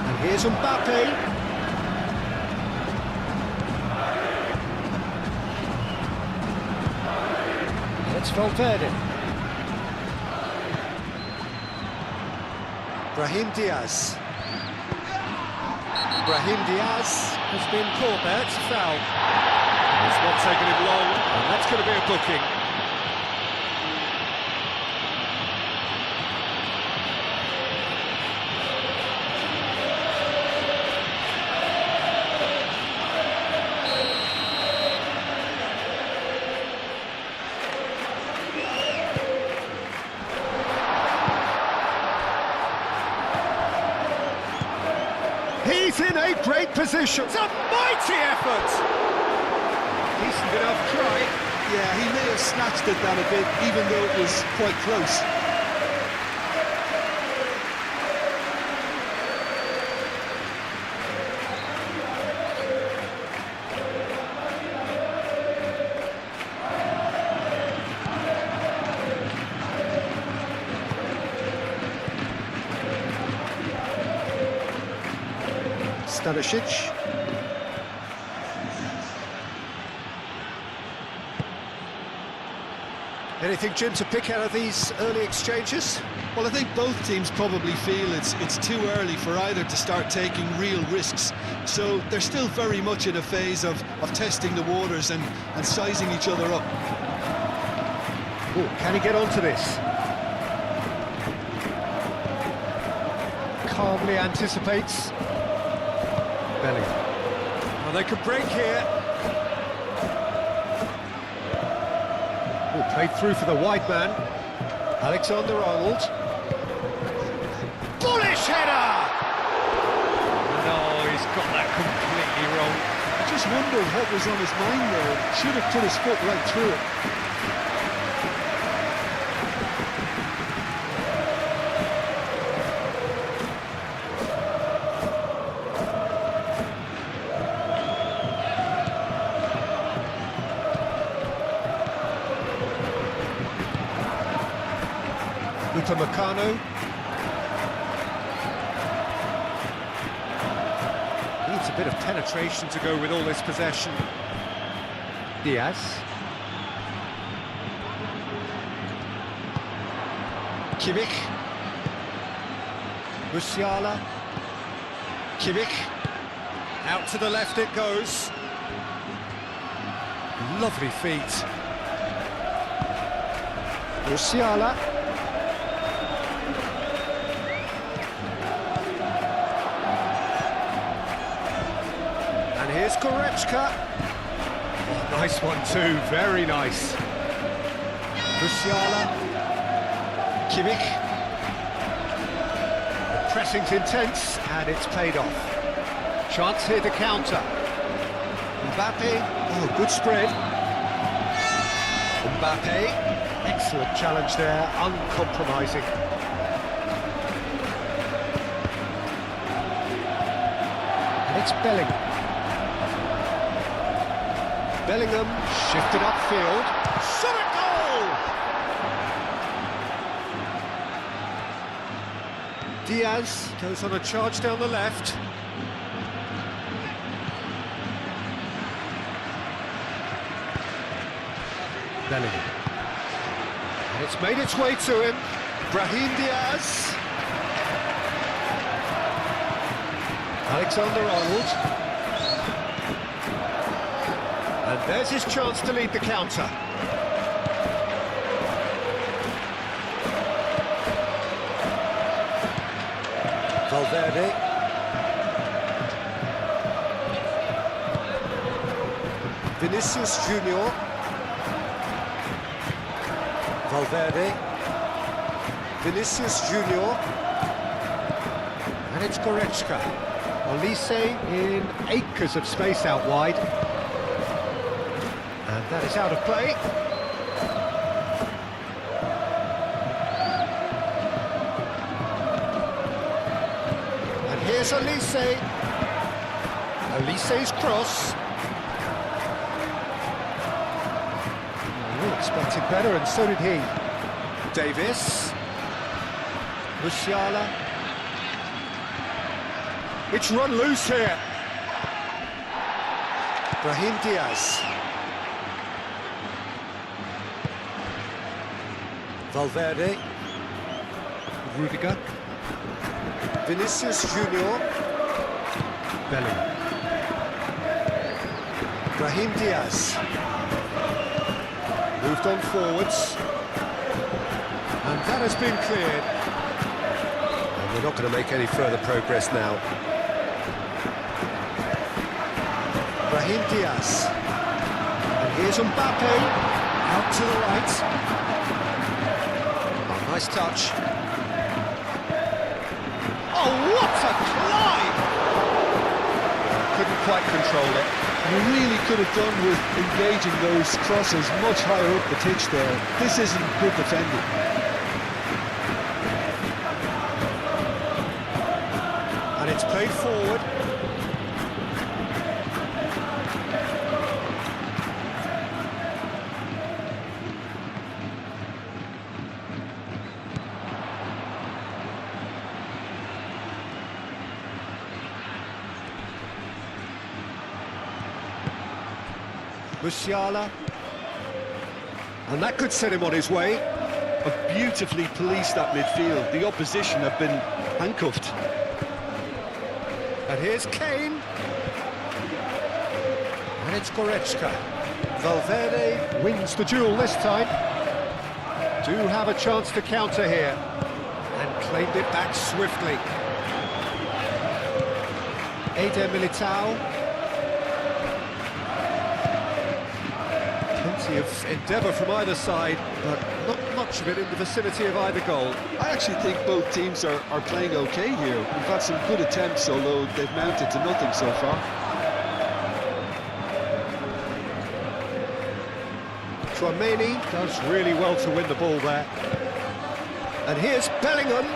And here's Mbappe. And it's Valverde. Brahim Diaz. Brahim Diaz has been caught there, it's a foul. It's not taking him long, and that's going to be a booking. He's in a great position. It's a mighty effort. Decent enough try. Yeah, he may have snatched at that a bit, even though it was quite close. Stanisic. Anything, Jim, to pick out of these early exchanges? Well, I think both teams probably feel it's too early for either to start taking real risks. So they're still very much in a phase of testing the waters and sizing each other up. Ooh, can he get onto this? Calmly anticipates. Well, they could break here. Ooh, played through for the wide man. Alexander-Arnold. Bullish header! No, he's got that completely wrong. I just wondered what was on his mind there. Should have put his foot right through it. Upamecano. Needs a bit of penetration to go with all this possession. Diaz. Kimmich. Musiala. Kimmich. Out to the left it goes. Lovely feet. Musiala. Here's Goretzka. Oh, nice one too, very nice. Musiala. Kimmich. The pressing's intense and it's paid off. Chance here to counter. Mbappe. Oh, good spread. Mbappe. Excellent challenge there, uncompromising. And it's Bellingham. Bellingham shifted upfield. Shot a goal! Diaz goes on a charge down the left. Bellingham. And it's made its way to him. Brahim Diaz. Alexander-Arnold. And there's his chance to lead the counter. Valverde. Vinicius Junior. Valverde. Vinicius Junior. And it's Goretzka. Olise in acres of space out wide. And that is out of play. And here's Olise. Olise's cross. We expected better, and so did he. Davis. Musiala. It's run loose here. Brahim Diaz. Valverde. Rudiger. Vinicius Junior. Bellingham. Brahim Diaz. Moved on forwards. And that has been cleared. And we're not going to make any further progress now. Brahim Diaz. And here's Mbappe. Out to the right. Oh, nice touch. Oh, what a climb! Couldn't quite control it. You really could have done with engaging those crosses much higher up the pitch there. This isn't good defending. And it's played forward. Musiala. And that could set him on his way. Have beautifully policed that midfield. The opposition have been handcuffed. And here's Kane. And it's Goretzka. Valverde wins the duel this time. Do have a chance to counter here. And claimed it back swiftly. Eder Militao. Plenty of endeavour from either side, but not much of it in the vicinity of either goal. I actually think both teams are playing okay here. We've had some good attempts, although they've mounted to nothing so far. Tchouameni does really well to win the ball there. And here's Bellingham.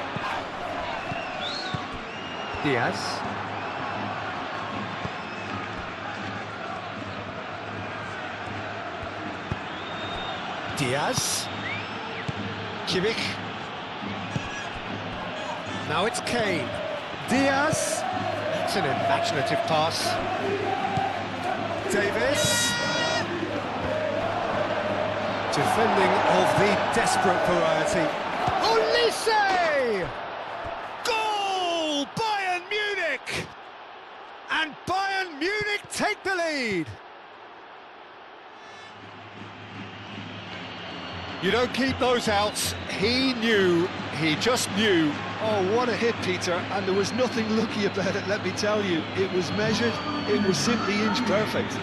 Diaz. Diaz. Kimmich. Now it's Kane. Diaz. That's an imaginative pass. Davis. Defending of the desperate variety. Olise! Goal! Bayern Munich! And Bayern Munich take the lead. You don't keep those outs. He knew, he just knew. Oh, what a hit, Peter, and there was nothing lucky about it, let me tell you. It was measured, it was simply inch perfect.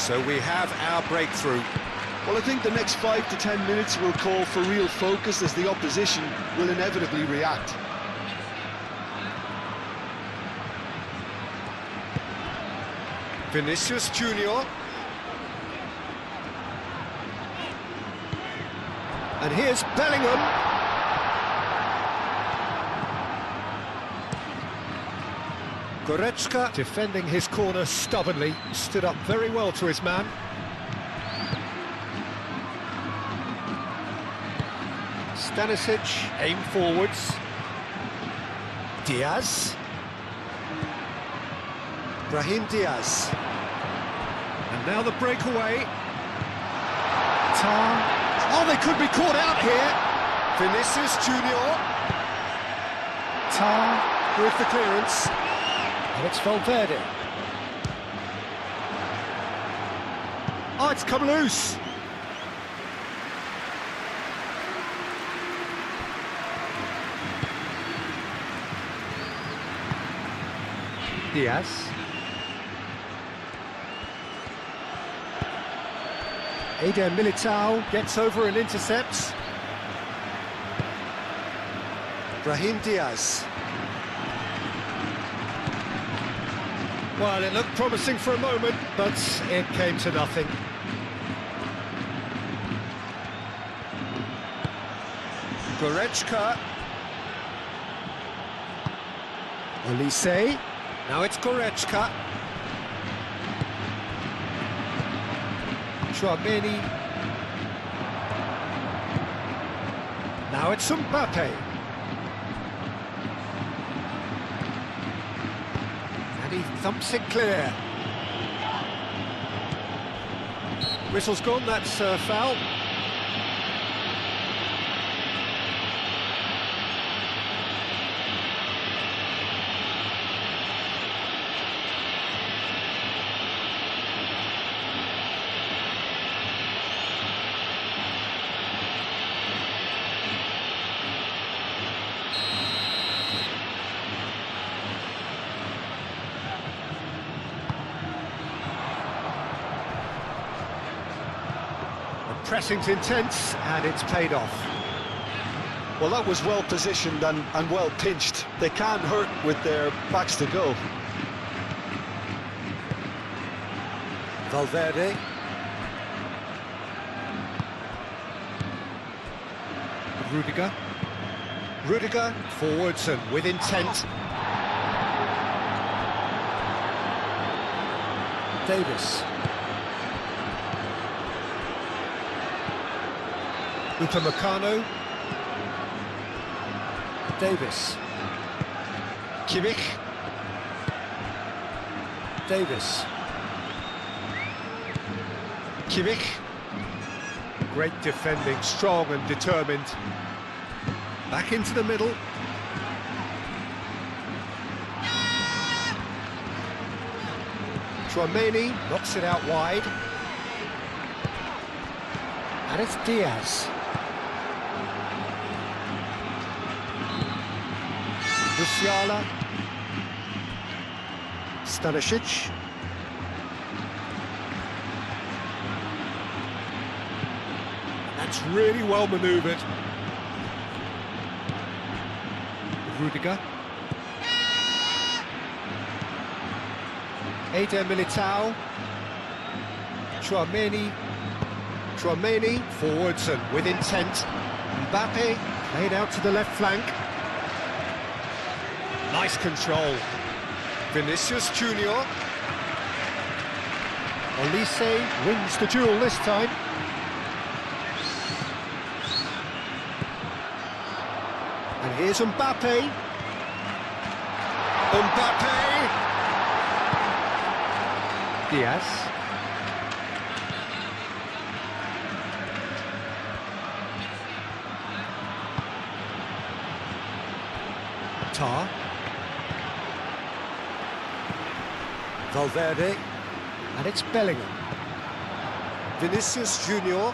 So we have our breakthrough. Well, I think the next 5 to 10 minutes will call for real focus as the opposition will inevitably react. Vinicius Junior. And here's Bellingham. Goretzka defending his corner stubbornly, stood up very well to his man. Stanisic, aim forwards. Diaz. Brahim Diaz. And now the breakaway. Tar. Oh, they could be caught out here. Vinicius Junior. Tar with the clearance. And it's Valverde. Oh, it's come loose. Diaz. Eder Militao gets over and intercepts. Brahim Diaz. Well, it looked promising for a moment, but it came to nothing. Goretzka. Olise. Now it's Goretzka. Chouameni. Now it's Mbappe. And he thumps it clear. Whistle's gone, that's a foul. Pressing's intense, and it's paid off. Well, that was well positioned and well pinched. They can't hurt with their backs to go. Valverde. Rudiger, forwards and with intent. Davis. Upamecano. Davis. Kimmich. Davis. Kimmich. Great defending, strong and determined. Back into the middle. Chouameni knocks it out wide. And it's Diaz. Musiala. Stanisic. That's really well manoeuvred. Rudiger. Eder Militao. Chouameni, forwards and with intent. Mbappe, played out to the left flank. Nice control. Vinicius Junior. Olise wins the duel this time. And here's Mbappe. Diaz. Tar. Valverde. And it's Bellingham. Vinicius Junior.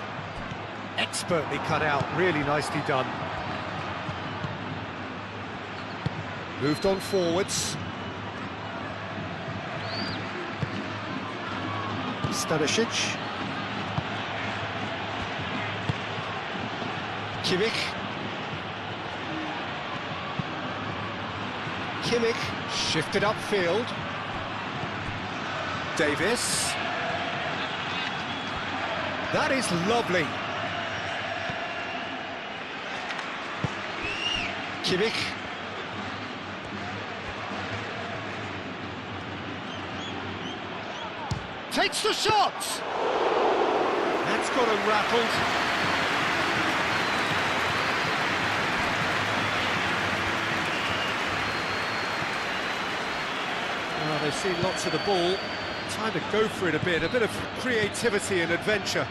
Expertly cut out, really nicely done. Moved on forwards. Stanisic. Kimmich. Kimmich shifted upfield. Davis. That is lovely. Kimmich. Takes the shot! That's got him rattled. Well, they've seen lots of the ball. Time to go for it a bit of creativity and adventure.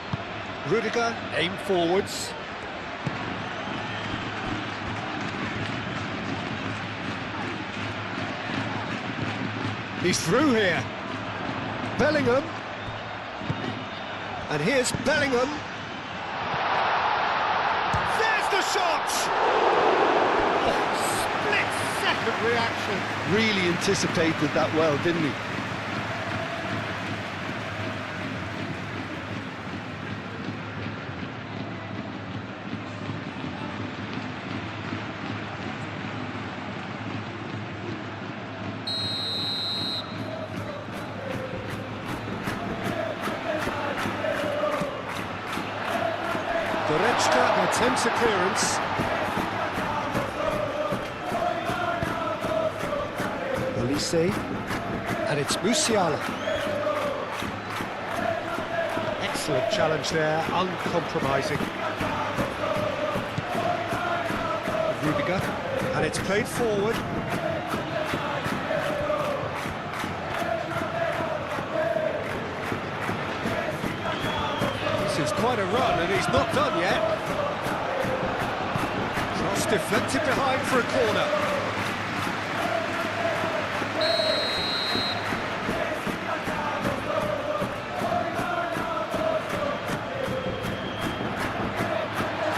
Rudiger, aim forwards. He's through here. Bellingham. And here's Bellingham. There's the shot! Oh, split-second reaction. Really anticipated that well, didn't he? Goretzka attempts a clearance. Olise, and it's Musiala. Excellent challenge there, uncompromising. Rudiger, and it's played forward. It's quite a run, and he's not done yet. Cross deflected behind for a corner.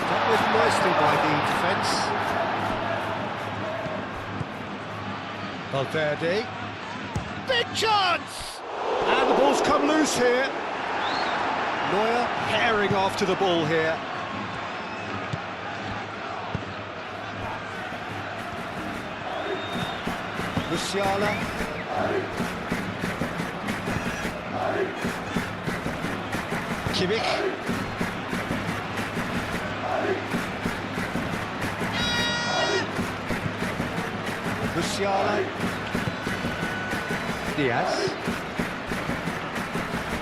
Dealt with nicely by the defence. Valverde. Big chance! And the ball's come loose here. Neuer herring after the ball here. Musiala. Kimmich. Musiala. Diaz.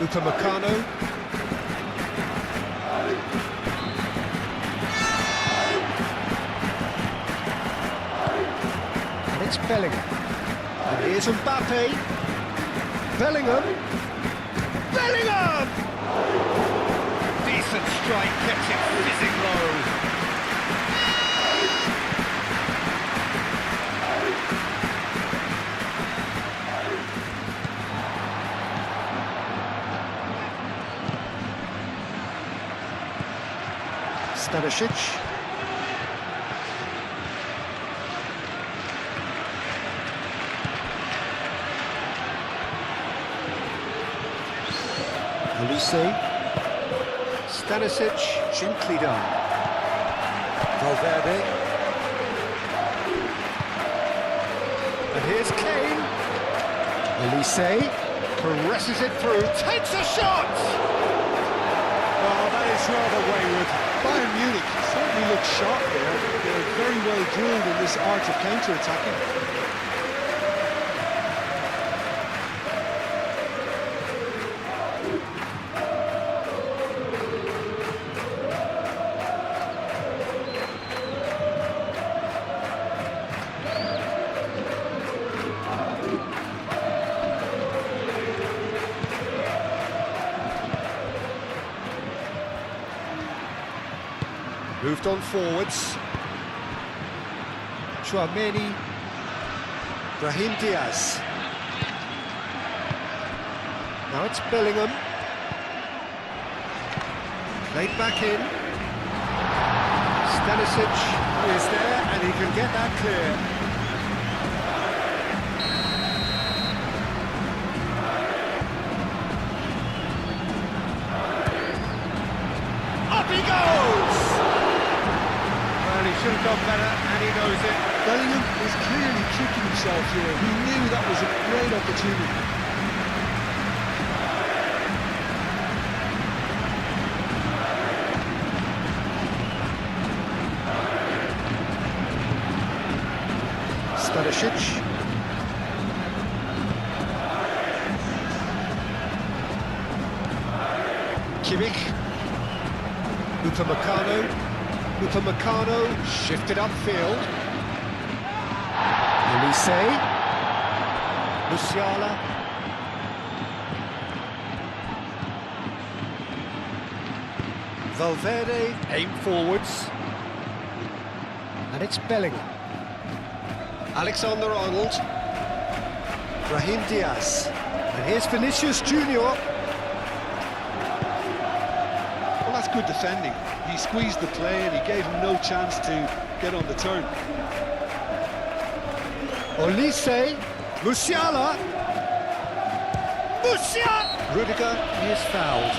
Upamecano. It's Bellingham. And here's Mbappe. Bellingham. Bellingham! Decent strike, kept it fizzing low. Stanisic. Olise. Stanisic, gently done. Valverde. And here's Kane. Olise caresses it through, takes a shot! Oh, that is rather wayward. Bayern Munich certainly look sharp there. They're very well drilled in this art of counter-attacking. Moved on forwards. Chouameni. Brahim Diaz. Now it's Bellingham. Played back in. Stanisic is there, and he can get that clear. he goes! Well, he should have done better, and he knows it. Bellingham is clearly kicking himself here. He knew that was a great opportunity. Stanisic. Kimmich. Upamecano shifted upfield. Olise. Musiala. Valverde aim forwards. And it's Bellingham. Alexander-Arnold. Brahim Diaz. And here's Vinicius Junior. Well, that's good defending. He squeezed the play and he gave him no chance to get on the turn. Olise. Musiala. Rudiger is fouled.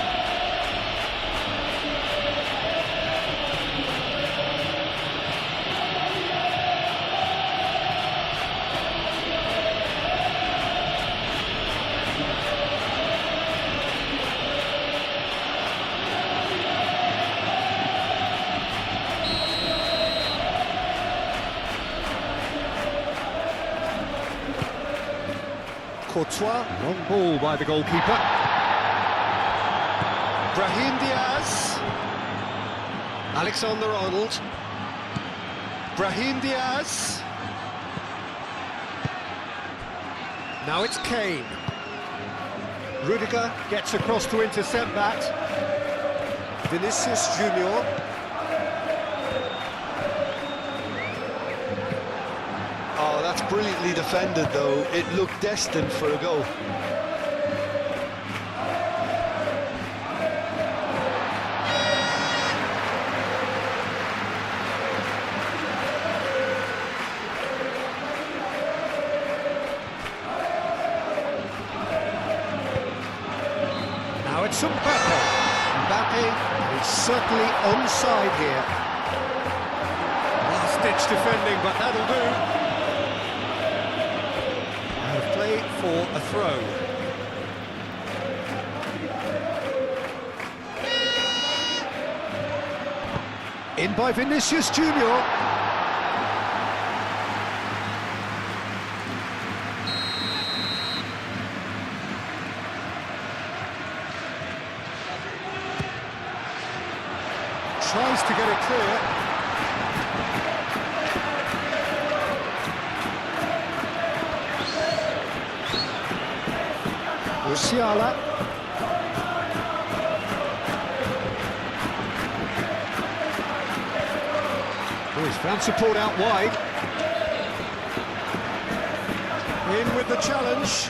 Courtois, long ball by the goalkeeper. Brahim Diaz. Alexander-Arnold. Brahim Diaz. Now it's Kane. Rudiger gets across to intercept that. Vinicius Junior. Oh, that's brilliantly defended, though. It looked destined for a goal. Now it's Mbappe. Mbappe is certainly onside here. Last-ditch defending, but that'll do. Play for a throw. In by Vinicius Junior. Tries to get it clear. Musiala. Oh, he's found support out wide. In with the challenge.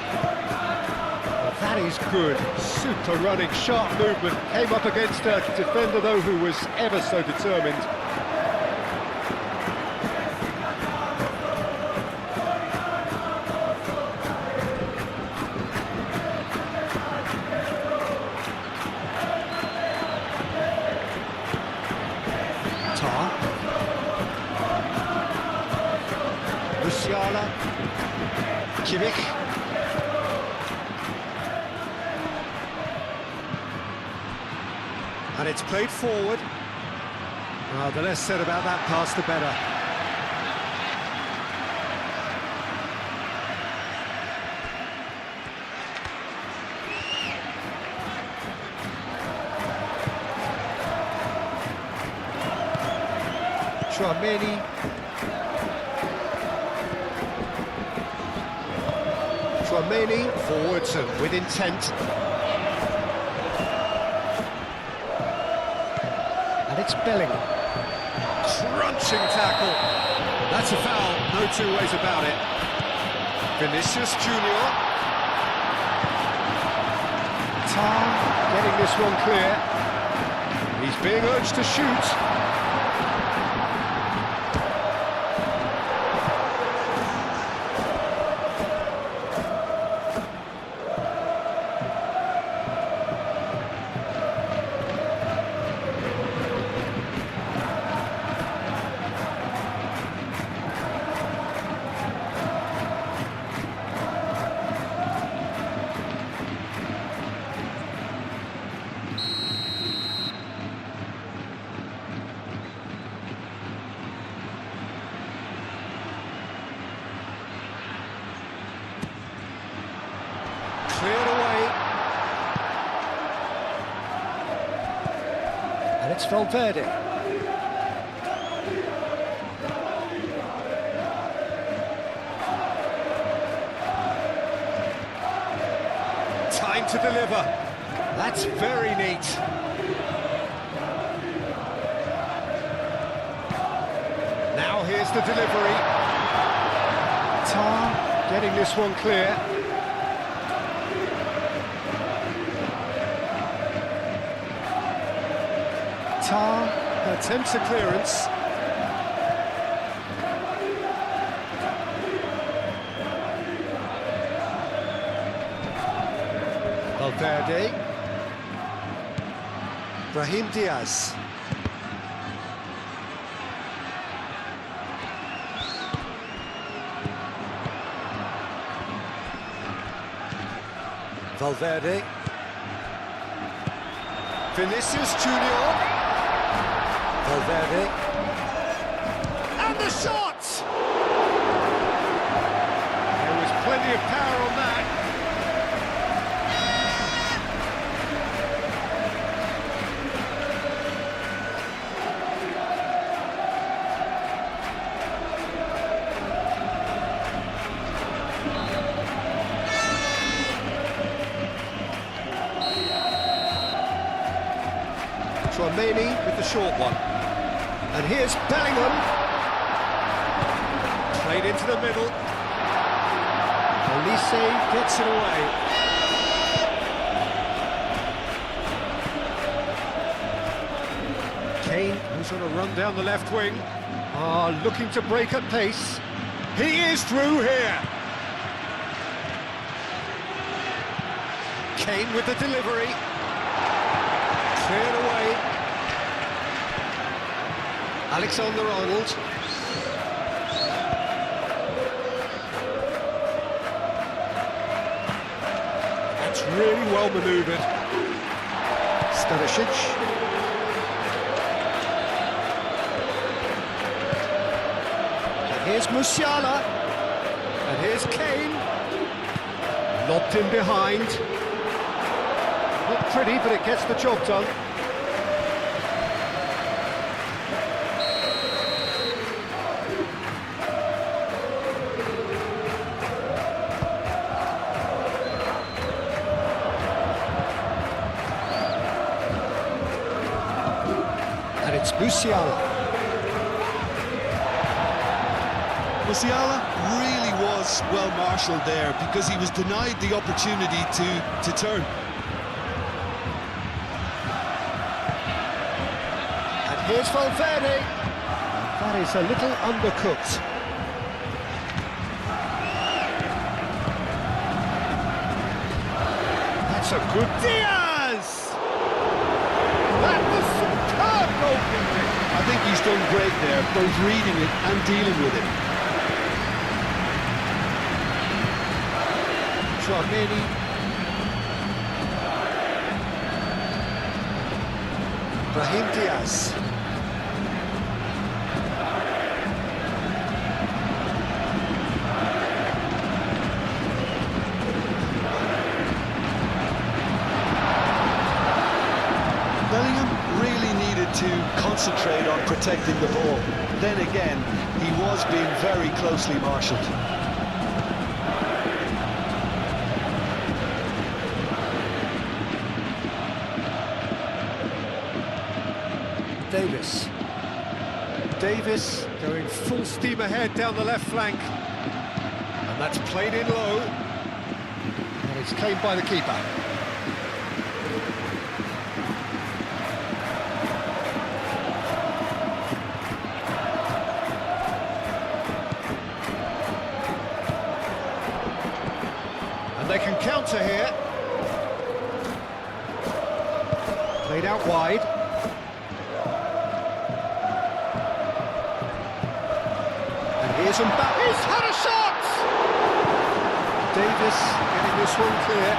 Well, that is good. Super running, sharp movement. Came up against a defender, though, who was ever so determined. Musiala, Kimmich, and it's played forward. Well, the less said about that pass, the better. Tchouaméni. Tchouaméni forwards and with intent. And it's Bellingham. Crunching tackle. That's a foul, no two ways about it. Vinicius Junior. Tar getting this one clear. He's being urged to shoot. Valverde. Time to deliver. That's very neat. Now here's the delivery. Tar getting this one clear. Tar attempts a clearance. Valverde. Brahim Diaz. Valverde. Vinicius Junior. Valverde. And the shot! There was plenty of power on that. Tchouaméni with the short one. And here's Bellingham. Played into the middle. Olise gets it away. Kane, who's on a run down the left wing, looking to break at pace. He is through here. Kane with the delivery. Cleared away. Alexander-Arnold. That's really well manoeuvred. Stanisic. And here's Musiala. And here's Kane. Lobbed in behind. Not pretty, but it gets the job done. And it's Musiala. Musiala really was well marshalled there because he was denied the opportunity to turn. Here's Valverde. That is a little undercooked. That's a good Diaz! That was superb goalkeeping. I think he's done great there, both reading it and dealing with it. Tchouaméni. Brahim Diaz. Bellingham really needed to concentrate on protecting the ball. Then again, he was being very closely marshalled. Davis going full steam ahead down the left flank. And that's played in low. And it's claimed by the keeper. And they can counter here. Played out wide. Here's Mbappe. He's had a shot! Davis getting this one clear.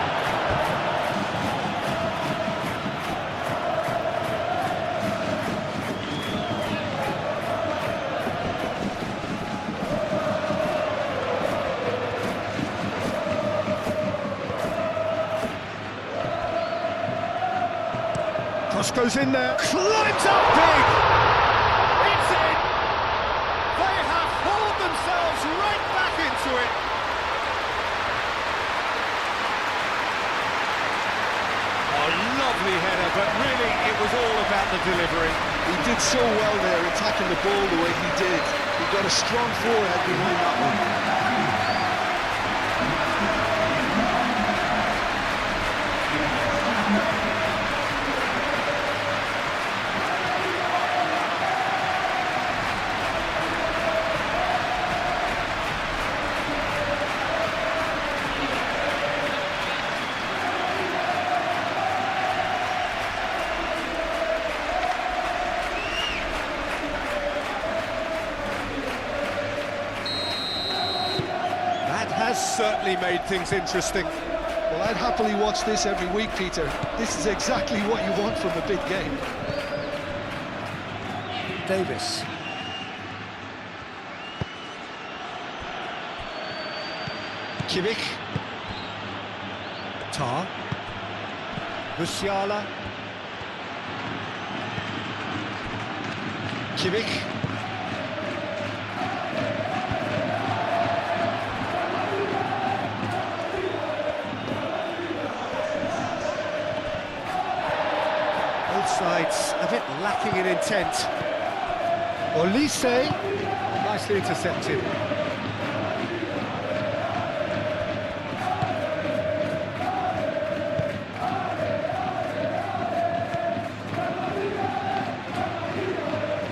Cross cross goes in there, climbs up big! It's in! They have hauled themselves right back into it! Oh, lovely header, but really it was all about the delivery. He did so well there, attacking the ball the way he did. He got a strong forehead behind that one. Has certainly made things interesting. Well, I'd happily watch this every week, Peter. This is exactly what you want from a big game. Davis. Kimmich. Tar. Musiala. Kimmich. Sides a bit lacking in intent. Olise, nicely intercepted.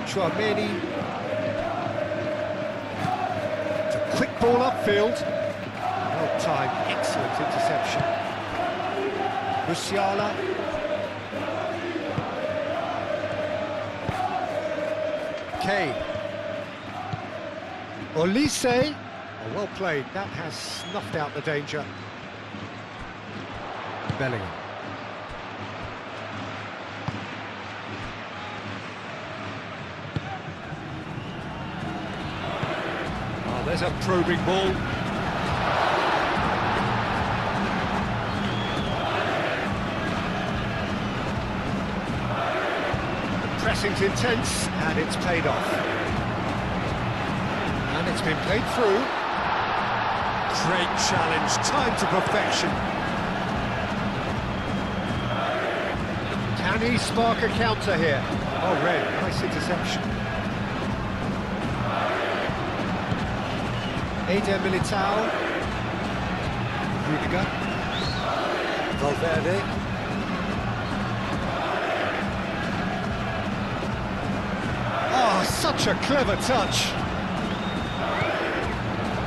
Chouameni. It's a quick ball upfield. Well timed, excellent interception. Musiala. Kane. Olise. Oh, well played. That has snuffed out the danger. Bellingham. Oh, there's a probing ball. Pressing's intense, and it's paid off. And it's been played through. Great challenge, time to perfection. Can he spark a counter here? Oh, red, nice interception. Eder Militao. Rudiger. Valverde. Oh, such a clever touch.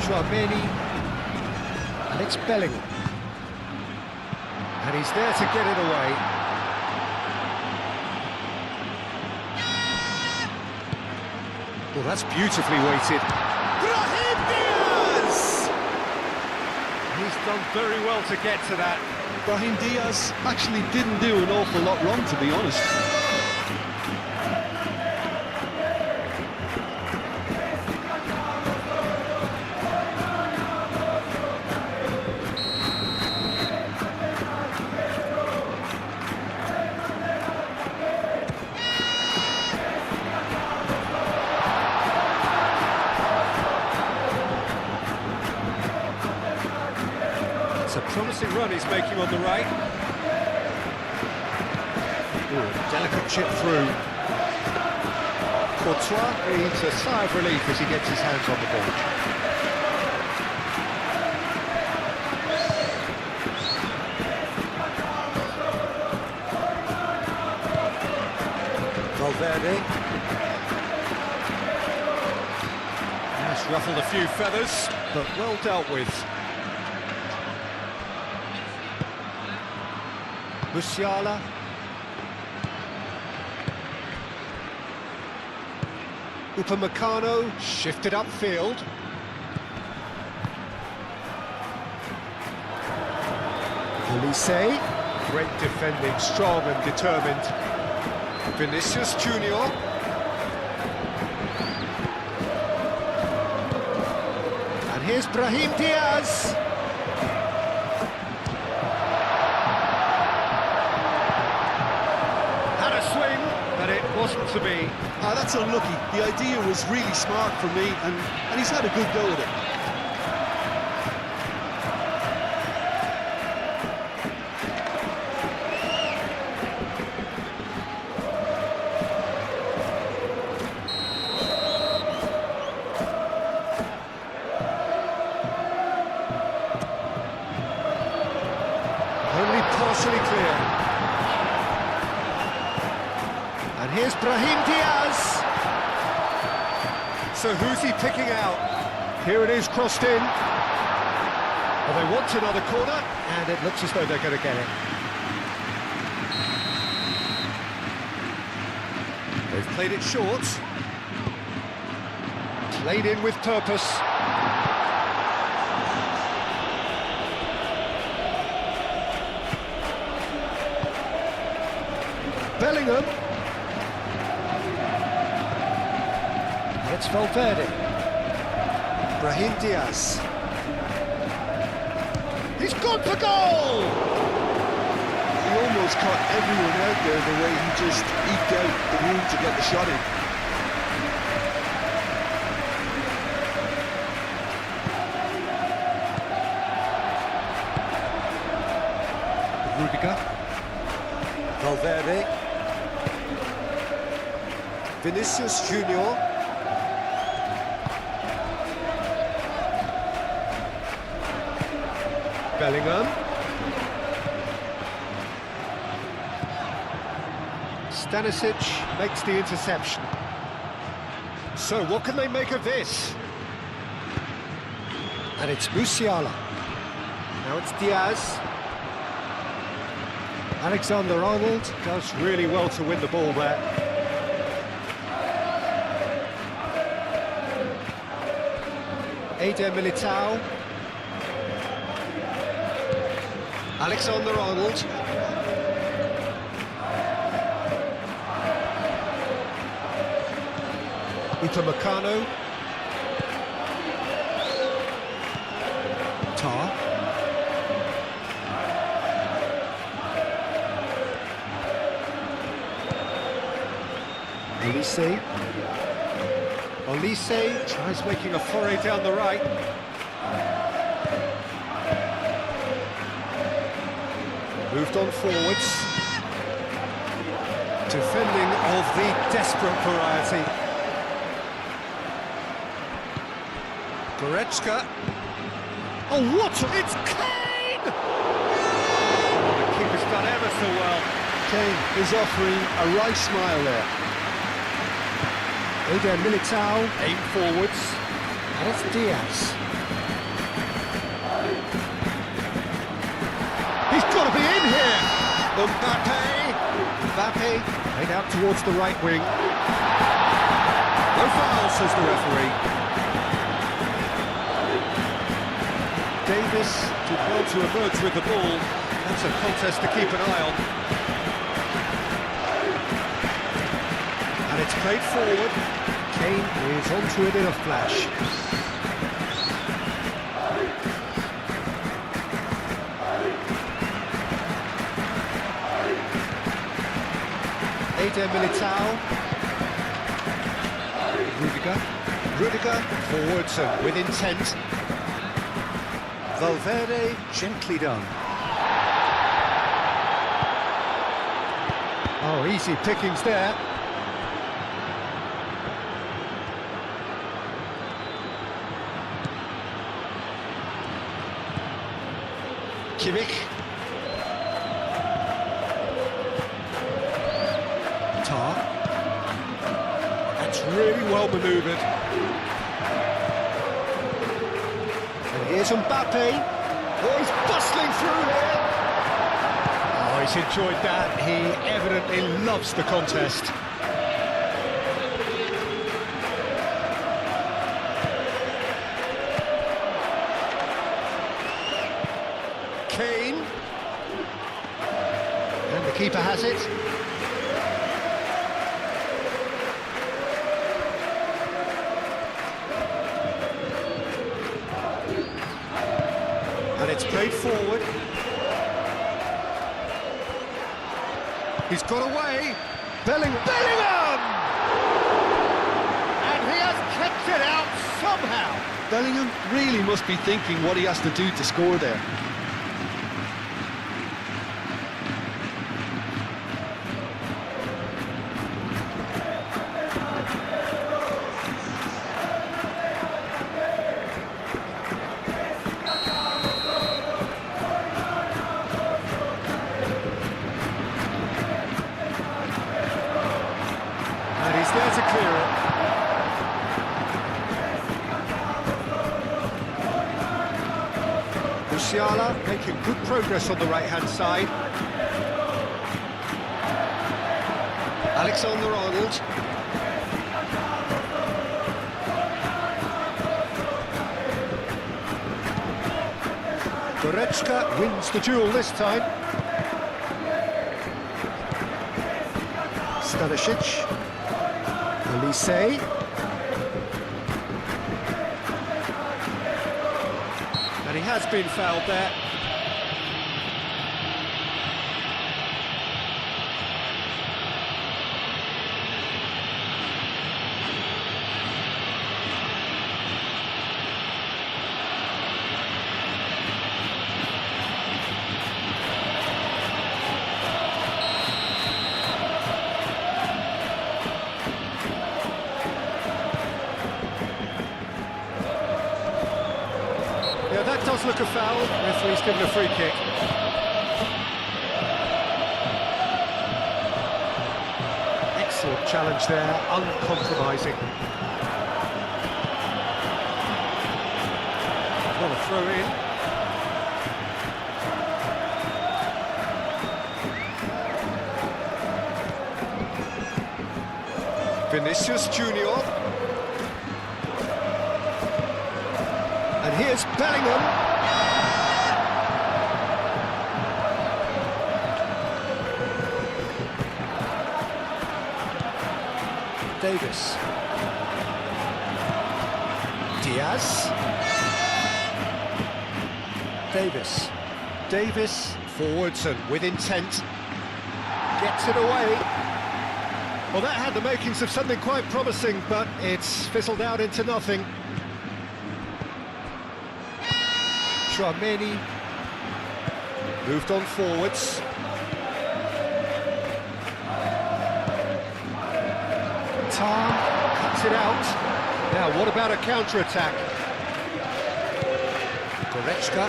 Chouameni. And it's Bellingham. And he's there to get it away. Well, that's beautifully weighted. Brahim Diaz! He's done very well to get to that. Brahim Diaz actually didn't do an awful lot wrong, to be honest. It's a promising run he's making on the right. Ooh, delicate chip through. Courtois breathes a sigh of relief as he gets his hands on the ball. Valverde. That's ruffled a few feathers, but well dealt with. Musiala. Upamecano shifted upfield. Olise. Great defending, strong and determined. Vinicius Junior. And here's Brahim Diaz. Ah, that's unlucky. The idea was really smart for me, and he's had a good go at it. Only partially clear. And here's Brahim Diaz. So who's he picking out? Here it is, crossed in. Well, they want another corner, and it looks as though they're going to get it. They've played it short. Played in with purpose. Bellingham. It's Valverde. Brahim Diaz. He's gone for goal! He almost caught everyone out there the way he just eked out the room to get the shot in. Rudiger. Valverde. Vinicius Junior. Bellingham. Stanisic makes the interception. So what can they make of this? And it's Musiala. Now it's Diaz. Alexander-Arnold does really well to win the ball there. Eder Militao. Alexander-Arnold. Upamecano. Tar. Olise tries making a foray down the right. Moved on forwards. Defending of the desperate variety. Goretzka. Oh, what? It's Kane! Oh, the keeper's done ever so well. Kane is offering a wry smile there. Eder Militao, aim forwards, and it's Diaz. He's got to be in here! Mbappe, played out towards the right wing. No foul, says the referee. Davis did well to emerge with the ball. That's a contest to keep an eye on. And it's played forward. Kane is onto it in a flash. Eder Militao. Rudiger forwards and with intent. Valverde gently done. Oh, easy pickings there. Kimmich. Tar. That's really well manoeuvred. And here's Mbappe. Oh, he's bustling through here. Oh, he's enjoyed that. He evidently loves the contest. Kane. And the keeper has it. And it's played forward. He's got away. Bellingham! Bellingham really must be thinking what he has to do to score there. And he's there to clear it. Musiala making good progress on the right-hand side. Alexander-Arnold. Goretzka wins the duel this time. Stanisic. Elise. And he has been fouled there. Yeah, that does look a foul. Referee's given a free kick. Excellent challenge there, uncompromising. What a throw in. Vinicius Junior. And here's Bellingham. Davis. Diaz. Davis. Davis forwards and with intent. Gets it away. Well, that had the makings of something quite promising, but it's fizzled out into nothing. Tchouaméni moved on forwards. Tarn cuts it out. Now, what about a counter-attack? Goretzka.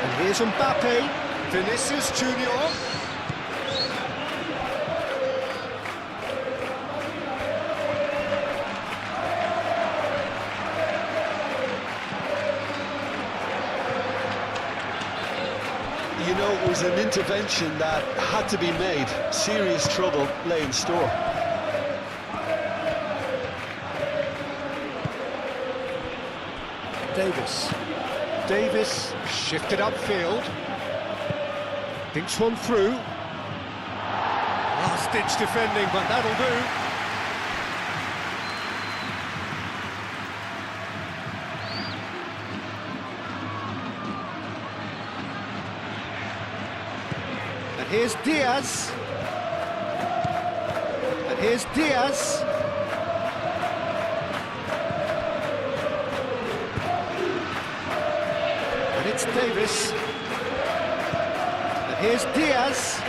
And here's Mbappe. Vinicius Junior. You know, it was an intervention that had to be made. Serious trouble lay in store. Davis. Davis shifted upfield. Thinks one through. Last-ditch defending, but that'll do. And here's Diaz. And here's Diaz. And it's Davis. And here's Diaz.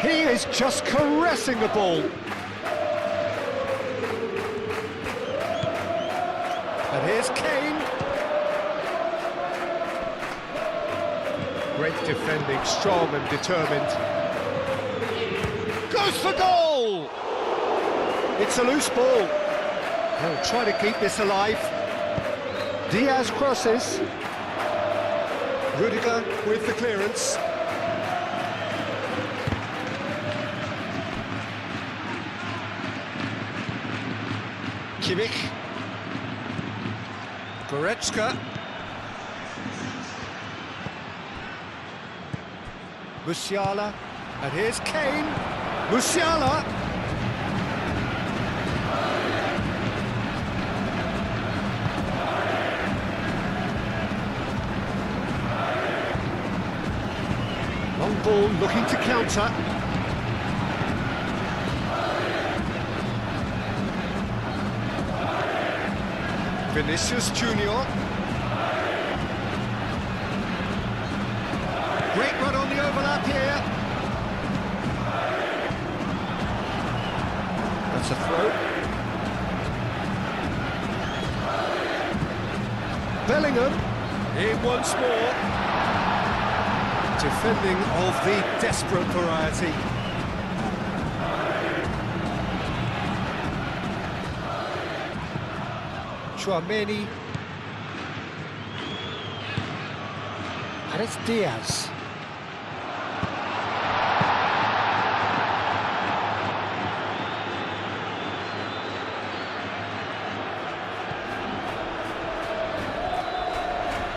He is just caressing the ball. And here's Kane. Great defending, strong and determined. Goes for goal! It's a loose ball. They'll try to keep this alive. Diaz crosses. Rudiger with the clearance. Kimmich. Goretzka. Musiala. And here's Kane. Musiala. Long ball looking to counter. Vinicius Junior. Great run on the overlap here. That's a throw. Bellingham in once more. Defending of the desperate variety. Tchouaméni. And it's Diaz.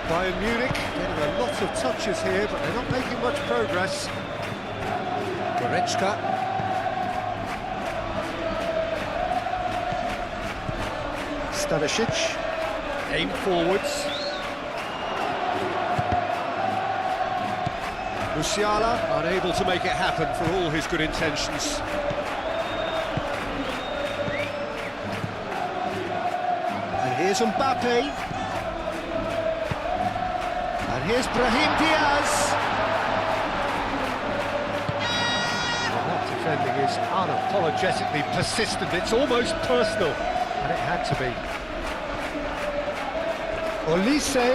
Bayern Munich getting a lot of touches here, but they're not making much progress. Goretzka. Stanisic. Aim forwards. Musiala unable to make it happen for all his good intentions. And here's Mbappe. And here's Brahim Diaz. Well, that defending is unapologetically persistent. It's almost personal. And it had to be. Olise.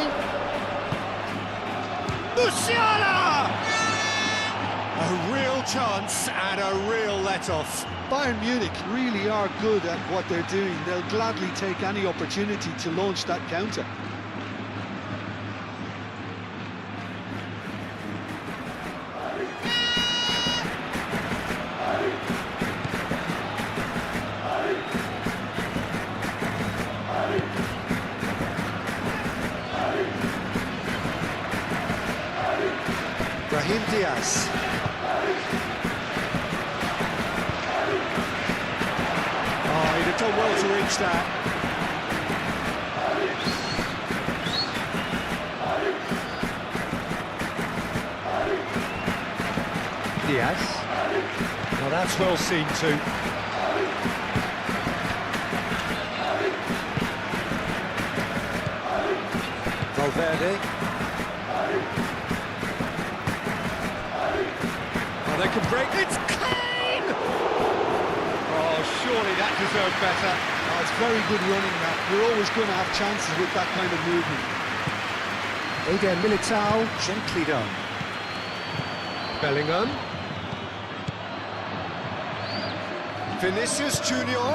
Musiala! A real chance and a real let-off. Bayern Munich really are good at what they're doing. They'll gladly take any opportunity to launch that counter. Brahim Diaz. Oh, he'd have done well to reach that. Diaz. Now that's well seen too. Valverde. They can break. It's clean! Oh, surely that deserved better. Oh, it's very good running, that. You're always going to have chances with that kind of movement. Eder Militao, gently done. Bellingham. Vinicius Junior.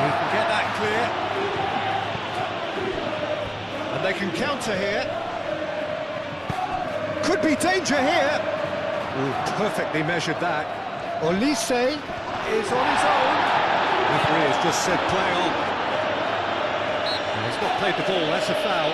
He can get that clear. And they can counter here. Could be danger here. Ooh, perfectly measured that. Olise is on his own. Referee has just said play on. And he's not played the ball, that's a foul.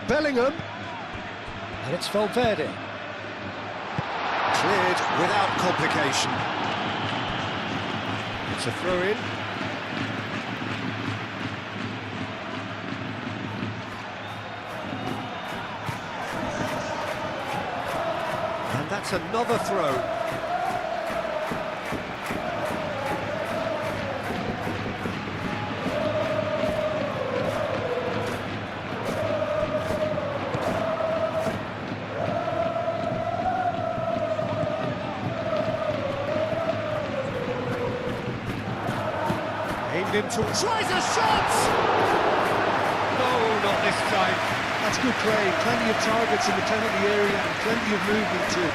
Bellingham, and it's Valverde. Cleared without complication. It's a throw-in. And that's another throw. Into tries a shot! No, not this time. That's good play. Plenty of targets in the penalty area and plenty of movement too.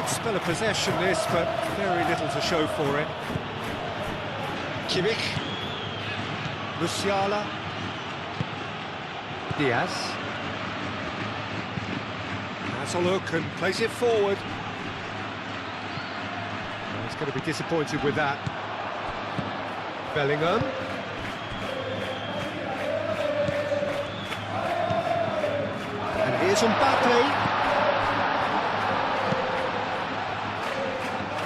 Spell of possession this, but very little to show for it. Kimmich. Musiala. Diaz. Has a look and plays it forward. Oh, he's going to be disappointed with that. Bellingham. And here's Mbappe.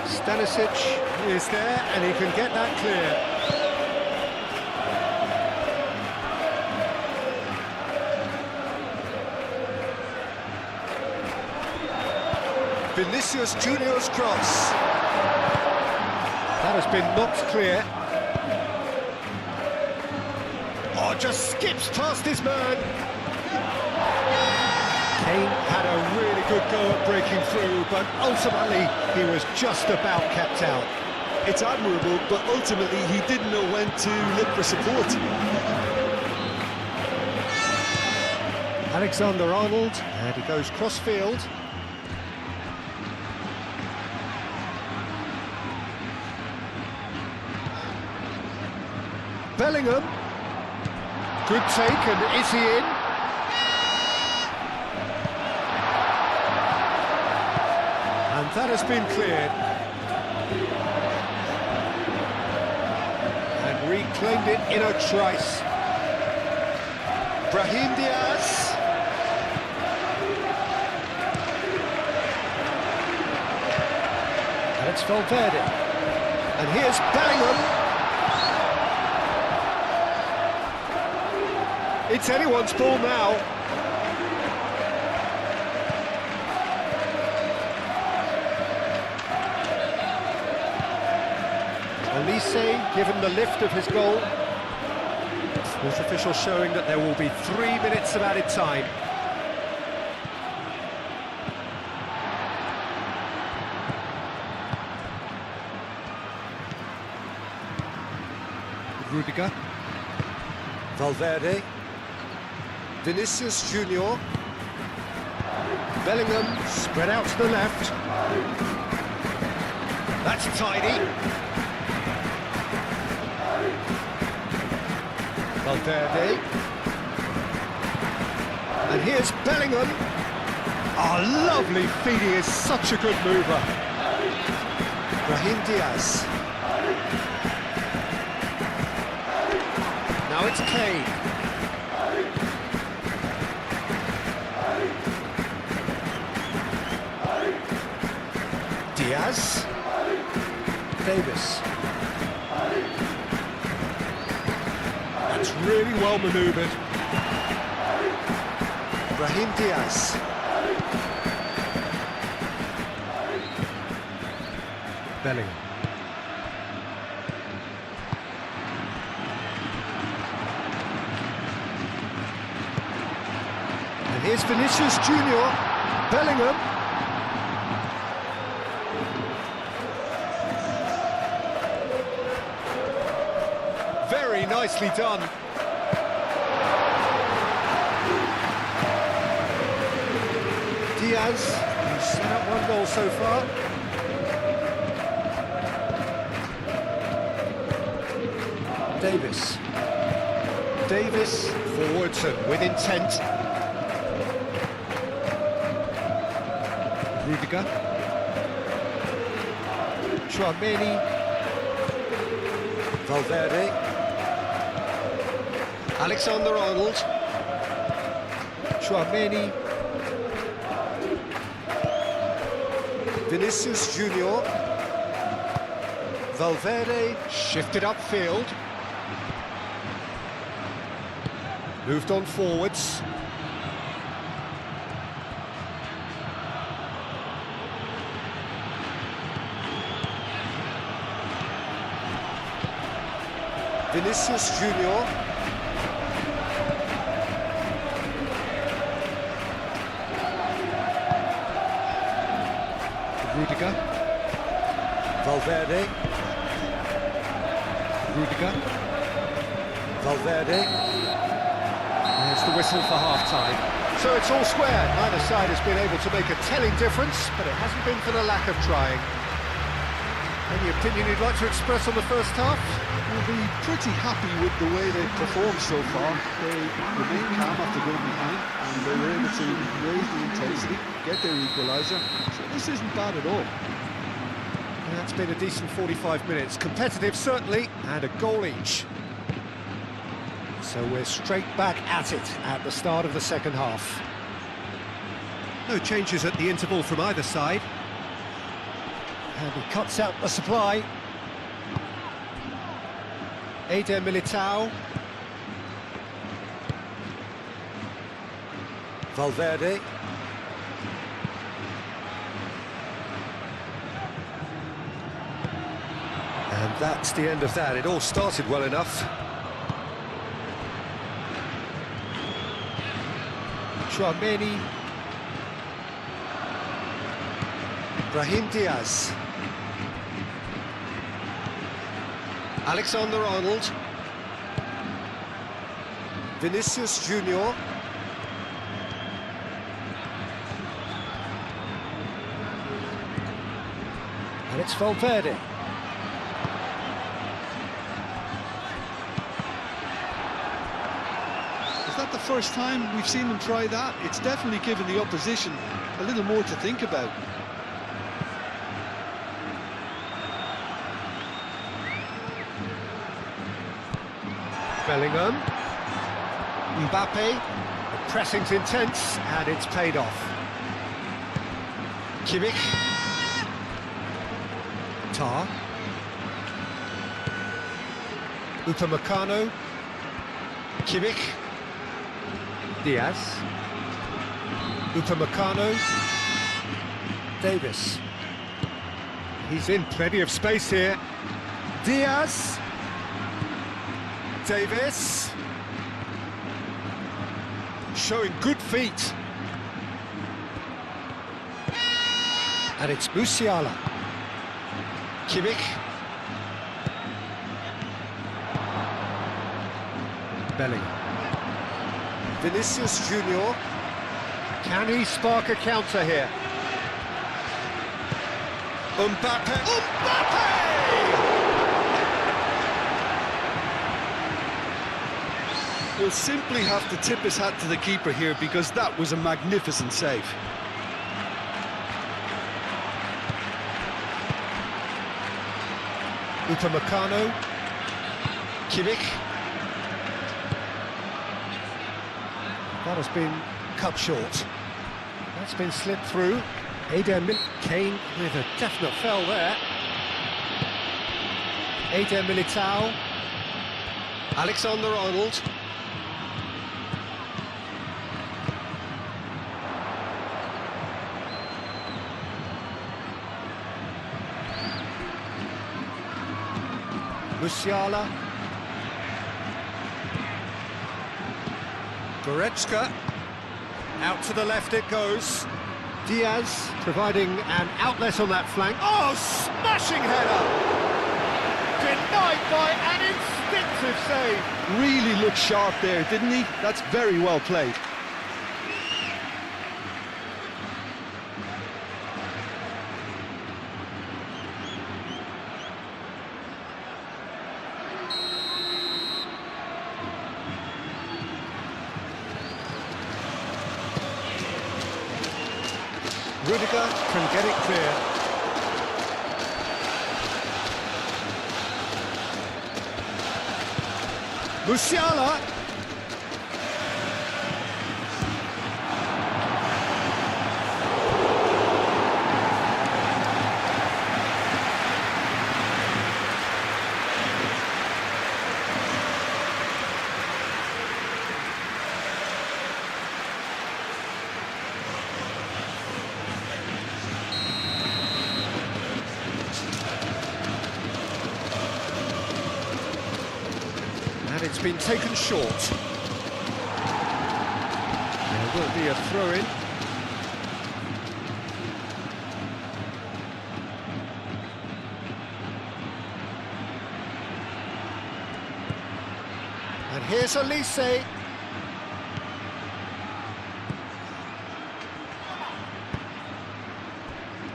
Stanisic is there, and he can get that clear. Vinicius Junior's cross. That has been knocked clear. Oh, just skips past his man. Kane had a really good go at breaking through, but ultimately he was just about kept out. It's admirable, but ultimately he didn't know when to look for support. Alexander-Arnold, and he goes cross-field. Bellingham. Good take, and is he in? And that has been cleared. And reclaimed it in a trice. Brahim Diaz. And it's Valverde. And here's Bellingham. It's anyone's ball now. Olise given the lift of his goal. Fourth official showing that there will be 3 minutes of added time. Rudiger. Valverde. Vinicius Junior. Bellingham spread out to the left. That's tidy. Valverde. And here's Bellingham. Oh, lovely feed, he is such a good mover. Brahim Diaz. Now it's Kane. Diaz. Davis. That's really well manoeuvred. Brahim Diaz. Bellingham. And here's Vinicius Junior. Bellingham. Very nicely done. Diaz, who's set up 1 goal so far. Davis. Davis forwards and with intent. Rudiger. Tchouaméni. Valverde. Alexander-Arnold. Tchouaméni. Vinicius Junior. Valverde shifted upfield. Moved on forwards. Vinicius Junior. Rudiger. Valverde. Rudiger. Valverde. There's the whistle for half-time. So it's all square. Neither side has been able to make a telling difference, but it hasn't been for the lack of trying. Any opinion you'd like to express on the first half? We'll be pretty happy with the way they've performed so far. They remained calm after going behind, and they were able to raise the intensity, get their equaliser. So this isn't bad at all. That's been a decent 45 minutes. Competitive, certainly, and a goal each. So we're straight back at it at the start of the second half. No changes at the interval from either side. And he cuts out the supply. Eder Militao. Valverde. And that's the end of that. It all started well enough. Chouameni. Brahim Diaz. Alexander-Arnold. Vinicius Junior. And it's Valverde. Is that the first time we've seen them try that? It's definitely given the opposition a little more to think about. Bellingham. Mbappe. The pressing's intense, and it's paid off. Kimmich. Tar. Upamecano. Kimmich. Diaz. Upamecano. Davis. He's in plenty of space here. Diaz. Davis. Showing good feet. And it's Musiala. Kimmich. Bellingham. Vinicius Junior. Can he spark a counter here? Mbappe. Mbappe! He'll simply have to tip his hat to the keeper here, because that was a magnificent save. Upamecano. Kimmich. That has been cut short. That's been slipped through. Eder Kane with a definite foul there. Eder Militao. Alexander-Arnold. Musiala. Goretzka. Out to the left it goes. Diaz providing an outlet on that flank. Oh, smashing header! Denied by an instinctive save. Really looked sharp there, didn't he? That's very well played. Rudiger can get it clear. Musiala. And it's been taken short. There will be a throw-in. And here's Elise.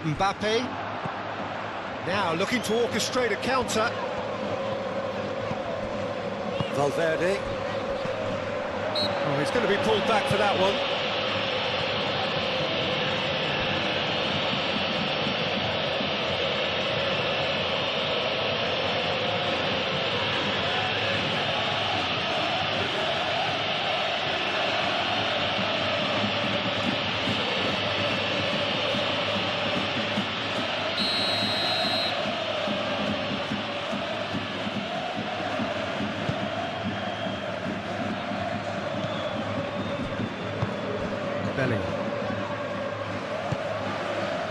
Mbappe. Now looking to orchestrate a counter. Valverde. Oh, he's going to be pulled back for that one.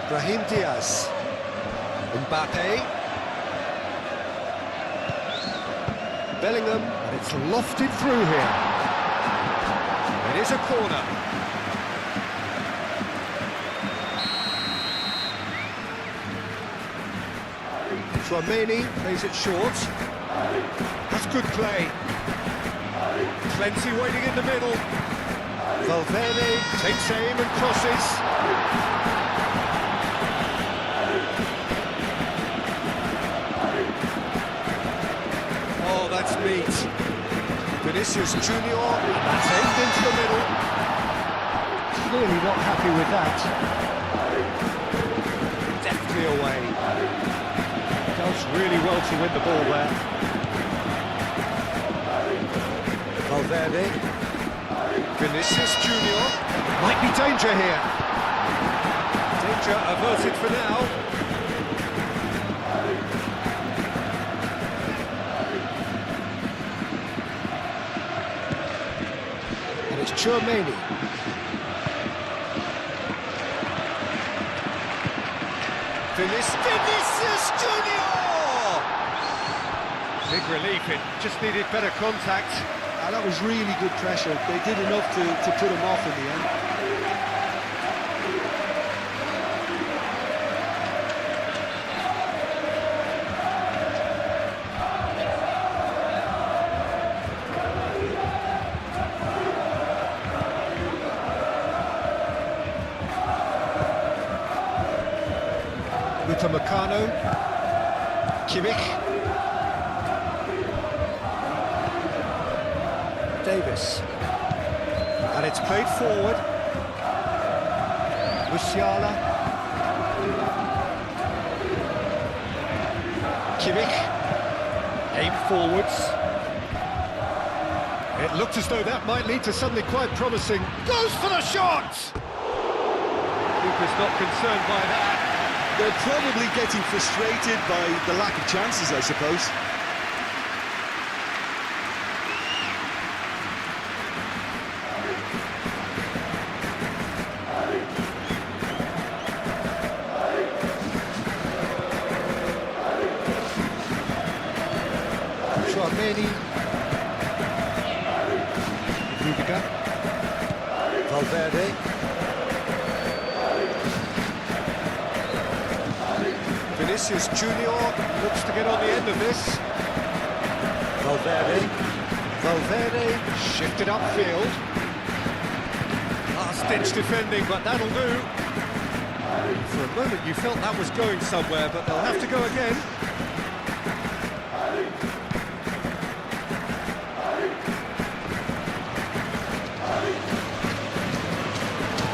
Brahim Diaz, Mbappe, Bellingham, and it's lofted through here. It is a corner. Tchouaméni plays it short. That's good play. Plenty waiting in the middle. Valverde takes aim and crosses. Oh, that's neat. Vinicius Junior, and that's aimed into the middle. Clearly not happy with that. Deftly away. Does really well to win the ball there. Valverde. Vinicius Junior. Might be danger here. Danger averted for now. Tchouaméni. Vinicius Junior! Big relief, it just needed better contact. That was really good pressure. They did enough to put him off in the end. Upamecano, Kimmich, Davis, and it's played forward. Musiala, Kimmich, aim forwards. It looked as though that might lead to something quite promising. Goes for the shot! Keeper's not concerned by that. They're probably getting frustrated by the lack of chances, I suppose. Tchouaméni, Rudiger, Valverde. Vinicius Junior looks to get on the end of this. Valverde shifted upfield. Last-ditch defending, but that'll do. For a moment you felt that was going somewhere, but they'll have to go again.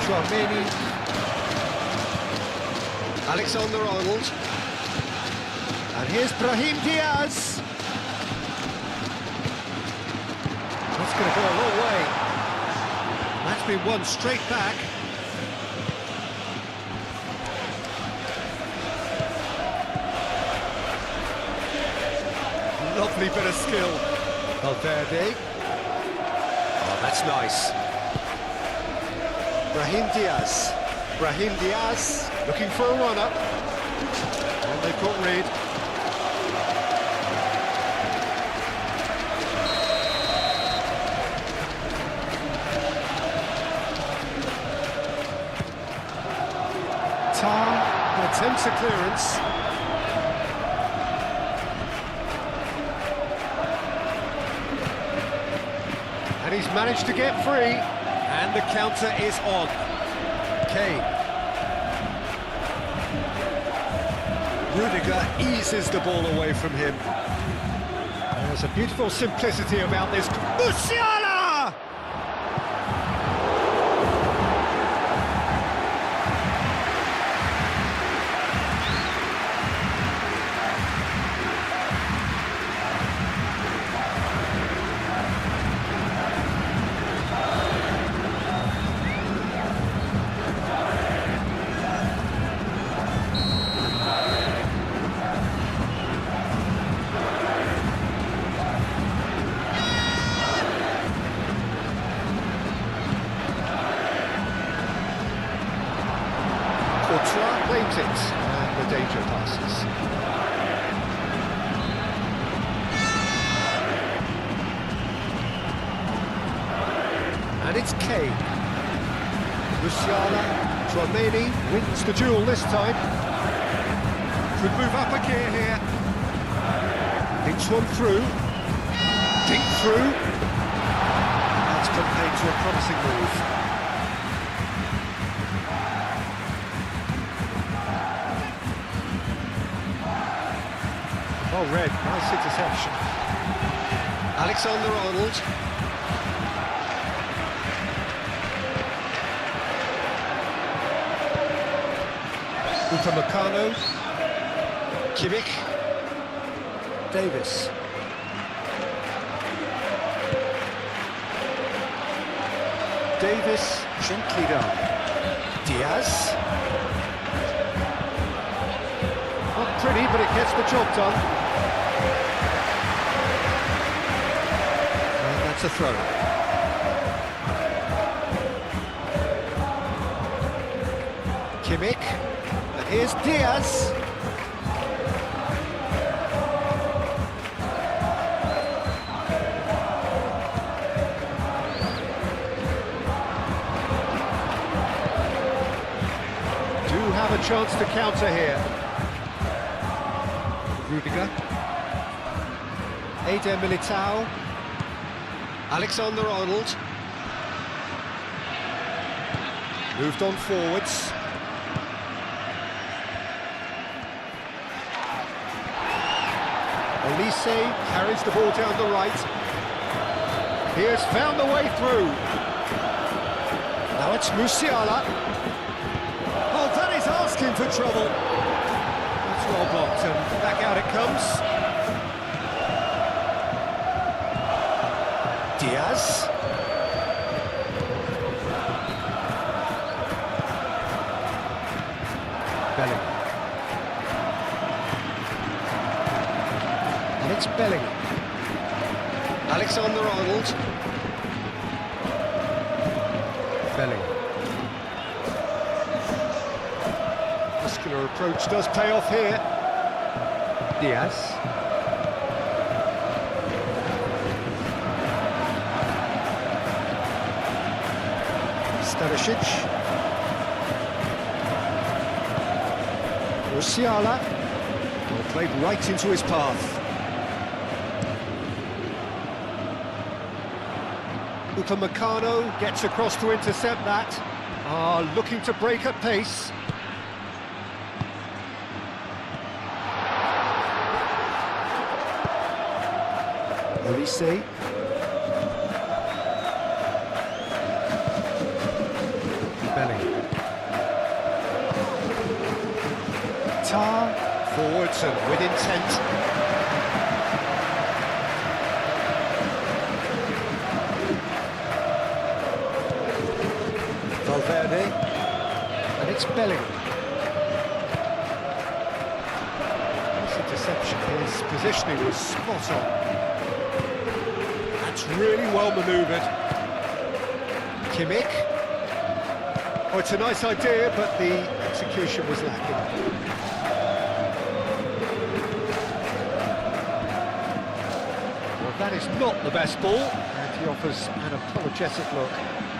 Tchouaméni, Alexander-Arnold. And here's Brahim Diaz. That's going to go a long way. That's been won straight back. Lovely bit of skill. Valverde. Oh, that's nice. Brahim Diaz looking for a run-up. And they've got Reed. Tar attempts a clearance. And he's managed to get free. And the counter is on. Kane. Rudiger eases the ball away from him. There's a beautiful simplicity about this. Musiala! Claims it, and the danger passes. And it's Kane. Musiala, Tchouaméni wins the duel this time. Could move up a gear here. Thinks one through. Dink through. That's compared to a promising move. Oh, Red, nice interception. Alexander-Arnold. Upamecano. Kimmich. Davis. Davis, gently done. Diaz. Not pretty, but it gets the job done. A throw. Kimmich, and here's Diaz. Do have a chance to counter here. Rudiger. Eder Militao. Alexander-Arnold. Moved on forwards. Olise carries the ball down the right. He has found the way through. Now it's Musiala. Oh, that is asking for trouble. That's well blocked, and back out it comes. Diaz. Bellingham. And it's Bellingham. Alexander-Arnold. Bellingham. Muscular approach does pay off here. Diaz. Stanisic. Musiala. Well, played right into his path. Upamecano gets across to intercept that. Looking to break at pace. Olise. Bellingham. Tar, forwards and with intent. Valverde, and it's Bellingham. This interception, his positioning was spot on. That's really well manoeuvred. Kimmich. Oh, it's a nice idea, but the execution was lacking. Well, that is not the best ball, and he offers an apologetic look.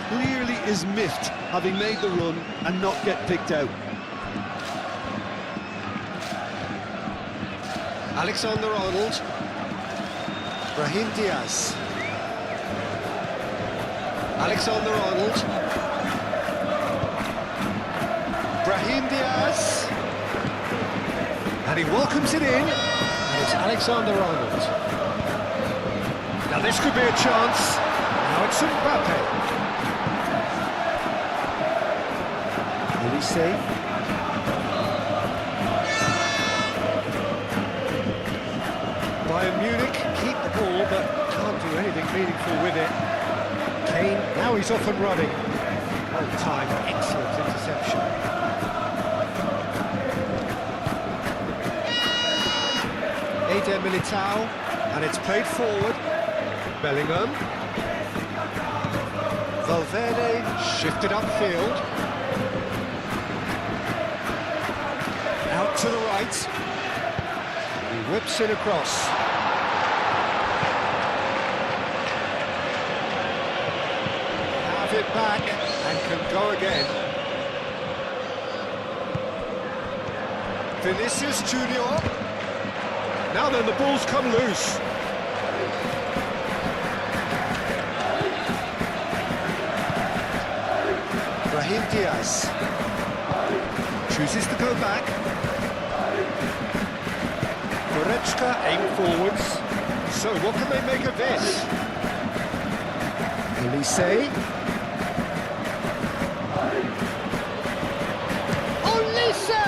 Clearly is miffed, having made the run and not get picked out. Alexander-Arnold. Brahim Diaz. Alexander-Arnold. Brahim Diaz. And he welcomes it in, and it's Alexander-Arnold. Now this could be a chance. Now it's Mbappe. Elise. Bayern Munich keep the ball, but can't do anything meaningful with it. Kane, now he's off and running. Well timed, excellent interception. Eder Militao, and it's played forward. Bellingham. Valverde shifted upfield. Out to the right. He whips it across. Have it back and can go again. Vinicius Junior. Now then, the ball's come loose. Brahim Diaz chooses to go back. Goretzka aim forwards. So what can they make of this? Elise. Olise!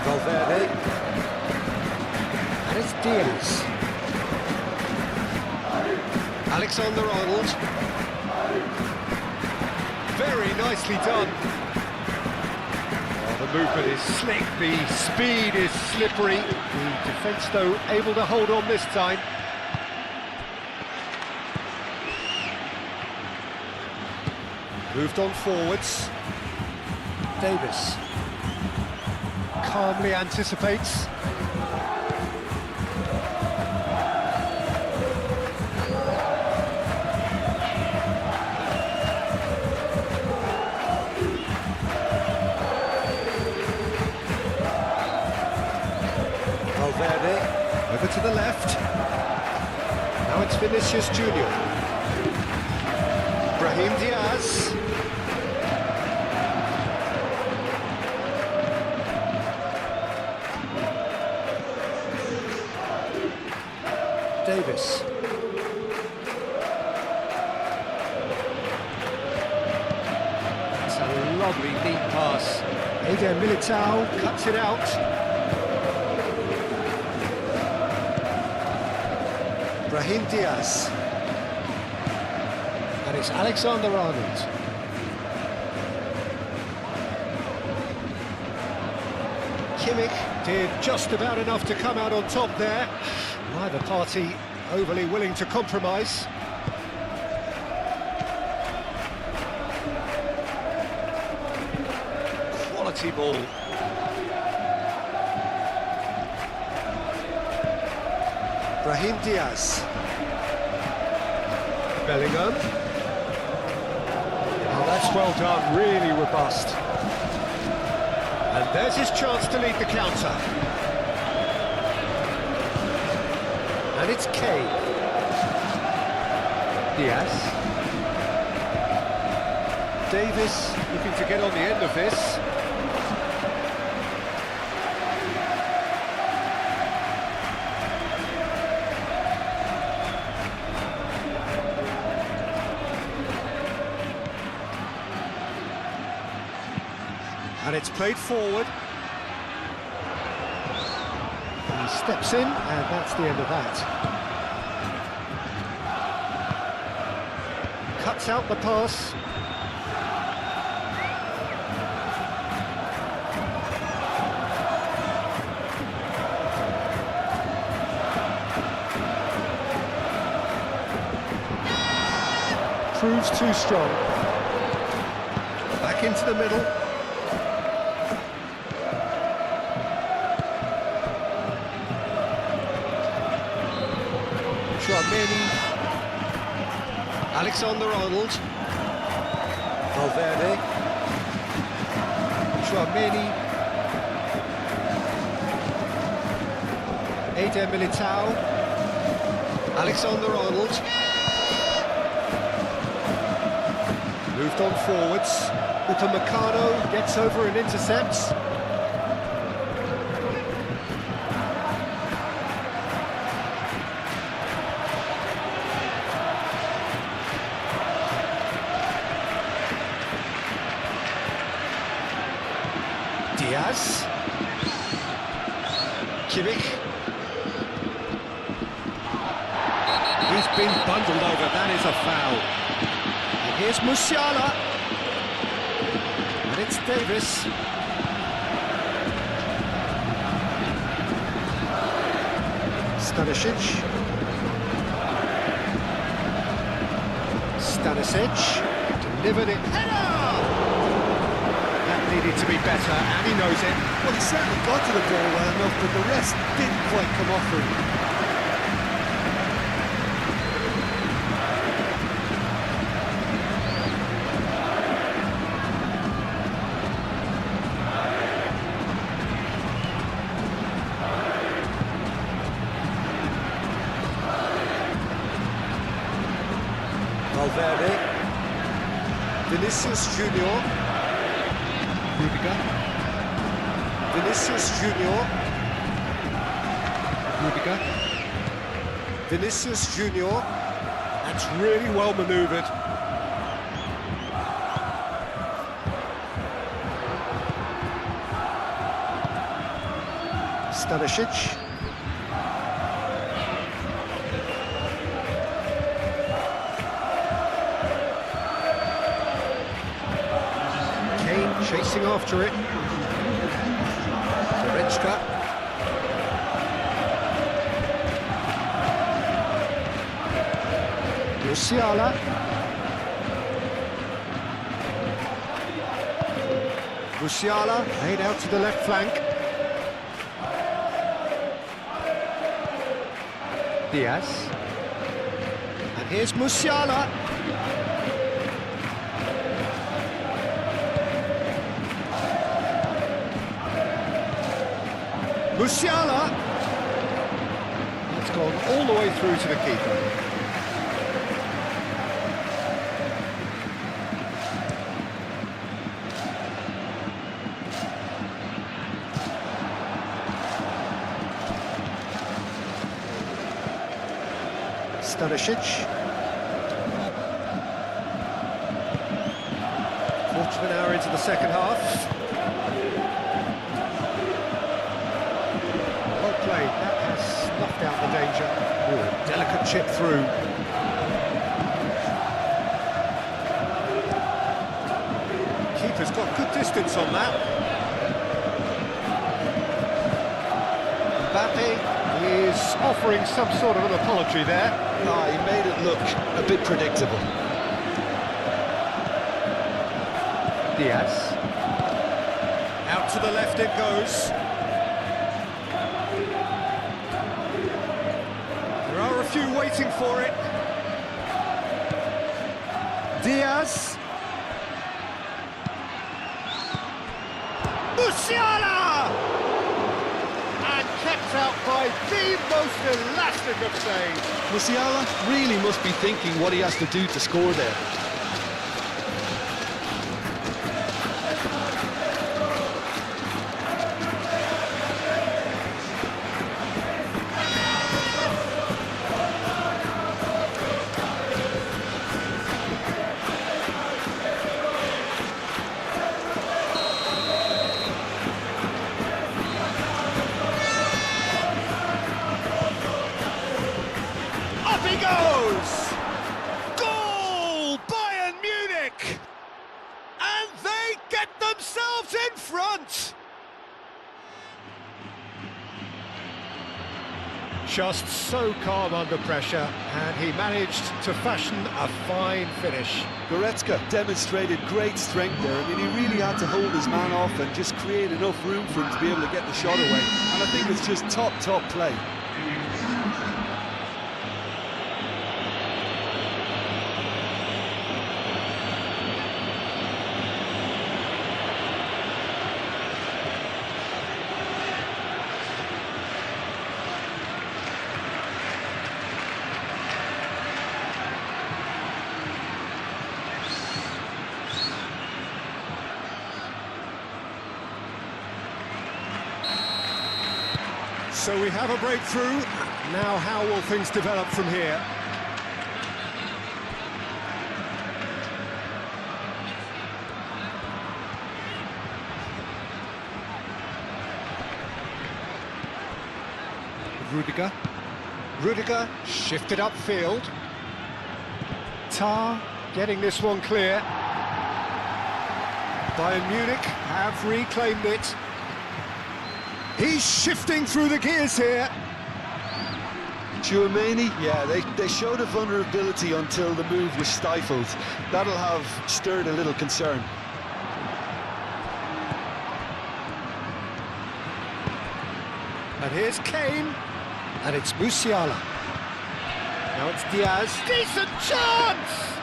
Valverde. And it's Diaz. Alexander-Arnold. Very nicely done. The movement is slick, the speed is slippery. The defence, though, able to hold on this time. Moved on forwards. Davis calmly anticipates. Valverde, over to the left. Now it's Vinicius Junior. Brahim Diaz. Davis. That's a lovely deep pass. Eder Militao cuts it out. Brahim Diaz. And it's Alexander-Arnold. Kimmich did just about enough to come out on top there. Neither party overly willing to compromise. Quality ball. Brahim Diaz. Bellingham. Oh, that's well done, really robust. And there's his chance to lead the counter. And it's Kane. Diaz. Davis looking to get on the end of this. And it's played forward. He steps in, and that's the end of that. Cuts out the pass. Proves too strong. Back into the middle. Alexander-Arnold. Valverde. Tchouaméni. Eder Militao. Alexander-Arnold. Moved on forwards. Upamecano gets over and intercepts. Diaz. Kimmich. He's been bundled over, that is a foul. And here's Musiala. And it's Davis. Stanisic. Delivered it. Header! That needed to be better, and he knows it. Well, he certainly got to the ball well enough, but the rest didn't quite come off for him. Valverde, Vinicius Junior, Rudiger, Vinicius Junior, Rudiger, Vinicius Junior. That's really well manoeuvred. Stanisic. Chasing after it. Goretzka. Musiala. Musiala laid out to the left flank. Diaz. And here's Musiala. Musiala! It's gone all the way through to the keeper. Stanisic. Quarter of an hour into the second half. That has snuffed out the danger. Ooh, delicate chip through. Keeper's got good distance on that. Mbappe is offering some sort of an apology there. He made it look a bit predictable. Diaz. Out to the left it goes. A few waiting for it. Diaz. Musiala! And kept out by the most elastic of saves. Musiala really must be thinking what he has to do to score there. He goes! Goal! Bayern Munich! And they get themselves in front! Just so calm under pressure, and he managed to fashion a fine finish. Goretzka demonstrated great strength there. I mean, he really had to hold his man off and just create enough room for him to be able to get the shot away. And I think it's just top play. So we have a breakthrough. Now how will things develop from here? Rudiger shifted upfield. Tar getting this one clear. Bayern Munich have reclaimed it. He's shifting through the gears here. Tchouaméni, Yeah, they showed a vulnerability until the move was stifled. That'll have stirred a little concern. And here's Kane. And it's Musiala. Now it's Diaz. Decent chance!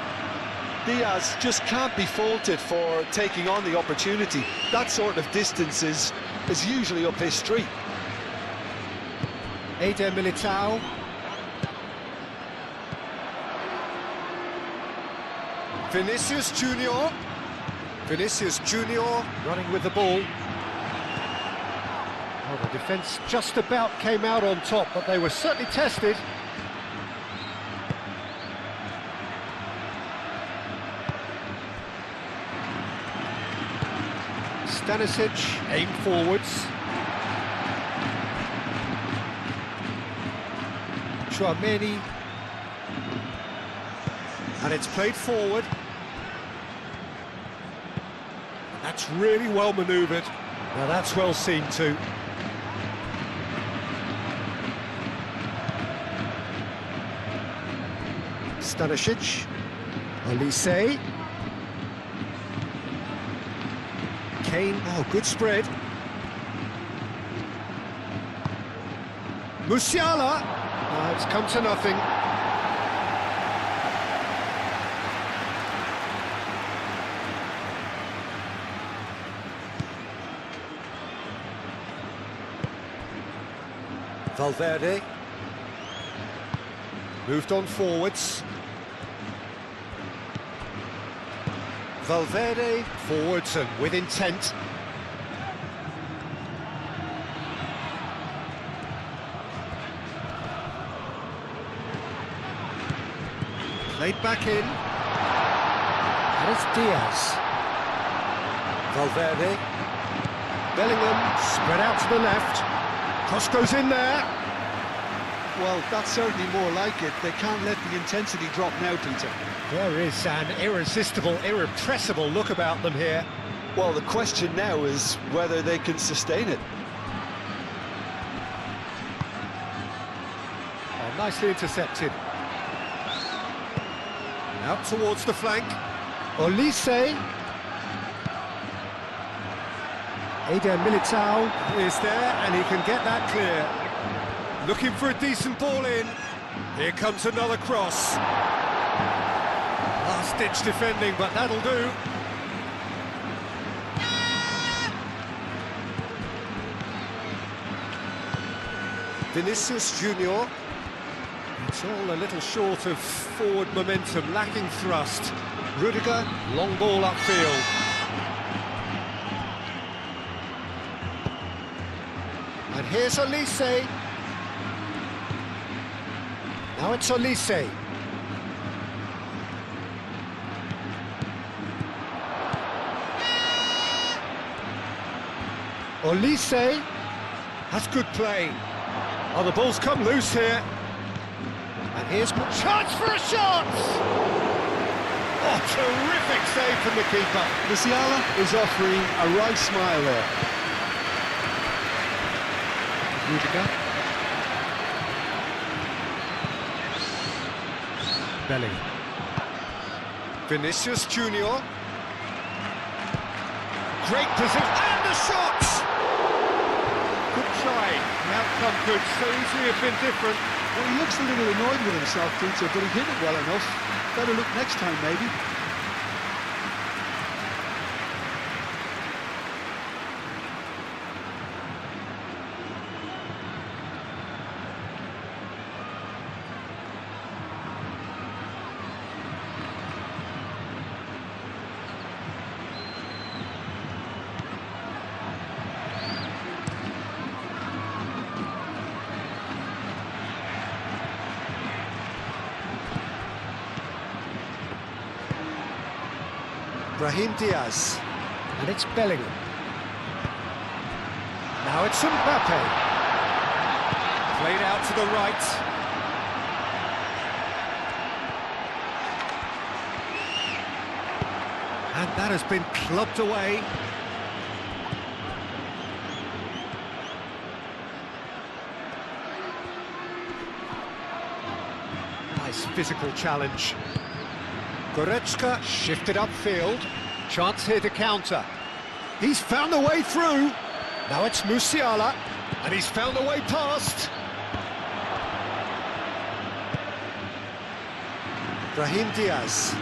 Diaz just can't be faulted for taking on the opportunity. That sort of distance is usually up his street. Eder Militao. Vinicius Junior. Vinicius Junior running with the ball. Oh, the defence just about came out on top, but they were certainly tested. Stanisic aimed forwards. Tchouaméni. And it's played forward. That's really well manoeuvred. Now that's well seen too. Stanisic. Olise. Kane, oh, good spread. Musiala. It's come to nothing. Valverde. Moved on forwards. Valverde forwards and with intent. Played back in. And it's Diaz. Valverde. Bellingham spread out to the left. Cross goes in there. Well, that's certainly more like it. They can't let the intensity drop now, Peter. There is an irresistible, irrepressible look about them here. Well, the question now is whether they can sustain it. Oh, nicely intercepted. Out towards the flank. Olise. Eder Militao is there and he can get that clear. Looking for a decent ball in. Here comes another cross. Last-ditch defending, but that'll do. Vinicius Junior. It's all a little short of forward momentum, lacking thrust. Rudiger, long ball upfield. And here's Olise. Now it's Olise. Olise. That's good play. Oh, the ball's come loose here. And here's a chance for a shot! Oh, terrific save from the keeper. Musiala is offering a right smile there. Rudiger. Bellingham. Vinicius Junior. Great position, and the shot! Good try, the outcome could so easily have been different. Well, he looks a little annoyed with himself, Peter, but he hit it well enough. Better look next time, maybe. Brahim Diaz. And it's Bellingham. Now it's Mbappe. Played out to the right. And that has been clubbed away. Nice physical challenge. Goretzka shifted upfield. Chance here to counter. He's found a way through. Now it's Musiala, and he's found a way past. Brahim Diaz.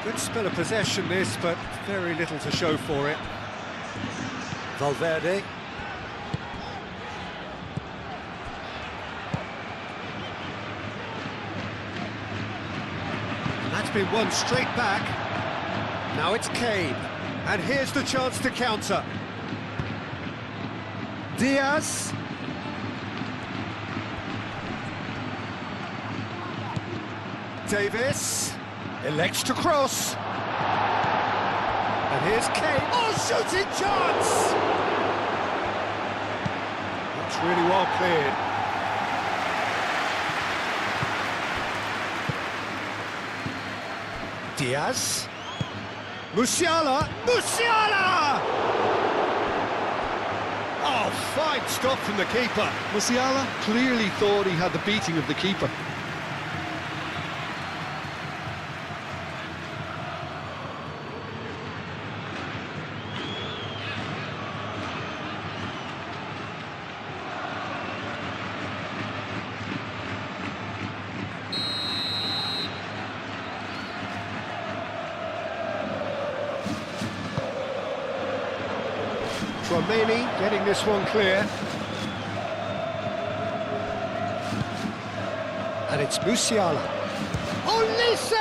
Good spell of possession this, but very little to show for it. Valverde. That's been won straight back. Now it's Kane. And here's the chance to counter. Diaz. Davis elects to cross. And here's Kane. Oh, shooting chance! That's really well cleared. Diaz. Musiala! Musiala! Oh, fine stop from the keeper. Musiala clearly thought he had the beating of the keeper. Romani getting this one clear. And it's Musiala. Olise!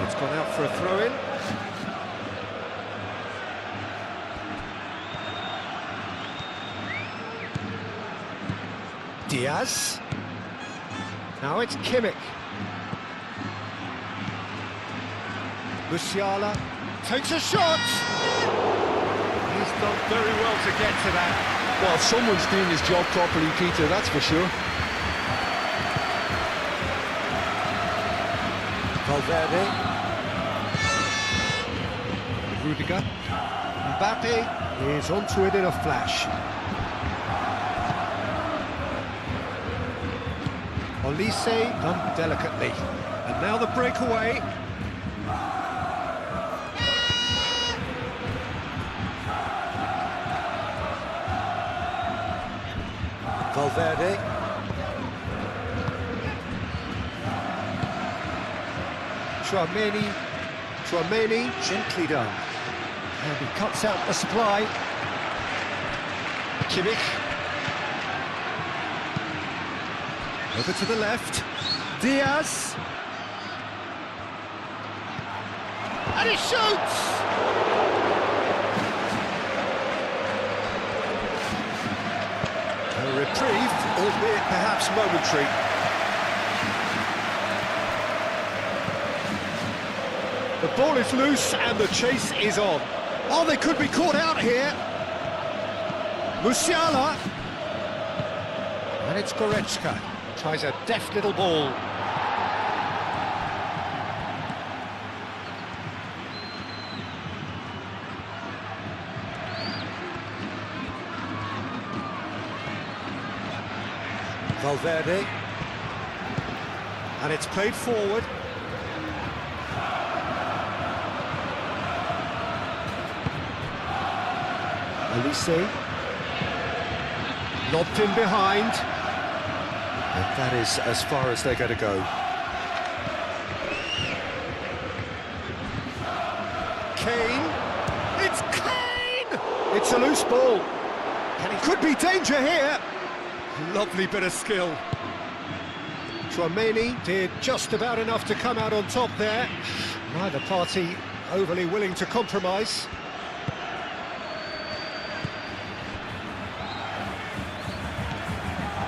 It's gone out for a throw-in. Diaz. Now it's Kimmich. Musiala takes a shot! He's done very well to get to that. Well, someone's doing his job properly, Peter, that's for sure. Valverde. Rudiger. Mbappe is onto it in a flash. Olise done delicately. And now the breakaway. Valverde. Tchouaméni, gently done. And he cuts out the supply. Kimmich. Over to the left. Diaz. And he shoots! A reprieve, albeit perhaps momentary. The ball is loose and the chase is on. Oh, they could be caught out here. Musiala. And it's Goretzka. Tries a deft little ball. Valverde, and it's played forward. Olise, lobbed in behind, and that is as far as they're going to go. Kane, it's Kane! It's a loose ball, and it could be danger here. Lovely bit of skill. Tchouaméni did just about enough to come out on top there. Neither party overly willing to compromise.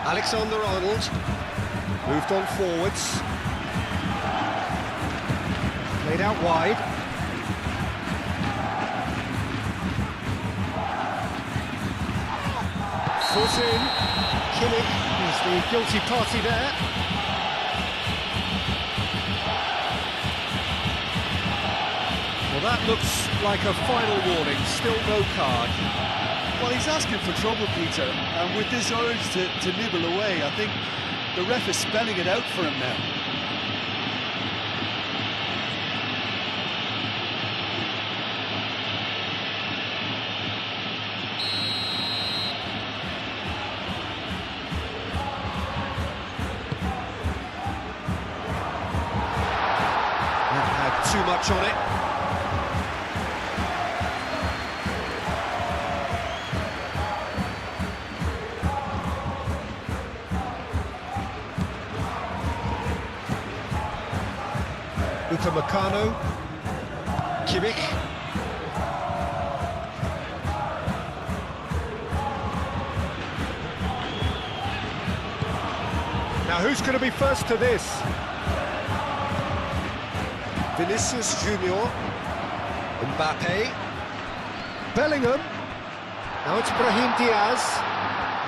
Alexander-Arnold moved on forwards. Played out wide. Foot in. Kimmich is the guilty party there. Well, that looks like a final warning. Still no card. Well, he's asking for trouble, Peter, and with this urge to nibble away, I think the ref is spelling it out for him now. That had too much on it. Upamecano, Kimmich. Now who's going to be first to this? Vinicius Junior, Mbappe, Bellingham. Now it's Brahim Diaz.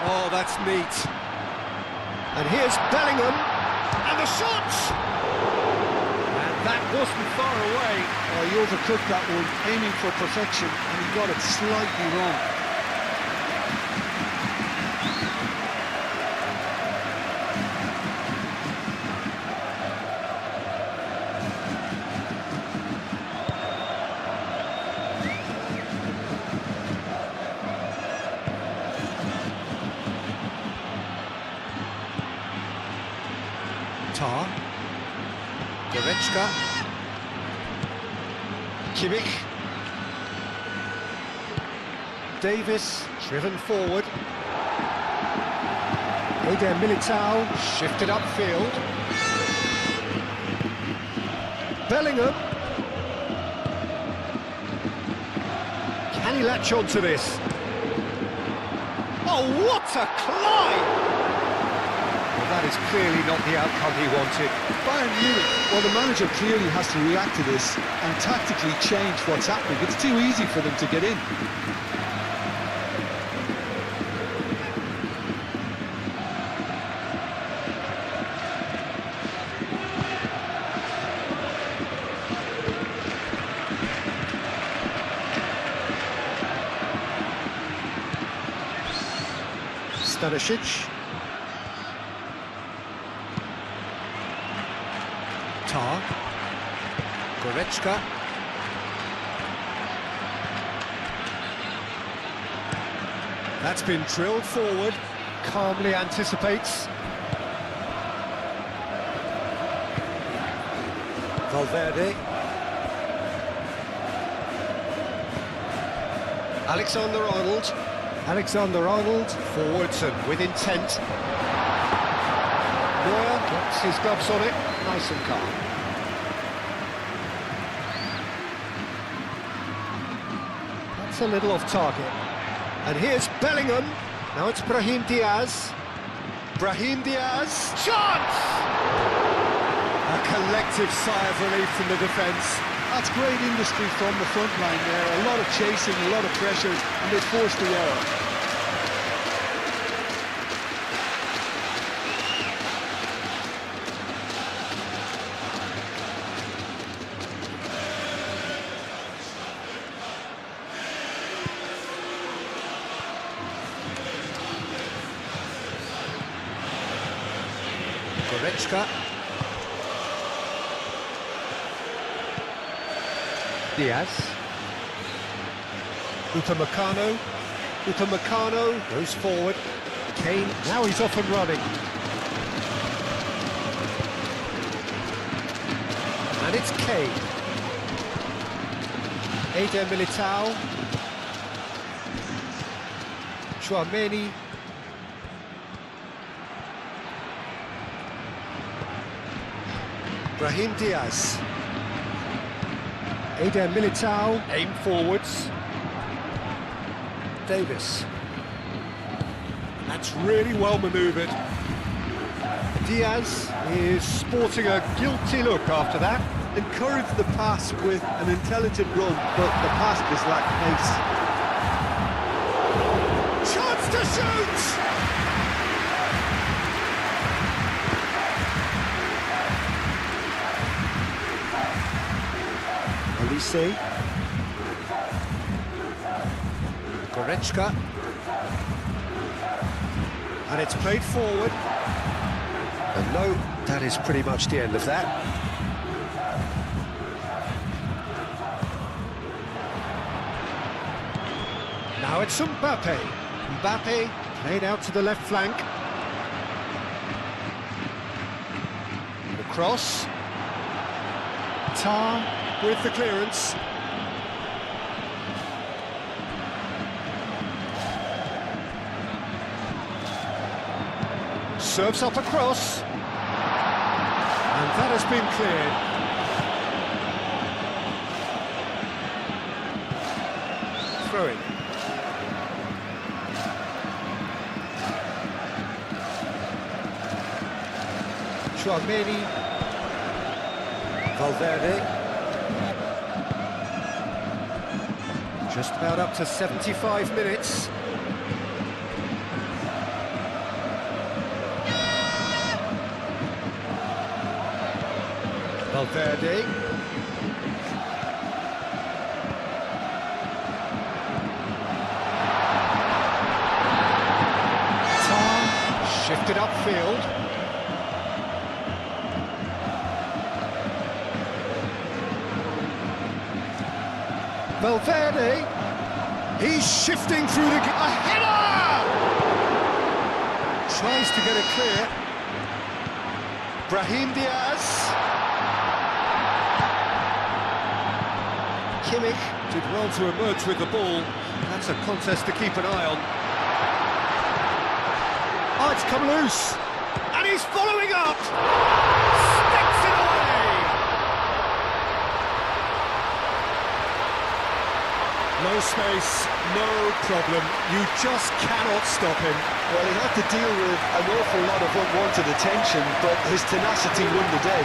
Oh, that's neat. And here's Bellingham, and the shot! That wasn't far away. Oh, he overcooked that one, aiming for perfection, and he got it slightly wrong. Tar. Goretzka, Kimmich, Davis driven forward, Eder Militao shifted upfield, Bellingham, can he latch on to this? Oh, what a climb! That is clearly not the outcome he wanted. Bayern Munich, well, the manager clearly has to react to this and tactically change what's happening. It's too easy for them to get in. Stanisic. Tar, Goretzka, that's been drilled forward, calmly anticipates. Valverde, Alexander-Arnold, forwards and with intent. Neuer gets his gloves on it, nice and calm. That's a little off target. And here's Bellingham. Now it's Brahim Diaz. Chance! A collective sigh of relief from the defence. That's great industry from the front line there. A lot of chasing, a lot of pressure, and they forced the error. Goretzka. Diaz. Upamecano goes forward. Kane, now he's off and running. And it's Kane. Eder Militao. Chouameni. Brahim Diaz. Eder Militao, aim forwards. Davis. That's really well manoeuvred. Diaz is sporting a guilty look after that. Encourage the pass with an intelligent run, but the pass just lacked pace. Chance to shoot! Olise. Goretzka. And it's played forward. And no, that is pretty much the end of that. Now it's Mbappe. Mbappe played out to the left flank. And across. Tar with the clearance. Serves up across. And that has been cleared. Throw-in. Chouameni. Valverde. Just about up to 75 minutes. Valverde. Tar shifted upfield. Valverde. He's shifting through the... A header! Tries to get it clear. Brahim Diaz. Kimmich did well to emerge with the ball. That's a contest to keep an eye on. Oh, it's come loose. And he's following up. Sticks it away. No space, no problem. You just cannot stop him. Well, he had to deal with an awful lot of unwanted attention, but his tenacity won the day.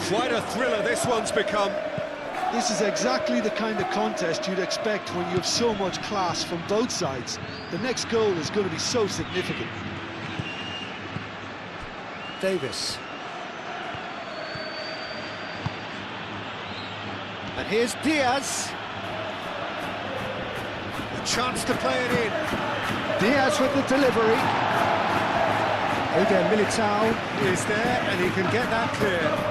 Quite a thriller this one's become. This is exactly the kind of contest you'd expect when you have so much class from both sides. The next goal is going to be so significant. Davis. And here's Diaz. A chance to play it in. Diaz with the delivery. Eder Militao is there and he can get that clear.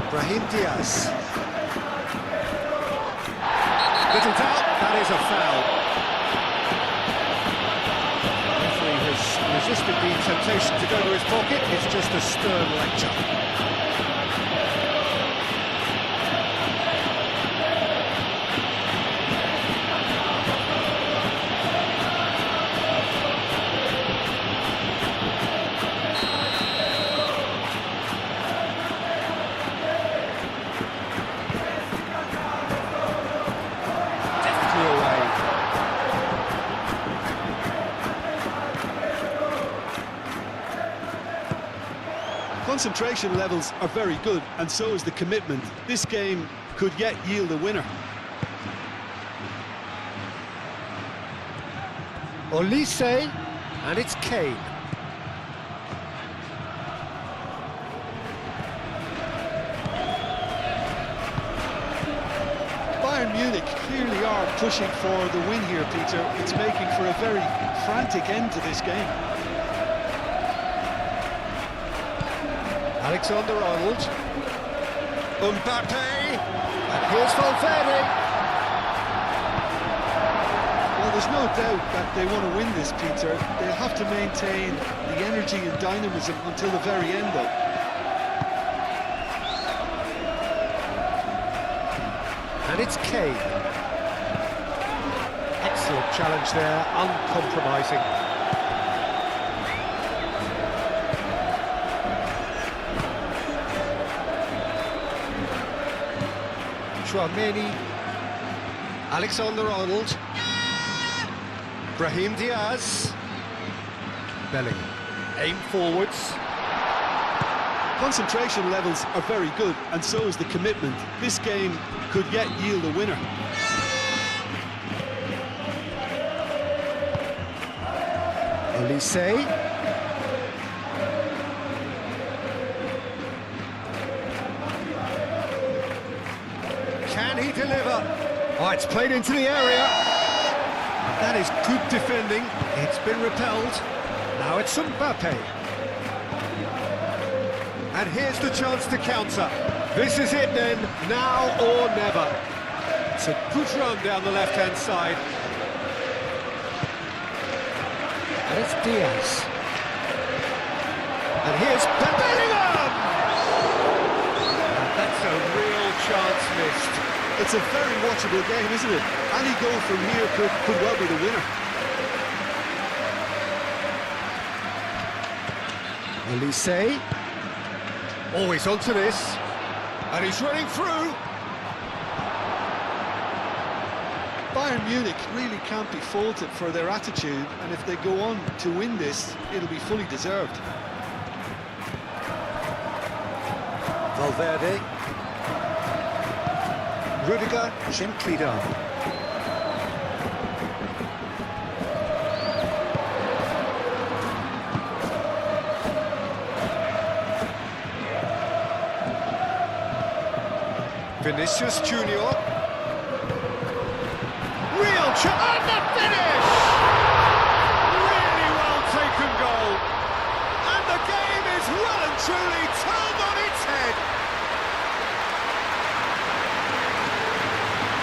Brahim Diaz. Little doubt, that is a foul. The referee has resisted the temptation to go to his pocket. It's just a stern lecture. Concentration levels are very good, and so is the commitment. This game could yet yield a winner. Olise, and it's Kane. Bayern Munich clearly are pushing for the win here, Peter. It's making for a very frantic end to this game. Alexander-Arnold. Mbappe, and here's Valverde. Well, there's no doubt that they want to win this, Peter. They'll have to maintain the energy and dynamism until the very end, though. And it's Kane. Excellent challenge there, uncompromising. Chouameni, Alexander-Arnold, Brahim Diaz, Bellingham, aim forwards. Concentration levels are very good, and so is the commitment. This game could yet yield a winner. Olise. Can he deliver? Oh, it's played into the area. And that is good defending. It's been repelled. Now it's Mbappe. And here's the chance to counter. This is it then, now or never. It's a good run down the left-hand side. And it's Diaz. And here's Bellingham! And that's a real chance missed. It's a very watchable game, isn't it? Any goal from here could well be the winner. Olise. Oh, he's onto this. And he's running through. Bayern Munich really can't be faulted for their attitude, and if they go on to win this, it'll be fully deserved. Valverde. Rudiger gently down. Vinicius Junior. Real chance, and the finish! Really well taken goal. And the game is well and truly turned on its head.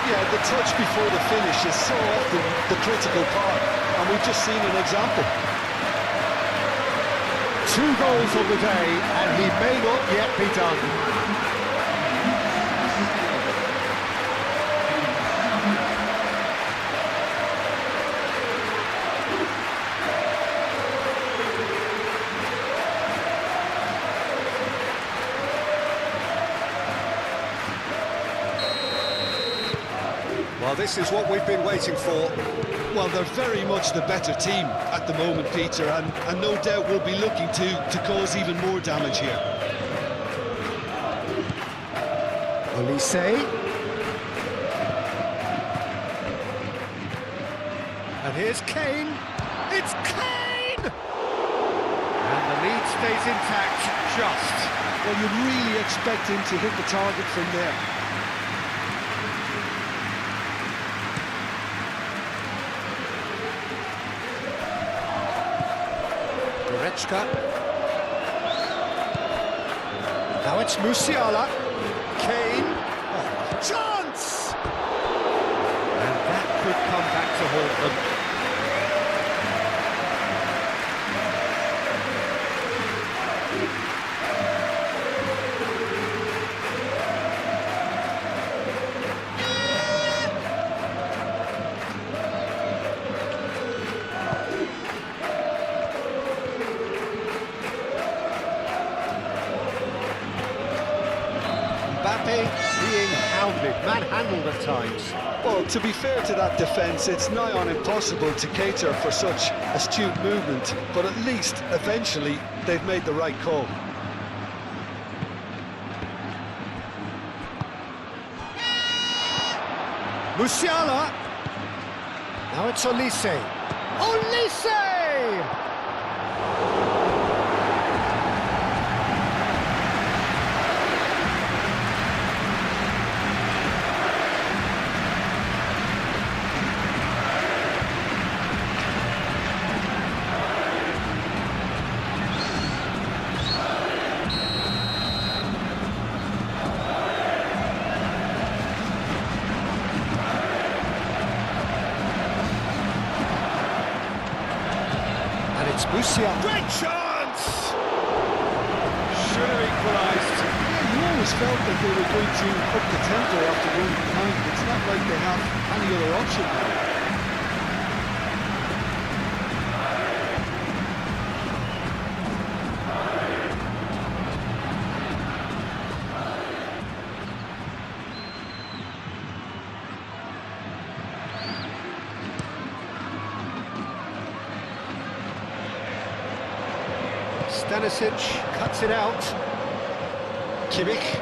Yeah, the touch before the finish is so often the critical part, and we've just seen an example. 2 goals on the day, and he may not yet be done. Well, this is what we've been waiting for. Well, they're very much the better team at the moment, Peter, and no doubt will be looking to cause even more damage here. Olise. And here's Kane. It's Kane! And the lead stays intact, just. Well, you'd really expect him to hit the target from there. Now it's Musiala. Kane. Oh, chance! And that could come back to haunt them. Mbappe being hounded, manhandled at times. Well, to be fair to that defence, it's nigh on impossible to cater for such astute movement, but at least, eventually, they've made the right call. Musiala. Now it's Olise. Olise! It's Musiala. Great chance! Should have equalised. Yeah, you always felt that they were going to up the tempo after going behind. It's not like they have any other option now. Stanisic cuts it out. Kimmich.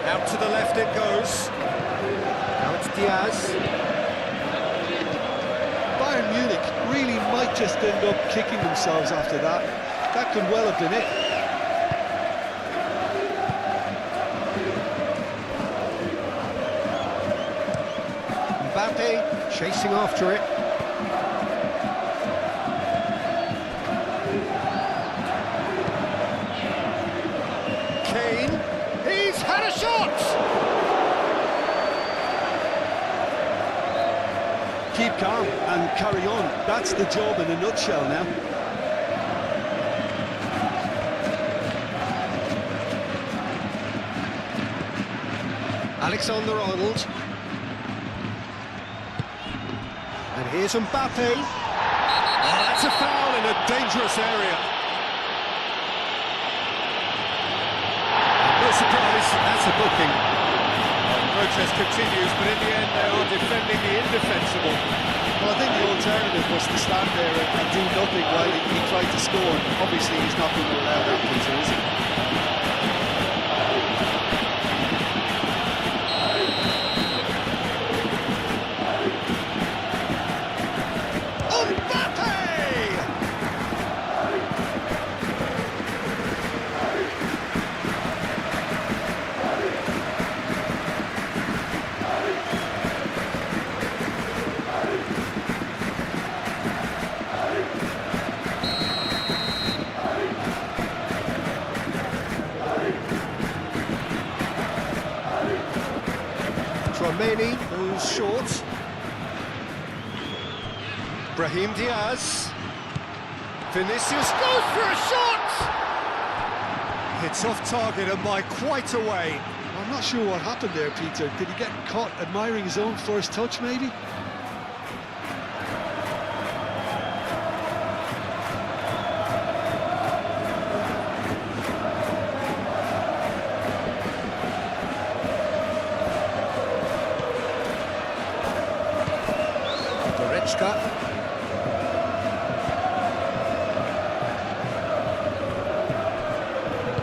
Out to the left it goes. Now it's Diaz. Bayern Munich really might just end up kicking themselves after that. That could well have been it. Mbappe chasing after it. He's had a shot! Keep calm and carry on. That's the job in a nutshell now. Alexander-Arnold. And here's Mbappe. Oh, that's a foul in a dangerous area. No surprise, that's a booking. The protest continues, but in the end they are defending the indefensible. Well, I think the alternative was to stand there and do nothing while he tried to score. Obviously, he's not going to allow that, Peter, is he? Romani moves short. Brahim Diaz. Vinicius goes for a shot! It's off target and by quite a way. I'm not sure what happened there, Peter. Did he get caught admiring his own first touch, maybe?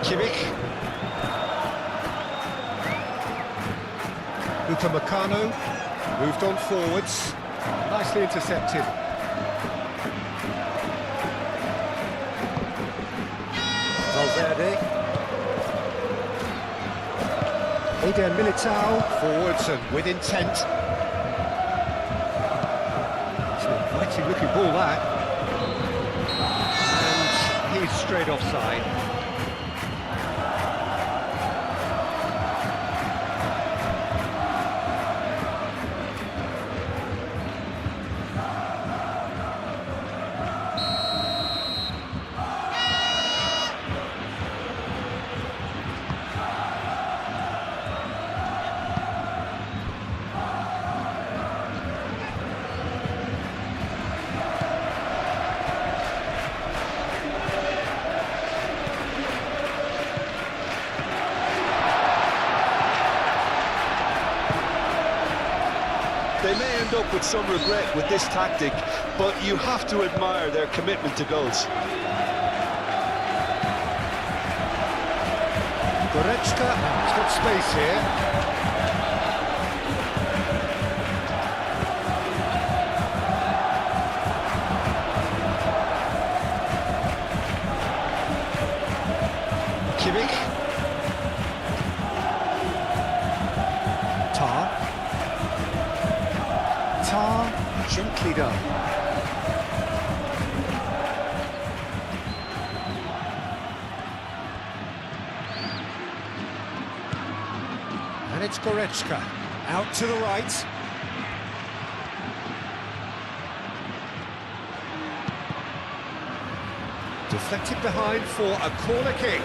Kimmich. Upamecano moved on forwards. Nicely intercepted. Valverde. Eden Militao forwards and with intent. It's an inviting looking ball that. And he's straight offside. They may end up with some regret with this tactic, but you have to admire their commitment to goals. Goretzka has got space here. Kimmich. Gently done. And it's Goretzka out to the right. Deflected behind for a corner kick.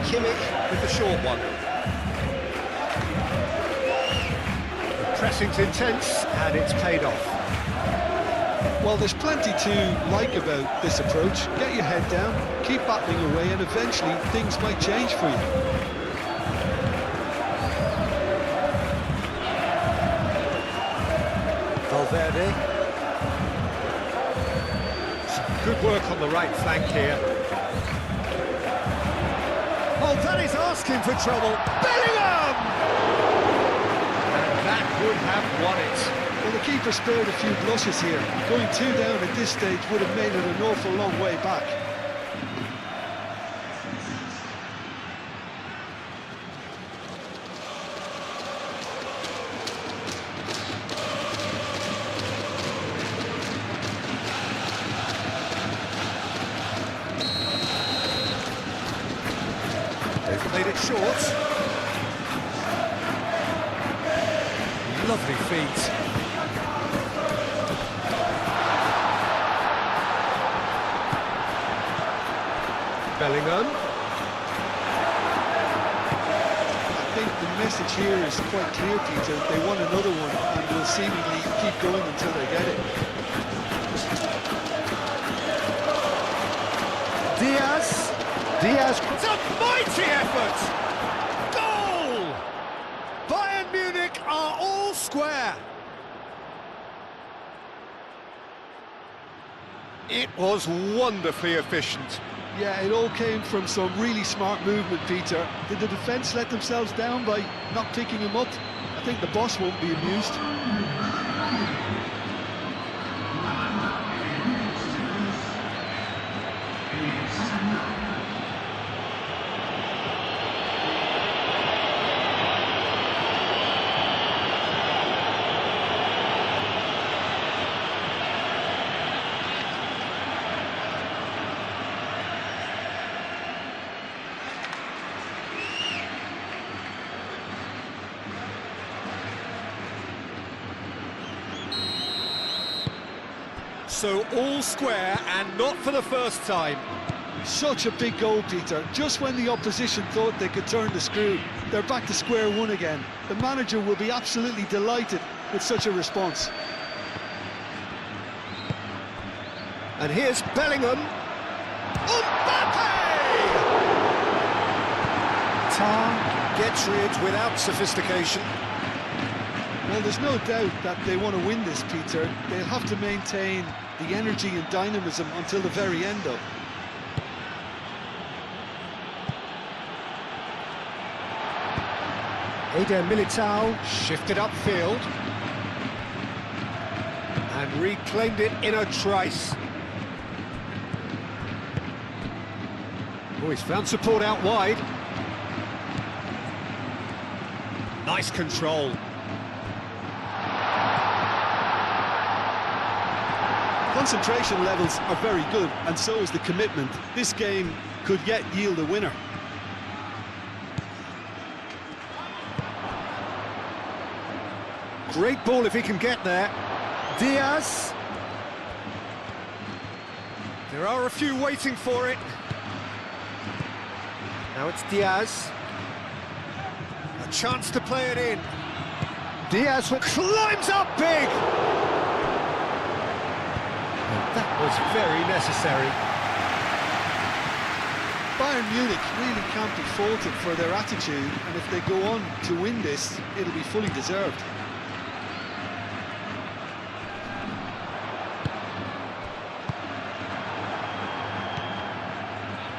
Kimmich with the short one. The pressing's intense and it's paid off. Well, there's plenty to like about this approach. Get your head down, keep battling away, and eventually things might change for you. Valverde. Some good work on the right flank here. Oh, that is asking for trouble. Bellingham! And that would have won it. Well, the keeper spared a few blushes here. Going 2 down at this stage would have made it an awful long way back. They've played it short. Lovely feet. Bellingham. I think the message here is quite clear, Peter. They want another one and will seemingly keep going until they get it. Diaz. It's a mighty effort! Goal! Bayern Munich are all square. It was wonderfully efficient. Yeah, it all came from some really smart movement, Peter. Did the defence let themselves down by not picking him up? I think the boss won't be amused. So all square, and not for the first time. Such a big goal, Peter. Just when the opposition thought they could turn the screw, they're back to square one again. The manager will be absolutely delighted with such a response. And here's Bellingham. Mbappe! Tar gets rid without sophistication. Well, there's no doubt that they want to win this, Peter. They'll have to maintain the energy and dynamism until the very end, though. Eder Militao shifted upfield and reclaimed it in a trice. Oh, he's found support out wide. Nice control. Concentration levels are very good, and so is the commitment. This game could yet yield a winner. Great ball if he can get there. Diaz. There are a few waiting for it. Now it's Diaz. A chance to play it in. Diaz climbs up big. And that was very necessary. Bayern Munich really can't be faulted for their attitude, and if they go on to win this, it'll be fully deserved.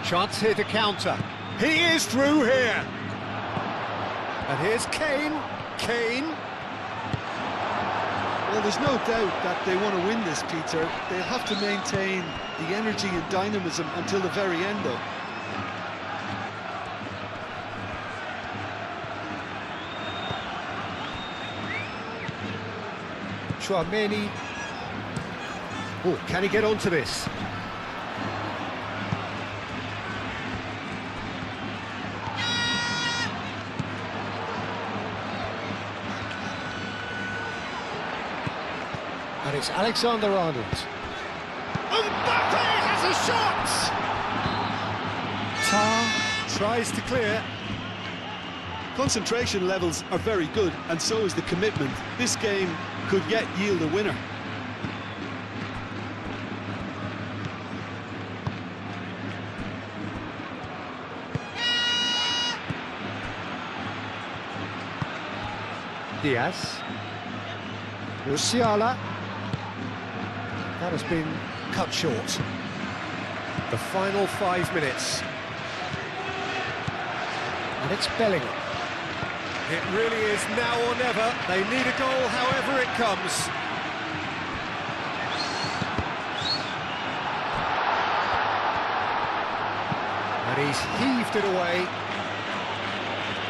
Chance here to counter. He is through here. And here's Kane. Well, there's no doubt that they want to win this, Peter. They'll have to maintain the energy and dynamism until the very end, though. Chouameni. Oh, can he get onto this? It's Alexander-Arnold. Mbappe has a shot! Tar tries to clear. Concentration levels are very good, and so is the commitment. This game could yet yield a winner. Diaz. Musiala. That has been cut short. The final 5 minutes. And it's Bellingham. It really is now or never. They need a goal however it comes. And he's heaved it away.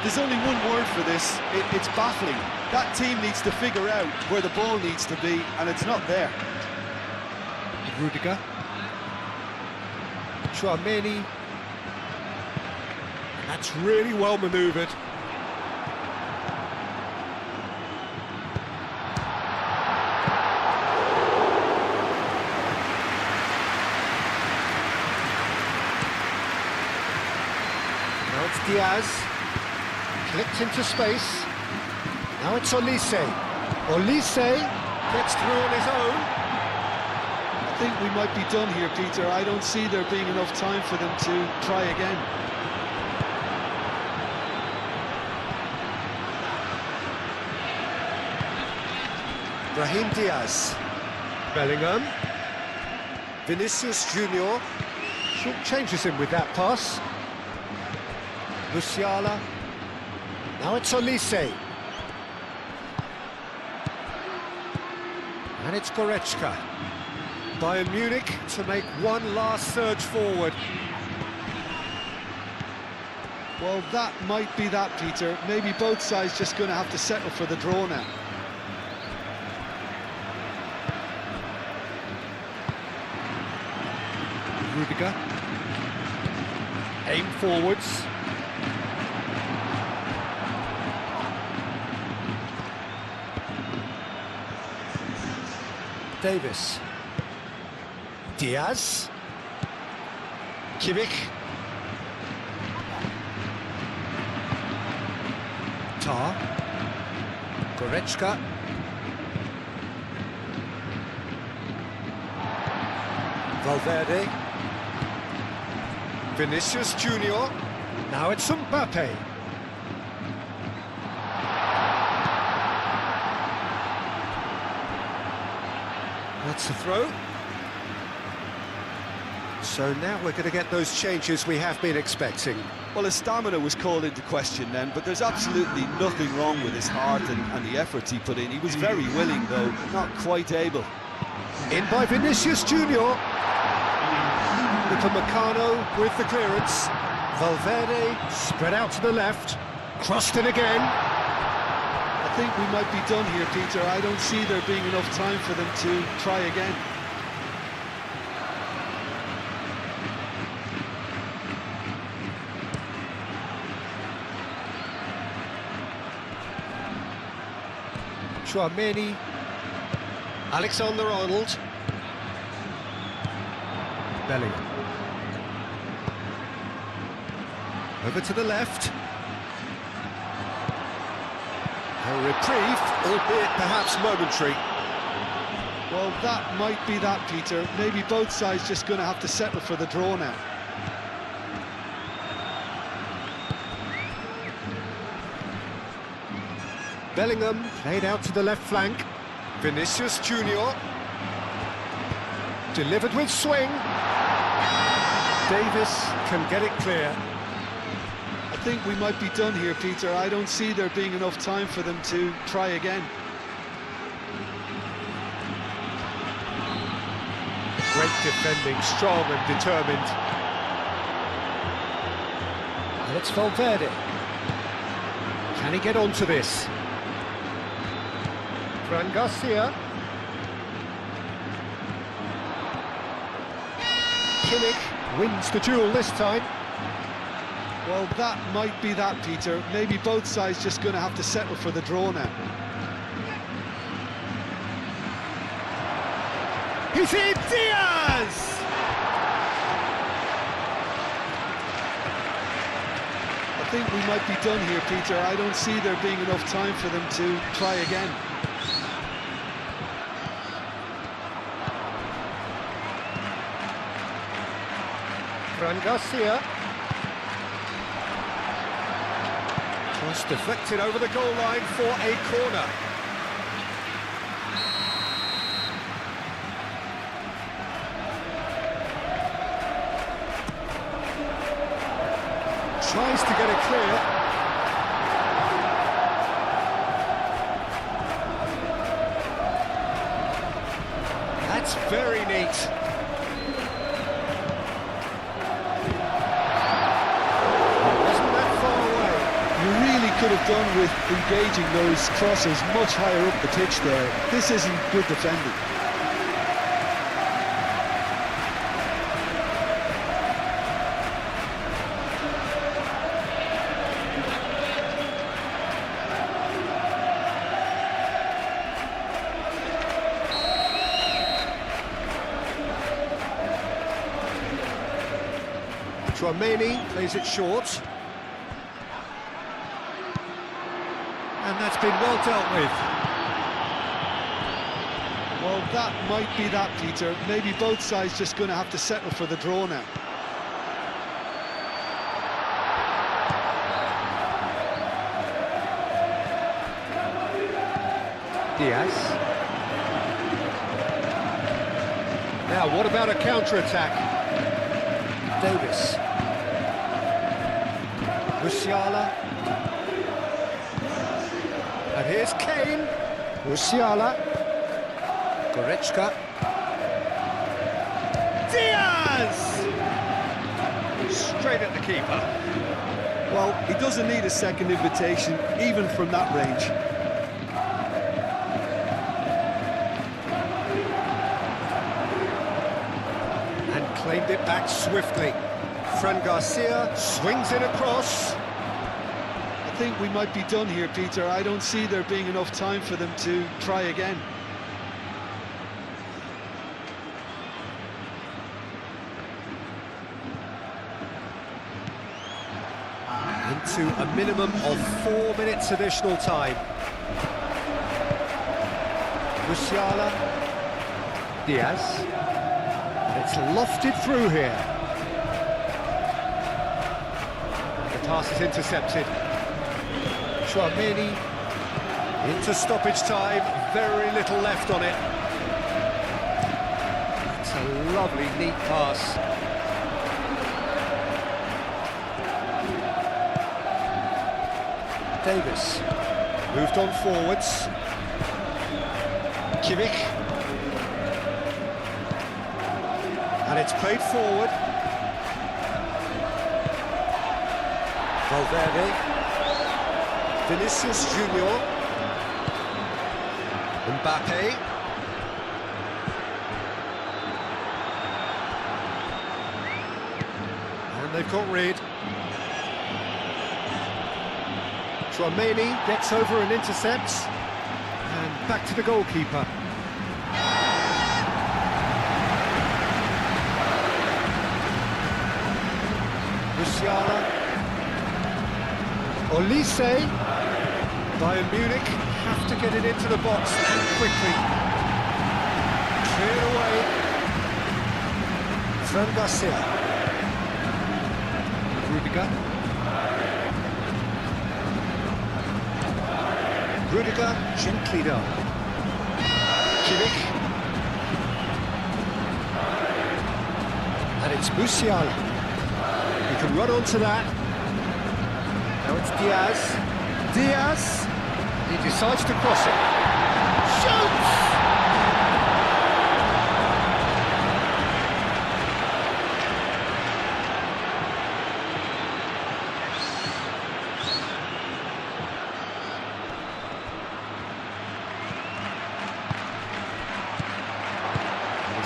There's only one word for this, it's baffling. That team needs to figure out where the ball needs to be, and it's not there. Rudiger. Chouameni. That's really well manoeuvred. Now it's Diaz. Clipped into space. Now it's Olise. Olise gets through on his own. I think we might be done here, Peter. I don't see there being enough time for them to try again. Brahim Diaz. Bellingham. Vinicius Junior. Short changes him with that pass. Musiala. Now it's Olise. And it's Goretzka. Bayern Munich to make one last surge forward. Well, that might be that, Peter. Maybe both sides just going to have to settle for the draw now. Rudiger. Aim forwards. Davis. Diaz. Kimmich. Tar. Goretzka. Valverde. Vinicius Junior. Now it's Mbappe. That's the throw. So now we're going to get those changes we have been expecting. Well, his stamina was called into question then, but there's absolutely nothing wrong with his heart and the efforts he put in. He was very willing, though, not quite able. In by Vinicius Junior. Upamecano with the clearance. Valverde spread out to the left. Crossed in again. I think we might be done here, Peter. I don't see there being enough time for them to try again. Chouameni. Alexander-Arnold. Bellingham. Over to the left. A reprieve, albeit perhaps momentary. Well, that might be that, Peter. Maybe both sides just going to have to settle for the draw now. Bellingham played out to the left flank. Vinicius Junior. Delivered with swing. Davis can get it clear. I think we might be done here, Peter. I don't see there being enough time for them to try again. Great defending, strong and determined. And it's Valverde. Can he get onto this? Fran Garcia. Kimmich wins the duel this time. Well, that might be that, Peter. Maybe both sides just going to have to settle for the draw now. He's in, Diaz! I think we might be done here, Peter. I don't see there being enough time for them to try again. Fran Garcia. Cross deflected over the goal line for a corner. Tries to get it clear. That's very neat. Wasn't that far away. You really could have done with engaging those crosses much higher up the pitch there. This isn't good defending. Tchouaméni plays it short. And that's been well dealt with. Well, that might be that, Peter. Maybe both sides just going to have to settle for the draw now. Diaz. Now, what about a counter-attack? Davis. Musiala. And here's Kane. Musiala. Goretzka. Diaz! Straight at the keeper. Well, he doesn't need a second invitation, even from that range. And claimed it back swiftly. Fran Garcia swings it across. I think we might be done here, Peter. I don't see there being enough time for them to try again. Into a minimum of 4 minutes additional time. Musiala. Diaz. And it's lofted through here. The pass is intercepted. Tchouaméni into stoppage time, very little left on it. It's a lovely, neat pass. Davis moved on forwards. Kimmich. And it's played forward. Valverde. Vinicius Junior. Mbappe. And they've got rid. Tchouaméni gets over and intercepts. And back to the goalkeeper. Musiala. Olise. Bayern Munich have to get it into the box quickly. Cleared away. Fran Garcia. Rudiger gently down. Kimmich. And it's Musiala. He can run onto that. Now it's Diaz. Diaz. He decides to cross it. Shoots!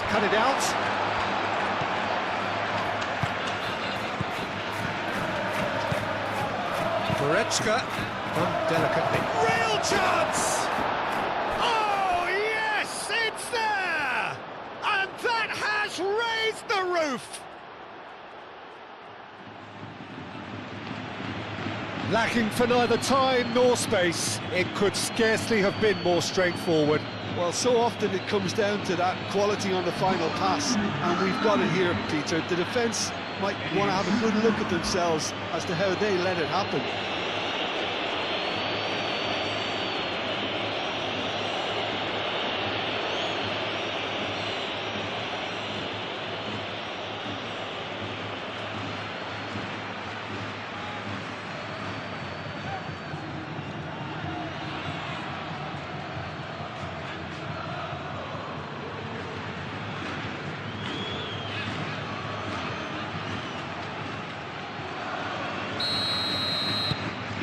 Cut it out. Goretzka, done delicately. Real chance! Oh, yes, it's there! A He's the roof! Lacking for neither time nor space. It could scarcely have been more straightforward. Well, so often it comes down to that quality on the final pass, and we've got it here, Peter. The defence might want to have a good look at themselves as to how they let it happen.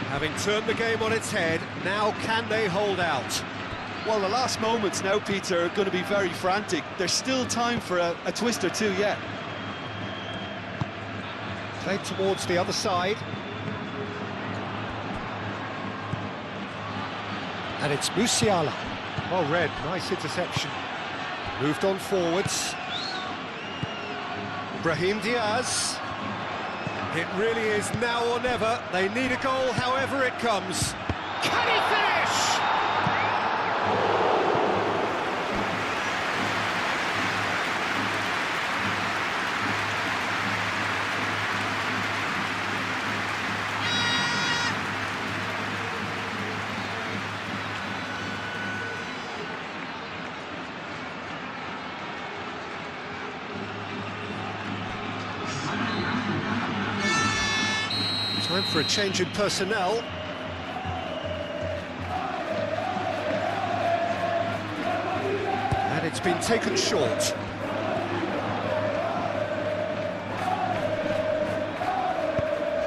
Having turned the game on its head, now can they hold out? Well, the last moments now, Peter, are going to be very frantic. There's still time for a twist or two yet. Played towards the other side. And it's Musiala. Well read, nice interception. Moved on forwards. Brahim Diaz. It really is now or never. They need a goal however it comes. Can he finish? Time for a change in personnel. And it's been taken short.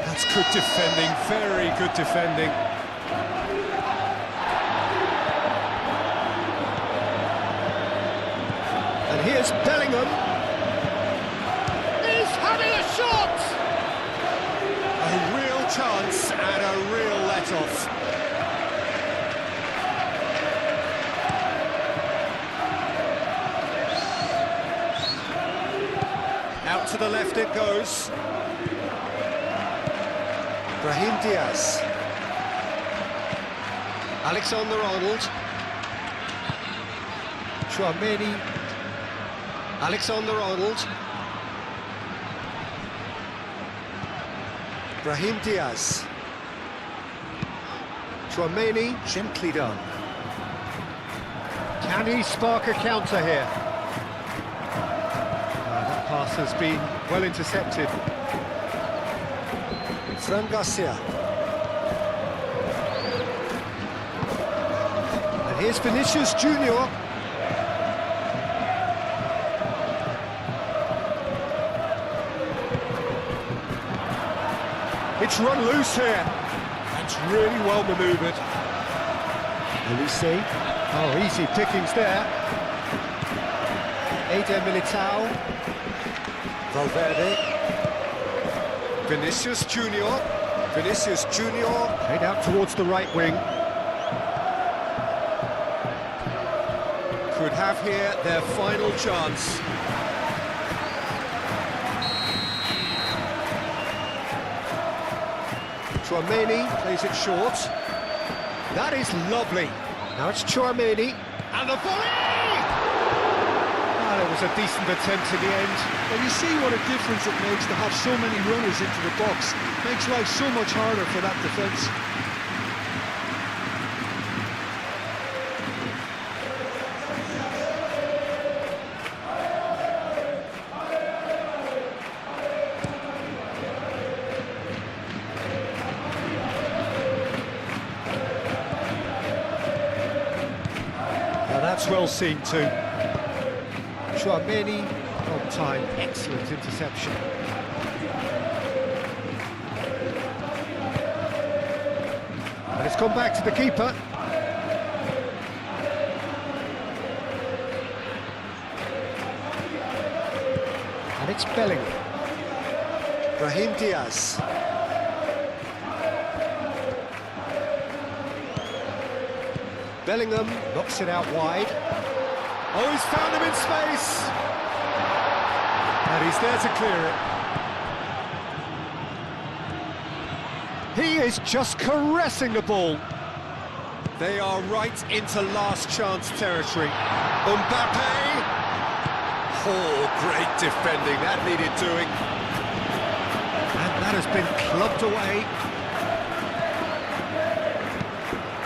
That's good defending, very good defending. And here's Bellingham. He's having a shot! A real chance and a real let-off. Out to the left it goes. Brahim Diaz. Alexander-Arnold. Chouameni. Alexander-Arnold. Brahim Diaz. Chouameni, gently done. Can he spark a counter here? That pass has been well intercepted. Fran Garcia. And here's Vinicius Junior. It's run loose here. That's really well manoeuvred. Olise. Oh, easy pickings there. Eder Militao. Valverde. Vinicius Junior. Vinicius Junior. Head out towards the right wing. Could have here their final chance. Chouameni plays it short. That is lovely. Now it's Chouameni. And the volley! Oh, it was a decent attempt in the end. Well, you see what a difference it makes to have so many runners into the box. Makes life so much harder for that defence. That's well seen too. Chouameni, on time, excellent interception. And it's gone back to the keeper. And it's Bellingham. Brahim Diaz. Bellingham knocks it out wide. Oh, he's found him in space! And He's there to clear it. He is just caressing the ball. They are right into last chance territory. Mbappe! Oh, great defending, that needed doing. And that has been clubbed away.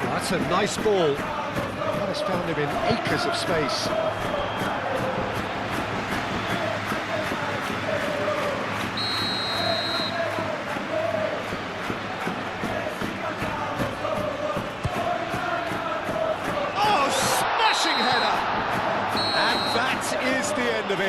Well, that's a nice ball. That has found him in acres of space.